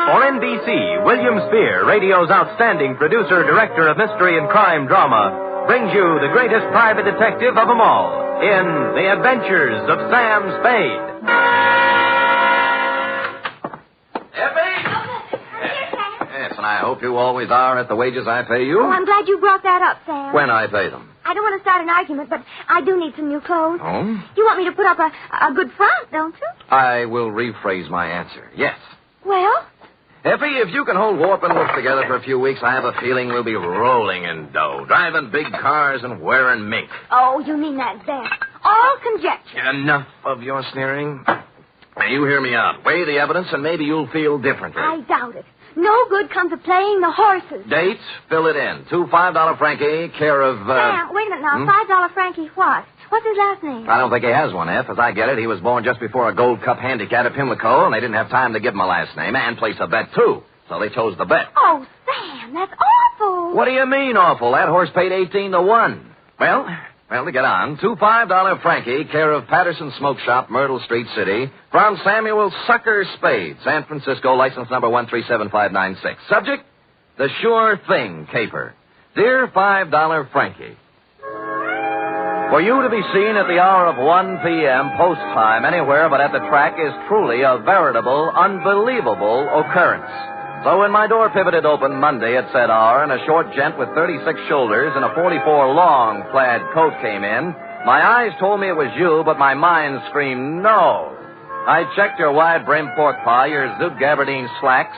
For NBC, William Spear, radio's outstanding producer-director of mystery and crime drama, brings you the greatest private detective of them all in The Adventures of Sam Spade. Yes, and I hope you always are at the wages I pay you. Oh, I'm glad you brought that up, Sam. When I pay them. I don't want to start an argument, but I do need some new clothes. Oh? You want me to put up a good front, don't you? I will rephrase my answer. Yes. Well? Effie, if you can hold Warp and Wolf together for a few weeks, I have a feeling we'll be rolling in dough, driving big cars and wearing mink. Oh, you mean that then. All conjecture. Enough of your sneering. Now, you hear me out. Weigh the evidence, and maybe you'll feel differently. I doubt it. No good comes of playing the horses. Dates, fill it in. 2 $5 Frankie, care of... Sam, wait a minute now. $5 Frankie what? What's his last name? I don't think he has one, F. As I get it, he was born just before a Gold Cup handicap at Pimlico, and they didn't have time to give him a last name and place a bet, too. So they chose the bet. Oh, Sam, that's awful. What do you mean, awful? That horse paid 18 to 1. Well, to get on, 2 $5 Frankie, care of Patterson Smoke Shop, Myrtle Street City, from Samuel Sucker Spade, San Francisco, license number 1375596. Subject, the sure thing caper. Dear $5 Frankie, for you to be seen at the hour of 1 p.m. post time anywhere but at the track is truly a veritable, unbelievable occurrence. So when my door pivoted open Monday at said hour and a short gent with 36 shoulders and a 44 long plaid coat came in, my eyes told me it was you, but my mind screamed no. I checked your wide-brimmed pork pie, your zoot gabardine slacks,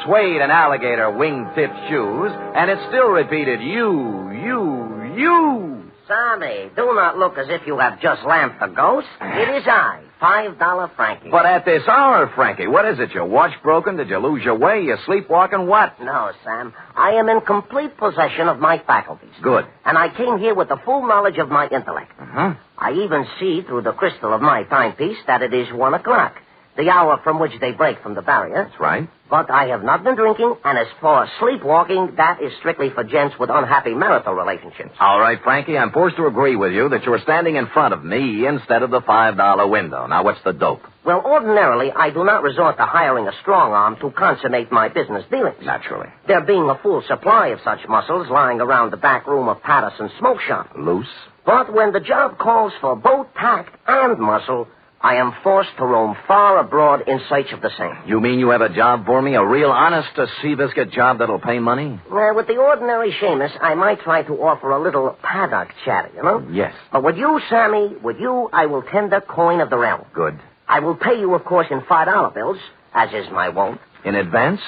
suede and alligator wing-tipped shoes, and it still repeated, you. Sammy, do not look as if you have just lamped the ghost. It is I, $5 Frankie. But at this hour, Frankie, what is it? Your watch broken? Did you lose your way? You sleepwalking? What? No, Sam. I am in complete possession of my faculties. Good. And I came here with the full knowledge of my intellect. Uh-huh. I even see through the crystal of my timepiece that it is 1 o'clock, the hour from which they break from the barrier. That's right. But I have not been drinking, and as for sleepwalking, that is strictly for gents with unhappy marital relationships. All right, Frankie, I'm forced to agree with you that you're standing in front of me instead of the $5 window. Now, what's the dope? Well, ordinarily, I do not resort to hiring a strong arm to consummate my business dealings. Naturally. There being a full supply of such muscles lying around the back room of Patterson's smoke shop. Loose? But when the job calls for both tact and muscle, I am forced to roam far abroad in search of the same. You mean you have a job for me? A real honest-to-sea-biscuit job that'll pay money? With the ordinary Seamus, I might try to offer a little paddock chatter, you know? Yes. But with you, Sammy, I will tender coin of the realm. Good. I will pay you, of course, in $5 bills, as is my wont. In advance?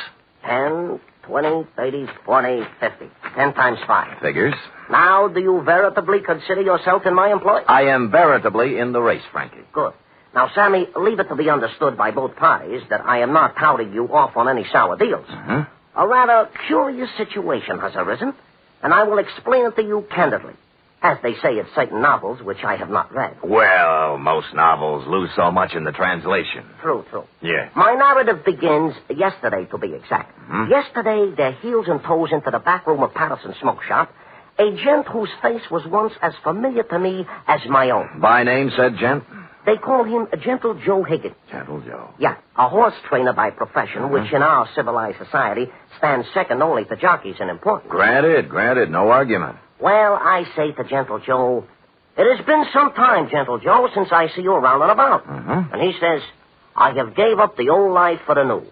10, 20, 30, 40, 50. 10 times 5. Figures. Now, do you veritably consider yourself in my employ? I am veritably in the race, Frankie. Good. Now, Sammy, leave it to be understood by both parties that I am not touting you off on any sour deals. Uh-huh. A rather curious situation has arisen, and I will explain it to you candidly, as they say in certain novels which I have not read. Well, most novels lose so much in the translation. True. Yeah. My narrative begins yesterday, to be exact. Mm-hmm. Yesterday, their heels and toes into the back room of Patterson's smoke shop, a gent whose face was once as familiar to me as my own. By name, said gent? They call him Gentle Joe Higgins. Gentle Joe. Yeah, a horse trainer by profession, which in our civilized society stands second only to jockeys in importance. Granted, no argument. Well, I say to Gentle Joe, it has been some time, Gentle Joe, since I see you around and about. Mm-hmm. And he says, I have gave up the old life for the new,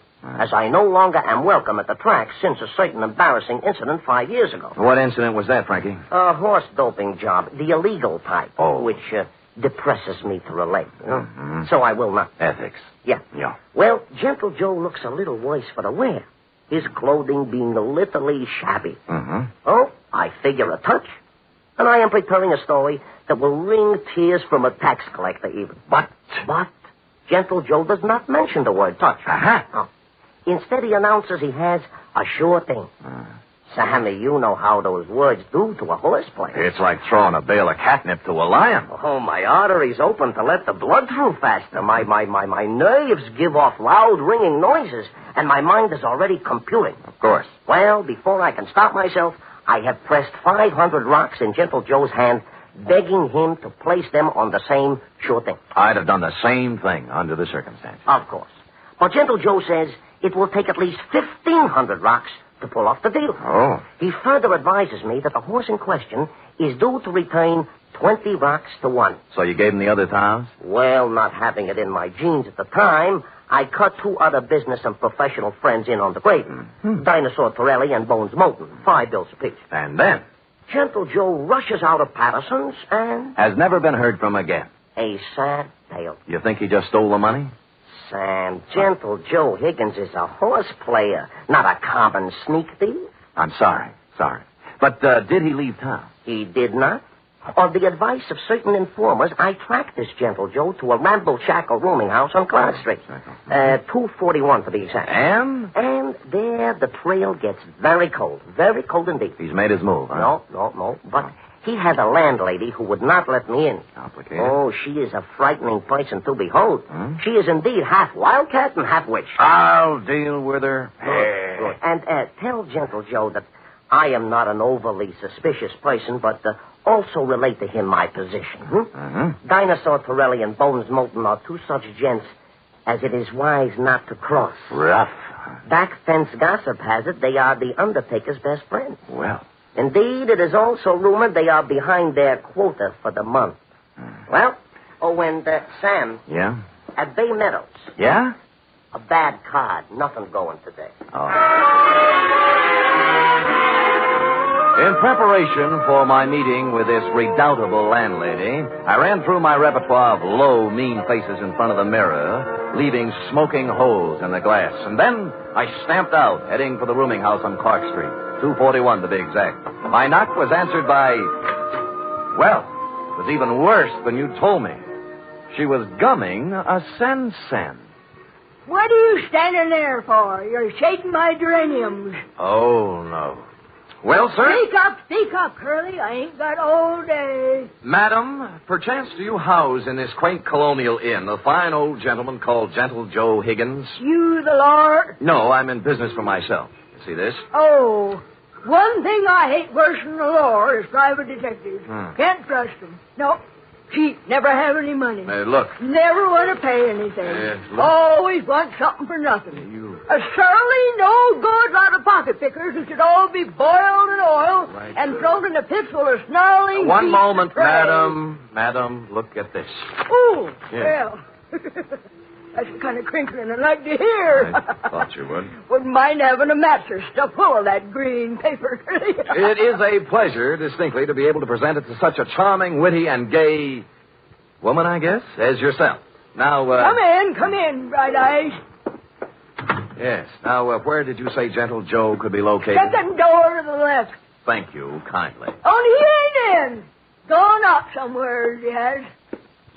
as I no longer am welcome at the track since a certain embarrassing incident 5 years ago. What incident was that, Frankie? A horse doping job, the illegal type, Oh. which depresses me to relate. You know? Mm-hmm. So I will not. Ethics. Yeah. Yeah. Well, Gentle Joe looks a little worse for the wear, his clothing being literally shabby. Mm-hmm. Oh, I figure a touch. And I am preparing a story that will wring tears from a tax collector even. But Gentle Joe does not mention the word touch. Uh-huh. Oh. Instead, he announces he has a sure thing. Sammy, you know how those words do to a horse player. It's like throwing a bale of catnip to a lion. Oh, my arteries open to let the blood through faster. My nerves give off loud ringing noises, and my mind is already computing. Of course. Well, before I can stop myself, I have pressed 500 rocks in Gentle Joe's hand, begging him to place them on the same sure thing. I'd have done the same thing under the circumstances. Of course. But Gentle Joe says it will take at least 1,500 rocks to pull off the deal. Oh. He further advises me that the horse in question is due to return 20 rocks to 1. So you gave him the other towels? Well, not having it in my genes at the time, I cut 2 other business and professional friends in on the grade. Dinosaur Torelli and Bones Moulton, 5 bills apiece. And then? Gentle Joe rushes out of Patterson's and... Has never been heard from again. A sad tale. You think he just stole the money? Sam, Gentle Joe Higgins is a horse player, not a common sneak thief. I'm sorry. But did he leave town? He did not. On the advice of certain informers, I tracked this Gentle Joe to a ramble-shackle rooming house on Clark Street. 241 to be exact. And? And there the trail gets very cold indeed. He's made his move, huh? No. But he had a landlady who would not let me in. Complicated. Oh, she is a frightening person to behold. She is indeed half wildcat and half witch. I'll deal with her. Good. And tell Gentle Joe that I am not an overly suspicious person, but also relate to him my position. Dinosaur Torelli and Bones Moulton are two such gents as it is wise not to cross. Rough. Back fence gossip has it they are the Undertaker's best friends. Well. Indeed, it is also rumored they are behind their quota for the month. Well, and Sam. Yeah? At Bay Meadows. Yeah? A bad card. Nothing going today. Oh. In preparation for my meeting with this redoubtable landlady, I ran through my repertoire of low, mean faces in front of the mirror, leaving smoking holes in the glass. And then I stamped out, heading for the rooming house on Clark Street, 241 to be exact. My knock was answered by, well, it was even worse than you told me. She was gumming a sen-sen. What are you standing there for? You're shaking my geraniums. Oh, no. Well, sir? Speak up, Curly. I ain't got all day. Madam, perchance do you house in this quaint colonial inn a fine old gentleman called Gentle Joe Higgins? You the Lord? No, I'm in business for myself. You see this? Oh, one thing I hate worse than the law is private detectives. Can't trust them. No. Cheap. Never have any money. Look. Never want to pay anything. Look. Always want something for nothing. A surly, no good lot of pocket pickers who should all be boiled in oil and thrown in a pit full of snarling. One moment, madam. Madam, look at this. Oh, Yeah. well. That's the kind of crinkling I'd like to hear. I thought you would. Wouldn't mind having a mattress stuffed full of that green paper. It is a pleasure, distinctly, to be able to present it to such a charming, witty, and gay woman, I guess, as yourself. Now, Come in, Bright Eyes. Yes. Now, where did you say Gentle Joe could be located? Second door to the left. Thank you, kindly. Only he ain't in. Gone out somewhere, he has.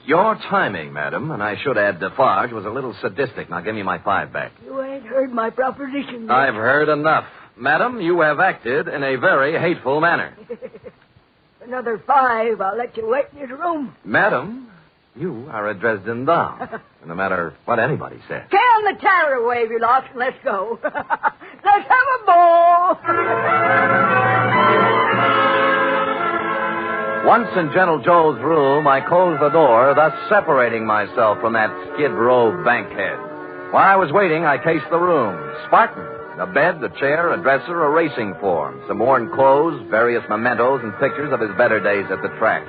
Your timing, madam, and I should add Defarge, was a little sadistic. Now, give me my $5 back. You ain't heard my proposition yet. I've heard enough. Madam, you have acted in a very hateful manner. Another $5. I'll let you wait in his room. Madam, you are a Dresden doll, no matter what anybody says. Can the taller wave, you lot, and let's go. Let's have a ball. Once in Gentle Joe's room, I closed the door, thus separating myself from that skid row bankhead. While I was waiting, I cased the room. Spartan. A bed, a chair, a dresser, a racing form, some worn clothes, various mementos, and pictures of his better days at the track.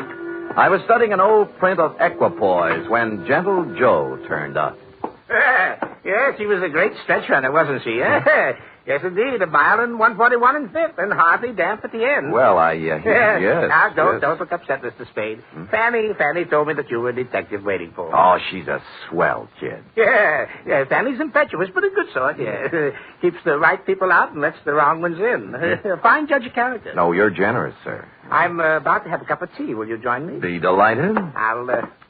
I was studying an old print of Equipoise when Gentle Joe turned up. Yes, she was a great stretch runner, wasn't she? Yes, indeed. A mile and 141 and fifth, and hardly damp at the end. Well, yes. Now, don't look upset, Mr. Spade. Fanny told me that you were a detective waiting for her. Oh, she's a swell kid. Yeah, Fanny's impetuous, but a good sort, yeah. Keeps the right people out and lets the wrong ones in. A fine judge of character. No, you're generous, sir. I'm about to have a cup of tea. Will you join me? Be delighted. I'll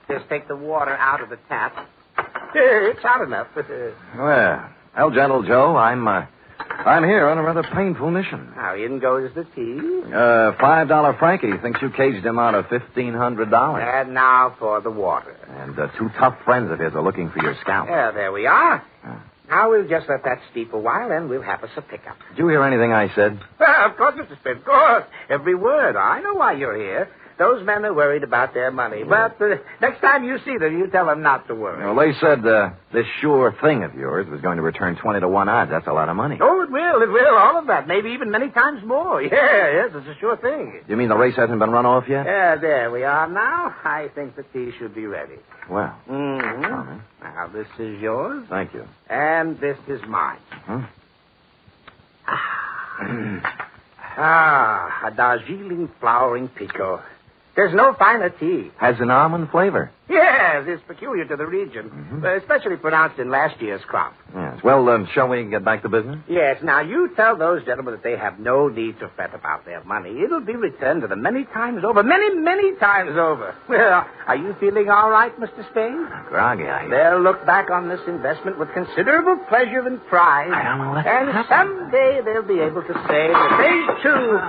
just take the water out of the tap. It's hot enough. Well, Gentle Joe, I'm here on a rather painful mission. Now, in goes the tea. $5 Frankie thinks you caged him out of $1,500. And now for the water. And two tough friends of his are looking for your scalp. Yeah, there we are. Now we'll just let that steep a while, and we'll have us a pickup. Did you hear anything I said? Of course, Mr. Spade, of course. Every word. I know why you're here. Those men are worried about their money. But next time you see them, you tell them not to worry. Well, they said this sure thing of yours was going to return 20 to 1 odds. That's a lot of money. Oh, it will. All of that. Maybe even many times more. Yes, it's a sure thing. You mean the race hasn't been run off yet? Yeah, there we are now. I think the tea should be ready. Well. Mm-hmm. Now, this is yours. Thank you. And this is mine. A Darjeeling flowering pico. There's no finer tea. Has an almond flavor. Yes, it's peculiar to the region, especially pronounced in last year's crop. Yes. Well, shall we get back to business? Yes. Now, you tell those gentlemen that they have no need to fret about their money. It'll be returned to them many times over. Many, many times over. Well, are you feeling all right, Mr. Spade? Groggy, They'll look back on this investment with considerable pleasure and pride. I don't know what And someday they'll be able to say that they, too...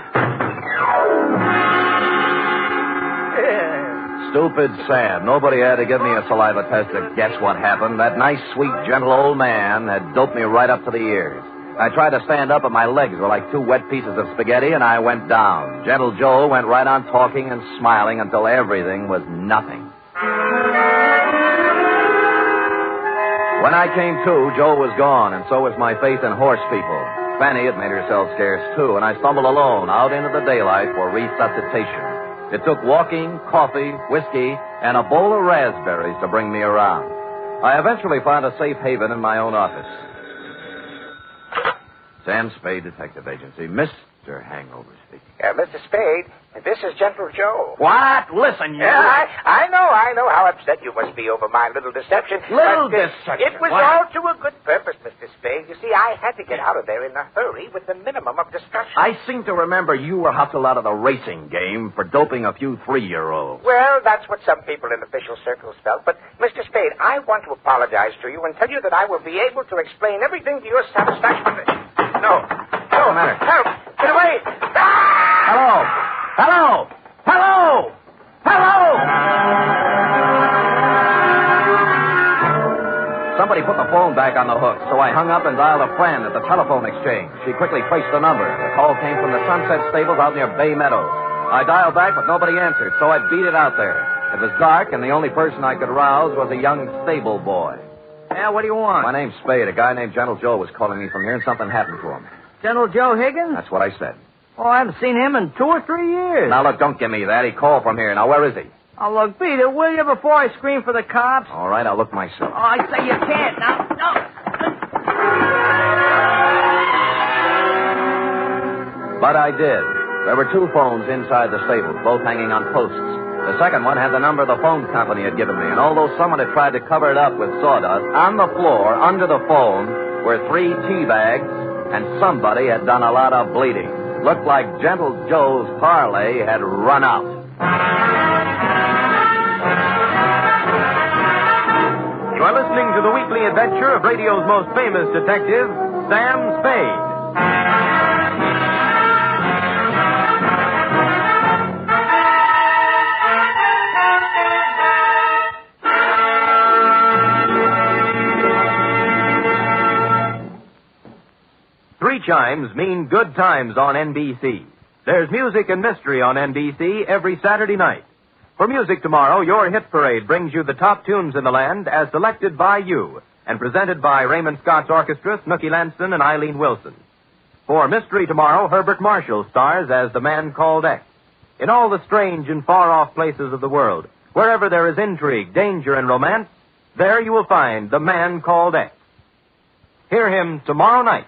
Stupid Sam. Nobody had to give me a saliva test to guess what happened. That nice, sweet, gentle old man had doped me right up to the ears. I tried to stand up, but my legs were like two wet pieces of spaghetti, and I went down. Gentle Joe went right on talking and smiling until everything was nothing. When I came to, Joe was gone, and so was my faith in horse people. Fanny had made herself scarce, too, and I stumbled alone out into the daylight for resuscitation. It took walking, coffee, whiskey, and a bowl of raspberries to bring me around. I eventually found a safe haven in my own office. Sam Spade, Detective Agency. Mr. Hangover speaking. Mr. Spade, this is Gentle Joe. What? Listen, you... Yeah, I know how upset you must be over my little deception. Deception? It was all to a good purpose, Mr. Spade. You see, I had to get out of there in a hurry with the minimum of discussion. I seem to remember you were hustled out of the racing game for doping a few 3-year-olds. Well, that's what some people in official circles felt. But, Mr. Spade, I want to apologize to you and tell you that I will be able to explain everything to your satisfaction. No. What's the matter? Help! Get away! Hello! Hello! Hello! Hello! Somebody put the phone back on the hook, so I hung up and dialed a friend at the telephone exchange. She quickly traced the number. The call came from the Sunset Stables out near Bay Meadows. I dialed back, but nobody answered, so I beat it out there. It was dark, and the only person I could rouse was a young stable boy. Yeah, what do you want? My name's Spade. A guy named Gentle Joe was calling me from here, and something happened to him. Gentle Joe Higgins? That's what I said. Oh, I haven't seen him in 2 or 3 years. Now, look, don't give me that. He called from here. Now, where is he? Oh, look, beat it, will you, before I scream for the cops? All right, I'll look myself. Oh, I say you can't. Now, no. But I did. There were 2 phones inside the stables, both hanging on posts. The second one had the number the phone company had given me, and although someone had tried to cover it up with sawdust, on the floor, under the phone, were 3 tea bags, and somebody had done a lot of bleeding. Looked like Gentle Joe's parlay had run out. You are listening to the weekly adventure of radio's most famous detective, Sam Spade. 3 chimes mean good times on NBC. There's music and mystery on NBC every Saturday night. For music tomorrow, your hit parade brings you the top tunes in the land as selected by you and presented by Raymond Scott's Orchestra, Snooky Lanston, and Eileen Wilson. For mystery tomorrow, Herbert Marshall stars as the man called X. In all the strange and far-off places of the world, wherever there is intrigue, danger, and romance, there you will find the man called X. Hear him tomorrow night.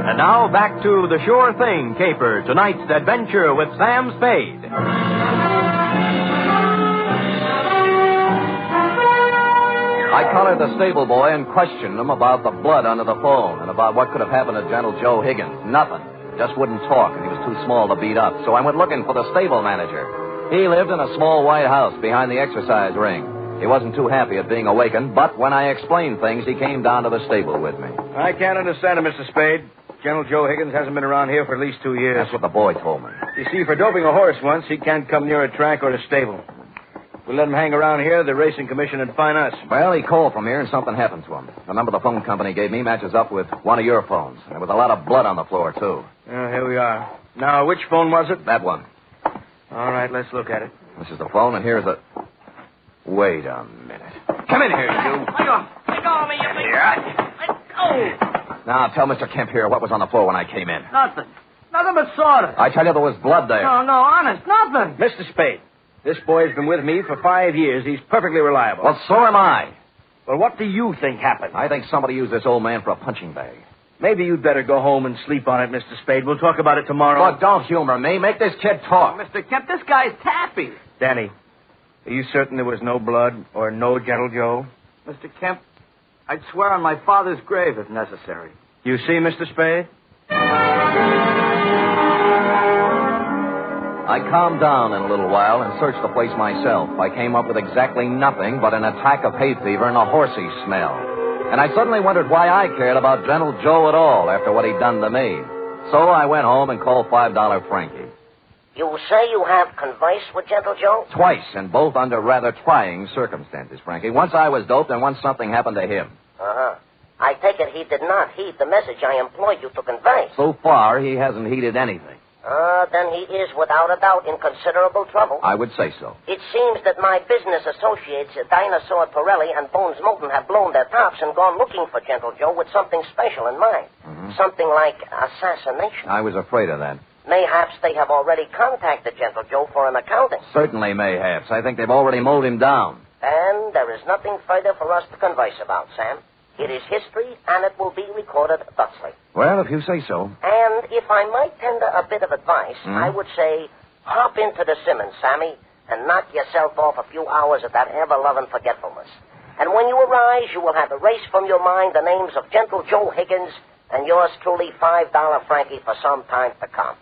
And now back to the Sure Thing caper, tonight's adventure with Sam Spade. I collared the stable boy and questioned him about the blood under the phone and about what could have happened to Gentle Joe Higgins. Nothing. Just wouldn't talk, and he was too small to beat up. So I went looking for the stable manager. He lived in a small white house behind the exercise ring. He wasn't too happy at being awakened, but when I explained things, he came down to the stable with me. I can't understand it, Mr. Spade. Gentle Joe Higgins hasn't been around here for at least 2 years. That's what the boy told me. You see, for doping a horse once, he can't come near a track or a stable. If we let him hang around here, the racing commission would fine us. Well, he called from here and something happened to him. The number the phone company gave me matches up with one of your phones. There was a lot of blood on the floor, too. Here we are. Now, which phone was it? That one. All right, let's look at it. This is the phone, and here's the... Wait a minute. Come in here, you. Let go of me, you big... Let go. Now, tell Mr. Kemp here what was on the floor when I came in. Nothing. Nothing but sawdust. I tell you, there was blood there. No, honest, nothing. Mr. Spade, this boy's been with me for 5 years. He's perfectly reliable. Well, so am I. Well, what do you think happened? I think somebody used this old man for a punching bag. Maybe you'd better go home and sleep on it, Mr. Spade. We'll talk about it tomorrow. Look, don't humor me. Make this kid talk. Mr. Kemp, this guy's tappy. Danny, are you certain there was no blood or no Gentle Joe? Mr. Kemp, I'd swear on my father's grave if necessary. You see, Mr. Spade? I calmed down in a little while and searched the place myself. I came up with exactly nothing but an attack of hay fever and a horsey smell. And I suddenly wondered why I cared about Gentle Joe at all after what he'd done to me. So I went home and called $5 Frankie. You say you have conversed with Gentle Joe? Twice, and both under rather trying circumstances, Frankie. Once I was doped, and once something happened to him. Uh-huh. I take it he did not heed the message I employed you to convey. So far, he hasn't heeded anything. Then he is, without a doubt, in considerable trouble. I would say so. It seems that my business associates, Dinosaur Pirelli and Bones Moulton, have blown their tops and gone looking for Gentle Joe with something special in mind. Mm-hmm. Something like assassination. I was afraid of that. Mayhaps they have already contacted Gentle Joe for an accounting. Certainly, mayhaps. I think they've already mowed him down. And there is nothing further for us to converse about, Sam. It is history, and it will be recorded thusly. Well, if you say so. And if I might tender a bit of advice, I would say, hop into the Simmons, Sammy, and knock yourself off a few hours of that ever-loving forgetfulness. And when you arise, you will have erased from your mind the names of Gentle Joe Higgins and yours truly, $5 Frankie, for some time to come.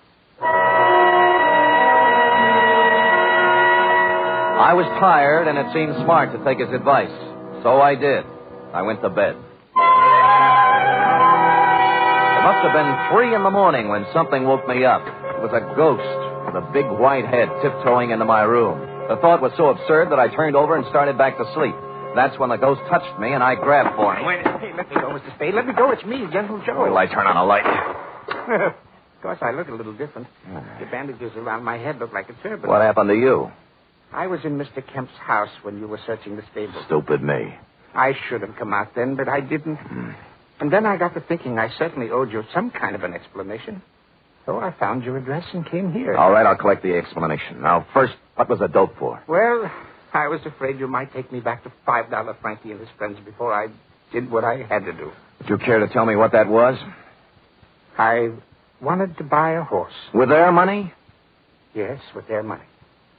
I was tired, and it seemed smart to take his advice. So I did. I went to bed. It must have been 3 a.m. when something woke me up. It was a ghost with a big white head tiptoeing into my room. The thought was so absurd that I turned over and started back to sleep. That's when the ghost touched me, and I grabbed for him. Wait, hey, let me go, Mr. Spade. Let me go. It's me, Gentle Joe. Will I turn on a light? Of course, I look a little different. The bandages around my head look like a turban. What happened to you? I was in Mr. Kemp's house when you were searching the stable. Stupid me. I should have come out then, but I didn't. And then I got to thinking I certainly owed you some kind of an explanation. So I found your address and came here. All right, I'll collect the explanation. Now, first, what was the dope for? Well, I was afraid you might take me back to $5 Frankie and his friends before I did what I had to do. Would you care to tell me what that was? I wanted to buy a horse. With their money? Yes, with their money.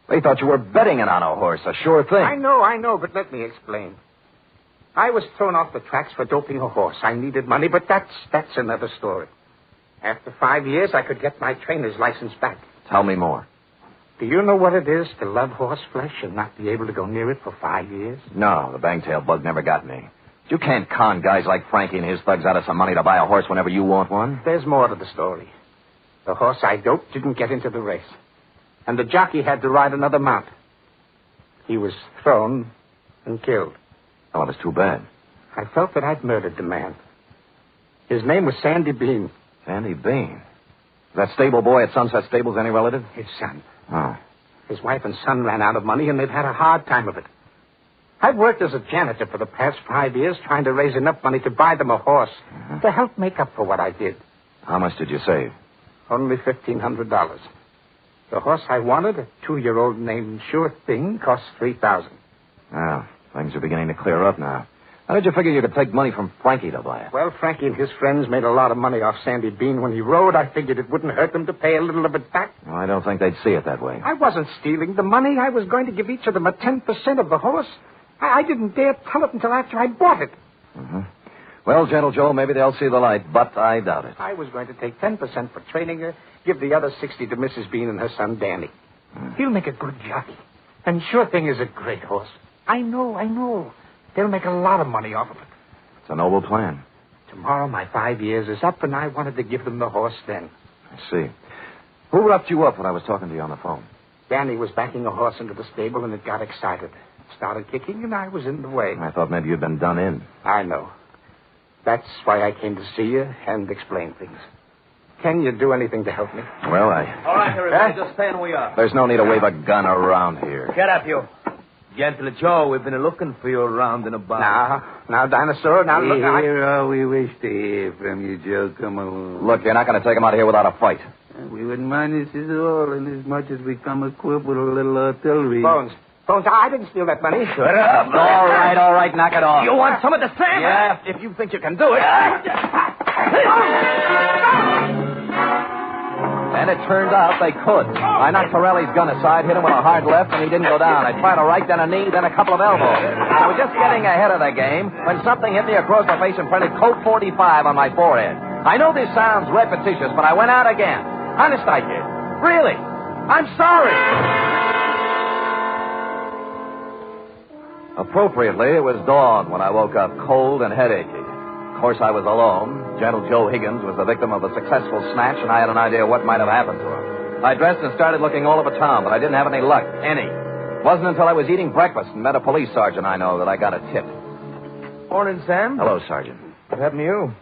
They thought you were betting it on a horse, a sure thing. I know, but let me explain. I was thrown off the tracks for doping a horse. I needed money, but that's another story. After 5 years, I could get my trainer's license back. Tell me more. Do you know what it is to love horse flesh and not be able to go near it for 5 years? No, the bangtail bug never got me. You can't con guys like Frankie and his thugs out of some money to buy a horse whenever you want one. There's more to the story. The horse I doped didn't get into the race. And the jockey had to ride another mount. He was thrown and killed. Oh, that's too bad. I felt that I'd murdered the man. His name was Sandy Bean. Sandy Bean? That stable boy at Sunset Stables any relative? His son. Oh. His wife and son ran out of money, and they've had a hard time of it. I've worked as a janitor for the past 5 years, trying to raise enough money to buy them a horse to help make up for what I did. How much did you save? Only $1,500. The horse I wanted, a 2-year-old named Sure Thing, cost $3,000. Well, things are beginning to clear up now. How did you figure you could take money from Frankie to buy it? Well, Frankie and his friends made a lot of money off Sandy Bean when he rode. I figured it wouldn't hurt them to pay a little of it back. Well, I don't think they'd see it that way. I wasn't stealing the money. I was going to give each of them a 10% of the horse. I didn't dare tell it until after I bought it. Mm-hmm. Well, Gentle Joe, maybe they'll see the light, but I doubt it. I was going to take 10% for training her, give the other 60 to Mrs. Bean and her son, Danny. He'll make a good jockey. And Sure Thing is a great horse. I know. They'll make a lot of money off of it. It's a noble plan. Tomorrow my 5 years is up, and I wanted to give them the horse then. I see. Who roughed you up when I was talking to you on the phone? Danny was backing a horse into the stable, and it got excited. Started kicking, and I was in the way. I thought maybe you'd been done in. I know. That's why I came to see you and explain things. Can you do anything to help me? Well, All right, everybody, just stand where we are. There's no need to wave a gun around here. Get up, you. Gentle Joe, we've been looking for you around and about. Now, Dinosaur, now look... Here all we wish to hear from you, Joe. Come along. Look, you're not going to take him out of here without a fight. We wouldn't mind this at all, inasmuch as we come equipped with a little artillery. Bones, I didn't steal that money. Shut up. All right, knock it off. You want some of the sand? Yeah, if you think you can do it. And it turned out they could. I knocked Pirelli's gun aside, hit him with a hard left, and he didn't go down. I tried a right, then a knee, then a couple of elbows. I was just getting ahead of the game when something hit me across the face and printed Colt 45 on my forehead. I know this sounds repetitious, but I went out again. Honest, I did. Really. I'm sorry. Appropriately, it was dawn when I woke up cold and headachy. Of course, I was alone. Gentle Joe Higgins was the victim of a successful snatch, and I had an idea what might have happened to him. I dressed and started looking all over town, but I didn't have any luck. Any. It wasn't until I was eating breakfast and met a police sergeant I know that I got a tip. Morning, Sam. Hello, Sergeant. What happened to you?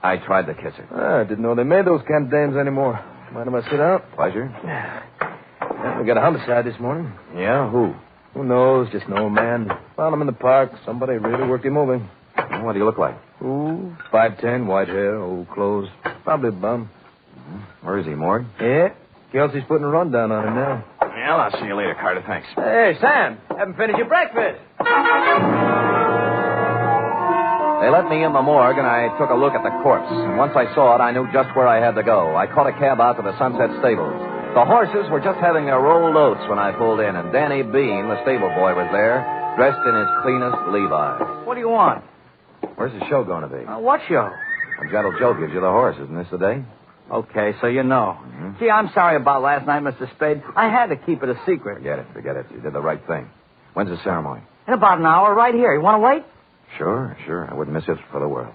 I tried to kiss her. I didn't know they made those kind of dames anymore. Mind if I sit down? Pleasure. Yeah, we got a homicide this morning. Yeah? Who? Who knows? Just an old man. Found him in the park. Somebody really worked him over. What do you look like? Ooh, 5'10", white hair, old clothes. Probably a bum. Where is he, Morgue? Yeah. Kelsey's putting a rundown on him now. Well, I'll see you later, Carter. Thanks. Hey, Sam. Haven't finished your breakfast. They let me in the morgue, and I took a look at the corpse. And once I saw it, I knew just where I had to go. I caught a cab out to the Sunset Stables. The horses were just having their rolled oats when I pulled in, and Danny Bean, the stable boy, was there, dressed in his cleanest Levi's. What do you want? Where's the show going to be? What show? When Gentle Joe gives you the horse. Isn't this the day? Okay, so you know. Mm-hmm. Gee, I'm sorry about last night, Mr. Spade. I had to keep it a secret. Forget it. You did the right thing. When's the ceremony? In about an hour, right here. You want to wait? Sure. I wouldn't miss it for the world.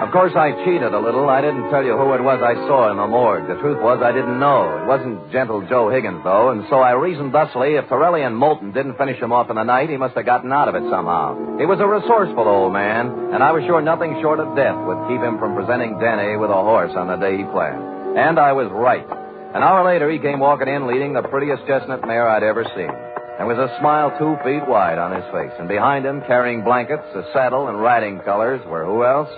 Of course, I cheated a little. I didn't tell you who it was I saw in the morgue. The truth was I didn't know. It wasn't Gentle Joe Higgins, though, and so I reasoned thusly if Torelli and Moulton didn't finish him off in the night, he must have gotten out of it somehow. He was a resourceful old man, and I was sure nothing short of death would keep him from presenting Danny with a horse on the day he planned. And I was right. An hour later, he came walking in leading the prettiest chestnut mare I'd ever seen. There was a smile 2 feet wide on his face, and behind him, carrying blankets, a saddle, and riding colors, were who else?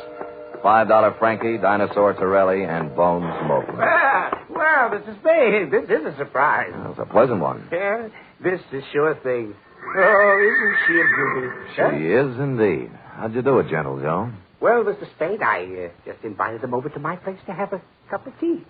$5 Frankie, Dinosaur Torelli, and Bones Mobley. Well, Mr. Spade, this is a surprise. That was a pleasant one. Yeah, this is sure thing. Oh, isn't she a beauty? She is indeed. How'd you do it, Gentle Joe? Well, Mr. Spade, I just invited them over to my place to have a cup of tea.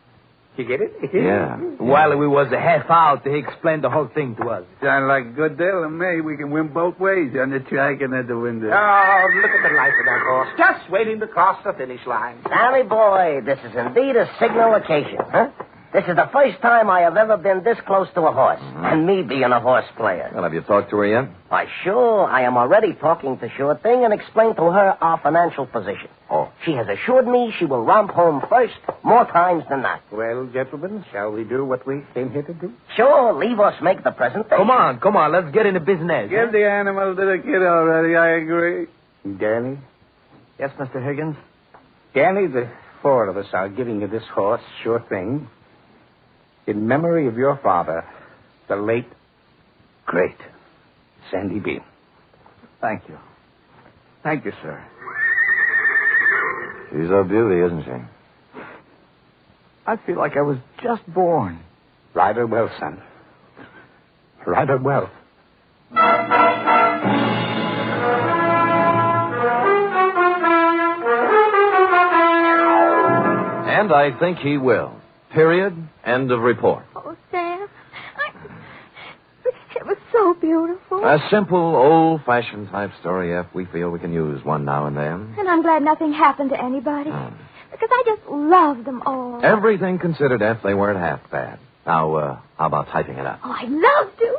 You get it? Yeah. While we was a half out, he explained the whole thing to us. Sounds like a good deal to me. We can win both ways on the track and at the window. Oh, look at the life of that horse. Just waiting to cross the finish line. Sammy boy, this is indeed a signal occasion, huh? This is the first time I have ever been this close to a horse, and me being a horse player. Well, have you talked to her yet? Why, sure. I am already talking to Sure Thing and explained to her our financial position. Oh. She has assured me she will romp home first more times than not. Well, gentlemen, shall we do what we came here to do? Sure, leave us make the presentation. Come on, let's get into business. Give the animal to the kid already, I agree. Danny? Yes, Mr. Higgins? Danny, the four of us are giving you this horse, Sure Thing, in memory of your father, the late, great Sandy Bean. Thank you. Thank you, sir. She's a beauty, isn't she? I feel like I was just born. Ride her well, son. Ride her well. And I think he will. Period. End of report. Oh, Sam. It was so beautiful. A simple, old-fashioned type story, F. We feel we can use one now and then. And I'm glad nothing happened to anybody. Because I just love them all. Everything considered, F, they weren't half bad. Now, how about typing it up? Oh, I'd love to.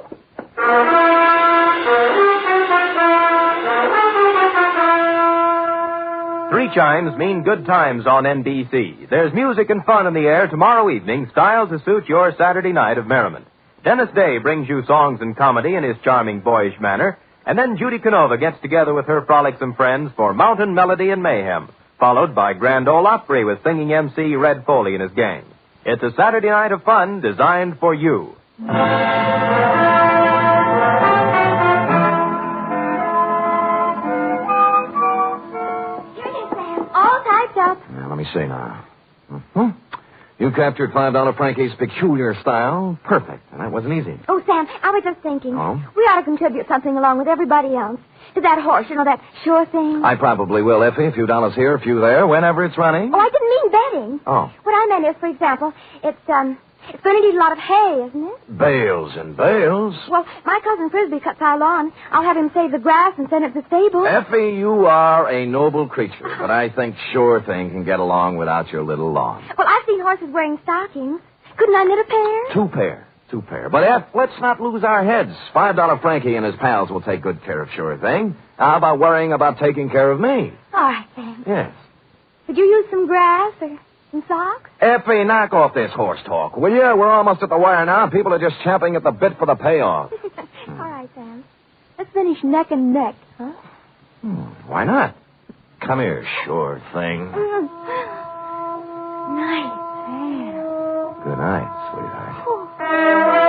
Three chimes mean good times on NBC. There's music and fun in the air tomorrow evening, styled to suit your Saturday night of merriment. Dennis Day brings you songs and comedy in his charming boyish manner, and then Judy Canova gets together with her frolicsome friends for Mountain Melody and Mayhem, followed by Grand Ole Opry with singing MC Red Foley and his gang. It's a Saturday night of fun designed for you. All typed up. Now, let me see now. You captured $5 Frankie's peculiar style. Perfect. And that wasn't easy. Oh, Sam, I was just thinking. Oh? We ought to contribute something along with everybody else. To that horse, you know, that Sure Thing. I probably will, Effie. A few dollars here, a few there, whenever it's running. Oh, I didn't mean betting. Oh. What I meant is, for example, it's going to need a lot of hay, isn't it? Bales and bales. Well, my cousin Frisbee cuts our lawn. I'll have him save the grass and send it to the stable. Effie, you are a noble creature, but I think Sure Thing can get along without your little lawn. Well, I've seen horses wearing stockings. Couldn't I knit a pair? Two pair. But, Eff, let's not lose our heads. $5 Frankie and his pals will take good care of Sure Thing. How about worrying about taking care of me? All right, Sam. Yes. Could you use some grass or some socks? Effie, knock off this horse talk, will you? We're almost at the wire now, and people are just champing at the bit for the payoff. All right, Sam. Let's finish neck and neck, huh? Why not? Come here, sure thing. Nice, Sam. Good night, sweetheart.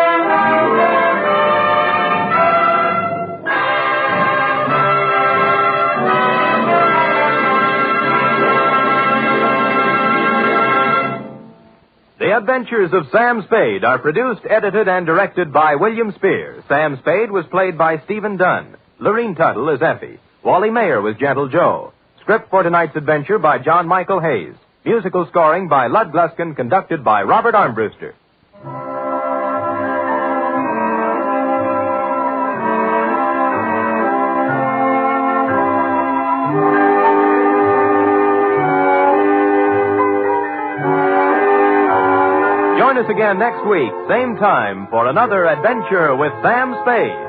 The Adventures of Sam Spade are produced, edited, and directed by William Spear. Sam Spade was played by Stephen Dunn. Lorene Tuttle is Effie. Wally Mayer was Gentle Joe. Script for tonight's adventure by John Michael Hayes. Musical scoring by Lud Gluskin, conducted by Robert Armbruster. Join us again next week, same time, for another adventure with Sam Spade.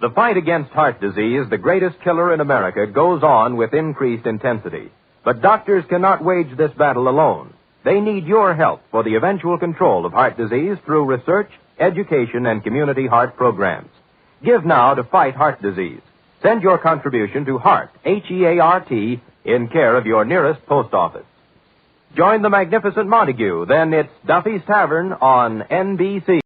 The fight against heart disease, the greatest killer in America, goes on with increased intensity. But doctors cannot wage this battle alone. They need your help for the eventual control of heart disease through research, education, and community heart programs. Give now to fight heart disease. Send your contribution to HEART, H-E-A-R-T, in care of your nearest post office. Join the magnificent Montague, then it's Duffy's Tavern on NBC.